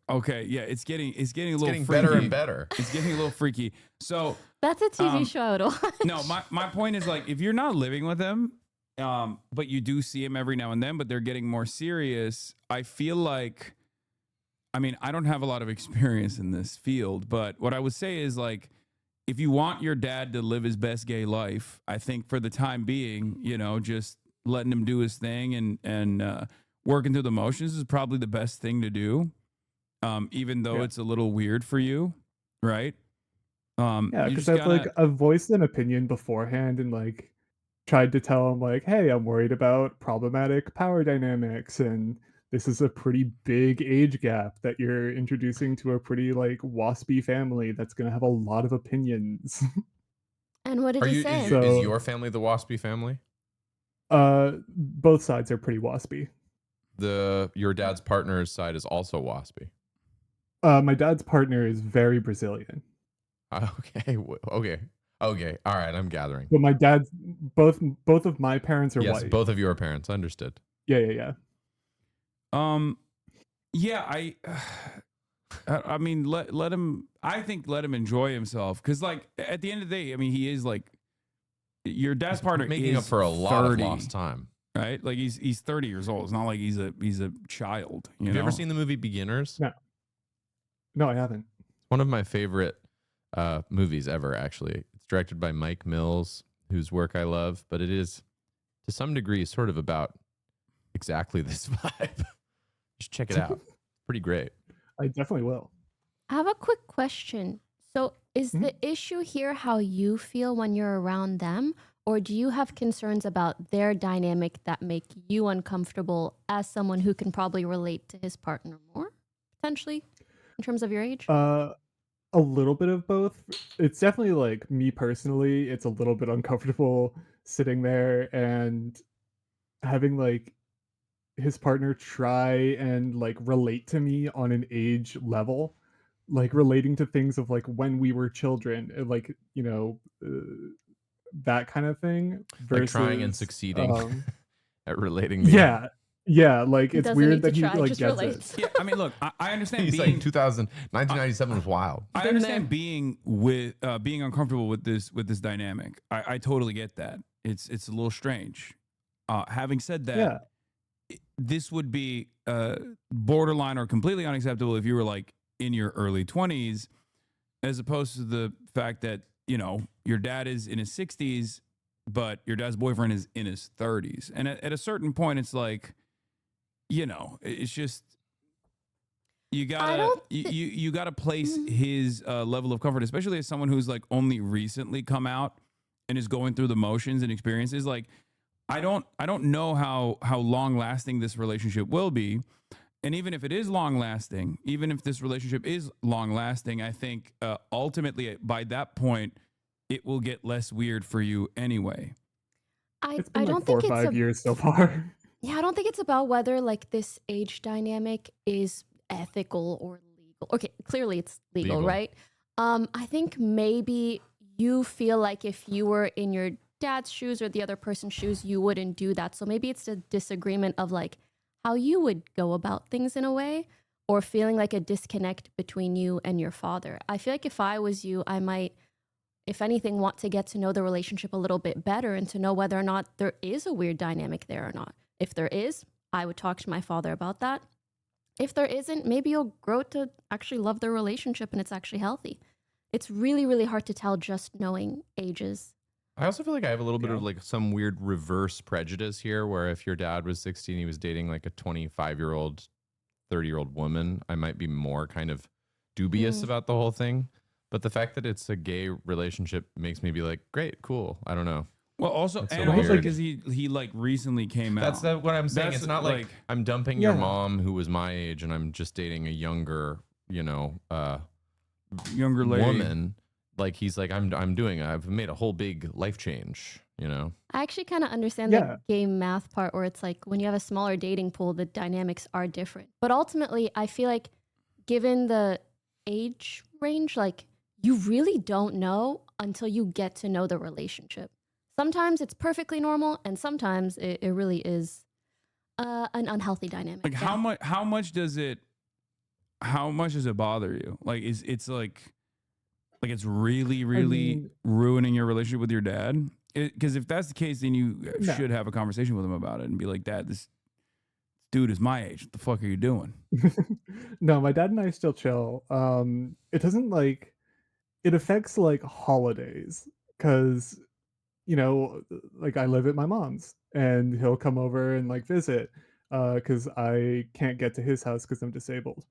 Speaker 1: Okay, yeah, it's getting a little
Speaker 3: getting
Speaker 1: freaky.
Speaker 3: better and better.
Speaker 1: It's getting a little freaky. So
Speaker 4: That's a TV show I would watch.
Speaker 1: no, my point is like if you're not living with him, but you do see him every now and then, but they're getting more serious. I feel like, I mean, I don't have a lot of experience in this field, but what I would say is like, if you want your dad to live his best gay life, I think for the time being, just letting him do his thing and working through the motions is probably the best thing to do. Even though it's a little weird for you, right?
Speaker 13: Yeah,
Speaker 1: you
Speaker 13: because
Speaker 1: just
Speaker 13: I've
Speaker 1: gotta-
Speaker 13: like I've voiced an opinion beforehand and like tried to tell him like, hey, I'm worried about problematic power dynamics, and this is a pretty big age gap that you're introducing to a pretty like waspy family that's gonna have a lot of opinions.
Speaker 4: And what did
Speaker 3: Are
Speaker 4: he
Speaker 3: you
Speaker 4: say?
Speaker 3: is
Speaker 13: So
Speaker 3: your family the waspy family?
Speaker 13: both sides are pretty waspy.
Speaker 3: Your dad's partner's side is also waspy.
Speaker 13: My dad's partner is very Brazilian.
Speaker 3: Okay, okay, okay. All right, I'm gathering.
Speaker 13: But my dad's both of my parents are
Speaker 3: Yes,
Speaker 13: white.
Speaker 3: both of your parents. Understood.
Speaker 13: Yeah.
Speaker 1: Yeah, I mean, let him. I think let him enjoy himself, because like at the end of the day, I mean, he is like your dad's partner
Speaker 3: Making
Speaker 1: is
Speaker 3: up for a lot
Speaker 1: 30,
Speaker 3: of lost time.
Speaker 1: right? Like he's 30 years old. It's not like he's a child.
Speaker 3: Have you ever seen the movie Beginners?
Speaker 13: No, I haven't.
Speaker 3: It's one of my favorite movies ever. Actually, it's directed by Mike Mills, whose work I love. But it is, to some degree, sort of about exactly this vibe. Just check it out. Pretty great.
Speaker 13: I definitely will.
Speaker 4: I have a quick question. So, is the issue here how you feel when you're around them, or do you have concerns about their dynamic that make you uncomfortable as someone who can probably relate to his partner more, potentially, in terms of your age?
Speaker 13: A little bit of both. It's definitely like me personally, it's a little bit uncomfortable sitting there and having like his partner try and like relate to me on an age level, like relating to things of like when we were children, like, that kind of thing
Speaker 3: Like
Speaker 13: versus
Speaker 3: trying and succeeding at relating. To
Speaker 13: yeah, like it's
Speaker 4: Doesn't
Speaker 13: weird
Speaker 4: need to
Speaker 13: that he
Speaker 4: try,
Speaker 13: like
Speaker 4: just
Speaker 13: gets
Speaker 4: relates.
Speaker 13: it.
Speaker 1: Yeah, I mean, look, I understand
Speaker 3: He's
Speaker 1: being
Speaker 3: like 1997 was wild.
Speaker 1: I
Speaker 4: Been
Speaker 1: understand
Speaker 4: there.
Speaker 1: being with being uncomfortable with this dynamic. I totally get that. It's a little strange. Having said that,
Speaker 13: Yeah.
Speaker 1: this would be borderline or completely unacceptable if you were like in your early 20s, as opposed to the fact that your dad is in his 60s, but your dad's boyfriend is in his 30s, and at a certain point, it's like, it's just. You gotta place his level of comfort, especially as someone who's like only recently come out and is going through the motions and experiences. Like, I don't know how long lasting this relationship will be, and even if it is long lasting, even if this relationship is long lasting, I think ultimately by that point it will get less weird for you anyway.
Speaker 13: It's been
Speaker 4: I
Speaker 13: like
Speaker 4: don't
Speaker 13: 4 or
Speaker 4: think it's
Speaker 13: 5 years so far.
Speaker 4: Yeah, I don't think it's about whether like this age dynamic is ethical or legal. Okay, clearly it's legal,
Speaker 3: Legal.
Speaker 4: right? I think maybe you feel like if you were in your dad's shoes or the other person's shoes, you wouldn't do that. So maybe it's a disagreement of like how you would go about things in a way, or feeling like a disconnect between you and your father. I feel like if I was you, I might, if anything, want to get to know the relationship a little bit better and to know whether or not there is a weird dynamic there or not. If there is, I would talk to my father about that. If there isn't, maybe you'll grow to actually love the relationship and it's actually healthy. It's really, really hard to tell just knowing ages.
Speaker 3: I also feel like I have a little bit of like some weird reverse prejudice here, where if your dad was 16, he was dating like a 25-year-old, 30-year-old woman, I might be more kind of dubious about the whole thing. But the fact that it's a gay relationship makes me be like, great, cool. I don't know.
Speaker 1: Well, also,
Speaker 3: It's so
Speaker 1: and also
Speaker 3: weird.
Speaker 1: because he like recently came
Speaker 3: That's
Speaker 1: out.
Speaker 3: what I'm saying.
Speaker 1: That's
Speaker 3: It's not like I'm dumping
Speaker 13: Yeah.
Speaker 3: your mom who was my age and I'm just dating a younger,
Speaker 1: younger lady.
Speaker 3: woman. Like he's like, I've made a whole big life change,
Speaker 4: I actually kind of understand
Speaker 13: Yeah.
Speaker 4: the game math part where it's like when you have a smaller dating pool, the dynamics are different. But ultimately, I feel like given the age range, like you really don't know until you get to know the relationship. Sometimes it's perfectly normal, and sometimes it really is an unhealthy dynamic.
Speaker 1: Like how much does it bother you? Like it's like it's really
Speaker 13: mean-
Speaker 1: ruining your relationship with your dad? Because if that's the case, then you
Speaker 13: No.
Speaker 1: should have a conversation with him about it and be like, Dad, this dude is my age. What the fuck are you doing?
Speaker 13: No, my dad and I still chill. It doesn't like it affects like holidays because like I live at my mom's and he'll come over and like visit because I can't get to his house because I'm disabled.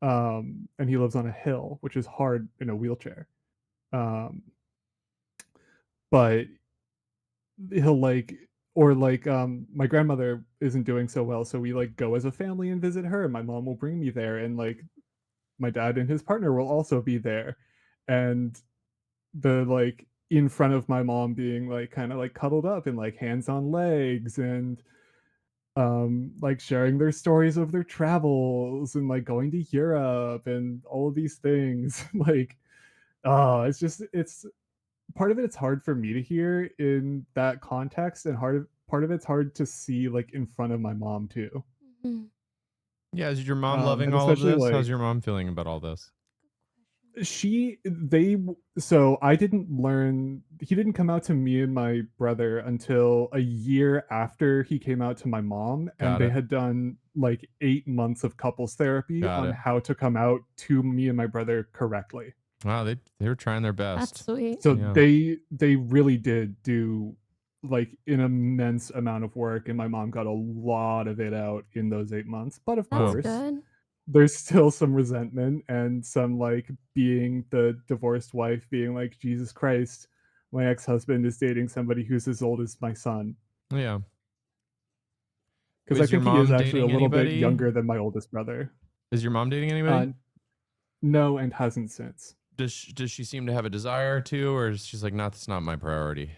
Speaker 13: And he lives on a hill, which is hard in a wheelchair. But he'll like or like my grandmother isn't doing so well, so we like go as a family and visit her, and my mom will bring me there, and like my dad and his partner will also be there. And the like in front of my mom being like kind of like cuddled up and like hands on legs and like sharing their stories of their travels and like going to Europe and all of these things. Like, oh, it's part of it's hard for me to hear in that context, and part of it's hard to see like in front of my mom too.
Speaker 4: Mhm.
Speaker 3: Yeah, is your mom loving
Speaker 13: And
Speaker 3: all of
Speaker 13: especially
Speaker 3: this?
Speaker 13: like
Speaker 3: How's your mom feeling about all this?
Speaker 13: so I didn't learn he didn't come out to me and my brother until a year after he came out to my mom, and
Speaker 3: Got
Speaker 13: they
Speaker 3: it.
Speaker 13: had done like 8 months of couples therapy
Speaker 3: Got
Speaker 13: on
Speaker 3: it.
Speaker 13: how to come out to me and my brother correctly.
Speaker 3: Wow, they were trying their best.
Speaker 4: That's sweet.
Speaker 13: So
Speaker 3: Yeah.
Speaker 13: they really did do like an immense amount of work, and my mom got a lot of it out in those 8 months. But of
Speaker 4: That's
Speaker 13: course,
Speaker 4: good.
Speaker 13: there's still some resentment and some like being the divorced wife being like, Jesus Christ, my ex-husband is dating somebody who's as old as my son.
Speaker 3: Yeah.
Speaker 13: Because I
Speaker 3: Is your
Speaker 13: think he is
Speaker 3: mom
Speaker 13: actually a
Speaker 3: dating
Speaker 13: little bit
Speaker 3: anybody?
Speaker 13: younger than my oldest brother.
Speaker 3: Is your mom dating anybody?
Speaker 13: No, and hasn't since.
Speaker 3: Does she seem to have a desire to, or is she's like, not, that's not my priority?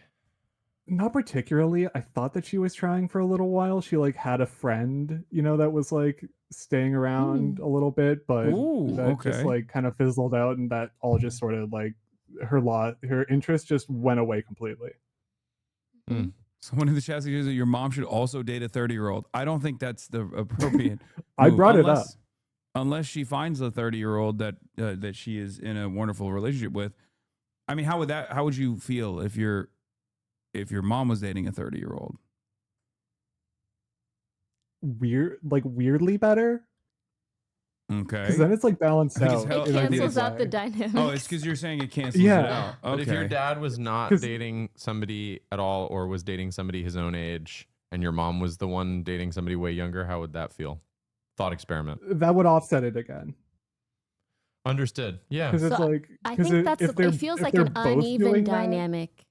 Speaker 13: Not particularly. I thought that she was trying for a little while. She like had a friend, that was like staying around a little bit, but
Speaker 1: Ooh,
Speaker 13: that just
Speaker 1: okay.
Speaker 13: like kind of fizzled out, and that all just sort of like her interest just went away completely.
Speaker 1: Someone in the chat suggests that your mom should also date a 30-year-old. I don't think that's the appropriate.
Speaker 13: I
Speaker 1: move,
Speaker 13: brought it up.
Speaker 1: unless she finds a 30-year-old that she is in a wonderful relationship with. I mean, how would you feel if your mom was dating a 30-year-old?
Speaker 13: Weirdly better.
Speaker 1: Okay.
Speaker 13: Because then it's like balanced
Speaker 1: I think
Speaker 13: out.
Speaker 1: it's
Speaker 4: It
Speaker 1: hell-
Speaker 4: cancels out the
Speaker 1: Oh,
Speaker 4: dynamics.
Speaker 1: it's because you're saying it cancels
Speaker 13: Yeah.
Speaker 1: it out. Okay.
Speaker 3: But if your dad was not
Speaker 13: 'Cause-
Speaker 3: dating somebody at all, or was dating somebody his own age, and your mom was the one dating somebody way younger, how would that feel? Thought experiment.
Speaker 13: That would offset it again.
Speaker 3: Understood. Yeah.
Speaker 13: Because it's
Speaker 4: So
Speaker 13: like,
Speaker 4: I
Speaker 13: 'cause
Speaker 4: think
Speaker 13: it
Speaker 4: feels
Speaker 13: if
Speaker 4: like
Speaker 13: they're
Speaker 4: an
Speaker 13: both
Speaker 4: uneven
Speaker 13: doing that-
Speaker 4: dynamic.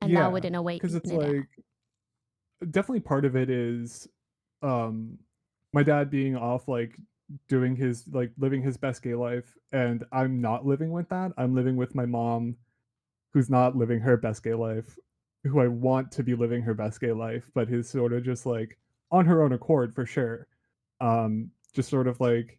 Speaker 4: And that would in a way
Speaker 13: because it's
Speaker 4: even it out.
Speaker 13: like definitely part of it is my dad being off like doing his like living his best gay life, and I'm not living with that. I'm living with my mom who's not living her best gay life, who I want to be living her best gay life, but is sort of just like on her own accord for sure. Just sort of like,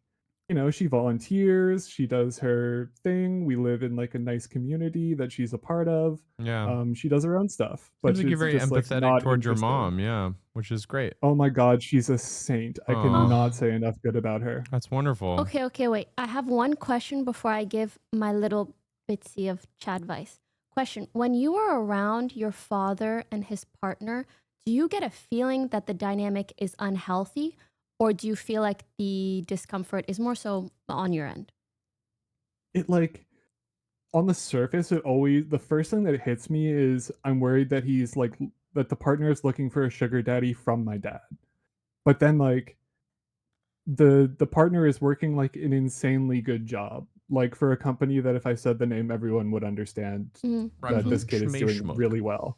Speaker 13: she volunteers, she does her thing. We live in like a nice community that she's a part of.
Speaker 3: Yeah.
Speaker 13: She does her own stuff, but
Speaker 3: Seems like you're
Speaker 13: it's
Speaker 3: very
Speaker 13: just like
Speaker 3: empathetic
Speaker 13: not
Speaker 3: towards your
Speaker 13: interested.
Speaker 3: mom. Yeah, which is great.
Speaker 13: Oh my God, she's a saint. I
Speaker 3: Aw.
Speaker 13: cannot say enough good about her.
Speaker 3: That's wonderful.
Speaker 4: Okay, wait. I have one question before I give my little bitsy of Chadvice. Question. When you are around your father and his partner, do you get a feeling that the dynamic is unhealthy, or do you feel like the discomfort is more so on your end?
Speaker 13: It like on the surface, the first thing that hits me is I'm worried that he's like that the partner is looking for a sugar daddy from my dad. But then like the partner is working like an insanely good job, like for a company that if I said the name, everyone would understand that this kid is doing really well.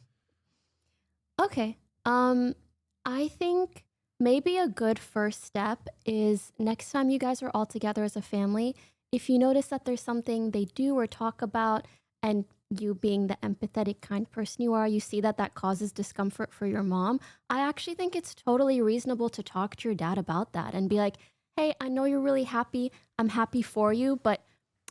Speaker 4: Okay. I think maybe a good first step is next time you guys are all together as a family, if you notice that there's something they do or talk about, and you being the empathetic kind person you are, you see that causes discomfort for your mom, I actually think it's totally reasonable to talk to your dad about that and be like, hey, I know you're really happy. I'm happy for you, but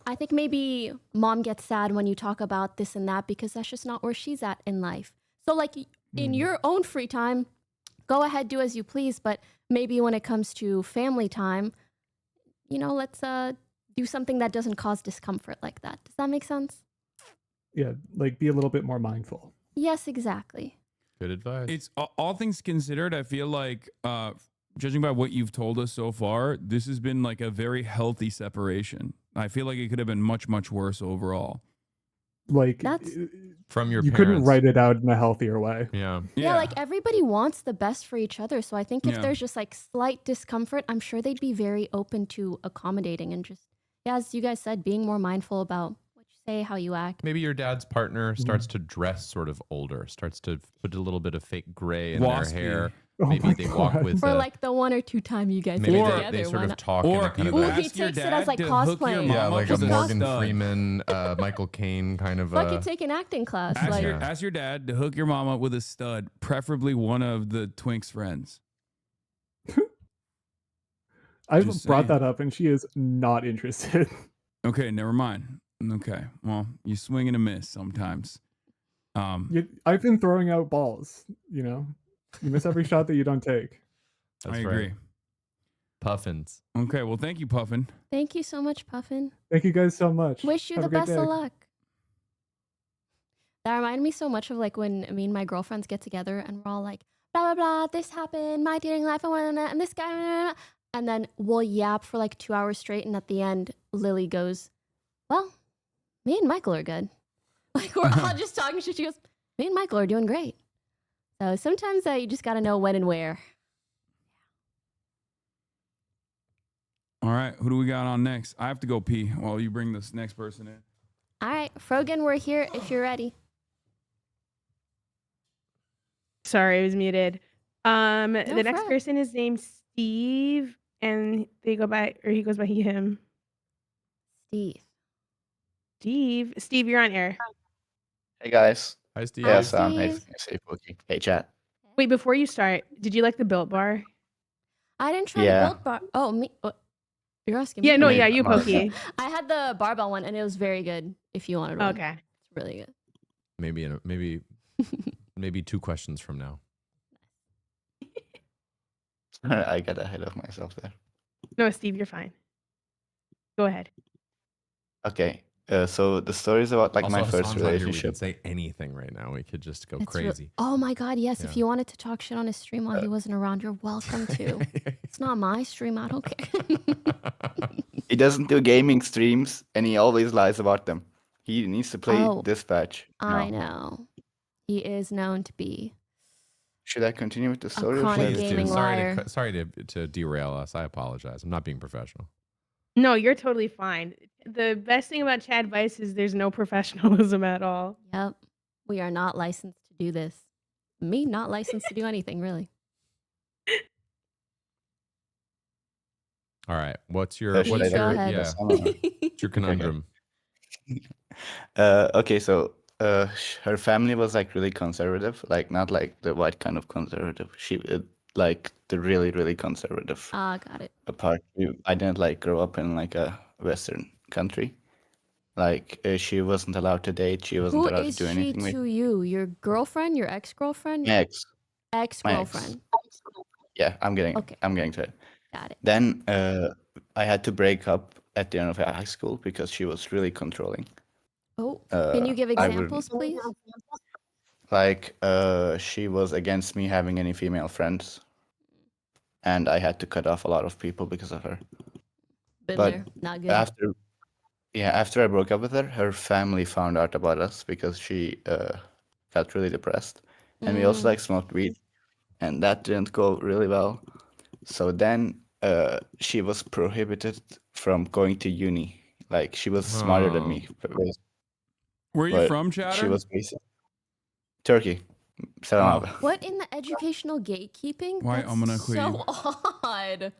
Speaker 4: I think maybe mom gets sad when you talk about this and that because that's just not where she's at in life. So like in your own free time, go ahead, do as you please. But maybe when it comes to family time, let's do something that doesn't cause discomfort like that. Does that make sense?
Speaker 13: Yeah, like be a little bit more mindful.
Speaker 4: Yes, exactly.
Speaker 3: Good advice.
Speaker 1: It's all things considered. I feel like, judging by what you've told us so far, this has been like a very healthy separation. I feel like it could have been much, much worse overall.
Speaker 13: Like
Speaker 3: from your
Speaker 13: you
Speaker 3: parents.
Speaker 13: couldn't write it out in a healthier way.
Speaker 3: Yeah.
Speaker 4: Yeah, like everybody wants the best for each other. So I think if
Speaker 1: Yeah.
Speaker 4: there's just like slight discomfort, I'm sure they'd be very open to accommodating and just, as you guys said, being more mindful about what you say, how you act.
Speaker 3: Maybe your dad's partner starts to dress sort of older, starts to put a little bit of fake gray in their
Speaker 1: Waspy.
Speaker 3: hair. Maybe they walk with
Speaker 4: For like the one or two time you guys
Speaker 3: maybe
Speaker 4: get
Speaker 3: they,
Speaker 4: together.
Speaker 3: they sort
Speaker 4: why
Speaker 3: of
Speaker 4: not?
Speaker 3: talk in a kind of
Speaker 4: Ooh,
Speaker 3: a,
Speaker 4: he takes it as like cosplay.
Speaker 3: yeah, like a
Speaker 4: He's
Speaker 3: Morgan
Speaker 4: cos-
Speaker 3: Freeman, Michael Caine kind of.
Speaker 4: Fuck, you take an acting class.
Speaker 1: Ask,
Speaker 4: Like,
Speaker 1: ask your dad to hook your mom up with a stud, preferably one of the Twink's friends.
Speaker 13: I've
Speaker 1: Just
Speaker 13: brought
Speaker 1: saying.
Speaker 13: that up and she is not interested.
Speaker 1: Okay, never mind. Okay, well, you swing and a miss sometimes.
Speaker 13: I've been throwing out balls, you know? You miss every shot that you don't take.
Speaker 1: I agree.
Speaker 3: Puffins.
Speaker 1: Okay, well, thank you, Puffin.
Speaker 4: thank you so much, Puffin.
Speaker 13: Thank you guys so much.
Speaker 4: Wish you
Speaker 13: Have
Speaker 4: the
Speaker 13: a great
Speaker 4: best
Speaker 13: day.
Speaker 4: of luck. That reminded me so much of like when me and my girlfriends get together and we're all like, blah, blah, blah, this happened, my dating life, and this guy, blah, blah, blah. And then we'll yap for like 2 hours straight. And at the end, Lily goes, well, me and Michael are good. Like we're all just talking shit. She goes, me and Michael are doing great. So sometimes you just got to know when and where.
Speaker 1: All right, who do we got on next? I have to go pee while you bring this next person in.
Speaker 4: All right, Frogan, we're here if you're ready.
Speaker 7: Oh, sorry, I was muted. The next
Speaker 4: fret.
Speaker 7: person is named Steve, and they go by, or he goes by he, him.
Speaker 4: Steve.
Speaker 7: Steve, you're on air.
Speaker 14: Hey guys.
Speaker 3: Hi Steve.
Speaker 14: Hey Sam. Hey Pookie. Hey chat.
Speaker 7: Wait, before you start, did you like the Built Bar?
Speaker 4: I didn't try
Speaker 14: Yeah.
Speaker 4: the Built Bar. Oh, me. You're asking me?
Speaker 7: Yeah, no,
Speaker 14: Maybe
Speaker 7: yeah, you,
Speaker 14: I'm on-
Speaker 7: Pokey.
Speaker 4: I had the barbell one, and it was very good. If you wanted one,
Speaker 7: Okay.
Speaker 4: it's really good.
Speaker 3: Maybe 2 questions from now.
Speaker 14: I got ahead of myself there.
Speaker 7: No, Steve, you're fine. Go ahead.
Speaker 14: Okay. So the story is about like
Speaker 3: Also,
Speaker 14: my first
Speaker 3: Hassan's not here. We
Speaker 14: relationship.
Speaker 3: could say anything right now. We could just go
Speaker 4: It's real-
Speaker 3: crazy.
Speaker 4: Oh my God, yes. If
Speaker 3: Yeah.
Speaker 4: you wanted to talk shit on his stream while he wasn't around, you're welcome to. It's not my stream. I don't care.
Speaker 14: He doesn't do gaming streams, and he always lies about them. He needs to play
Speaker 4: Oh,
Speaker 14: Dispatch.
Speaker 4: I
Speaker 14: No.
Speaker 4: know. He is known to be.
Speaker 14: Should I continue with the story?
Speaker 4: chronic
Speaker 14: should I-
Speaker 4: gaming liar.
Speaker 3: Sorry to derail us. I apologize. I'm not being professional.
Speaker 7: No, you're totally fine. The best thing about Chadvice is there's no professionalism at all.
Speaker 4: Yep. We are not licensed to do this. Me, not licensed to do anything, really.
Speaker 3: All right. What's your
Speaker 14: should I
Speaker 4: Please go
Speaker 14: read
Speaker 4: ahead.
Speaker 14: this?
Speaker 3: what's your conundrum?
Speaker 14: Okay, so her family was like really conservative, like not like the white kind of conservative. She like the really, really conservative
Speaker 4: Ah, got it.
Speaker 14: part. I didn't like grow up in like a Western country. Like she wasn't allowed to date. She wasn't
Speaker 4: Who
Speaker 14: allowed to
Speaker 4: is
Speaker 14: do
Speaker 4: she
Speaker 14: anything with
Speaker 4: to you? Your girlfriend? Your ex-girlfriend?
Speaker 14: my ex. My ex.
Speaker 4: Ex-girlfriend.
Speaker 14: Yeah, I'm getting
Speaker 4: Okay.
Speaker 14: to it.
Speaker 4: Got it.
Speaker 14: Then I had to break up at the end of high school because she was really controlling.
Speaker 4: Oh, can you give
Speaker 14: I would
Speaker 4: examples, please?
Speaker 14: like she was against me having any female friends, and I had to cut off a lot of people because of her.
Speaker 4: Been
Speaker 14: But
Speaker 4: there. Not good.
Speaker 14: after I broke up with her family found out about us because she got really depressed, and we also like smoked weed, and that didn't go really well. So then she was prohibited from going to uni. Like she was smarter than me.
Speaker 1: Where are you
Speaker 14: but
Speaker 1: from,
Speaker 14: She
Speaker 1: Chatter?
Speaker 14: was basic. Turkey. Hasanabi.
Speaker 4: What in the educational gatekeeping?
Speaker 14: Why
Speaker 4: That's
Speaker 14: amına
Speaker 4: so
Speaker 14: koyayım?
Speaker 4: odd.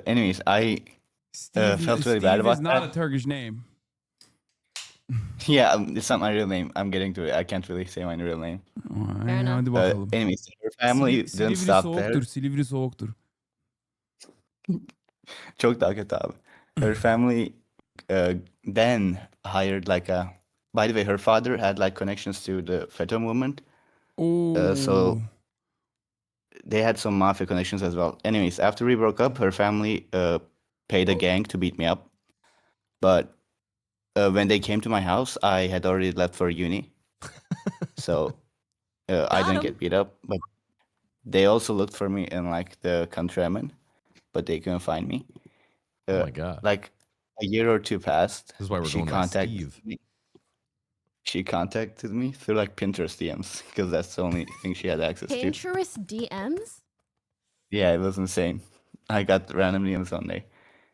Speaker 14: Anyways, I felt really
Speaker 1: Steve
Speaker 14: bad about
Speaker 1: is not
Speaker 14: that.
Speaker 1: a Turkish name.
Speaker 14: Yeah, it's not my real name. I'm getting to it. I can't really say my real name.
Speaker 1: Fair enough. Hadi bakalım.
Speaker 14: Anyways, her family didn't
Speaker 1: Silivri
Speaker 14: stop
Speaker 1: soğuktur.
Speaker 14: there.
Speaker 1: Silivri soğuktur.
Speaker 14: Çok daha kötü abi. Her family then hired like a. By the way, her father had like connections to the FETÖ movement. So they had some mafia connections as well. Anyways, after we broke up, her family paid a gang to beat me up. But when they came to my house, I had already left for uni. So I didn't get beat up. But they also looked for me in like the country I'm in, but they couldn't find me.
Speaker 3: Oh my God.
Speaker 14: Like a year or two passed.
Speaker 3: This is why we're
Speaker 14: she
Speaker 3: going by
Speaker 14: contacted
Speaker 3: Steve.
Speaker 14: me. She contacted me through like Pinterest DMs because that's the only thing she had access to.
Speaker 4: Pinterest DMs?
Speaker 14: Yeah, it was insane. I got random DMs on there.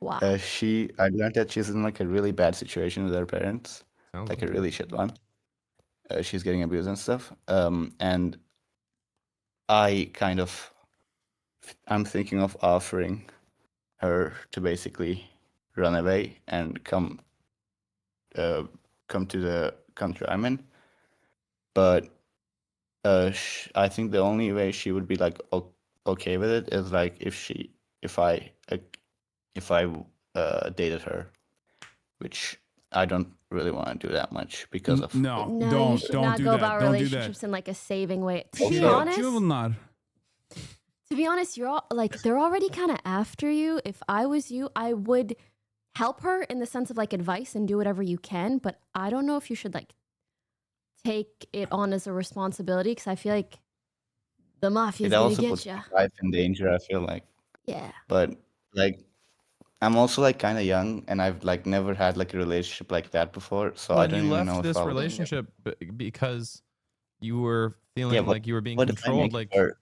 Speaker 4: Wow.
Speaker 14: I learned that she's in like a really bad situation with her parents,
Speaker 3: Sounds
Speaker 14: like a
Speaker 3: like
Speaker 14: really shit one. She's getting abused and stuff. And I'm thinking of offering her to basically run away and come to the country I'm in. But I think the only way she would be like okay with it is like if I dated her, which I don't really want to do that much because of
Speaker 1: No,
Speaker 4: No, you should
Speaker 1: don't
Speaker 4: not
Speaker 1: do
Speaker 4: go
Speaker 1: that.
Speaker 4: about
Speaker 1: Don't do that.
Speaker 4: relationships in like a saving way. To be
Speaker 1: Chill,
Speaker 4: honest,
Speaker 1: chill not.
Speaker 4: to be honest, you're all like they're already kind of after you. If I was you, I would help her in the sense of like advice and do whatever you can. But I don't know if you should like take it on as a responsibility because I feel like the mafia is
Speaker 14: it
Speaker 4: gonna
Speaker 14: also
Speaker 4: get
Speaker 14: puts
Speaker 4: you.
Speaker 14: my life in danger, I feel like.
Speaker 4: Yeah.
Speaker 14: But like I'm also like kind of young, and I've like never had like a relationship like that before, so
Speaker 3: Well,
Speaker 14: I
Speaker 3: and
Speaker 14: don't
Speaker 3: you
Speaker 14: even know
Speaker 3: left
Speaker 14: if
Speaker 3: this
Speaker 14: I'll.
Speaker 3: relationship because you were
Speaker 14: Yeah,
Speaker 3: feeling
Speaker 14: but
Speaker 3: like you were being
Speaker 14: what if I
Speaker 3: controlled.
Speaker 14: make it
Speaker 3: Like,
Speaker 14: work?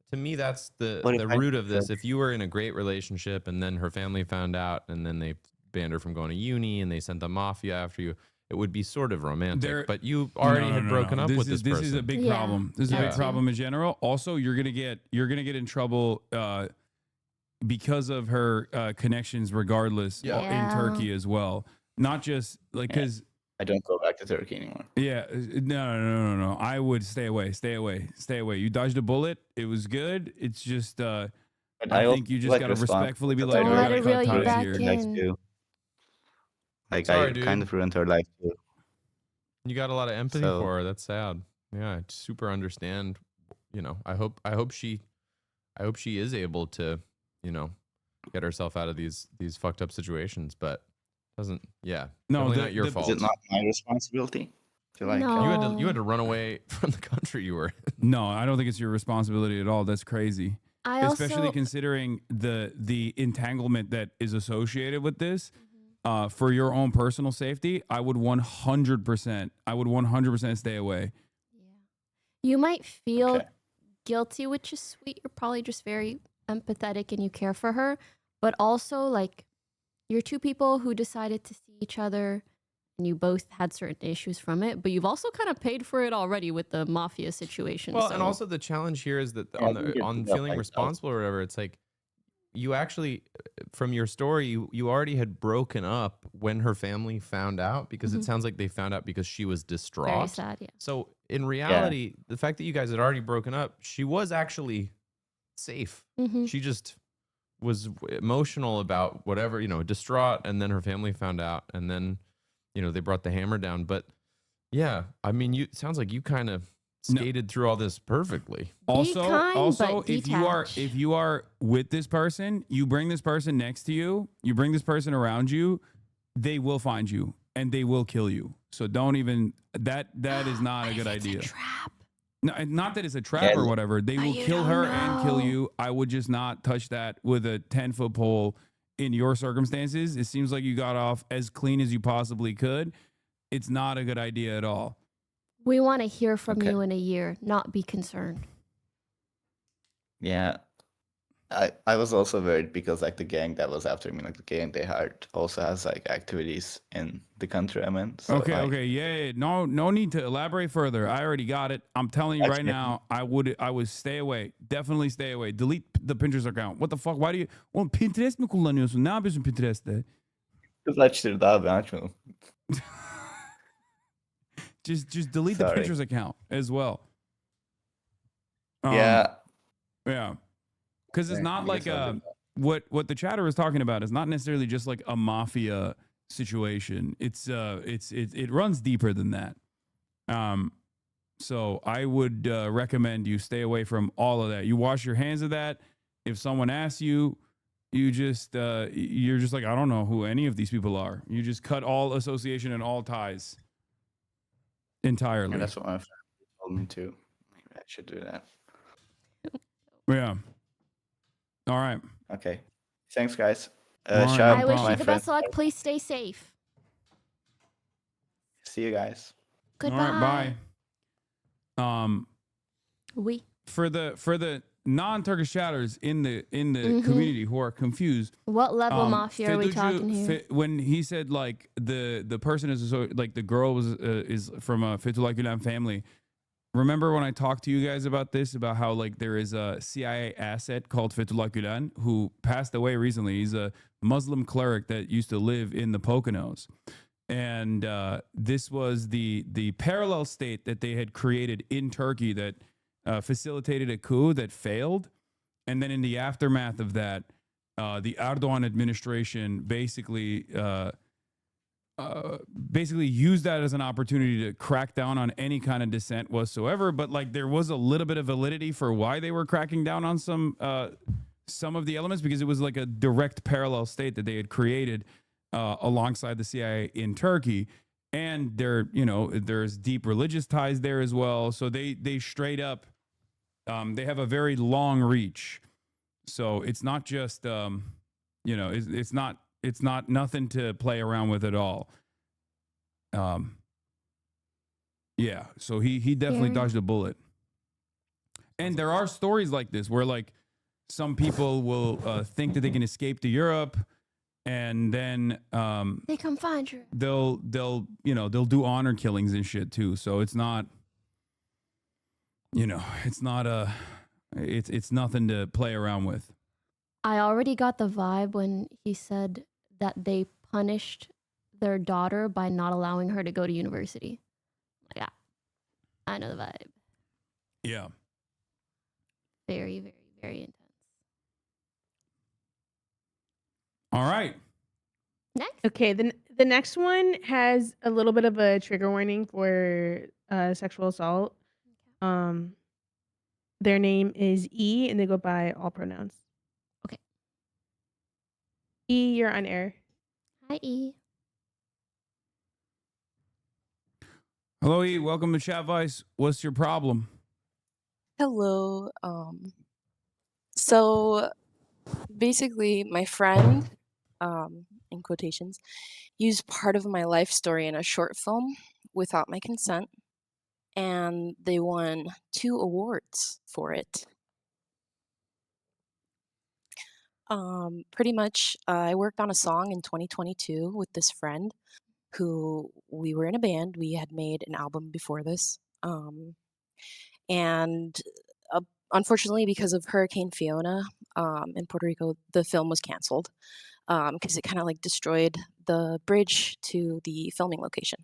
Speaker 3: to me, that's the
Speaker 14: What if I
Speaker 3: root
Speaker 14: make
Speaker 3: of
Speaker 14: it
Speaker 3: this.
Speaker 14: work?
Speaker 3: If you were in a great relationship and then her family found out and then they banned her from going to uni and they sent the mafia after you, it would be sort of romantic. But you already had broken up with this person.
Speaker 1: This is a big
Speaker 4: Yeah,
Speaker 1: problem. This is a
Speaker 4: that
Speaker 1: big
Speaker 4: too.
Speaker 1: problem in general. Also, you're gonna get in trouble because of her connections, regardless, in
Speaker 4: Yeah.
Speaker 1: Turkey as well. Not just like
Speaker 14: Yeah.
Speaker 1: because
Speaker 14: I don't go back to Turkey anymore.
Speaker 1: yeah, no. I would stay away. You dodged a bullet. It was good. It's just
Speaker 14: But
Speaker 1: I
Speaker 14: also
Speaker 1: think you just
Speaker 14: like
Speaker 1: gotta respectfully be
Speaker 14: responsible
Speaker 1: like,
Speaker 14: because
Speaker 1: we
Speaker 14: I
Speaker 4: Don't
Speaker 1: gotta
Speaker 4: let it
Speaker 1: cut
Speaker 4: reel you
Speaker 1: ties
Speaker 4: back
Speaker 1: here.
Speaker 14: life
Speaker 4: in.
Speaker 14: too. Like
Speaker 3: Sorry,
Speaker 14: I
Speaker 3: dude.
Speaker 14: kind of ruined her life too.
Speaker 3: You got a lot of empathy
Speaker 14: So-
Speaker 3: for her. That's sad. Yeah, I super understand. You know, I hope she is able to, you know, get herself out of these fucked up situations. But doesn't. Yeah,
Speaker 1: No,
Speaker 3: definitely
Speaker 1: the-
Speaker 3: not your
Speaker 1: the-
Speaker 3: fault.
Speaker 14: Is it not my responsibility? To like
Speaker 4: No.
Speaker 3: You had to run away from the country you were in.
Speaker 1: No, I don't think it's your responsibility at all. That's crazy.
Speaker 4: I
Speaker 1: Especially
Speaker 4: also
Speaker 1: considering the entanglement that is associated with this. For your own personal safety, I would 100% stay away.
Speaker 4: you might feel
Speaker 14: Okay.
Speaker 4: guilty, which is sweet. You're probably just very empathetic and you care for her. But also, like, you're two people who decided to see each other and you both had certain issues from it, but you've also kind of paid for it already with the mafia situation.
Speaker 3: Well,
Speaker 4: so.
Speaker 3: and also the challenge here is that
Speaker 14: Yeah, I think it's
Speaker 3: on
Speaker 14: about
Speaker 3: feeling
Speaker 14: myself.
Speaker 3: responsible or whatever, it's like you actually, from your story, you already had broken up when her family found out because it sounds like they found out because she was distraught.
Speaker 4: Very sad, yeah.
Speaker 3: So in reality, the fact that you guys had already broken up, she was actually safe.
Speaker 4: Mhm.
Speaker 3: She just was emotional about whatever, you know, distraught, and then her family found out, and then, you know, they brought the hammer down. But yeah, I mean, it sounds like you kind of skated through all this perfectly.
Speaker 1: Also,
Speaker 4: kind, but
Speaker 1: if
Speaker 4: detach.
Speaker 1: you are with this person, you bring this person next to you, you bring this person around you, they will find you and they will kill you. So don't even that is not a good idea.
Speaker 4: Trap.
Speaker 1: No, not that it's a trap or whatever. They will
Speaker 4: you
Speaker 1: kill
Speaker 4: don't
Speaker 1: her and kill
Speaker 4: know.
Speaker 1: you. I would just not touch that with a 10-foot pole in your circumstances. It seems like you got off as clean as you possibly could. It's not a good idea at all.
Speaker 4: We want to hear from
Speaker 14: Okay.
Speaker 4: you in a year, not be concerned.
Speaker 14: Yeah. I was also worried because like the gang that was after me, like the gang they hired, also has like activities in the country I'm in. So like,
Speaker 1: Okay, yeah. No need to elaborate further. I already got it. I'm telling you right
Speaker 14: Actually-
Speaker 1: now, I would stay away. Definitely stay away. Delete the Pinterest account. What the fuck? Why do you Pinterest mi kullanıyorsun? Ne yapıyorsun Pinterest'te?
Speaker 14: Kız açtırdı abi açmadım.
Speaker 1: Just delete
Speaker 14: Sorry.
Speaker 1: the Pinterest account as well.
Speaker 14: Yeah.
Speaker 1: Yeah. Because it's
Speaker 14: Okay,
Speaker 1: not
Speaker 14: I
Speaker 1: like
Speaker 14: guess I'll do
Speaker 1: what the chatter is talking about is not necessarily just like a mafia situation. It runs deeper than that. So I would recommend you stay away from all of that. You wash your hands of that. If someone asks you, you just you're just like, I don't know who any of these people are. You just cut all association and all ties entirely.
Speaker 14: And that's what my friend told me too. Maybe I should do that.
Speaker 1: Yeah. All right.
Speaker 14: Okay. Thanks, guys.
Speaker 1: All right,
Speaker 14: Shab,
Speaker 4: I wish
Speaker 14: my
Speaker 4: you the
Speaker 14: friend.
Speaker 4: best luck. Please stay safe.
Speaker 14: See you guys.
Speaker 4: Goodbye.
Speaker 1: All right, bye.
Speaker 4: We.
Speaker 1: For the non-Turkish chatters in the
Speaker 4: Mhm.
Speaker 1: community who are confused,
Speaker 4: What level mafia are we
Speaker 1: Feducu-
Speaker 4: talking here?
Speaker 1: when he said like the person is like the girl is from a Fethullah Gulen family, remember when I talked to you guys about this, about how like there is a CIA asset called Fethullah Gulen who passed away recently. He's a Muslim cleric that used to live in the Poconos. And this was the parallel state that they had created in Turkey that facilitated a coup that failed. And then in the aftermath of that, the Erdogan administration basically used that as an opportunity to crack down on any kind of dissent whatsoever. But like there was a little bit of validity for why they were cracking down on some of the elements, because it was like a direct parallel state that they had created alongside the CIA in Turkey. And there's deep religious ties there as well. So they straight up, they have a very long reach. So it's not just, it's not nothing to play around with at all. Yeah. So he definitely dodged a bullet. And there are stories like this where like some people will think that they can escape to Europe, and then
Speaker 4: they come find you.
Speaker 1: They'll do honor killings and shit too. So it's not, it's not it's nothing to play around with.
Speaker 4: I already got the vibe when he said that they punished their daughter by not allowing her to go to university. Yeah, I know the vibe.
Speaker 1: Yeah.
Speaker 4: Very, very, very intense.
Speaker 1: All right.
Speaker 4: Next.
Speaker 7: Okay, the next one has a little bit of a trigger warning for sexual assault. Their name is E, and they go by all pronouns.
Speaker 4: Okay.
Speaker 7: E, you're on air.
Speaker 4: Hi, E.
Speaker 1: Hello, E. Welcome to Chadvice. What's your problem?
Speaker 15: Hello. So basically my friend, in quotations, used part of my life story in a short film without my consent, and they won 2 awards for it. Pretty much, I worked on a song in 2022 with this friend who we were in a band. We had made an album before this. And unfortunately, because of Hurricane Fiona in Puerto Rico, the film was canceled because it kind of like destroyed the bridge to the filming location.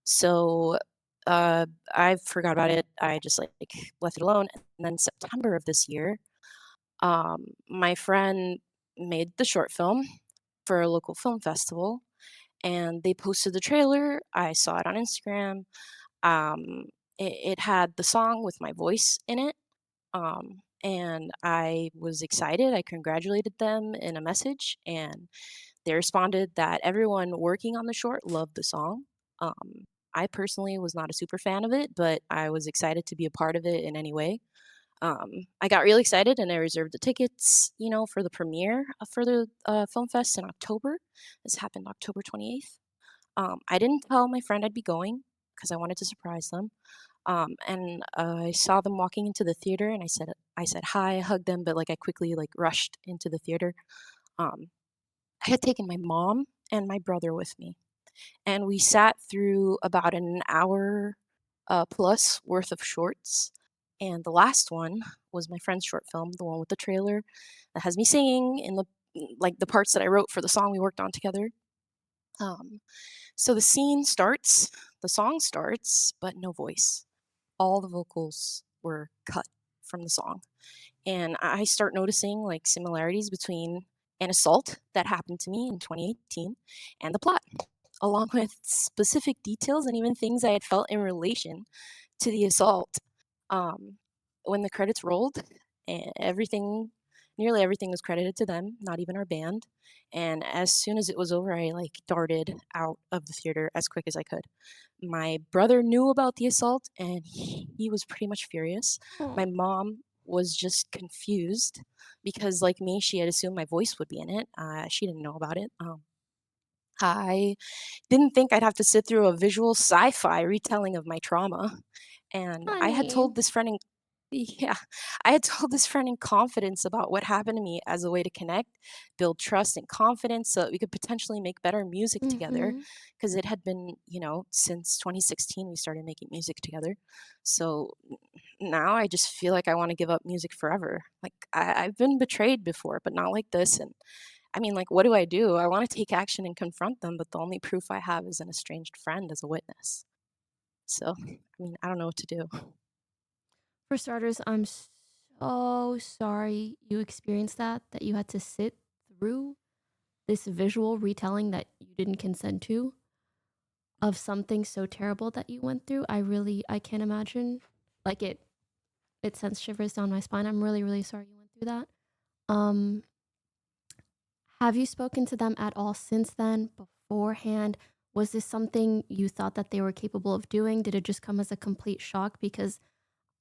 Speaker 15: So I forgot about it. I just like left it alone. And then September of this year, my friend made the short film for a local film festival, and they posted the trailer. I saw it on Instagram. It had the song with my voice in it. And I was excited. I congratulated them in a message, and they responded that everyone working on the short loved the song. I personally was not a super fan of it, but I was excited to be a part of it in any way. I got really excited, and I reserved the tickets, for the premiere for the film fest in October. This happened October 28th. I didn't tell my friend I'd be going because I wanted to surprise them. And I saw them walking into the theater, and I said hi, I hugged them, but like I quickly like rushed into the theater. I had taken my mom and my brother with me, and we sat through about an hour plus worth of shorts. And the last one was my friend's short film, the one with the trailer that has me singing in the parts that I wrote for the song we worked on together. So the song starts, but no voice. All the vocals were cut from the song. And I start noticing like similarities between an assault that happened to me in 2018 and the plot, along with specific details and even things I had felt in relation to the assault. When the credits rolled, nearly everything was credited to them, not even our band. And as soon as it was over, I like darted out of the theater as quick as I could. My brother knew about the assault, and he was pretty much furious. My mom was just confused because, like me, she had assumed my voice would be in it. She didn't know about it. I didn't think I'd have to sit through a visual sci-fi retelling of my trauma. And I had
Speaker 4: Honey.
Speaker 15: told this friend Yeah, I had told this friend in confidence about what happened to me as a way to connect, build trust and confidence so that we could potentially make better music together.
Speaker 4: Mhm.
Speaker 15: Because it had been, since 2016 we started making music together. So now I just feel like I want to give up music forever. Like I've been betrayed before, but not like this. And I mean, like, what do I do? I want to take action and confront them, but the only proof I have is an estranged friend as a witness. So, I mean, I don't know what to do.
Speaker 4: For starters, I'm so sorry you experienced that you had to sit through this visual retelling that you didn't consent to of something so terrible that you went through. I can't imagine. Like it sends shivers down my spine. I'm really, really sorry you went through that. Um, have you spoken to them at all since then, beforehand? Was this something you thought that they were capable of doing? Did it just come as a complete shock? Because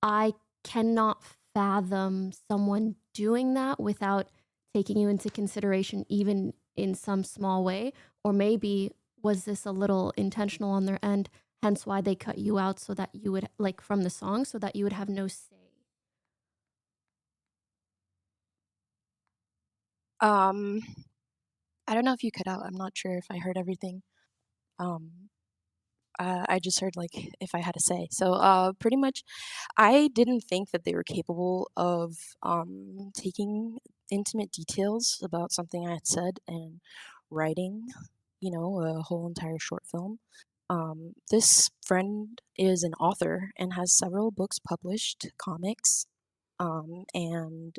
Speaker 4: I cannot fathom someone doing that without taking you into consideration, even in some small way. Or maybe was this a little intentional on their end, hence why they cut you out so that you would, like, from the song, so that you would have no say?
Speaker 15: Um, I don't know if you cut out. I'm not sure if I heard everything. Um, I just heard like if I had to say. So, pretty much, I didn't think that they were capable of taking intimate details about something I had said and writing, a whole entire short film. This friend is an author and has several books published, comics, and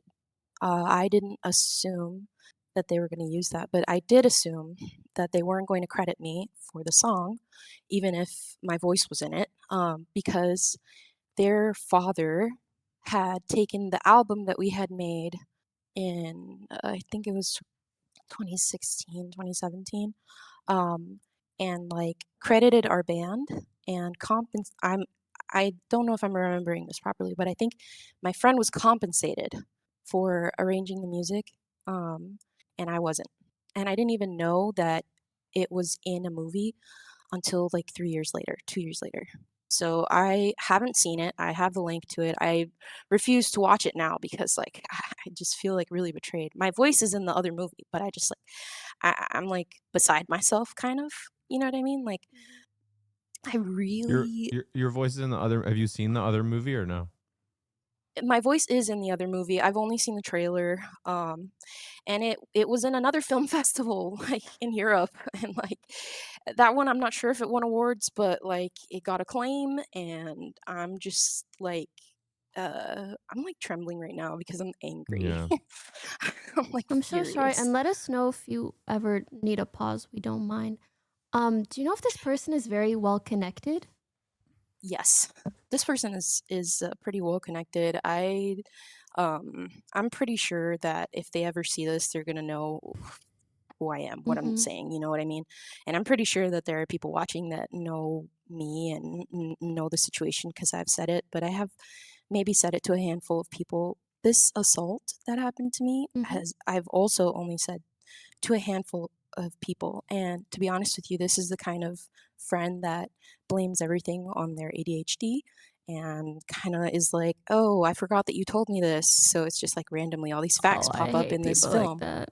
Speaker 15: I didn't assume that they were going to use that, but I did assume that they weren't going to credit me for the song, even if my voice was in it, because their father had taken the album that we had made in, I think it was 2016, 2017, um, and like credited our band and I don't know if I'm remembering this properly, but I think my friend was compensated for arranging the music, um, and I wasn't. And I didn't even know that it was in a movie until like 3 years later, 2 years later. So I haven't seen it. I have the link to it. I refuse to watch it now because like I just feel like really betrayed. My voice is in the other movie, but I just like I'm like beside myself kind of. You know what I mean? Like I
Speaker 3: Your
Speaker 15: really
Speaker 3: your voice is in the other. Have you seen the other movie or no?
Speaker 15: my voice is in the other movie. I've only seen the trailer. And it was in another film festival like in Europe and like that one I'm not sure if it won awards, but like it got acclaim and I'm just like I'm like trembling right now because I'm angry.
Speaker 3: Yeah.
Speaker 15: I'm like
Speaker 4: I'm so sorry,
Speaker 15: furious.
Speaker 4: and let us know if you ever need a pause. We don't mind. Do you know if this person is very well connected?
Speaker 15: Yes. This person is pretty well connected. I'm pretty sure that if they ever see this they're going to know who I am, what I'm
Speaker 4: Mm-hmm.
Speaker 15: saying, you know what I mean? And I'm pretty sure that there are people watching that know me and know the situation because I've said it, but I have maybe said it to a handful of people. This assault that happened to me
Speaker 4: Mm-hmm.
Speaker 15: has I've also only said to a handful of people. And to be honest with you, this is the kind of friend that blames everything on their ADHD and kind of is like, "Oh, I forgot that you told me this." So it's just like randomly all these facts
Speaker 4: Oh, I
Speaker 15: pop up
Speaker 4: hate
Speaker 15: in this
Speaker 4: people like
Speaker 15: film.
Speaker 4: that.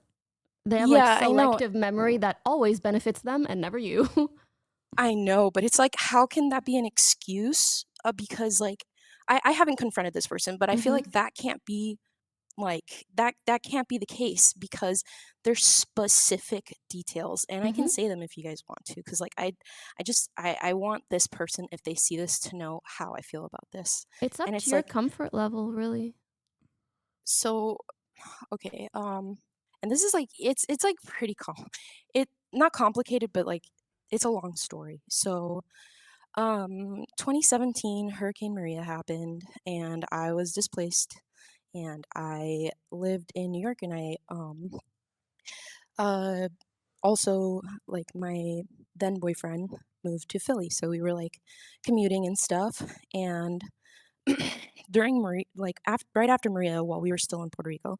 Speaker 4: They have like
Speaker 15: Yeah, I know.
Speaker 4: selective memory that always benefits them and never you.
Speaker 15: I know, but it's like, how can that be an excuse? Because like, I haven't confronted this person, but I feel
Speaker 4: Mm-hmm.
Speaker 15: like that can't be like that can't be the case because there's specific details, and I
Speaker 4: Mm-hmm.
Speaker 15: can say them if you guys want to, because like I want this person if they see this to know how I feel about this,
Speaker 4: It's up
Speaker 15: and
Speaker 4: to
Speaker 15: it's
Speaker 4: your
Speaker 15: like
Speaker 4: comfort level, really.
Speaker 15: so okay, and this is like it's like pretty it not complicated, but like it's a long story. So 2017, Hurricane Maria happened, and I was displaced, and I lived in New York, and I uh, also like my then boyfriend moved to Philly, so we were like commuting and stuff, and during Maria, like right after Maria, while we were still in Puerto Rico,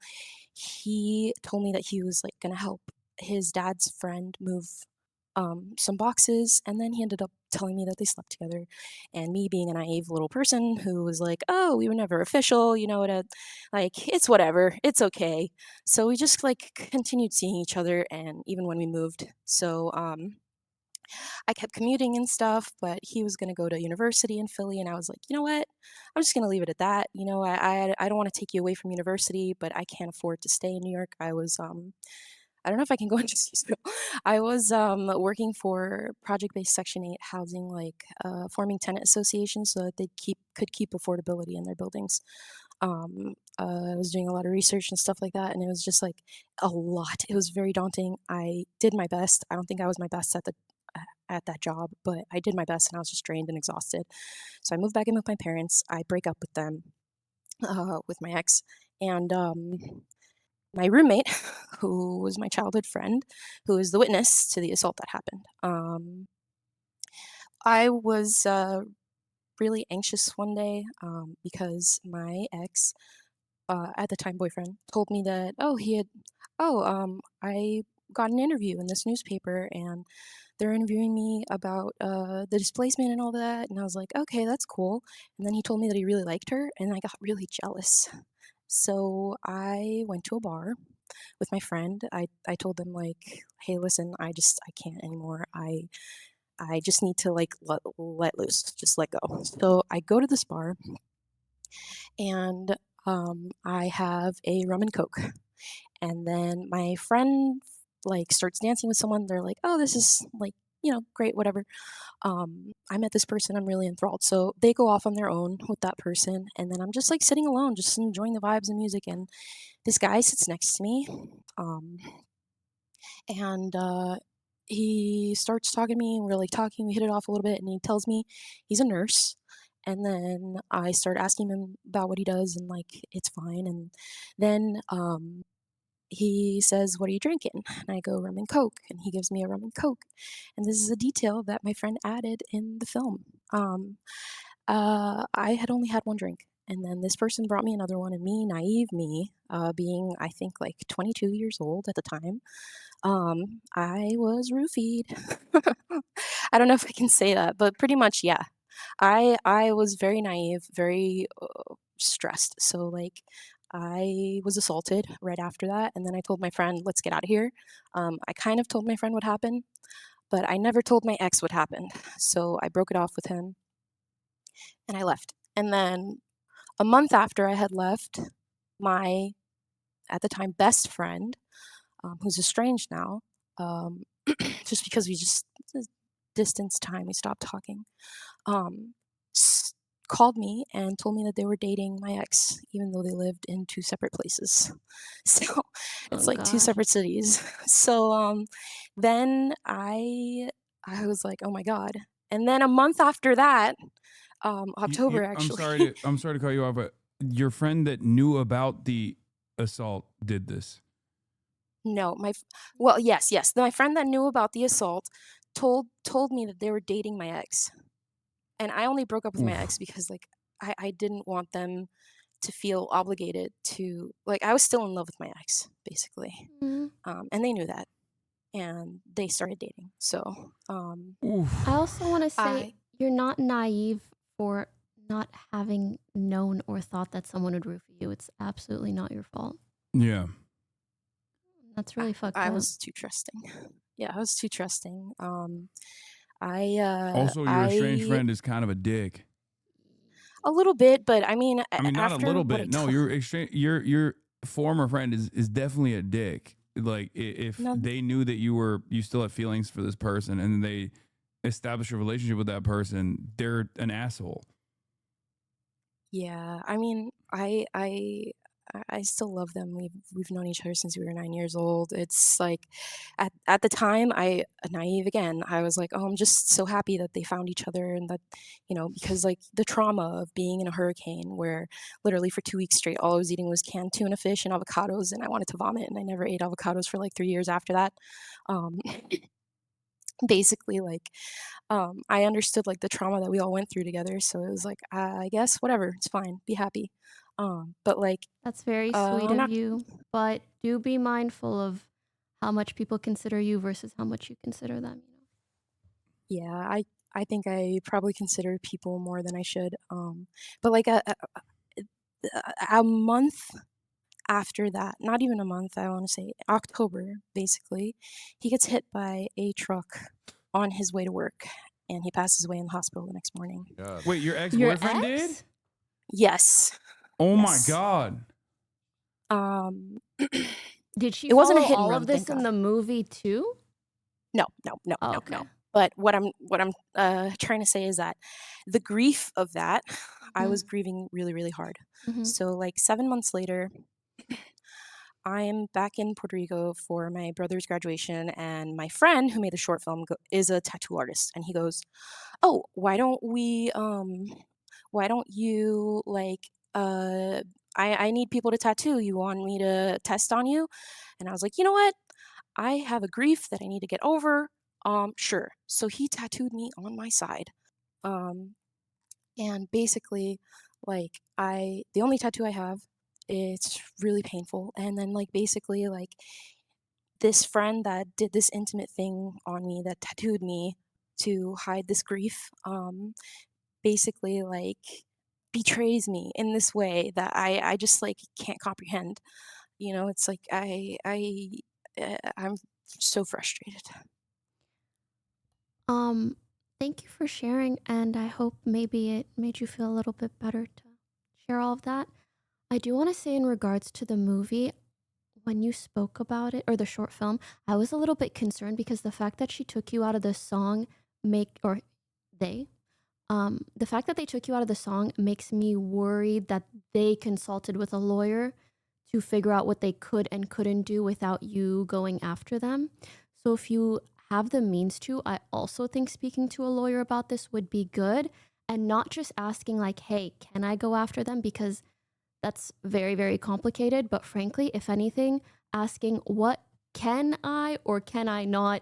Speaker 15: he told me that he was like gonna help his dad's friend move some boxes, and then he ended up telling me that they slept together. And me being a naive little person who was like, "Oh, we were never official, you know what? Like, it's whatever, it's okay." So we just like continued seeing each other, and even when we moved, so I kept commuting and stuff, but he was going to go to university in Philly, and I was like, you know what? I'm just going to leave it at that. You know, I don't want to take you away from university, but I can't afford to stay in New York. I don't know if I can go into detail. I was working for project-based Section 8 housing, like forming tenant associations so that they could keep affordability in their buildings. I was doing a lot of research and stuff like that, and it was just like a lot. It was very daunting. I did my best. I don't think I was my best at that job, but I did my best, and I was just drained and exhausted. So I moved back in with my parents. I break up with them, with my ex, and my roommate, who was my childhood friend, who is the witness to the assault that happened. I was really anxious one day because my ex, at the time boyfriend, told me that I got an interview in this newspaper and they're interviewing me about the displacement and all that. And I was like, okay, that's cool. And then he told me that he really liked her, and I got really jealous. So I went to a bar with my friend. I told them like, hey, listen, I can't anymore. I just need to like let loose, just let go. So I go to this bar and I have a rum and coke. And then my friend like starts dancing with someone. They're like, oh, this is like, great, whatever. I met this person, I'm really enthralled. So they go off on their own with that person. And then I'm just like sitting alone, just enjoying the vibes and music. And this guy sits next to me. And he starts talking to me, and we're like talking, we hit it off a little bit, and he tells me he's a nurse. And then I start asking him about what he does, and like it's fine. And then he says, what are you drinking? And I go, rum and coke. And he gives me a rum and coke. And this is a detail that my friend added in the film. I had only had one drink. And then this person brought me another one, and me, naive me, being I think like 22 years old at the time, I was roofied. I don't know if I can say that, but pretty much, yeah. I was very naive, very stressed. So like I was assaulted right after that, and then I told my friend, "Let's get out of here." I kind of told my friend what happened, but I never told my ex what happened. So I broke it off with him, and I left. And then a month after I had left, my at the time best friend, who's estranged now, just because we just distance time, we stopped talking, um, called me and told me that they were dating my ex, even though they lived in two separate places. So it's
Speaker 4: Oh
Speaker 15: like two
Speaker 4: God.
Speaker 15: separate cities. So then I was like, oh my God. And then a month after that, October actually.
Speaker 1: I'm sorry to cut you off, but your friend that knew about the assault did this.
Speaker 15: No, well, yes, yes. My friend that knew about the assault told me that they were dating my ex. And I only broke up with my
Speaker 1: Oof.
Speaker 15: ex because like I didn't want them to feel obligated to like I was still in love with my ex, basically.
Speaker 4: Mhm.
Speaker 15: And they knew that. And they started dating. So
Speaker 4: I also want to say
Speaker 15: I
Speaker 4: you're not naive for not having known or thought that someone would roofie you. It's absolutely not your fault.
Speaker 1: Yeah.
Speaker 4: That's really fucked
Speaker 15: I
Speaker 4: up.
Speaker 15: was too trusting. Yeah, I was too trusting.
Speaker 1: Also, your estranged friend is kind of a dick.
Speaker 15: A little bit, but I mean,
Speaker 1: I mean, not a
Speaker 15: after
Speaker 1: little
Speaker 15: what I
Speaker 1: bit. No, your former friend is definitely a dick. Like if
Speaker 15: No.
Speaker 1: they knew that you still had feelings for this person and they established a relationship with that person, they're an asshole.
Speaker 15: Yeah, I mean, I still love them. We've known each other since we were 9 years old. It's like at the time, naive again. I was like, oh, I'm just so happy that they found each other, and that because like the trauma of being in a hurricane where literally for 2 weeks straight, all I was eating was canned tuna fish and avocados, and I wanted to vomit, and I never ate avocados for like 3 years after that. Um, basically, like I understood like the trauma that we all went through together. So it was like, I guess whatever, it's fine, be happy. But like,
Speaker 4: That's very sweet
Speaker 15: I'm
Speaker 4: of
Speaker 15: not.
Speaker 4: you, but do be mindful of how much people consider you versus how much you consider them.
Speaker 15: Yeah, I think I probably consider people more than I should. But like a month after that, not even a month, I want to say October, basically, he gets hit by a truck on his way to work, and he passes away in the hospital the next morning.
Speaker 1: Wait, your ex-boyfriend did?
Speaker 15: Yes.
Speaker 1: Oh my
Speaker 15: Yes.
Speaker 1: God.
Speaker 4: Did she
Speaker 15: It wasn't a
Speaker 4: follow
Speaker 15: hit and
Speaker 4: all
Speaker 15: run,
Speaker 4: of this
Speaker 15: thank
Speaker 4: in
Speaker 15: God.
Speaker 4: the movie too?
Speaker 15: No,
Speaker 4: Oh, okay.
Speaker 15: no. But what I'm trying to say is that the grief of that, I was grieving really, really hard.
Speaker 4: Mhm.
Speaker 15: So like 7 months later, I am back in Puerto Rico for my brother's graduation, and my friend who made the short film is a tattoo artist, and he goes, "Oh, why don't you like I need people to tattoo. You want me to test on you?" And I was like, "You know what? I have a grief that I need to get over. Sure." So he tattooed me on my side. Um, and basically, like the only tattoo I have, it's really painful. And then like basically like this friend that did this intimate thing on me, that tattooed me to hide this grief, basically like betrays me in this way that I just like can't comprehend. You know, it's like I'm so frustrated.
Speaker 4: Thank you for sharing, and I hope maybe it made you feel a little bit better to share all of that. I do want to say, in regards to the movie, when you spoke about it, or the short film, I was a little bit concerned because the fact that she took you out of the song or they, the fact that they took you out of the song makes me worried that they consulted with a lawyer to figure out what they could and couldn't do without you going after them. So if you have the means to, I also think speaking to a lawyer about this would be good, and not just asking like, "Hey, can I go after them?" because that's very, very complicated. But frankly, if anything, asking, "What can I or can I not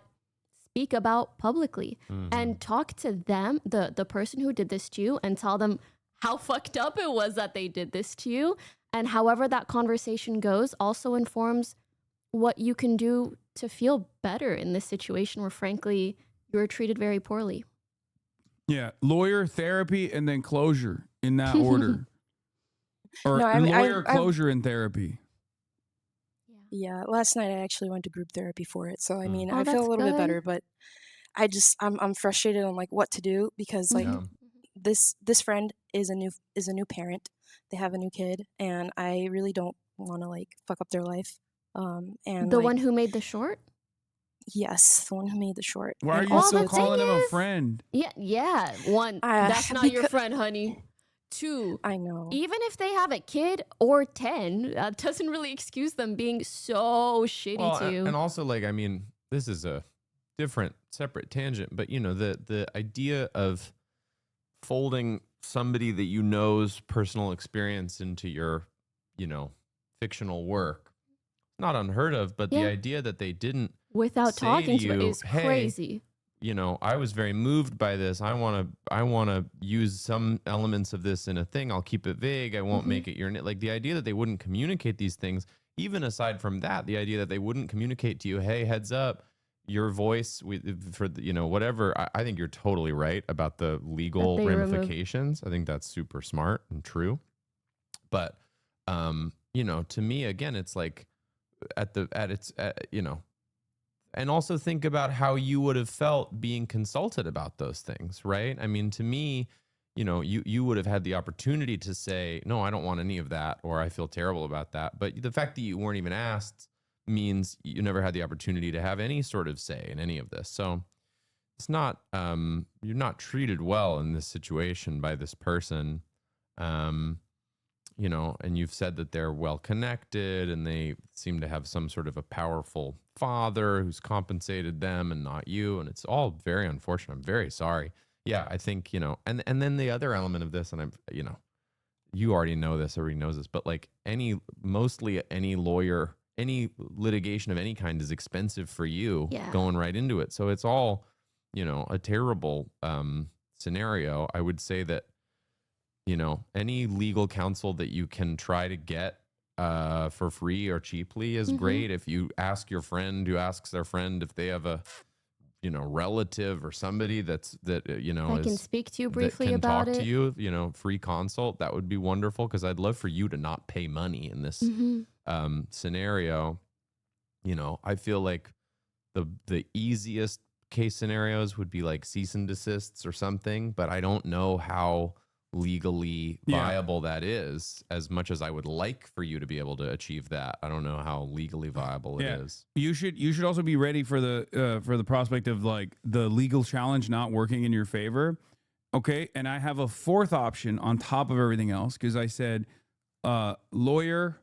Speaker 4: speak about publicly?" and talk to them, the person who did this to you, and tell them how fucked up it was that they did this to you. And however that conversation goes also informs what you can do to feel better in this situation where frankly you were treated very poorly.
Speaker 1: Yeah, lawyer, therapy, and then closure in that order. Or
Speaker 15: No,
Speaker 1: lawyer, closure, and therapy.
Speaker 15: Yeah, last night I actually went to group therapy for it. So I mean,
Speaker 4: Oh,
Speaker 15: I feel
Speaker 4: that's
Speaker 15: a little bit
Speaker 4: good.
Speaker 15: better, but I'm frustrated on like what to do because like
Speaker 4: Mhm.
Speaker 15: this friend is a new parent. They have a new kid, and I really don't want to like fuck up their life. And
Speaker 4: The
Speaker 15: like
Speaker 4: one who made the short?
Speaker 15: yes, the one who made the short.
Speaker 1: Why are
Speaker 15: And
Speaker 1: you
Speaker 15: also
Speaker 1: still
Speaker 15: it's
Speaker 1: calling
Speaker 15: like,
Speaker 1: him a friend?
Speaker 4: Yeah. One, that's not your friend, honey. Two,
Speaker 15: I know.
Speaker 4: even if they have a kid or 10, that doesn't really excuse them being so shitty
Speaker 3: Well,
Speaker 4: to you.
Speaker 3: and also, like, I mean, this is a different, separate tangent, but you know, the idea of folding somebody that you know's personal experience into your, you know, fictional work, not unheard of. But the
Speaker 4: Yeah.
Speaker 3: idea that they didn't
Speaker 4: Without
Speaker 3: say
Speaker 4: talking
Speaker 3: to
Speaker 4: to it
Speaker 3: you,
Speaker 4: is
Speaker 3: "Hey,
Speaker 4: crazy.
Speaker 3: you know, I was very moved by this. I want to use some elements of this in a thing. I'll keep it vague. I won't make it your like the idea that they wouldn't communicate these things. Even aside from that, the idea that they wouldn't communicate to you, "Hey, heads up, your voice for the, you know, whatever." I think you're totally right about the legal
Speaker 4: they remove-
Speaker 3: ramifications. I think that's super smart and true. But you know, to me, again, it's like you know, and also think about how you would have felt being consulted about those things, right? I mean, to me, you know, you would have had the opportunity to say, "No, I don't want any of that," or "I feel terrible about that." But the fact that you weren't even asked means you never had the opportunity to have any sort of say in any of this. So it's not you're not treated well in this situation by this person. You know, and you've said that they're well connected and they seem to have some sort of a powerful father who's compensated them and not you. And it's all very unfortunate. I'm very sorry. Yeah, I think, you know, and then the other element of this, and I'm, you know, you already know this, everybody knows this, but like mostly any lawyer, any litigation of any kind is expensive for you going right into it. So it's all, you know, a terrible scenario. I would say that, you know, any legal counsel that you can try to get for free or cheaply is great. If you ask your friend who asks their friend if they have a, relative or somebody that
Speaker 4: I can speak to you briefly
Speaker 3: that can
Speaker 4: about
Speaker 3: talk
Speaker 4: it.
Speaker 3: to you, free consult, that would be wonderful, because I'd love for you to not pay money in this scenario. I feel like the easiest case scenarios would be like cease and desists or something, but I don't know how legally viable that is, as much as I would like for you to be able to achieve that. I don't know how legally viable it is.
Speaker 1: You should also be ready for the prospect of like the legal challenge not working in your favor. Okay. And I have a fourth option on top of everything else, because I said lawyer,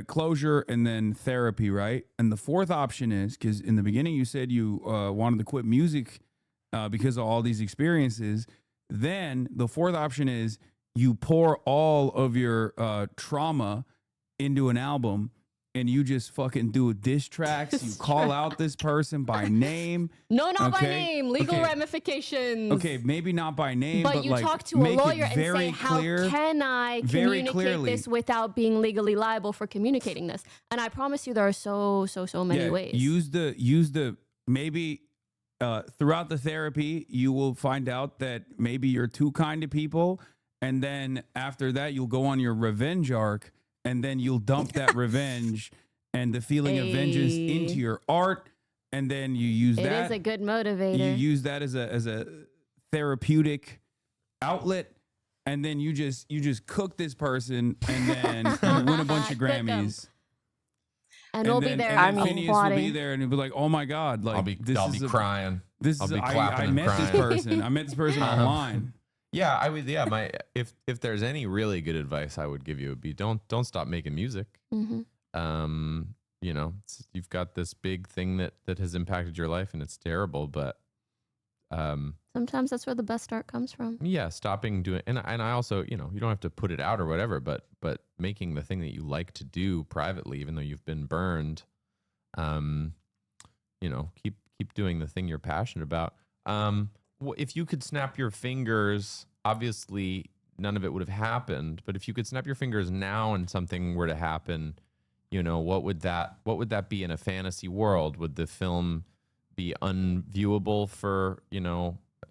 Speaker 1: closure, and then therapy, right? And the fourth option is, because in the beginning you said you wanted to quit music because of all these experiences. Then the fourth option is you pour all of your trauma into an album, and you just fucking do diss tracks. You call out this person by name.
Speaker 4: No, not by name. Legal ramifications.
Speaker 1: Okay, maybe not by name, but
Speaker 4: you
Speaker 1: like,
Speaker 4: talk to a
Speaker 1: make
Speaker 4: lawyer
Speaker 1: it
Speaker 4: and
Speaker 1: very
Speaker 4: say, how
Speaker 1: clear,
Speaker 4: can I
Speaker 1: very
Speaker 4: communicate
Speaker 1: clearly.
Speaker 4: this without being legally liable for communicating this? And I promise you there are so many ways.
Speaker 1: Use the maybe throughout the therapy, you will find out that maybe you're too kind to people. And then after that, you'll go on your revenge arc, and then you'll dump that revenge and the feeling of vengeance into your art. And then you use that.
Speaker 4: It is a good motivator.
Speaker 1: You use that as a therapeutic outlet. And then you just cook this person, and then you win a bunch of Grammys.
Speaker 4: And we'll be there.
Speaker 1: And then Phineas will be there, and he'll be like, "Oh my God!" Like
Speaker 3: I'll be crying.
Speaker 1: This
Speaker 3: I'll
Speaker 1: is
Speaker 3: be clapping
Speaker 1: I
Speaker 3: and
Speaker 1: met this
Speaker 3: crying.
Speaker 1: person. I met this person online.
Speaker 3: Yeah, I would. Yeah, if there's any really good advice I would give you, would be don't stop making music. You've got this big thing that has impacted your life, and it's terrible, but
Speaker 4: sometimes that's where the best art comes from.
Speaker 3: yeah, stopping doing, and I also, you don't have to put it out or whatever, but making the thing that you like to do privately, even though you've been burned, keep doing the thing you're passionate about. If you could snap your fingers, obviously none of it would have happened, but if you could snap your fingers now and something were to happen, what would that be in a fantasy world? Would the film be unviewable for,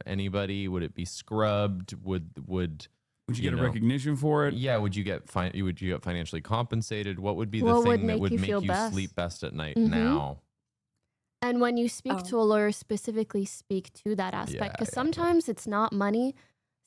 Speaker 3: anybody? Would it be scrubbed? Would
Speaker 1: you get a recognition for it?
Speaker 3: Yeah. Would you get financially compensated? What would be the
Speaker 4: What would
Speaker 3: thing that
Speaker 4: make
Speaker 3: would
Speaker 4: you
Speaker 3: make
Speaker 4: feel
Speaker 3: you
Speaker 4: best?
Speaker 3: sleep best at night
Speaker 4: Mhm.
Speaker 3: now?
Speaker 4: And when you speak to a lawyer, specifically speak to that aspect, because sometimes it's not money.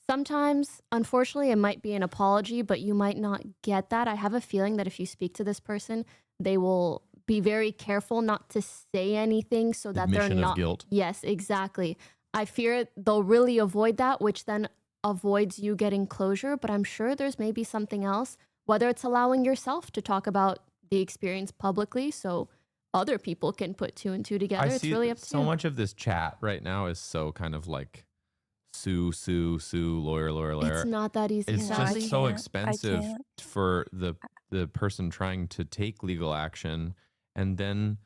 Speaker 4: Sometimes, unfortunately, it might be an apology, but you might not get that. I have a feeling that if you speak to this person, they will be very careful not to say anything so that
Speaker 3: Admission
Speaker 4: they're
Speaker 3: of
Speaker 4: not.
Speaker 3: guilt.
Speaker 4: Yes, exactly. I fear they'll really avoid that, which then avoids you getting closure. But I'm sure there's maybe something else, whether it's allowing yourself to talk about the experience publicly so other people can put two and two together. It's really up to
Speaker 3: so
Speaker 4: you.
Speaker 3: much of this chat right now is so kind of like sue, lawyer.
Speaker 4: It's not that easy.
Speaker 3: It's
Speaker 4: sadly.
Speaker 3: just so expensive for the person trying to take legal action, and then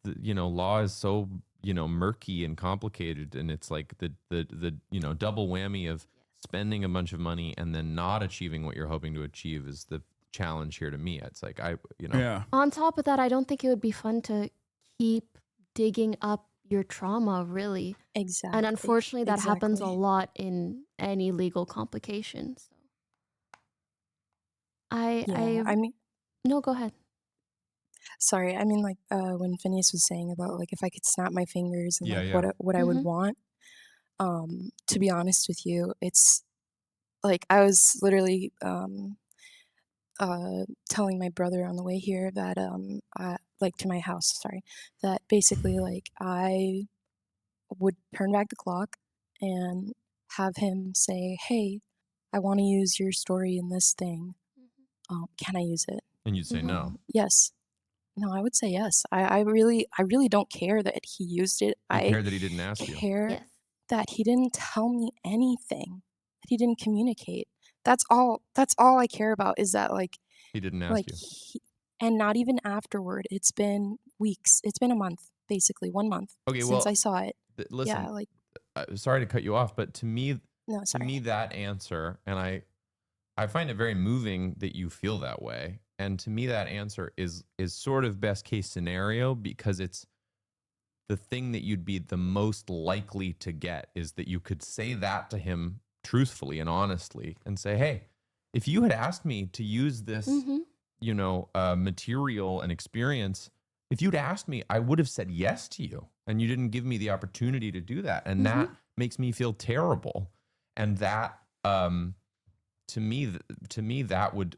Speaker 3: law is so murky and complicated, and it's like the double whammy of spending a bunch of money and then not achieving what you're hoping to achieve is the challenge here to me. It's like
Speaker 4: On top of that, I don't think it would be fun to keep digging up your trauma, really.
Speaker 15: Exactly.
Speaker 4: And unfortunately, that happens a lot in any legal complications. No, go ahead.
Speaker 15: Sorry, I mean, like when Phineas was saying about like if I could snap my fingers and like
Speaker 3: Yeah.
Speaker 15: what I would
Speaker 4: Mhm.
Speaker 15: want. To be honest with you, it's like I was literally telling my brother on the way here that like to my house, sorry, that basically like I would turn back the clock and have him say, "Hey, I want to use your story in this thing. Can I use it?"
Speaker 3: And you'd say no.
Speaker 15: Yes. No, I would say yes. I really don't care that he used it.
Speaker 3: You
Speaker 15: I
Speaker 3: care that he didn't ask you.
Speaker 15: care that he didn't tell me anything, that he didn't communicate. That's all I care about is that like
Speaker 3: He didn't ask you.
Speaker 15: and not even afterward. It's been weeks. It's been a month, basically 1 month
Speaker 3: Okay,
Speaker 15: since
Speaker 3: well,
Speaker 15: I saw it.
Speaker 3: Listen,
Speaker 15: Yeah, like
Speaker 3: sorry to cut you off, but to me,
Speaker 15: No, sorry.
Speaker 3: that answer, and I find it very moving that you feel that way. And to me, that answer is sort of best case scenario, because it's the thing that you'd be the most likely to get is that you could say that to him truthfully and honestly and say, hey, if you had asked me to use this, material and experience, if you'd asked me, I would have said yes to you, and you didn't give me the opportunity to do that. And that makes me feel terrible. And that, to me, that would,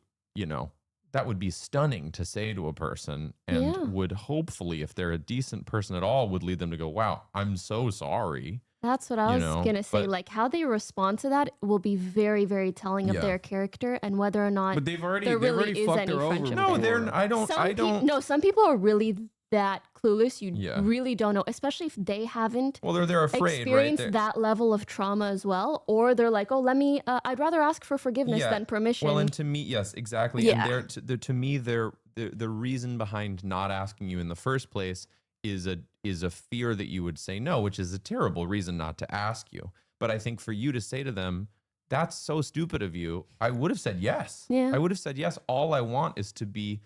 Speaker 3: that would be stunning to say to a person, and would hopefully, if they're a decent person at all, would lead them to go, wow, I'm so sorry.
Speaker 4: That's what I was going to say.
Speaker 3: But
Speaker 4: Like, how they respond to that will be very, very telling of their character and whether or not
Speaker 1: But they've already
Speaker 4: there really is
Speaker 1: fucked
Speaker 4: any
Speaker 1: her over
Speaker 4: friendship.
Speaker 3: no,
Speaker 4: there.
Speaker 3: they're. I don't.
Speaker 4: No, some people are really that clueless. You really don't know, especially if they haven't
Speaker 3: Well, they're afraid,
Speaker 4: experienced
Speaker 3: right?
Speaker 4: that level of trauma as well. Or they're like, oh, let me, I'd rather ask for forgiveness than permission.
Speaker 3: Well, and to me, yes, exactly.
Speaker 4: Yeah.
Speaker 3: And to me, the reason behind not asking you in the first place is a fear that you would say no, which is a terrible reason not to ask you. But I think for you to say to them, that's so stupid of you, I would have said yes.
Speaker 4: Yeah.
Speaker 3: I would have said yes. All I want is to be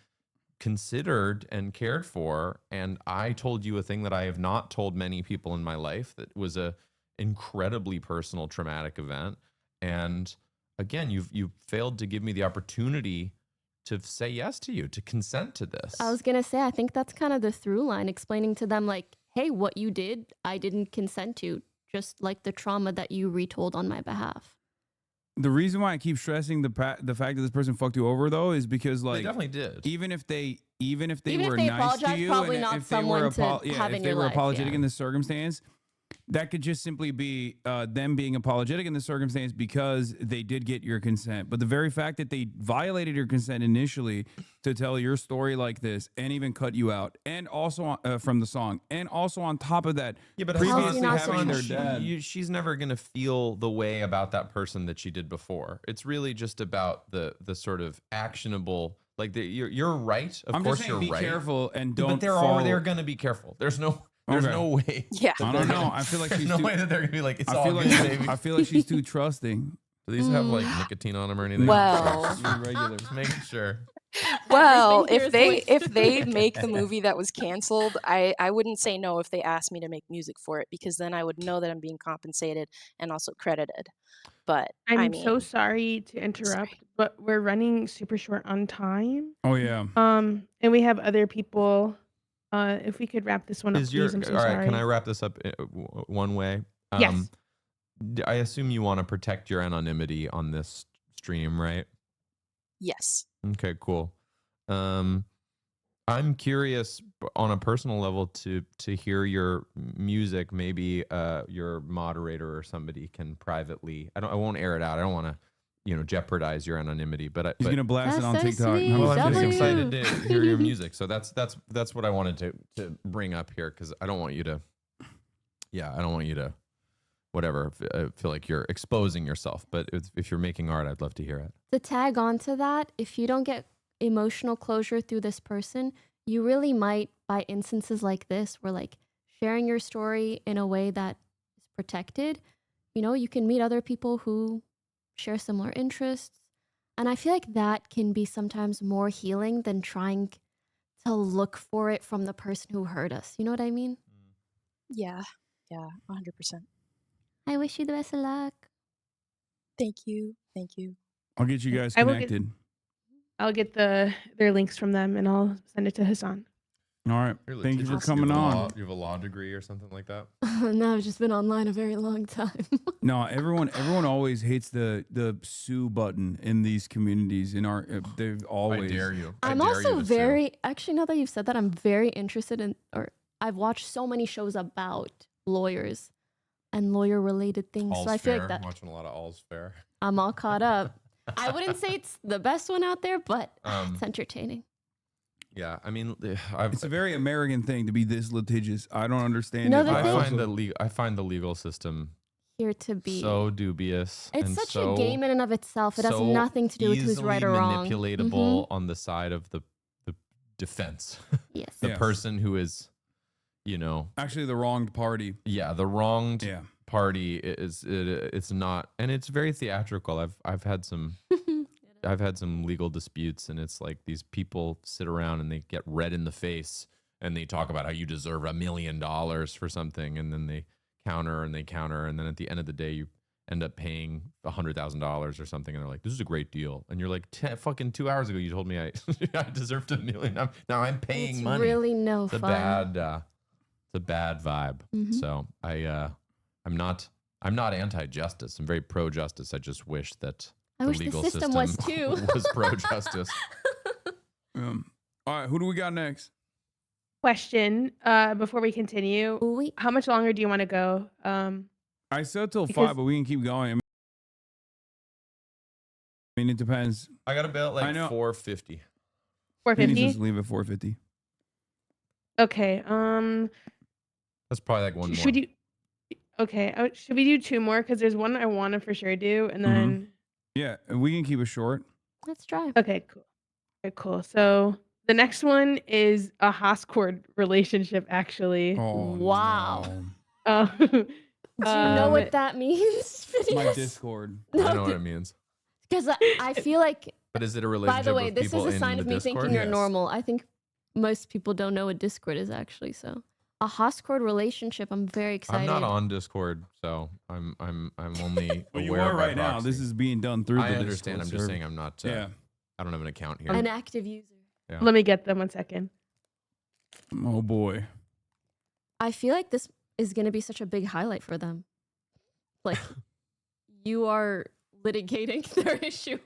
Speaker 3: considered and cared for. And I told you a thing that I have not told many people in my life, that was a incredibly personal, traumatic event. And again, you've failed to give me the opportunity to say yes to you, to consent to this.
Speaker 4: I was going to say, I think that's kind of the through line, explaining to them like, hey, what you did, I didn't consent to, just like the trauma that you retold on my behalf.
Speaker 1: The reason why I keep stressing the fact that this person fucked you over, though, is because like
Speaker 3: they definitely did.
Speaker 1: Even if they
Speaker 4: Even if
Speaker 1: were
Speaker 4: they
Speaker 1: nice to
Speaker 4: apologize,
Speaker 1: you,
Speaker 4: probably
Speaker 1: and
Speaker 4: not
Speaker 1: if they were
Speaker 4: someone to have
Speaker 1: if
Speaker 4: in
Speaker 1: they
Speaker 4: your
Speaker 1: were
Speaker 4: life,
Speaker 1: apologetic
Speaker 4: yeah.
Speaker 1: in the circumstance, that could just simply be them being apologetic in the circumstance because they did get your consent. But the very fact that they violated your consent initially to tell your story like this, and even cut you out, and also from the song, and also on top of that, previously having their dad.
Speaker 3: She's never gonna feel the way about that person that she did before. It's really just about the sort of actionable. Like you're right. Of
Speaker 1: I'm
Speaker 3: course
Speaker 1: just saying,
Speaker 3: you're
Speaker 1: be
Speaker 3: right.
Speaker 1: careful and don't.
Speaker 3: But they're gonna be careful. There's no way.
Speaker 1: Yeah. I don't know. I feel like she's
Speaker 3: no
Speaker 1: too,
Speaker 3: way that they're gonna be like, it's
Speaker 1: I
Speaker 3: all
Speaker 1: feel
Speaker 3: good,
Speaker 1: like,
Speaker 3: baby.
Speaker 1: I feel like she's too trusting.
Speaker 3: Do these have like nicotine on them or anything?
Speaker 15: Well.
Speaker 3: regular. Just making sure.
Speaker 15: Well,
Speaker 4: Everything
Speaker 15: if they make the movie that was canceled, I wouldn't say no if they asked me to make music for it, because then I would know that I'm being compensated and also credited. But
Speaker 7: I'm so sorry to interrupt, but we're running super short on time.
Speaker 1: Oh yeah.
Speaker 7: And we have other people. If we could wrap this one up, please. I'm so
Speaker 3: all right?
Speaker 7: sorry.
Speaker 3: Can I wrap this up one way?
Speaker 7: Yes.
Speaker 3: I assume you want to protect your anonymity on this stream, right?
Speaker 15: Yes.
Speaker 3: Okay, cool. I'm curious on a personal level to hear your music. Maybe your moderator or somebody can privately. I won't air it out. I don't want to, jeopardize your anonymity. But
Speaker 1: He's gonna blast it on
Speaker 4: That's so
Speaker 1: TikTok.
Speaker 4: sweet.
Speaker 3: well, I'm just
Speaker 4: W.
Speaker 3: excited to hear your music. So that's what I wanted to bring up here, because I don't want you to. Yeah, I don't want you to. Whatever. I feel like you're exposing yourself. But if you're making art, I'd love to hear it.
Speaker 4: To tag on to that, if you don't get emotional closure through this person, you really might, by instances like this, where like sharing your story in a way that is protected, you can meet other people who share similar interests. And I feel like that can be sometimes more healing than trying to look for it from the person who hurt us. You know what I mean?
Speaker 15: Yeah. Yeah. 100%.
Speaker 4: I wish you the best of luck.
Speaker 15: Thank you. Thank you.
Speaker 1: I'll get you guys
Speaker 7: I will
Speaker 1: connected.
Speaker 7: I'll get their links from them and I'll send it to Hassan.
Speaker 1: All right.
Speaker 3: You're
Speaker 1: Thank you for
Speaker 3: litigious.
Speaker 1: coming
Speaker 3: You have a
Speaker 1: on.
Speaker 3: law- you have a law degree or something like that?
Speaker 4: No, I've just been online a very long time.
Speaker 1: No, everyone always hates the sue button in these communities. They've always.
Speaker 3: I dare you.
Speaker 4: I'm also actually, now that you've said that, I'm very interested in, or I've watched so many shows about lawyers and lawyer related things.
Speaker 3: All's
Speaker 4: so I feel
Speaker 3: Fair.
Speaker 4: like that
Speaker 3: Watching a lot of All's Fair.
Speaker 4: I'm all caught up. I wouldn't say it's the best one out there, but it's entertaining.
Speaker 3: Yeah, I mean,
Speaker 1: It's a very American thing to be this litigious. I don't understand
Speaker 4: No,
Speaker 1: it.
Speaker 4: the
Speaker 1: but
Speaker 4: thing-
Speaker 3: I find the legal system
Speaker 4: Here to be.
Speaker 3: so dubious.
Speaker 4: It's
Speaker 3: and
Speaker 4: such
Speaker 3: so,
Speaker 4: a game in and of itself. It has
Speaker 3: so
Speaker 4: nothing to do with who's right or
Speaker 3: easily
Speaker 4: wrong.
Speaker 3: manipulatable on the side of the defense.
Speaker 4: Yes.
Speaker 3: The
Speaker 1: Yes.
Speaker 3: person who is,
Speaker 1: actually the wronged party.
Speaker 3: Yeah, the wronged
Speaker 1: Yeah.
Speaker 3: party it's not, and it's very theatrical. I've had some legal disputes, and it's like these people sit around and they get red in the face and they talk about how you deserve $1 million for something, and then they counter and they counter, and then at the end of the day, you end up paying $100,000 or something, and they're like, "This is a great deal," and you're like, "Fucking 2 hours ago, you told me I I deserved $1 million. Now I'm paying
Speaker 4: It's
Speaker 3: money."
Speaker 4: really no
Speaker 3: It's a
Speaker 4: fun.
Speaker 3: it's a bad vibe.
Speaker 4: Mhm.
Speaker 3: So I'm not anti-justice. I'm very pro-justice. I just wish that
Speaker 4: I
Speaker 3: the
Speaker 4: wish the
Speaker 3: legal
Speaker 4: system was too.
Speaker 3: was pro-justice.
Speaker 1: All right, who do we got next?
Speaker 7: Question, before we continue, how much longer do you want to go?
Speaker 1: I said till
Speaker 7: Because-
Speaker 1: 5, but we can keep going. I mean, it depends.
Speaker 3: I got a bill
Speaker 1: I
Speaker 3: like
Speaker 1: know.
Speaker 3: 450.
Speaker 1: He needs
Speaker 7: 450?
Speaker 1: us to leave at 450.
Speaker 7: Okay.
Speaker 3: That's probably like one more.
Speaker 7: Should you? Okay. Should we do 2 more? Because there's one I want to for sure do, and
Speaker 1: Mhm.
Speaker 7: then.
Speaker 1: Yeah, we can keep it short.
Speaker 4: Let's try.
Speaker 7: Okay. Cool. Okay. Cool. So the next one is a Hoscord relationship, actually.
Speaker 1: Oh,
Speaker 4: Wow.
Speaker 7: Do
Speaker 4: Do you know what that means?
Speaker 1: My Discord.
Speaker 3: I don't know what it means.
Speaker 4: Because I feel like,
Speaker 3: But is it a
Speaker 4: by
Speaker 3: relationship
Speaker 4: the way,
Speaker 3: with
Speaker 4: this is
Speaker 3: people
Speaker 4: a
Speaker 3: in
Speaker 4: sign
Speaker 3: the
Speaker 4: of me
Speaker 3: Discord?
Speaker 4: thinking you're normal. I think most people don't know what Discord is actually. So a Hoscord relationship. I'm very excited.
Speaker 3: I'm not on Discord, so I'm only
Speaker 1: Well, you
Speaker 3: aware
Speaker 1: are
Speaker 3: by
Speaker 1: right now.
Speaker 3: proxy.
Speaker 1: This is being done through
Speaker 3: I
Speaker 1: the
Speaker 3: understand.
Speaker 1: Discord
Speaker 3: I'm just
Speaker 1: server.
Speaker 3: saying I'm not.
Speaker 1: Yeah.
Speaker 3: I don't have an account here.
Speaker 4: An active user.
Speaker 3: Yeah.
Speaker 7: Let me get them 1 second.
Speaker 1: Oh boy.
Speaker 4: I feel like this is going to be such a big highlight for them. Like, you are litigating their issue.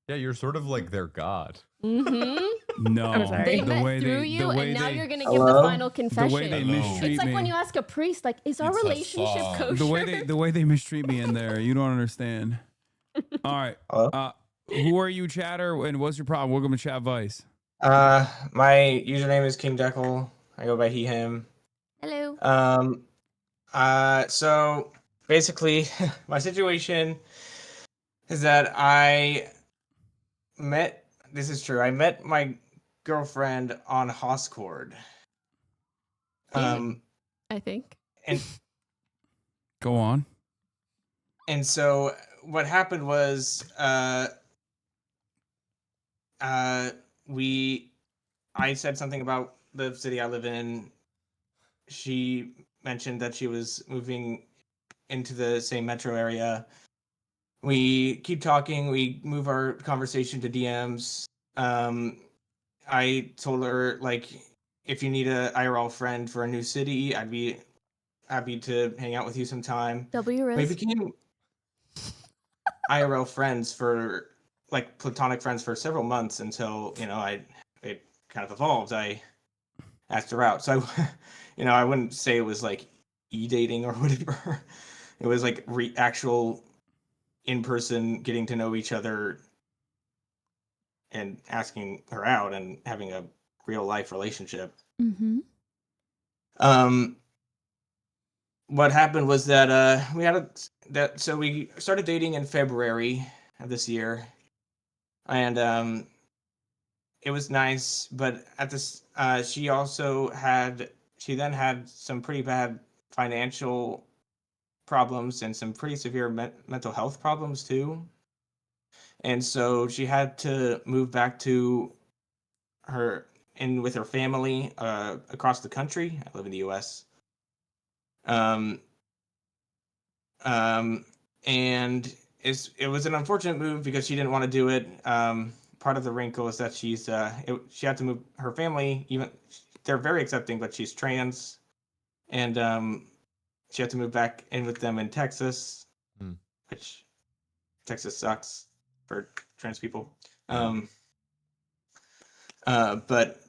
Speaker 3: Yeah, you're sort of like their god.
Speaker 4: Mm-hmm.
Speaker 1: No,
Speaker 7: I'm sorry.
Speaker 4: They
Speaker 1: the
Speaker 4: met
Speaker 1: way
Speaker 4: through
Speaker 1: they,
Speaker 4: you,
Speaker 1: the way
Speaker 4: and now
Speaker 1: they,
Speaker 4: you're going to give the final
Speaker 1: the
Speaker 4: confession.
Speaker 1: way they mistreat
Speaker 4: It's like
Speaker 1: me.
Speaker 4: when you ask a priest, like, is our relationship kosher?
Speaker 1: the way they mistreat me in there, you don't understand. All right. Who are you, Chatter, and what's your problem? Welcome to Chadvice.
Speaker 2: My username is King Deckle. I go by he, him.
Speaker 4: Hello.
Speaker 2: So basically, my situation is that I met. This is true. I met my girlfriend on Hoscord.
Speaker 4: I think.
Speaker 2: And
Speaker 1: Go on.
Speaker 2: and so what happened was, I said something about the city I live in. She mentioned that she was moving into the same metro area. We keep talking. We move our conversation to DMs. I told her, like, if you need a IRL friend for a new city, I'd be happy to hang out with you sometime. We
Speaker 4: WRS.
Speaker 2: became IRL friends for, like, platonic friends for several months until, it kind of evolved. I asked her out. So, I wouldn't say it was like e-dating or whatever. It was like actual in-person getting to know each other and asking her out and having a real life relationship.
Speaker 4: Mm-hmm.
Speaker 2: What happened was that so we started dating in February of this year, and it was nice, but at this she then had some pretty bad financial problems and some pretty severe mental health problems too. And so she had to move back to with her family across the country. I live in the US. And it was an unfortunate move because she didn't want to do it. Part of the wrinkle is that she had to move her family. Even they're very accepting, but she's trans, and she had to move back in with them in Texas, which Texas sucks for trans people. But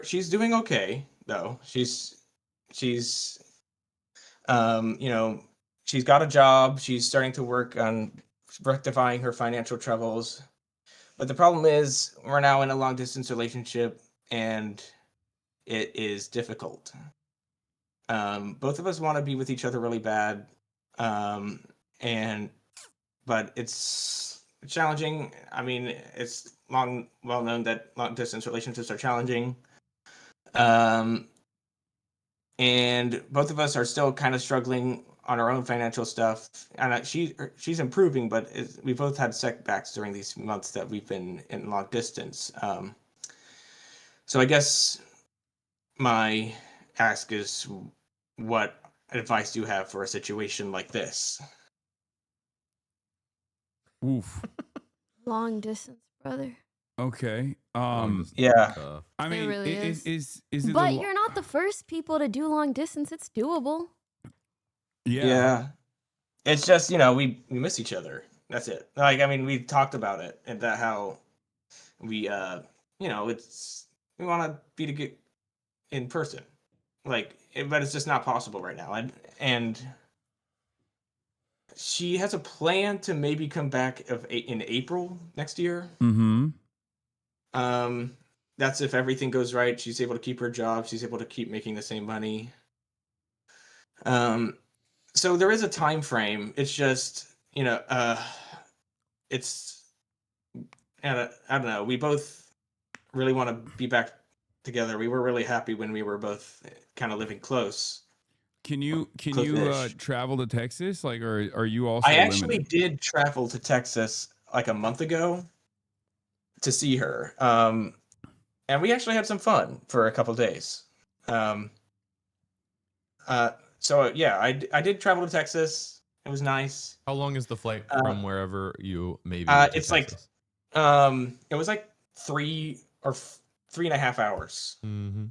Speaker 2: she's doing okay though. She's she's got a job. She's starting to work on rectifying her financial troubles. But the problem is we're now in a long distance relationship and it is difficult. Both of us want to be with each other really bad. But it's challenging. I mean, it's well known that long distance relationships are challenging. And both of us are still kind of struggling on our own financial stuff. And she's improving, but we both had setbacks during these months that we've been in long distance. So I guess my ask is, what advice do you have for a situation like this?
Speaker 1: Oof.
Speaker 4: Long distance, brother.
Speaker 1: Okay.
Speaker 2: Yeah.
Speaker 1: I
Speaker 4: It
Speaker 1: mean,
Speaker 4: really
Speaker 1: is it the
Speaker 4: But you're not the first people to do long distance. It's doable.
Speaker 1: yeah.
Speaker 2: It's just, we miss each other. That's it. Like, I mean, we talked about it and that how we it's we want to be to get in person. Like, but it's just not possible right now. And she has a plan to maybe come back in April next year.
Speaker 1: Mm-hmm.
Speaker 2: That's if everything goes right. She's able to keep her job. She's able to keep making the same money. So there is a time frame. It's just, it's I don't know. We both really want to be back together. We were really happy when we were both kind of living close.
Speaker 1: Can you
Speaker 2: Close-ish.
Speaker 1: travel to Texas? Like, or are you also
Speaker 2: I actually
Speaker 1: limited?
Speaker 2: did travel to Texas like a month ago to see her. And we actually had some fun for a couple days. So yeah, I did travel to Texas. It was nice.
Speaker 3: How long is the flight from wherever you maybe to
Speaker 2: It's
Speaker 3: Texas?
Speaker 2: it was like 3.5 hours.
Speaker 3: Mm-hmm.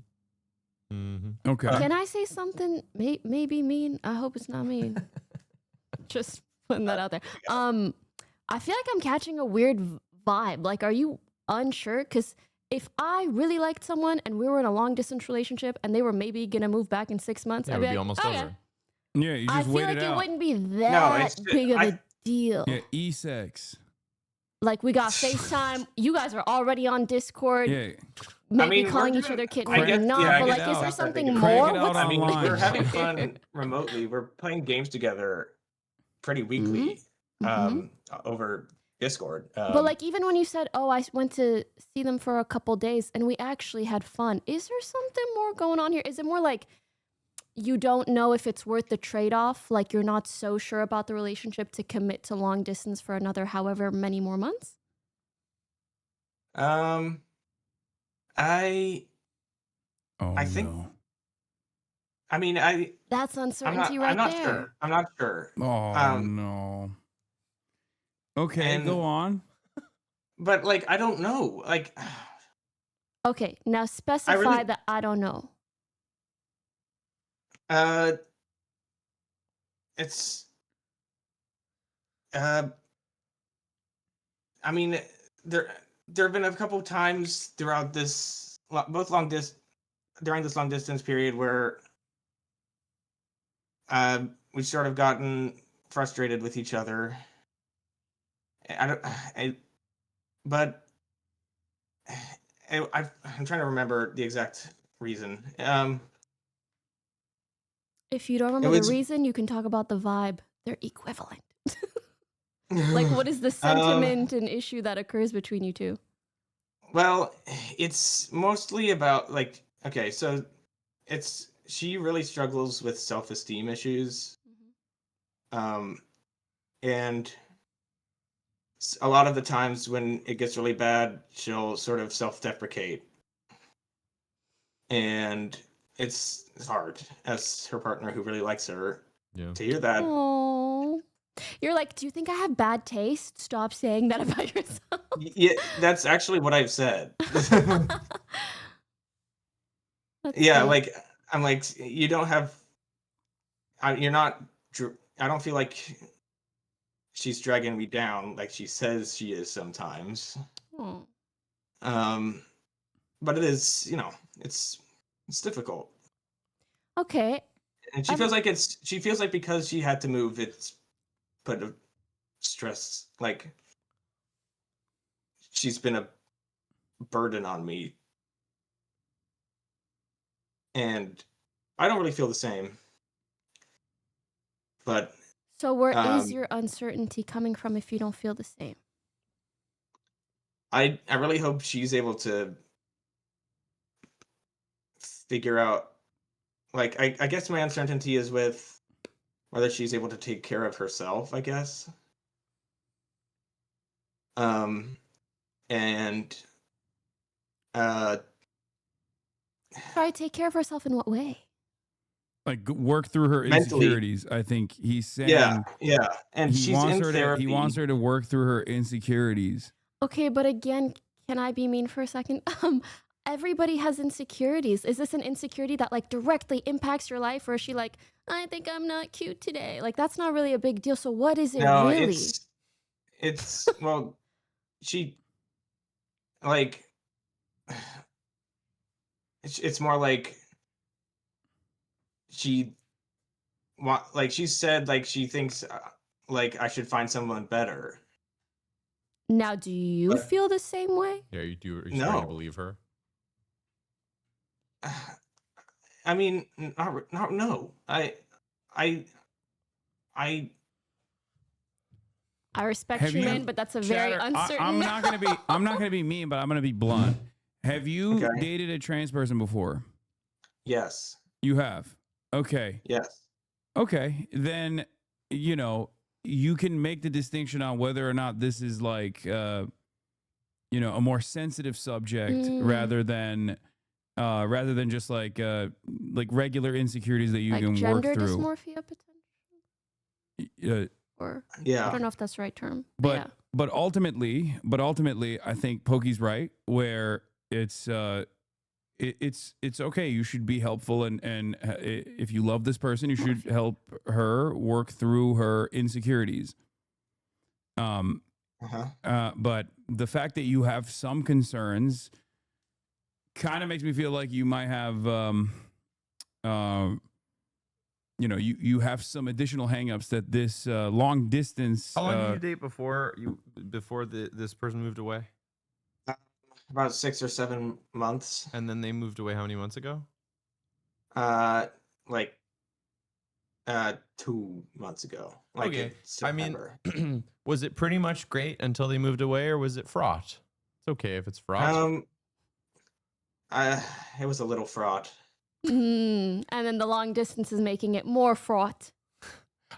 Speaker 3: Mm-hmm.
Speaker 1: Okay.
Speaker 4: Can I say something? Maybe mean. I hope it's not mean. Just putting that out there. I feel like I'm catching a weird vibe. Like, are you unsure? Because if I really liked someone and we were in a long distance relationship and they were maybe gonna move back in 6 months,
Speaker 3: Yeah, it
Speaker 4: I'd
Speaker 3: would
Speaker 4: be
Speaker 3: be
Speaker 4: like,
Speaker 3: almost
Speaker 4: okay.
Speaker 3: over.
Speaker 1: Yeah, you
Speaker 4: I
Speaker 1: just
Speaker 4: feel
Speaker 1: wait
Speaker 4: like
Speaker 1: it
Speaker 4: it
Speaker 1: out.
Speaker 4: wouldn't be that big of a deal.
Speaker 1: Yeah, e-sex.
Speaker 4: Like, we got FaceTime. You guys are already on Discord.
Speaker 1: Yeah.
Speaker 4: Maybe
Speaker 2: we're
Speaker 4: calling each
Speaker 2: doing-
Speaker 4: other kid,
Speaker 2: I
Speaker 4: maybe
Speaker 2: guess,
Speaker 4: not.
Speaker 2: yeah, I
Speaker 4: But
Speaker 2: guess
Speaker 4: like, is
Speaker 2: it's
Speaker 4: there
Speaker 2: not that
Speaker 4: something
Speaker 2: big of a
Speaker 1: Crank
Speaker 4: more?
Speaker 1: it out
Speaker 2: I mean,
Speaker 1: online.
Speaker 2: we're having fun remotely. We're playing games together pretty weekly over Discord.
Speaker 4: But like, even when you said, "Oh, I went to see them for a couple days and we actually had fun," is there something more going on here? Is it more like you don't know if it's worth the trade-off? Like, you're not so sure about the relationship to commit to long distance for another however many more months?
Speaker 2: I think.
Speaker 1: No.
Speaker 2: I mean,
Speaker 4: That's uncertainty
Speaker 2: I'm
Speaker 4: right
Speaker 2: not
Speaker 4: there.
Speaker 2: sure. I'm not sure.
Speaker 1: Oh no. Okay,
Speaker 2: and-
Speaker 1: go on.
Speaker 2: But like, I don't know. Like,
Speaker 4: Okay, now specify that I don't know.
Speaker 2: it's. I mean, there have been a couple times throughout this during this long distance period where we sort of gotten frustrated with each other. But I'm trying to remember the exact reason.
Speaker 4: If you don't remember the reason, you can talk about the vibe. They're equivalent. Like, what is the sentiment and issue that occurs between you two?
Speaker 2: Well, it's mostly about like, okay, so she really struggles with self-esteem issues. And a lot of the times when it gets really bad, she'll sort of self-deprecate. And it's hard as her partner who really likes her to hear that.
Speaker 4: Oh, you're like, do you think I have bad taste? Stop saying that about yourself.
Speaker 2: Yeah, that's actually what I've said. Yeah, like I'm like, you don't have. You're not. I don't feel like she's dragging me down like she says she is sometimes.
Speaker 4: Oh.
Speaker 2: But it is, it's difficult.
Speaker 4: Okay.
Speaker 2: And she feels like because she had to move, it's put a stress, like she's been a burden on me. And I don't really feel the same. But
Speaker 4: So where is your uncertainty coming from if you don't feel the same?
Speaker 2: I really hope she's able to figure out, like, I guess my uncertainty is with whether she's able to take care of herself, I guess. And
Speaker 4: Try to take care of herself in what way?
Speaker 1: Like work through her
Speaker 2: Mentally.
Speaker 1: insecurities. I think he's saying
Speaker 2: Yeah, and
Speaker 1: he
Speaker 2: she's
Speaker 1: wants
Speaker 2: in
Speaker 1: her
Speaker 2: therapy.
Speaker 1: to work through her insecurities.
Speaker 4: Okay, but again, can I be mean for a second? Everybody has insecurities. Is this an insecurity that like directly impacts your life, or is she like, I think I'm not cute today? Like that's not really a big deal. So what is it
Speaker 2: No,
Speaker 4: really?
Speaker 2: it's well, she like it's more like she she said like she thinks like I should find someone better.
Speaker 4: Now, do you
Speaker 2: But-
Speaker 4: feel the same way?
Speaker 3: Yeah, are you starting
Speaker 2: No.
Speaker 3: to believe her?
Speaker 2: I mean, no. I
Speaker 4: respect
Speaker 1: Have
Speaker 4: you,
Speaker 1: you-
Speaker 4: man, but that's a very
Speaker 1: Chatter,
Speaker 4: uncertain.
Speaker 1: I'm not gonna be mean, but I'm gonna be blunt. Have you
Speaker 2: Okay.
Speaker 1: dated a trans person before?
Speaker 2: yes.
Speaker 1: You have. Okay.
Speaker 2: Yes.
Speaker 1: Okay. Then you can make the distinction on whether or not this is like a more sensitive subject rather than just like regular insecurities that you
Speaker 4: Like
Speaker 1: can
Speaker 4: gender
Speaker 1: work through.
Speaker 4: dysmorphia potential? Or
Speaker 2: Yeah.
Speaker 4: I don't know if that's the right term.
Speaker 1: But ultimately, I think Pokey's right where it's okay. You should be helpful and if you love this person, you should help her work through her insecurities. But the fact that you have some concerns kind of makes me feel like you might have you have some additional hangups that this long distance.
Speaker 3: How long did you date before this person moved away?
Speaker 2: About 6 or 7 months.
Speaker 3: And then they moved away how many months ago?
Speaker 2: Like 2 months ago. Like
Speaker 3: Okay.
Speaker 2: in September.
Speaker 3: Was it pretty much great until they moved away, or was it fraught? It's okay if it's fraught.
Speaker 2: It was a little fraught.
Speaker 4: And then the long distance is making it more fraught.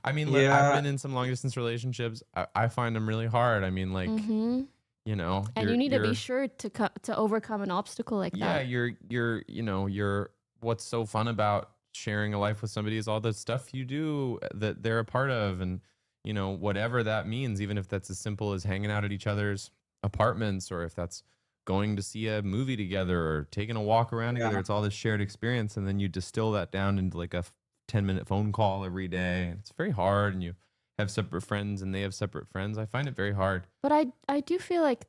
Speaker 3: I mean, look, I've been in some long distance relationships. I find them really hard. I mean, like,
Speaker 4: Mhm. And you need to be sure to overcome an obstacle like that.
Speaker 3: you're what's so fun about sharing a life with somebody is all the stuff you do that they're a part of, and whatever that means, even if that's as simple as hanging out at each other's apartments, or if that's going to see a movie together or taking a walk around together. It's all this shared experience, and then you distill that down into like a 10-minute phone call every day. It's very hard, and you have separate friends and they have separate friends. I find it very hard.
Speaker 4: But I do feel like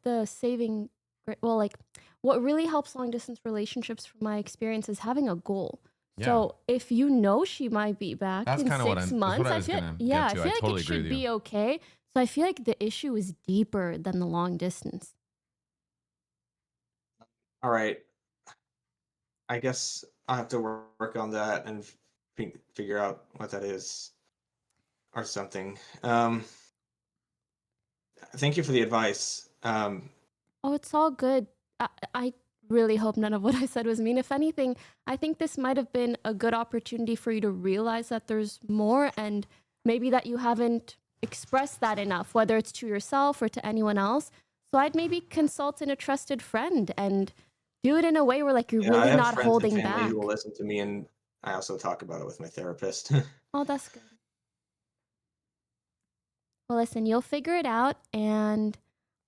Speaker 4: what really helps long distance relationships from my experience is having a goal.
Speaker 3: Yeah.
Speaker 4: So if she might be back
Speaker 3: That's
Speaker 4: in
Speaker 3: kinda what
Speaker 4: 6
Speaker 3: I'm-
Speaker 4: months,
Speaker 3: that's what I
Speaker 4: I
Speaker 3: was
Speaker 4: feel
Speaker 3: gonna
Speaker 4: yeah,
Speaker 3: get to.
Speaker 4: I
Speaker 3: I
Speaker 4: feel like
Speaker 3: totally
Speaker 4: it
Speaker 3: agree
Speaker 4: should
Speaker 3: with
Speaker 4: be okay. So I feel like the issue is deeper than the long distance.
Speaker 2: All right. I guess I'll have to work on that and figure out what that is or something. Thank you for the advice.
Speaker 4: Oh, it's all good. I really hope none of what I said was mean. If anything, I think this might have been a good opportunity for you to realize that there's more, and maybe that you haven't expressed that enough, whether it's to yourself or to anyone else. So I'd maybe consult in a trusted friend and do it in a way where like you're
Speaker 2: I
Speaker 4: really
Speaker 2: have
Speaker 4: not
Speaker 2: friends
Speaker 4: holding
Speaker 2: and family
Speaker 4: back.
Speaker 2: who will listen to me, and I also talk about it with my therapist.
Speaker 4: Oh, that's good. Well, listen, you'll figure it out, and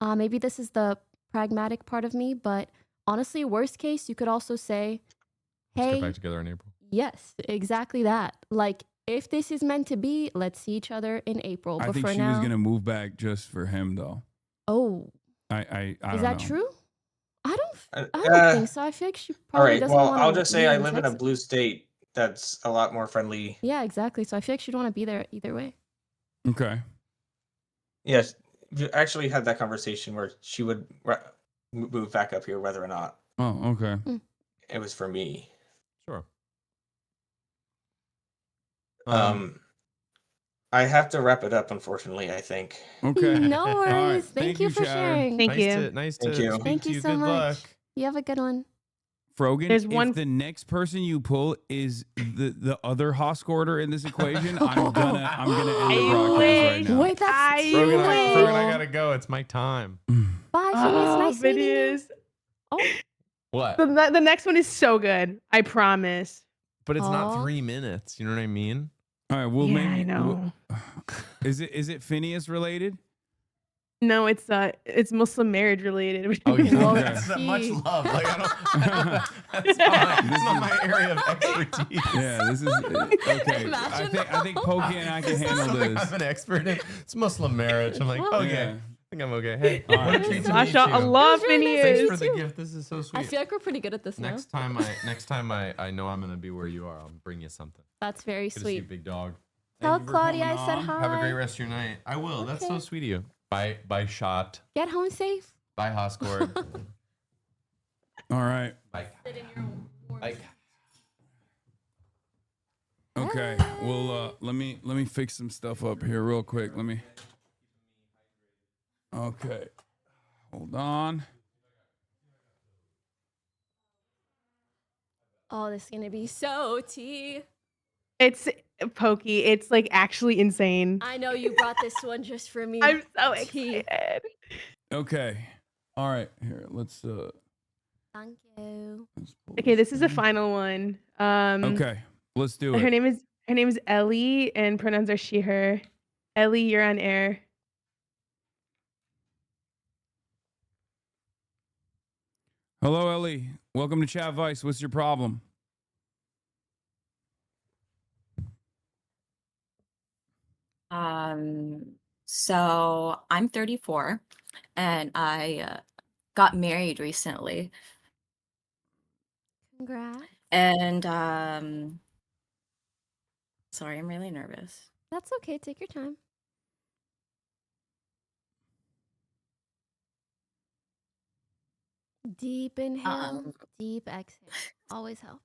Speaker 4: maybe this is the pragmatic part of me, but honestly, worst case, you could also say,
Speaker 3: Let's
Speaker 4: hey,
Speaker 3: get back together in April.
Speaker 4: yes, exactly that. Like, if this is meant to be, let's see each other in April.
Speaker 1: I
Speaker 4: But
Speaker 1: think
Speaker 4: for
Speaker 1: she
Speaker 4: now,
Speaker 1: was gonna move back just for him, though.
Speaker 4: oh,
Speaker 1: I don't
Speaker 4: is that
Speaker 1: know.
Speaker 4: true? I don't think so. I feel like she
Speaker 2: All
Speaker 4: probably
Speaker 2: right.
Speaker 4: doesn't
Speaker 2: Well,
Speaker 4: want
Speaker 2: I'll just say
Speaker 4: be
Speaker 2: I
Speaker 4: in
Speaker 2: live in a
Speaker 4: Texas.
Speaker 2: blue state that's a lot more friendly.
Speaker 4: Yeah, exactly. So I feel like she'd want to be there either way.
Speaker 1: Okay.
Speaker 2: Yes, we actually had that conversation where she would move back up here, whether or not
Speaker 1: Oh, okay.
Speaker 2: it was for me.
Speaker 3: Sure.
Speaker 2: I have to wrap it up, unfortunately. I think.
Speaker 1: Okay.
Speaker 4: No
Speaker 1: All right.
Speaker 4: worries. Thank you for
Speaker 1: Chatter.
Speaker 4: sharing.
Speaker 7: Thank you.
Speaker 3: Nice
Speaker 2: Thank
Speaker 3: to
Speaker 2: you.
Speaker 3: speak
Speaker 4: Thank
Speaker 3: to
Speaker 4: you
Speaker 3: you.
Speaker 4: so
Speaker 3: Good
Speaker 4: much.
Speaker 3: luck.
Speaker 4: You have a good one.
Speaker 1: Frogan,
Speaker 7: There's
Speaker 1: if
Speaker 7: one-
Speaker 1: the next person you pull is the other Hoscorder in this equation, I'm gonna end the broadcast right now.
Speaker 4: Wait, that's
Speaker 3: Frogan, I
Speaker 4: wish.
Speaker 3: gotta go. It's my time.
Speaker 4: Bye, Shanice.
Speaker 7: Oh,
Speaker 4: Nice meeting you.
Speaker 7: videos.
Speaker 4: Oh,
Speaker 3: What?
Speaker 7: The next one is so good. I promise.
Speaker 3: But it's not
Speaker 4: Aw.
Speaker 3: 3 minutes. You know what I mean?
Speaker 1: All right. Well,
Speaker 7: Yeah,
Speaker 1: maybe.
Speaker 7: I know.
Speaker 1: Is it Phineas related?
Speaker 7: No, it's Muslim marriage related. which
Speaker 3: Oh
Speaker 7: is
Speaker 3: yeah,
Speaker 7: low
Speaker 3: that's not much
Speaker 7: key.
Speaker 3: love. Like that's not my area of expertise.
Speaker 1: Yeah, this is okay. I think Pokey and I can handle
Speaker 3: Something
Speaker 1: this.
Speaker 3: I'm an expert in. It's Muslim marriage. I'm like, okay,
Speaker 1: Yeah.
Speaker 3: I think I'm okay. Hey,
Speaker 1: All
Speaker 3: what a
Speaker 1: right.
Speaker 3: treat to meet
Speaker 7: Masha
Speaker 3: you.
Speaker 7: Allah,
Speaker 4: really nice
Speaker 7: Phineas.
Speaker 3: Thanks for the gift. This is so sweet.
Speaker 4: I feel like we're pretty good at this now.
Speaker 3: Next time I know I'm gonna be where you are. I'll bring you something.
Speaker 4: That's very
Speaker 3: Good to see you,
Speaker 4: sweet.
Speaker 3: big dog.
Speaker 4: Tell
Speaker 1: Thank you for
Speaker 4: Claudia
Speaker 1: coming
Speaker 4: I said
Speaker 1: on.
Speaker 4: hi.
Speaker 3: Have a great rest of your night. I will. That's so
Speaker 4: Okay.
Speaker 3: sweet of you. Bye, shot.
Speaker 4: Get home safe.
Speaker 3: Bye, Hoscord.
Speaker 1: All right.
Speaker 3: Bye. Bye.
Speaker 1: Okay. Well, let me fix some stuff up here real quick. Let me. Okay. Hold on.
Speaker 4: Oh, this is gonna be so tea.
Speaker 7: It's Pokey. It's like actually insane.
Speaker 4: I know you brought this one just for me.
Speaker 7: I'm so
Speaker 4: Tea.
Speaker 7: excited.
Speaker 1: Okay. All right. Here. Let's.
Speaker 4: Thank you.
Speaker 7: Okay, this is the final one.
Speaker 1: Okay. Let's do
Speaker 7: Her
Speaker 1: it.
Speaker 7: name is Ellie, and pronouns are she, her. Ellie, you're on air.
Speaker 1: Hello, Ellie. Welcome to Chadvice. What's your problem?
Speaker 16: So I'm 34 and I got married recently.
Speaker 4: Congrats.
Speaker 16: And sorry, I'm really nervous.
Speaker 4: That's okay. Take your time. Deep inhale, deep exhale. Always helps.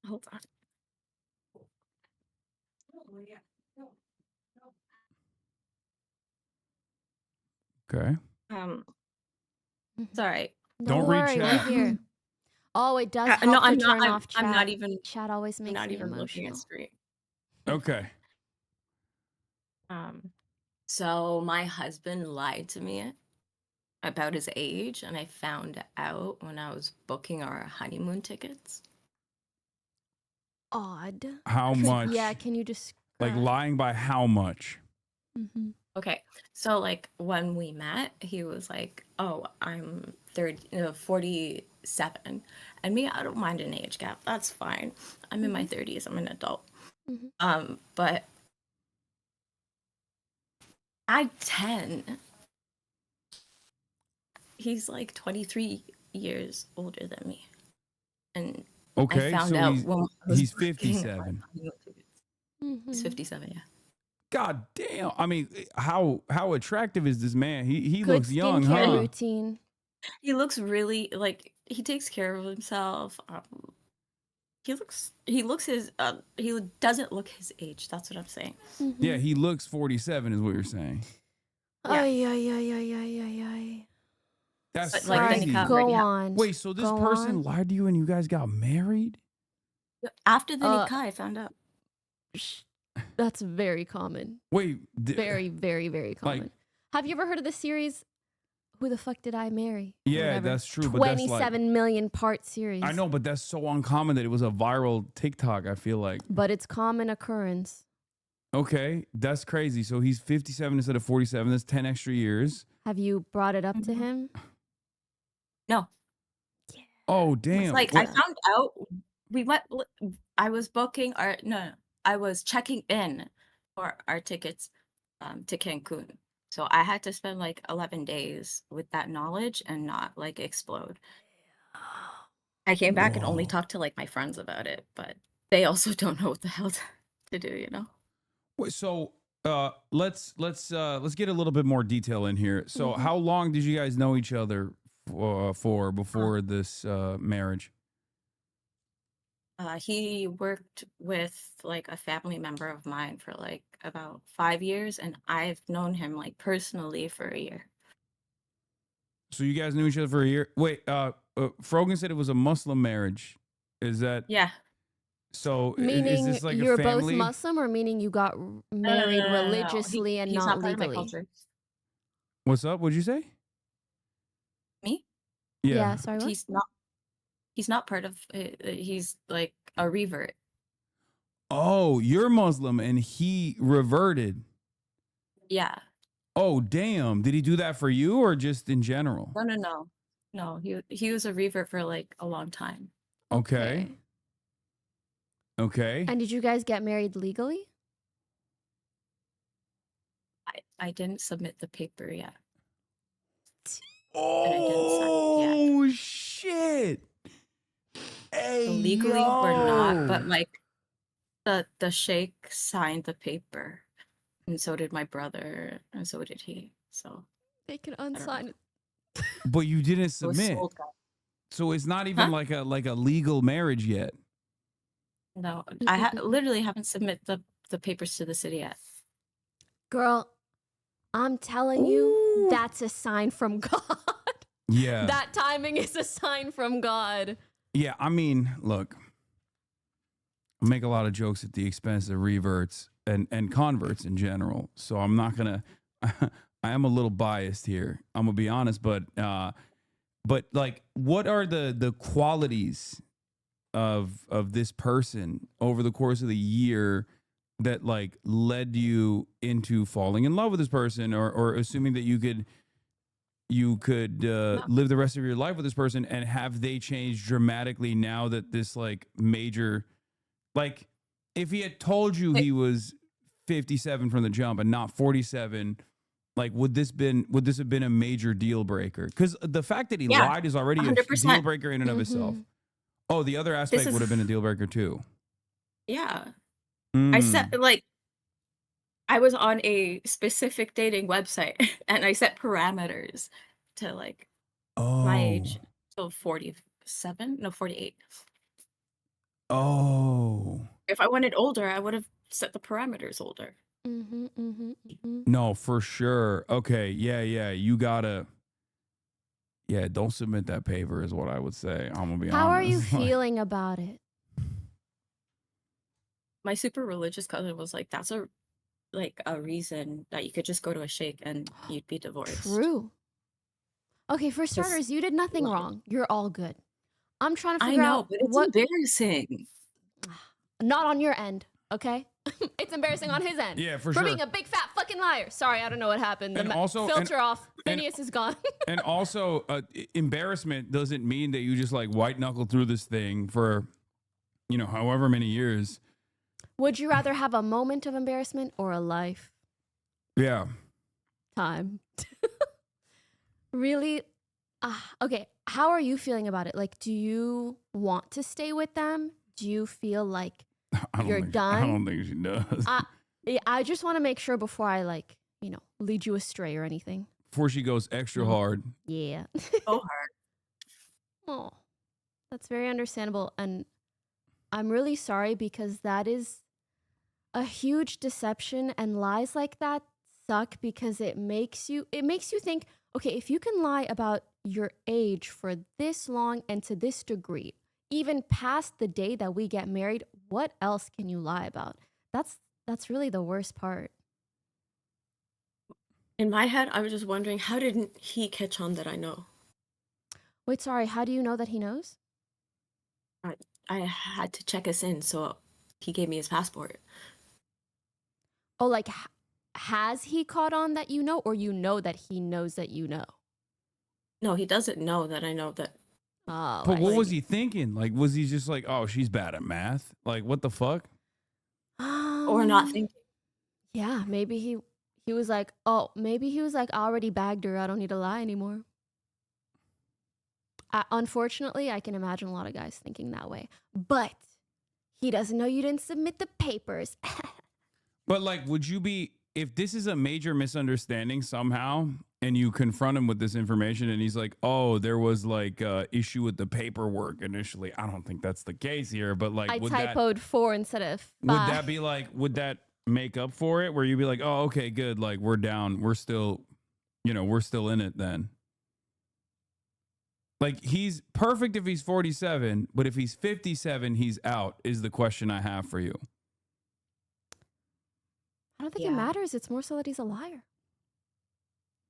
Speaker 16: Hold on.
Speaker 1: Okay.
Speaker 16: Sorry.
Speaker 1: Don't read
Speaker 4: worry, we're
Speaker 1: chat.
Speaker 4: here. Oh, it does help
Speaker 16: No,
Speaker 4: to
Speaker 16: I'm not.
Speaker 4: turn off chat.
Speaker 16: I'm not even.
Speaker 4: Chat always
Speaker 16: I'm
Speaker 4: makes
Speaker 16: not
Speaker 4: me
Speaker 16: even looking at
Speaker 4: emotional.
Speaker 16: screen.
Speaker 1: Okay.
Speaker 16: So my husband lied to me about his age, and I found out when I was booking our honeymoon tickets.
Speaker 4: Odd.
Speaker 1: How much?
Speaker 4: Yeah, can you just
Speaker 1: Like lying by how much?
Speaker 16: Okay, so like when we met, he was like, "Oh, I'm 47," and me, I don't mind an age gap. That's fine. I'm in my 30s. I'm an adult. But at 10, he's like 23 years older than me, and
Speaker 1: Okay,
Speaker 16: I found
Speaker 1: so
Speaker 16: out
Speaker 1: he's-
Speaker 16: when I was
Speaker 1: he's
Speaker 16: booking our
Speaker 1: 57.
Speaker 16: honeymoon tickets. He's 57, yeah.
Speaker 1: God damn. I mean, how attractive is this man? He
Speaker 4: Good
Speaker 1: looks young,
Speaker 4: skincare
Speaker 1: huh?
Speaker 4: routine.
Speaker 16: He looks really like he takes care of himself. He doesn't look his age. That's what I'm saying.
Speaker 1: Yeah, he looks 47 is what you're saying.
Speaker 4: Ay, ay, ay, ay, ay, ay, ay.
Speaker 1: That's
Speaker 16: But, like, then he
Speaker 1: crazy.
Speaker 16: got
Speaker 4: Go
Speaker 16: already
Speaker 4: on.
Speaker 1: Wait, so this
Speaker 4: Go
Speaker 1: person
Speaker 4: on.
Speaker 1: lied to you and you guys got married?
Speaker 16: After the Nikah, I found out.
Speaker 4: That's very common.
Speaker 1: Wait,
Speaker 4: Very, very, very
Speaker 1: like-
Speaker 4: common. Have you ever heard of the series Who the Fuck Did I Marry? Or
Speaker 1: Yeah,
Speaker 4: whatever?
Speaker 1: that's true, but that's like-
Speaker 4: 27 million part series.
Speaker 1: I know, but that's so uncommon that it was a viral TikTok, I feel like.
Speaker 4: But it's common occurrence.
Speaker 1: Okay, that's crazy. So he's 57 instead of 47. That's 10 extra years.
Speaker 4: Have you brought it up to him?
Speaker 16: No.
Speaker 1: Oh,
Speaker 16: It's
Speaker 1: damn.
Speaker 16: like
Speaker 1: What-
Speaker 16: I found out I was booking I was checking in for our tickets to Cancun. So I had to spend like 11 days with that knowledge and not like explode. I came back and only talked to like my friends about it, but they also don't know what the hell to do, you know?
Speaker 1: Wait, so let's get a little bit more detail in here. So
Speaker 16: Mhm.
Speaker 1: how long did you guys know each other for before this marriage?
Speaker 16: He worked with like a family member of mine for like about 5 years, and I've known him like personally for a year.
Speaker 1: So you guys knew each other for a year. Wait, Frogan said it was a Muslim marriage. Is that
Speaker 16: Yeah.
Speaker 1: so? Is
Speaker 4: Meaning
Speaker 1: this like
Speaker 4: you're
Speaker 1: a family?
Speaker 4: both Muslim, or meaning you got married
Speaker 16: No.
Speaker 4: religiously and
Speaker 16: He's
Speaker 4: not
Speaker 16: not part of my
Speaker 4: legally?
Speaker 16: culture.
Speaker 1: What's up? What'd you say?
Speaker 16: Me?
Speaker 1: Yeah.
Speaker 4: Sorry, what?
Speaker 16: He's not part of. He's like a revert.
Speaker 1: Oh, you're Muslim and he reverted.
Speaker 16: Yeah.
Speaker 1: Oh, damn. Did he do that for you or just in general?
Speaker 16: No. He was a revert for like a long time.
Speaker 1: Okay. Okay.
Speaker 4: And did you guys get married legally?
Speaker 16: I didn't submit the paper yet.
Speaker 1: Oh, shit. Hey,
Speaker 16: So legally we're not, but
Speaker 1: yo.
Speaker 16: like the sheikh signed the paper, and so did my brother, and so did he. So
Speaker 4: They can unsign it.
Speaker 1: But you didn't
Speaker 16: it was
Speaker 1: submit.
Speaker 16: sold, guys.
Speaker 1: So it's not even
Speaker 16: Huh?
Speaker 1: like a legal marriage yet.
Speaker 16: No, I literally haven't submitted the papers to the city yet.
Speaker 4: Girl, I'm telling you, that's a sign from God.
Speaker 1: Yeah.
Speaker 4: That timing is a sign from God.
Speaker 1: Yeah, I mean, look, I make a lot of jokes at the expense of reverts and converts in general. So I'm not gonna. I am a little biased here. I'm gonna be honest, but like, what are the qualities of this person over the course of the year that like led you into falling in love with this person, or assuming that you could live the rest of your life with this person, and have they changed dramatically now that this like major, like if he had told you he was 57 from the jump and not 47, like would this have been a major deal breaker? Because the fact that he
Speaker 16: Yeah,
Speaker 1: lied is already a
Speaker 16: 100%.
Speaker 1: deal breaker in and of itself. Oh, the other aspect
Speaker 16: is-
Speaker 1: would have been a deal breaker too.
Speaker 16: Yeah. I
Speaker 1: Mm.
Speaker 16: set like I was on a specific dating website and I set parameters to like my age. So 47? No, 48.
Speaker 1: Oh.
Speaker 16: If I wanted older, I would have set the parameters older.
Speaker 1: No, for sure. Okay, yeah. You gotta. Yeah, don't submit that paper is what I would say. I'm gonna be
Speaker 4: How are you
Speaker 1: honest. Like,
Speaker 4: feeling about it?
Speaker 16: My super religious cousin was like, that's a reason that you could just go to a sheikh and you'd be divorced.
Speaker 4: True. Okay, for starters, you did nothing wrong. You're all good. I'm trying to figure out
Speaker 16: but it's
Speaker 4: what.
Speaker 16: embarrassing.
Speaker 4: Not on your end, okay? It's embarrassing on his end.
Speaker 1: Yeah, for
Speaker 4: For
Speaker 1: sure.
Speaker 4: being a big fat fucking liar. Sorry, I don't know what happened. The
Speaker 1: And also-
Speaker 4: filter
Speaker 1: and-
Speaker 4: off. Phineas is gone.
Speaker 1: and also, embarrassment doesn't mean that you just like white knuckle through this thing for, however many years.
Speaker 4: Would you rather have a moment of embarrassment or a life
Speaker 1: Yeah.
Speaker 4: time? Really? Okay, how are you feeling about it? Like, do you want to stay with them? Do you feel like you're done?
Speaker 1: I don't think she does.
Speaker 4: I just want to make sure before I lead you astray or anything.
Speaker 1: Before she goes extra hard.
Speaker 4: Yeah.
Speaker 16: So hard.
Speaker 4: Oh, that's very understandable. And I'm really sorry because that is a huge deception, and lies like that suck because it makes you think, okay, if you can lie about your age for this long and to this degree, even past the day that we get married, what else can you lie about? That's really the worst part.
Speaker 17: In my head, I was just wondering, how didn't he catch on that I know?
Speaker 4: Wait, sorry, how do you know that he knows?
Speaker 17: I had to check us in, so he gave me his passport.
Speaker 4: Oh, like, has he caught on that you know, or you know that he knows that you know?
Speaker 17: No, he doesn't know that I know that.
Speaker 4: Oh,
Speaker 1: But what was he thinking? Like, was he just like, oh, she's bad at math? Like, what the fuck?
Speaker 17: Or not thinking.
Speaker 4: Yeah, maybe he was like, oh, maybe he was like, I already bagged her. I don't need to lie anymore. Unfortunately, I can imagine a lot of guys thinking that way. But he doesn't know you didn't submit the papers.
Speaker 1: But like, would you be, if this is a major misunderstanding somehow, and you confront him with this information, and he's like, "Oh, there was like issue with the paperwork initially." I don't think that's the case here, but like,
Speaker 4: I
Speaker 1: would
Speaker 4: typoed 4 instead of 5.
Speaker 1: would that be like, would that make up for it? Where you'd be like, "Oh, okay, good. Like, we're down. We're still, we're still in it then." Like, he's perfect if he's 47, but if he's 57, he's out. Is the question I have for you.
Speaker 4: I don't think it matters. It's more so that he's a liar.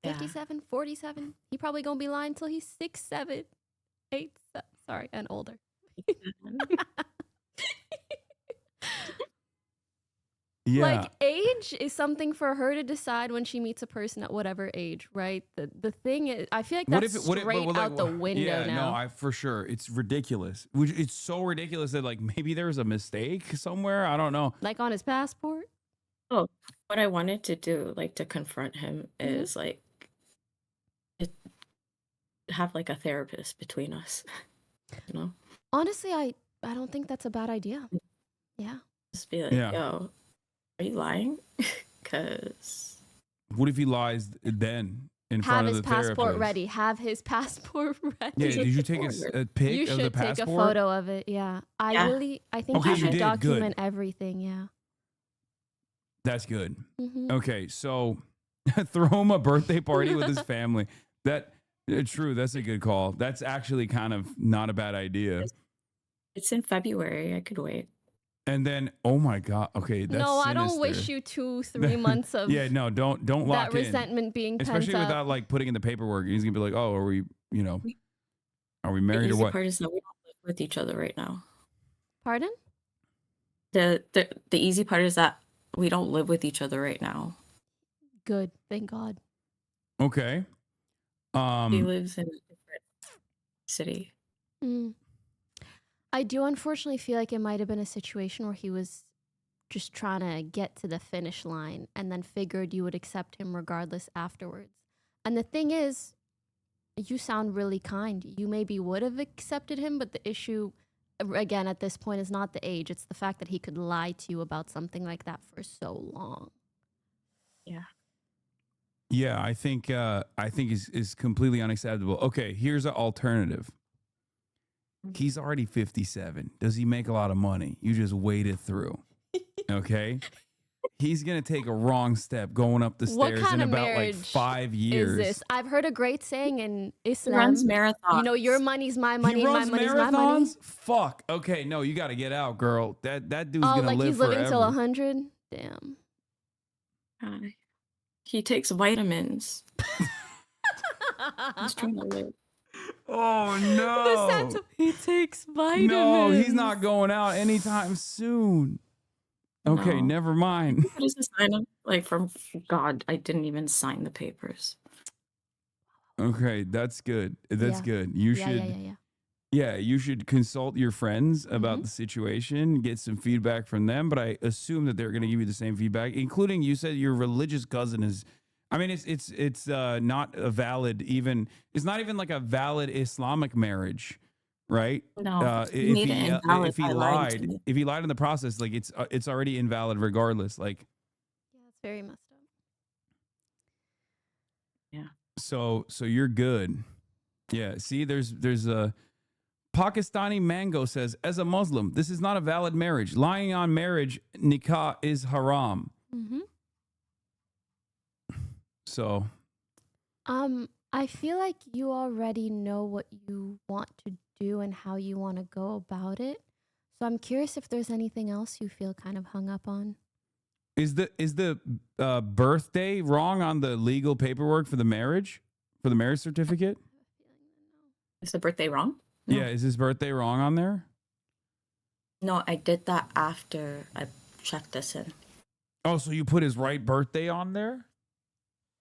Speaker 16: Yeah.
Speaker 4: 57, 47. He probably gonna be lying till he's 6, 7, 8. Sorry, and older.
Speaker 1: Yeah.
Speaker 4: Like age is something for her to decide when she meets a person at whatever age, right? The thing is, I feel like that's straight out the window
Speaker 1: yeah,
Speaker 4: now.
Speaker 1: no, for sure. It's ridiculous. It's so ridiculous that like maybe there was a mistake somewhere. I don't know.
Speaker 4: Like on his passport.
Speaker 16: Oh, what I wanted to do, like to confront him, is like have like a therapist between us. You know,
Speaker 4: Honestly, I don't think that's a bad idea. Yeah.
Speaker 16: just be like,
Speaker 1: Yeah.
Speaker 16: yo, are you lying? Because
Speaker 1: What if he lies then in
Speaker 4: Have
Speaker 1: front of
Speaker 4: his
Speaker 1: the
Speaker 4: passport
Speaker 1: therapist?
Speaker 4: ready. Have his passport ready.
Speaker 1: Yeah, did you take a pic
Speaker 4: You
Speaker 1: of
Speaker 4: should
Speaker 1: the
Speaker 4: take
Speaker 1: passport?
Speaker 4: a photo of it. Yeah. I think
Speaker 1: Okay,
Speaker 4: you
Speaker 1: you
Speaker 4: should
Speaker 1: did.
Speaker 4: document
Speaker 1: Good.
Speaker 4: everything. Yeah.
Speaker 1: That's good.
Speaker 4: Mhm.
Speaker 1: Okay, so throw him a birthday party with his family. True, that's a good call. That's actually kind of not a bad idea.
Speaker 16: it's in February. I could wait.
Speaker 1: And then, oh my God, okay, that's
Speaker 4: No, I don't wish
Speaker 1: sinister.
Speaker 4: you 2-3 months of
Speaker 1: Yeah, no, don't lock
Speaker 4: that
Speaker 1: in.
Speaker 4: resentment being pent
Speaker 1: Especially
Speaker 4: up.
Speaker 1: without like putting in the paperwork. He's gonna be like, oh, are we
Speaker 16: The
Speaker 1: married or
Speaker 16: easy
Speaker 1: what?
Speaker 16: part is that we don't live with each other right now.
Speaker 4: Pardon?
Speaker 16: The easy part is that we don't live with each other right now.
Speaker 4: Good. Thank God.
Speaker 1: Okay.
Speaker 16: He lives in a different city.
Speaker 4: Mm. I do unfortunately feel like it might have been a situation where he was just trying to get to the finish line and then figured you would accept him regardless afterwards. And the thing is, you sound really kind. You maybe would have accepted him, but the issue, again, at this point is not the age. It's the fact that he could lie to you about something like that for so long.
Speaker 16: Yeah.
Speaker 1: Yeah, I think is completely unacceptable. Okay, here's an alternative. He's already 57. Does he make a lot of money? You just wait it through. Okay? He's going to take a wrong step going up the
Speaker 4: What
Speaker 1: stairs
Speaker 4: kind
Speaker 1: in
Speaker 4: of
Speaker 1: about like
Speaker 4: marriage
Speaker 1: 5 years.
Speaker 4: Is this? I've heard a great saying in Islam.
Speaker 16: runs marathons.
Speaker 4: You know, your money's my money,
Speaker 1: He
Speaker 4: and my
Speaker 1: runs
Speaker 4: money's my money.
Speaker 1: marathons? Fuck. Okay, no, you got to get out, girl. That dude's
Speaker 4: Oh,
Speaker 1: going to
Speaker 4: like
Speaker 1: live
Speaker 4: he's living
Speaker 1: forever.
Speaker 4: till 100? Damn.
Speaker 16: He takes vitamins. He's trying to live.
Speaker 1: Oh no.
Speaker 4: He takes vitamins.
Speaker 1: No, he's not going out anytime soon. Okay,
Speaker 16: No.
Speaker 1: never mind.
Speaker 16: What is the sign of? Like from God, I didn't even sign the papers.
Speaker 1: Okay, that's good. That's
Speaker 4: Yeah.
Speaker 1: good. You
Speaker 4: Yeah,
Speaker 1: should
Speaker 4: yeah.
Speaker 1: Yeah, you should consult your friends about
Speaker 4: Mm-hmm.
Speaker 1: the situation, get some feedback from them, but I assume that they're going to give you the same feedback, including you said your religious cousin is I mean it's not a valid even it's not even like a valid Islamic marriage, right?
Speaker 16: No, he made it invalid
Speaker 1: if he
Speaker 16: by lying to
Speaker 1: lied,
Speaker 16: me.
Speaker 1: if he lied in the process, like it's already invalid regardless, like
Speaker 4: Yeah, it's very messed up.
Speaker 16: Yeah.
Speaker 1: so you're good. Yeah, see there's a Pakistani Mango says, as a Muslim, this is not a valid marriage. Lying on marriage, nikah is haram.
Speaker 4: Mm-hmm.
Speaker 1: So,
Speaker 4: I feel like you already know what you want to do and how you want to go about it. So I'm curious if there's anything else you feel kind of hung up on.
Speaker 1: is the birthday wrong on the legal paperwork for the marriage certificate?
Speaker 16: Is the birthday wrong? No.
Speaker 1: Yeah, is his birthday wrong on there?
Speaker 16: No, I did that after I checked this in.
Speaker 1: Oh, so you put his right birthday on there?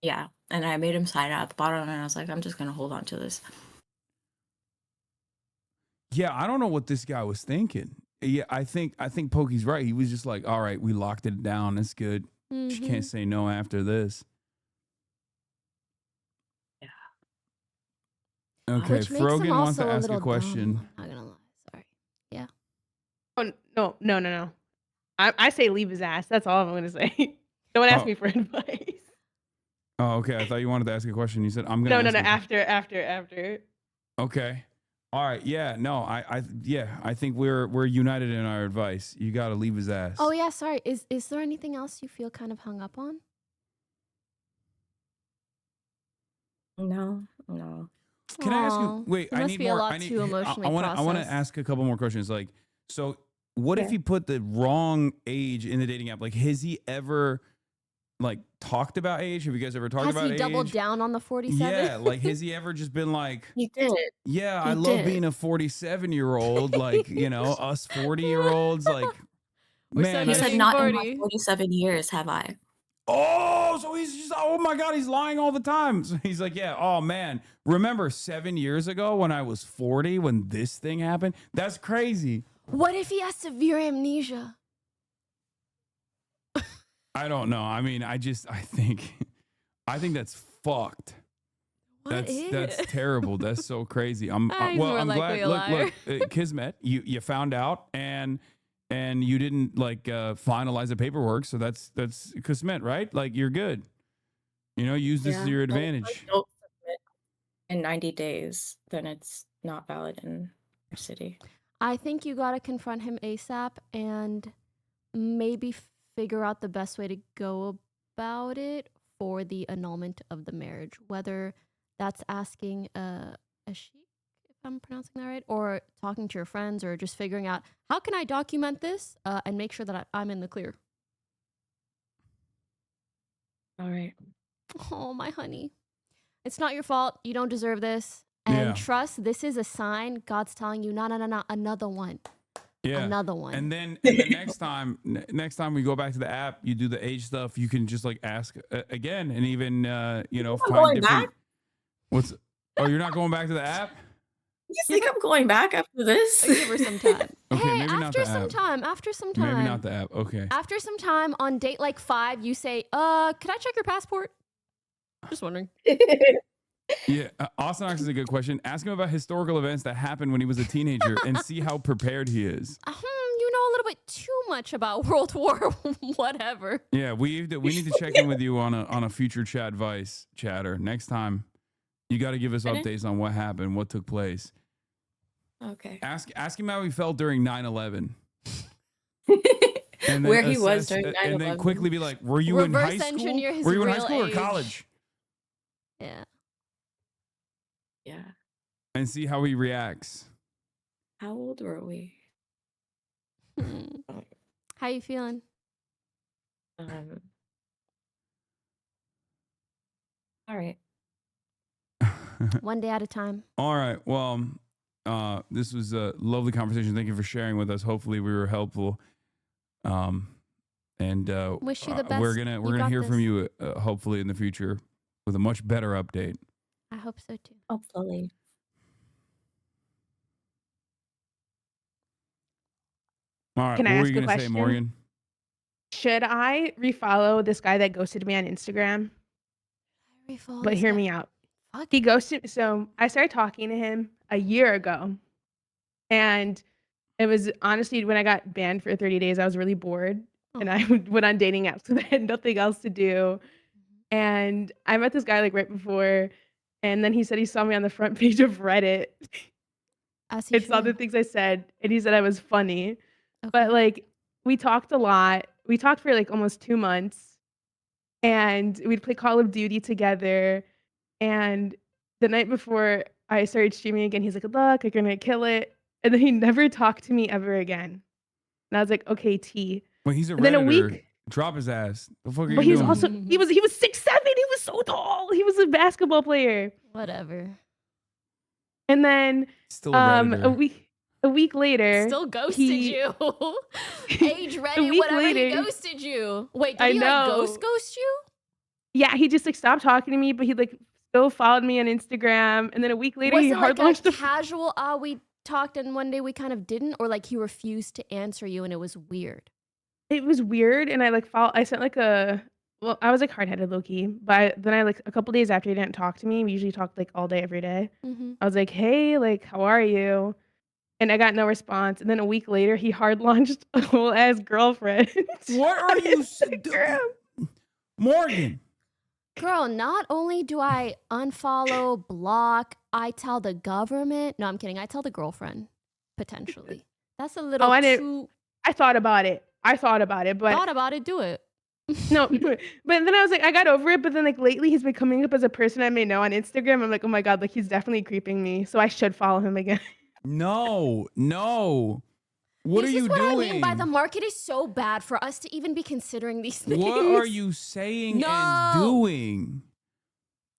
Speaker 16: Yeah, and I made him sign it at the bottom, and I was like, I'm just gonna hold on to this.
Speaker 1: Yeah, I don't know what this guy was thinking. Yeah, I think Pokey's right. He was just like, all right, we locked it down. It's good. She
Speaker 4: Mhm.
Speaker 1: can't say no after this.
Speaker 16: Yeah.
Speaker 1: Okay,
Speaker 4: Which makes him
Speaker 1: Frogan wants to
Speaker 4: also a
Speaker 1: ask a
Speaker 4: little
Speaker 1: question.
Speaker 4: dumb. I'm not gonna lie. Sorry. Yeah.
Speaker 7: Oh, no. I say leave his ass. That's all I'm gonna say. Don't ask
Speaker 1: Oh.
Speaker 7: me for advice.
Speaker 1: Oh, okay. I thought you wanted to ask a question. You said I'm gonna.
Speaker 7: No.
Speaker 1: ask a-"
Speaker 7: After.
Speaker 1: Okay. All right. Yeah. No. I think we're united in our advice. You got to leave his ass.
Speaker 4: Oh yeah. Sorry. Is there anything else you feel kind of hung up on?
Speaker 16: No.
Speaker 1: Can I ask
Speaker 4: Aw,
Speaker 1: you? Wait.
Speaker 4: he
Speaker 1: I
Speaker 4: must
Speaker 1: need
Speaker 4: be a
Speaker 1: more.
Speaker 4: lot
Speaker 1: I need.
Speaker 4: too emotionally
Speaker 1: I want to
Speaker 4: processed.
Speaker 1: ask a couple more questions. Like, so what if
Speaker 16: Yeah.
Speaker 1: he put the wrong age in the dating app? Like, has he ever like talked about age? Have you guys ever talked
Speaker 4: Has
Speaker 1: about
Speaker 4: he doubled
Speaker 1: age?
Speaker 4: down on the 47?
Speaker 1: Yeah, like has he ever just been like,
Speaker 16: He did.
Speaker 1: yeah, I
Speaker 16: He
Speaker 1: love
Speaker 16: did.
Speaker 1: being a 47-year-old, like, you know, us 40-year-olds, like,
Speaker 4: We're so
Speaker 1: man,
Speaker 16: He
Speaker 1: I
Speaker 16: said,
Speaker 4: hitting
Speaker 16: not in my
Speaker 4: 40.
Speaker 16: 47 years have I.
Speaker 1: oh, so he's just, oh my God, he's lying all the time. So he's like, yeah, oh man, remember 7 years ago when I was 40, when this thing happened? That's crazy.
Speaker 4: What if he has severe amnesia?
Speaker 1: I don't know. I mean, I think that's fucked.
Speaker 4: What
Speaker 1: That's terrible. That's so crazy. I'm
Speaker 4: He's
Speaker 1: well.
Speaker 4: more
Speaker 1: I'm
Speaker 4: likely
Speaker 1: glad.
Speaker 4: a
Speaker 1: Look, Kismet. You found out and you didn't like finalize the paperwork. So that's Kismet, right? Like you're good. You know, use this to your
Speaker 16: but if I
Speaker 1: advantage.
Speaker 16: don't submit in 90 days, then it's not valid in our city.
Speaker 4: I think you got to confront him ASAP and maybe figure out the best way to go about it for the annulment of the marriage. Whether that's asking a sheik, if I'm pronouncing that right, or talking to your friends, or just figuring out how can I document this and make sure that I'm in the clear.
Speaker 16: All right.
Speaker 4: Oh, my honey. It's not your fault. You don't deserve this. And
Speaker 1: Yeah.
Speaker 4: trust, this is a sign God's telling you, no, another one.
Speaker 1: Yeah.
Speaker 4: Another one.
Speaker 1: And then next time we go back to the app, you do the age stuff. You can just like ask again, and even you know,
Speaker 16: I'm
Speaker 1: find
Speaker 16: going
Speaker 1: different.
Speaker 16: back?
Speaker 1: What's? Oh, you're not going back to the app?
Speaker 16: You think I'm going back after this?
Speaker 4: Give her some time.
Speaker 1: Okay,
Speaker 4: Hey,
Speaker 1: maybe not
Speaker 4: after
Speaker 1: the
Speaker 4: some
Speaker 1: app.
Speaker 4: time, after some time.
Speaker 1: Maybe not the app. Okay.
Speaker 4: After some time, on date like 5, you say, could I check your passport? Just wondering.
Speaker 1: Yeah, Austin Ox is a good question. Ask him about historical events that happened when he was a teenager and see how prepared he is.
Speaker 4: You know a little bit too much about World War whatever.
Speaker 1: Yeah, we need to check in with you on a future Chadvice chatter. Next time, you got to give us updates on what happened, what took place.
Speaker 16: Okay.
Speaker 1: Ask him how he felt during 9/11. And then
Speaker 16: Where he was during
Speaker 1: and then
Speaker 16: 9/11.
Speaker 1: quickly be like, were you
Speaker 4: Reverse
Speaker 1: in high school?
Speaker 4: engineer his
Speaker 1: Were you in high
Speaker 4: real
Speaker 1: school or
Speaker 4: age.
Speaker 1: college?
Speaker 4: Yeah.
Speaker 16: Yeah.
Speaker 1: And see how he reacts.
Speaker 16: How old were we?
Speaker 4: How you feeling?
Speaker 16: All right.
Speaker 4: One day at a time.
Speaker 1: All right. Well, this was a lovely conversation. Thank you for sharing with us. Hopefully, we were helpful. And
Speaker 4: Wish you the
Speaker 1: We're
Speaker 4: best.
Speaker 1: gonna
Speaker 4: You got
Speaker 1: hear from
Speaker 4: this.
Speaker 1: you hopefully in the future with a much better update.
Speaker 4: I hope so too.
Speaker 16: Hopefully.
Speaker 1: All right.
Speaker 7: Can
Speaker 1: what
Speaker 7: I
Speaker 1: were
Speaker 7: ask
Speaker 1: you
Speaker 7: a
Speaker 1: gonna say,
Speaker 7: question?
Speaker 1: Morgan?
Speaker 7: Should I refollow this guy that ghosted me on Instagram? But hear me out. He ghosted. So I started talking to him a year ago. And it was honestly when I got banned for 30 days, I was really bored. And I went on dating apps because I had nothing else to do. And I met this guy like right before. And then he said he saw me on the front page of Reddit.
Speaker 4: As he
Speaker 7: And saw the
Speaker 4: should.
Speaker 7: things I said. And he said I was funny. But like we talked a lot. We talked for like almost 2 months. And we'd play Call of Duty together. And the night before I started streaming again, he's like, "Good luck, you're gonna kill it." And then he never talked to me ever again. And I was like, "Okay, T."
Speaker 1: Well, he's a
Speaker 7: And then a
Speaker 1: Redditor.
Speaker 7: week,
Speaker 1: Drop his ass. The fuck are
Speaker 7: but
Speaker 1: you
Speaker 7: he's
Speaker 1: doing?
Speaker 7: also he was 6'7". He was so tall. He was a basketball player.
Speaker 4: Whatever.
Speaker 7: And then
Speaker 1: Still a Redditor.
Speaker 7: a week later,
Speaker 4: Still ghosted
Speaker 7: he-
Speaker 4: you. Age ready,
Speaker 7: week
Speaker 4: whatever, he
Speaker 7: later-
Speaker 4: ghosted you. Wait, did
Speaker 7: I
Speaker 4: he like
Speaker 7: know.
Speaker 4: ghost you?
Speaker 7: Yeah, he just like stopped talking to me, but he like still followed me on Instagram. And then a week later,
Speaker 4: Was
Speaker 7: he
Speaker 4: it
Speaker 7: hard
Speaker 4: like
Speaker 7: launched
Speaker 4: a casual, we talked and one day we kind of didn't? Or like he refused to answer you and it was weird?
Speaker 7: It was weird, and I like I sent like I was like hard-headed low-key, but then I like a couple days after he didn't talk to me, we usually talked like all day every day.
Speaker 4: Mhm.
Speaker 7: I was like, "Hey, like how are you?" And I got no response. And then a week later, he hard launched a whole ass girlfriend.
Speaker 1: What are you
Speaker 7: Instagram.
Speaker 1: Morgan?
Speaker 4: Girl, not only do I unfollow, block, I tell the government. No, I'm kidding. I tell the girlfriend, potentially. That's a little
Speaker 7: I didn't.
Speaker 4: too.
Speaker 7: I thought about it, but
Speaker 4: Thought about it, do it.
Speaker 7: no. But then I was like, I got over it. But then like lately, he's been coming up as a person I may know on Instagram. I'm like, oh my god, like he's definitely creeping me. So I should follow him again.
Speaker 1: No. What
Speaker 4: this
Speaker 1: are you
Speaker 4: is what
Speaker 1: doing?
Speaker 4: I mean by the market is so bad for us to even be considering these things.
Speaker 1: What are you saying
Speaker 4: No.
Speaker 1: and doing?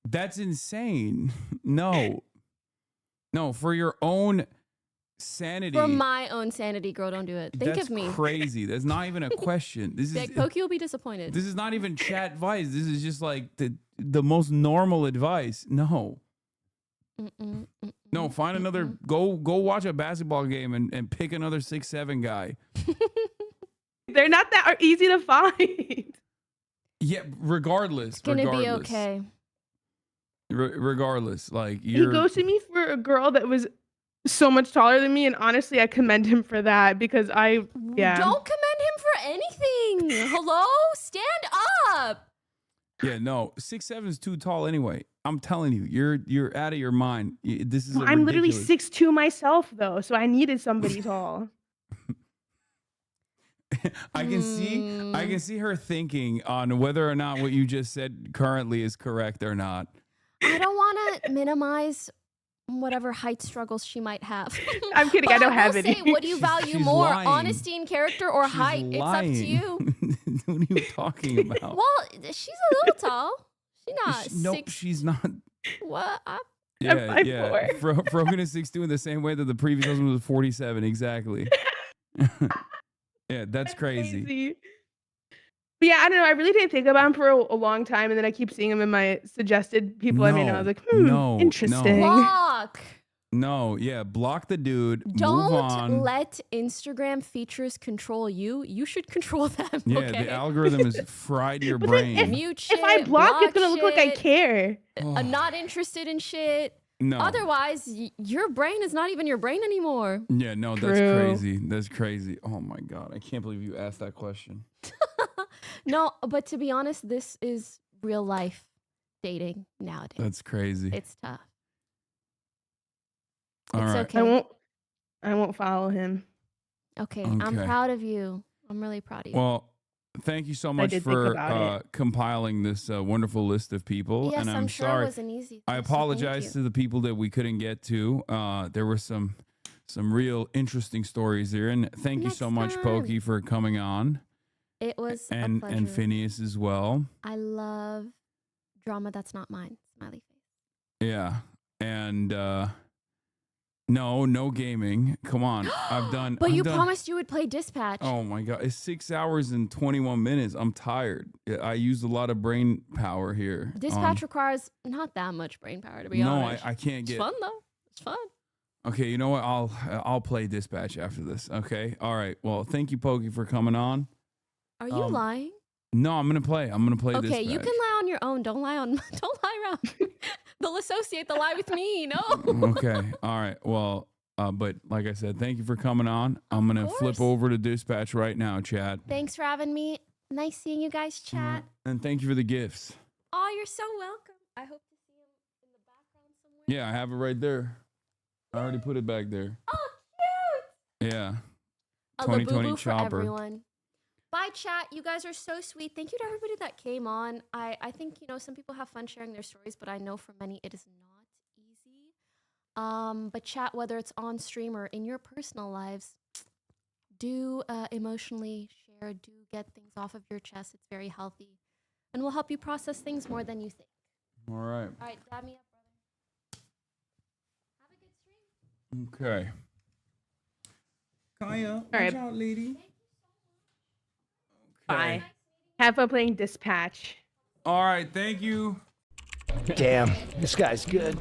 Speaker 1: That's insane. No. No, for your own sanity.
Speaker 4: For my own sanity, girl, don't do it. Think
Speaker 1: That's
Speaker 4: of me.
Speaker 1: crazy. That's not even a question. This is
Speaker 4: Like, Pokey will be disappointed.
Speaker 1: This is not even Chadvice. This is just like the most normal advice. No. No, find another go watch a basketball game and pick another 6'7" guy.
Speaker 7: They're not that easy to find.
Speaker 1: Yeah, regardless.
Speaker 4: It's gonna be okay.
Speaker 1: Regardless, like
Speaker 7: He
Speaker 1: you're
Speaker 7: ghosted me for a girl that was so much taller than me, and honestly, I commend him for that because
Speaker 4: Don't commend him for anything. Hello? Stand up.
Speaker 1: Yeah, no, 6'7" is too tall anyway. I'm telling you, you're out of your mind. This is
Speaker 7: I'm literally
Speaker 1: ridiculous.
Speaker 7: 6'2" myself, though, so I needed somebody tall.
Speaker 1: I can see her thinking on whether or not what you just said currently is correct or not.
Speaker 4: I don't want to minimize whatever height struggles she might have.
Speaker 7: I'm kidding. I don't have
Speaker 4: will
Speaker 7: any.
Speaker 4: say, what do you value
Speaker 1: She's
Speaker 4: more,
Speaker 1: lying.
Speaker 4: honesty in character or height? It's up to you.
Speaker 1: What are you talking about?
Speaker 4: Well, she's a little tall. She's not
Speaker 1: Nope,
Speaker 4: six.
Speaker 1: she's not.
Speaker 4: What?
Speaker 1: Yeah, yeah. Frogan is 6'2" in the same way that the previous husband was 47. Exactly. Yeah, that's crazy.
Speaker 7: But yeah, I don't know. I really didn't think about him for a long time, and then I keep seeing him in my suggested people I may know. I was like, interesting.
Speaker 4: Block.
Speaker 1: No, yeah, block the dude. Move
Speaker 4: Don't
Speaker 1: on.
Speaker 4: let Instagram features control you. You should control them.
Speaker 1: Yeah,
Speaker 4: okay?
Speaker 1: the algorithm has fried your brain.
Speaker 4: Mute shit.
Speaker 7: If I block, it's gonna look like I
Speaker 4: shit,
Speaker 7: care.
Speaker 4: Not interested in shit.
Speaker 1: No.
Speaker 4: Otherwise, your brain is not even your brain anymore.
Speaker 1: Yeah, no, that's
Speaker 4: True.
Speaker 1: crazy. That's crazy. Oh my God, I can't believe you asked that question.
Speaker 4: No, but to be honest, this is real life dating nowadays.
Speaker 1: That's crazy.
Speaker 4: It's tough.
Speaker 1: All
Speaker 4: It's
Speaker 1: right.
Speaker 4: okay.
Speaker 7: I won't follow him.
Speaker 4: Okay, I'm
Speaker 1: Okay.
Speaker 4: proud of you. I'm really proud of you.
Speaker 1: Well, thank you so much
Speaker 7: did think
Speaker 1: for
Speaker 7: about
Speaker 1: compiling this wonderful list of people.
Speaker 4: Yes,
Speaker 1: and
Speaker 4: I'm sure it
Speaker 1: sorry.
Speaker 4: wasn't easy,
Speaker 1: I
Speaker 4: so thank
Speaker 1: apologize
Speaker 4: you.
Speaker 1: to the people that we couldn't get to. There were some real interesting stories there, and thank you so much, Pokey, for coming on,
Speaker 4: It was a
Speaker 1: and
Speaker 4: pleasure.
Speaker 1: Phineas as well.
Speaker 4: I love drama that's not mine. Smiley face.
Speaker 1: Yeah, and no gaming. Come on, I've done.
Speaker 4: But
Speaker 1: I've
Speaker 4: you
Speaker 1: done-
Speaker 4: promised you would play Dispatch.
Speaker 1: Oh my God, it's 6 hours and 21 minutes. I'm tired. I used a lot of brain power here.
Speaker 4: Dispatch requires not that much brain power, to be
Speaker 1: No,
Speaker 4: honest.
Speaker 1: I can't get.
Speaker 4: It's fun though. It's fun.
Speaker 1: Okay, you know what? I'll play Dispatch after this. Okay, all right. Well, thank you, Pokey, for coming on.
Speaker 4: Are you lying?
Speaker 1: No, I'm gonna play. I'm gonna play
Speaker 4: Okay,
Speaker 1: Dispatch.
Speaker 4: you can lie on your own. Don't lie on. Don't lie around. They'll associate the lie with me. No.
Speaker 1: Okay, all right. Well, but like I said, thank you for coming on. I'm gonna flip over to Dispatch right now, chat.
Speaker 4: Thanks for having me. Nice seeing you guys chat.
Speaker 1: And thank you for the gifts.
Speaker 4: Oh, you're so welcome. I hope to see him in the background somewhere.
Speaker 1: Yeah, I have it right there. I already put it back there.
Speaker 4: Oh, cute.
Speaker 1: Yeah.
Speaker 4: A
Speaker 1: 2020
Speaker 4: Labubu for
Speaker 1: chopper.
Speaker 4: everyone. Bye, chat. You guys are so sweet. Thank you to everybody that came on. I think, some people have fun sharing their stories, but I know for many it is not easy. But chat, whether it's on stream or in your personal lives, do emotionally share, do get things off of your chest. It's very healthy and will help you process things more than you think.
Speaker 1: All right.
Speaker 4: All right, dab me up, brother.
Speaker 1: Okay. Kaya,
Speaker 7: All right.
Speaker 1: watch out, lady.
Speaker 7: Bye. Have fun playing Dispatch.
Speaker 1: All right. Thank you.
Speaker 27: Damn, this guy's good.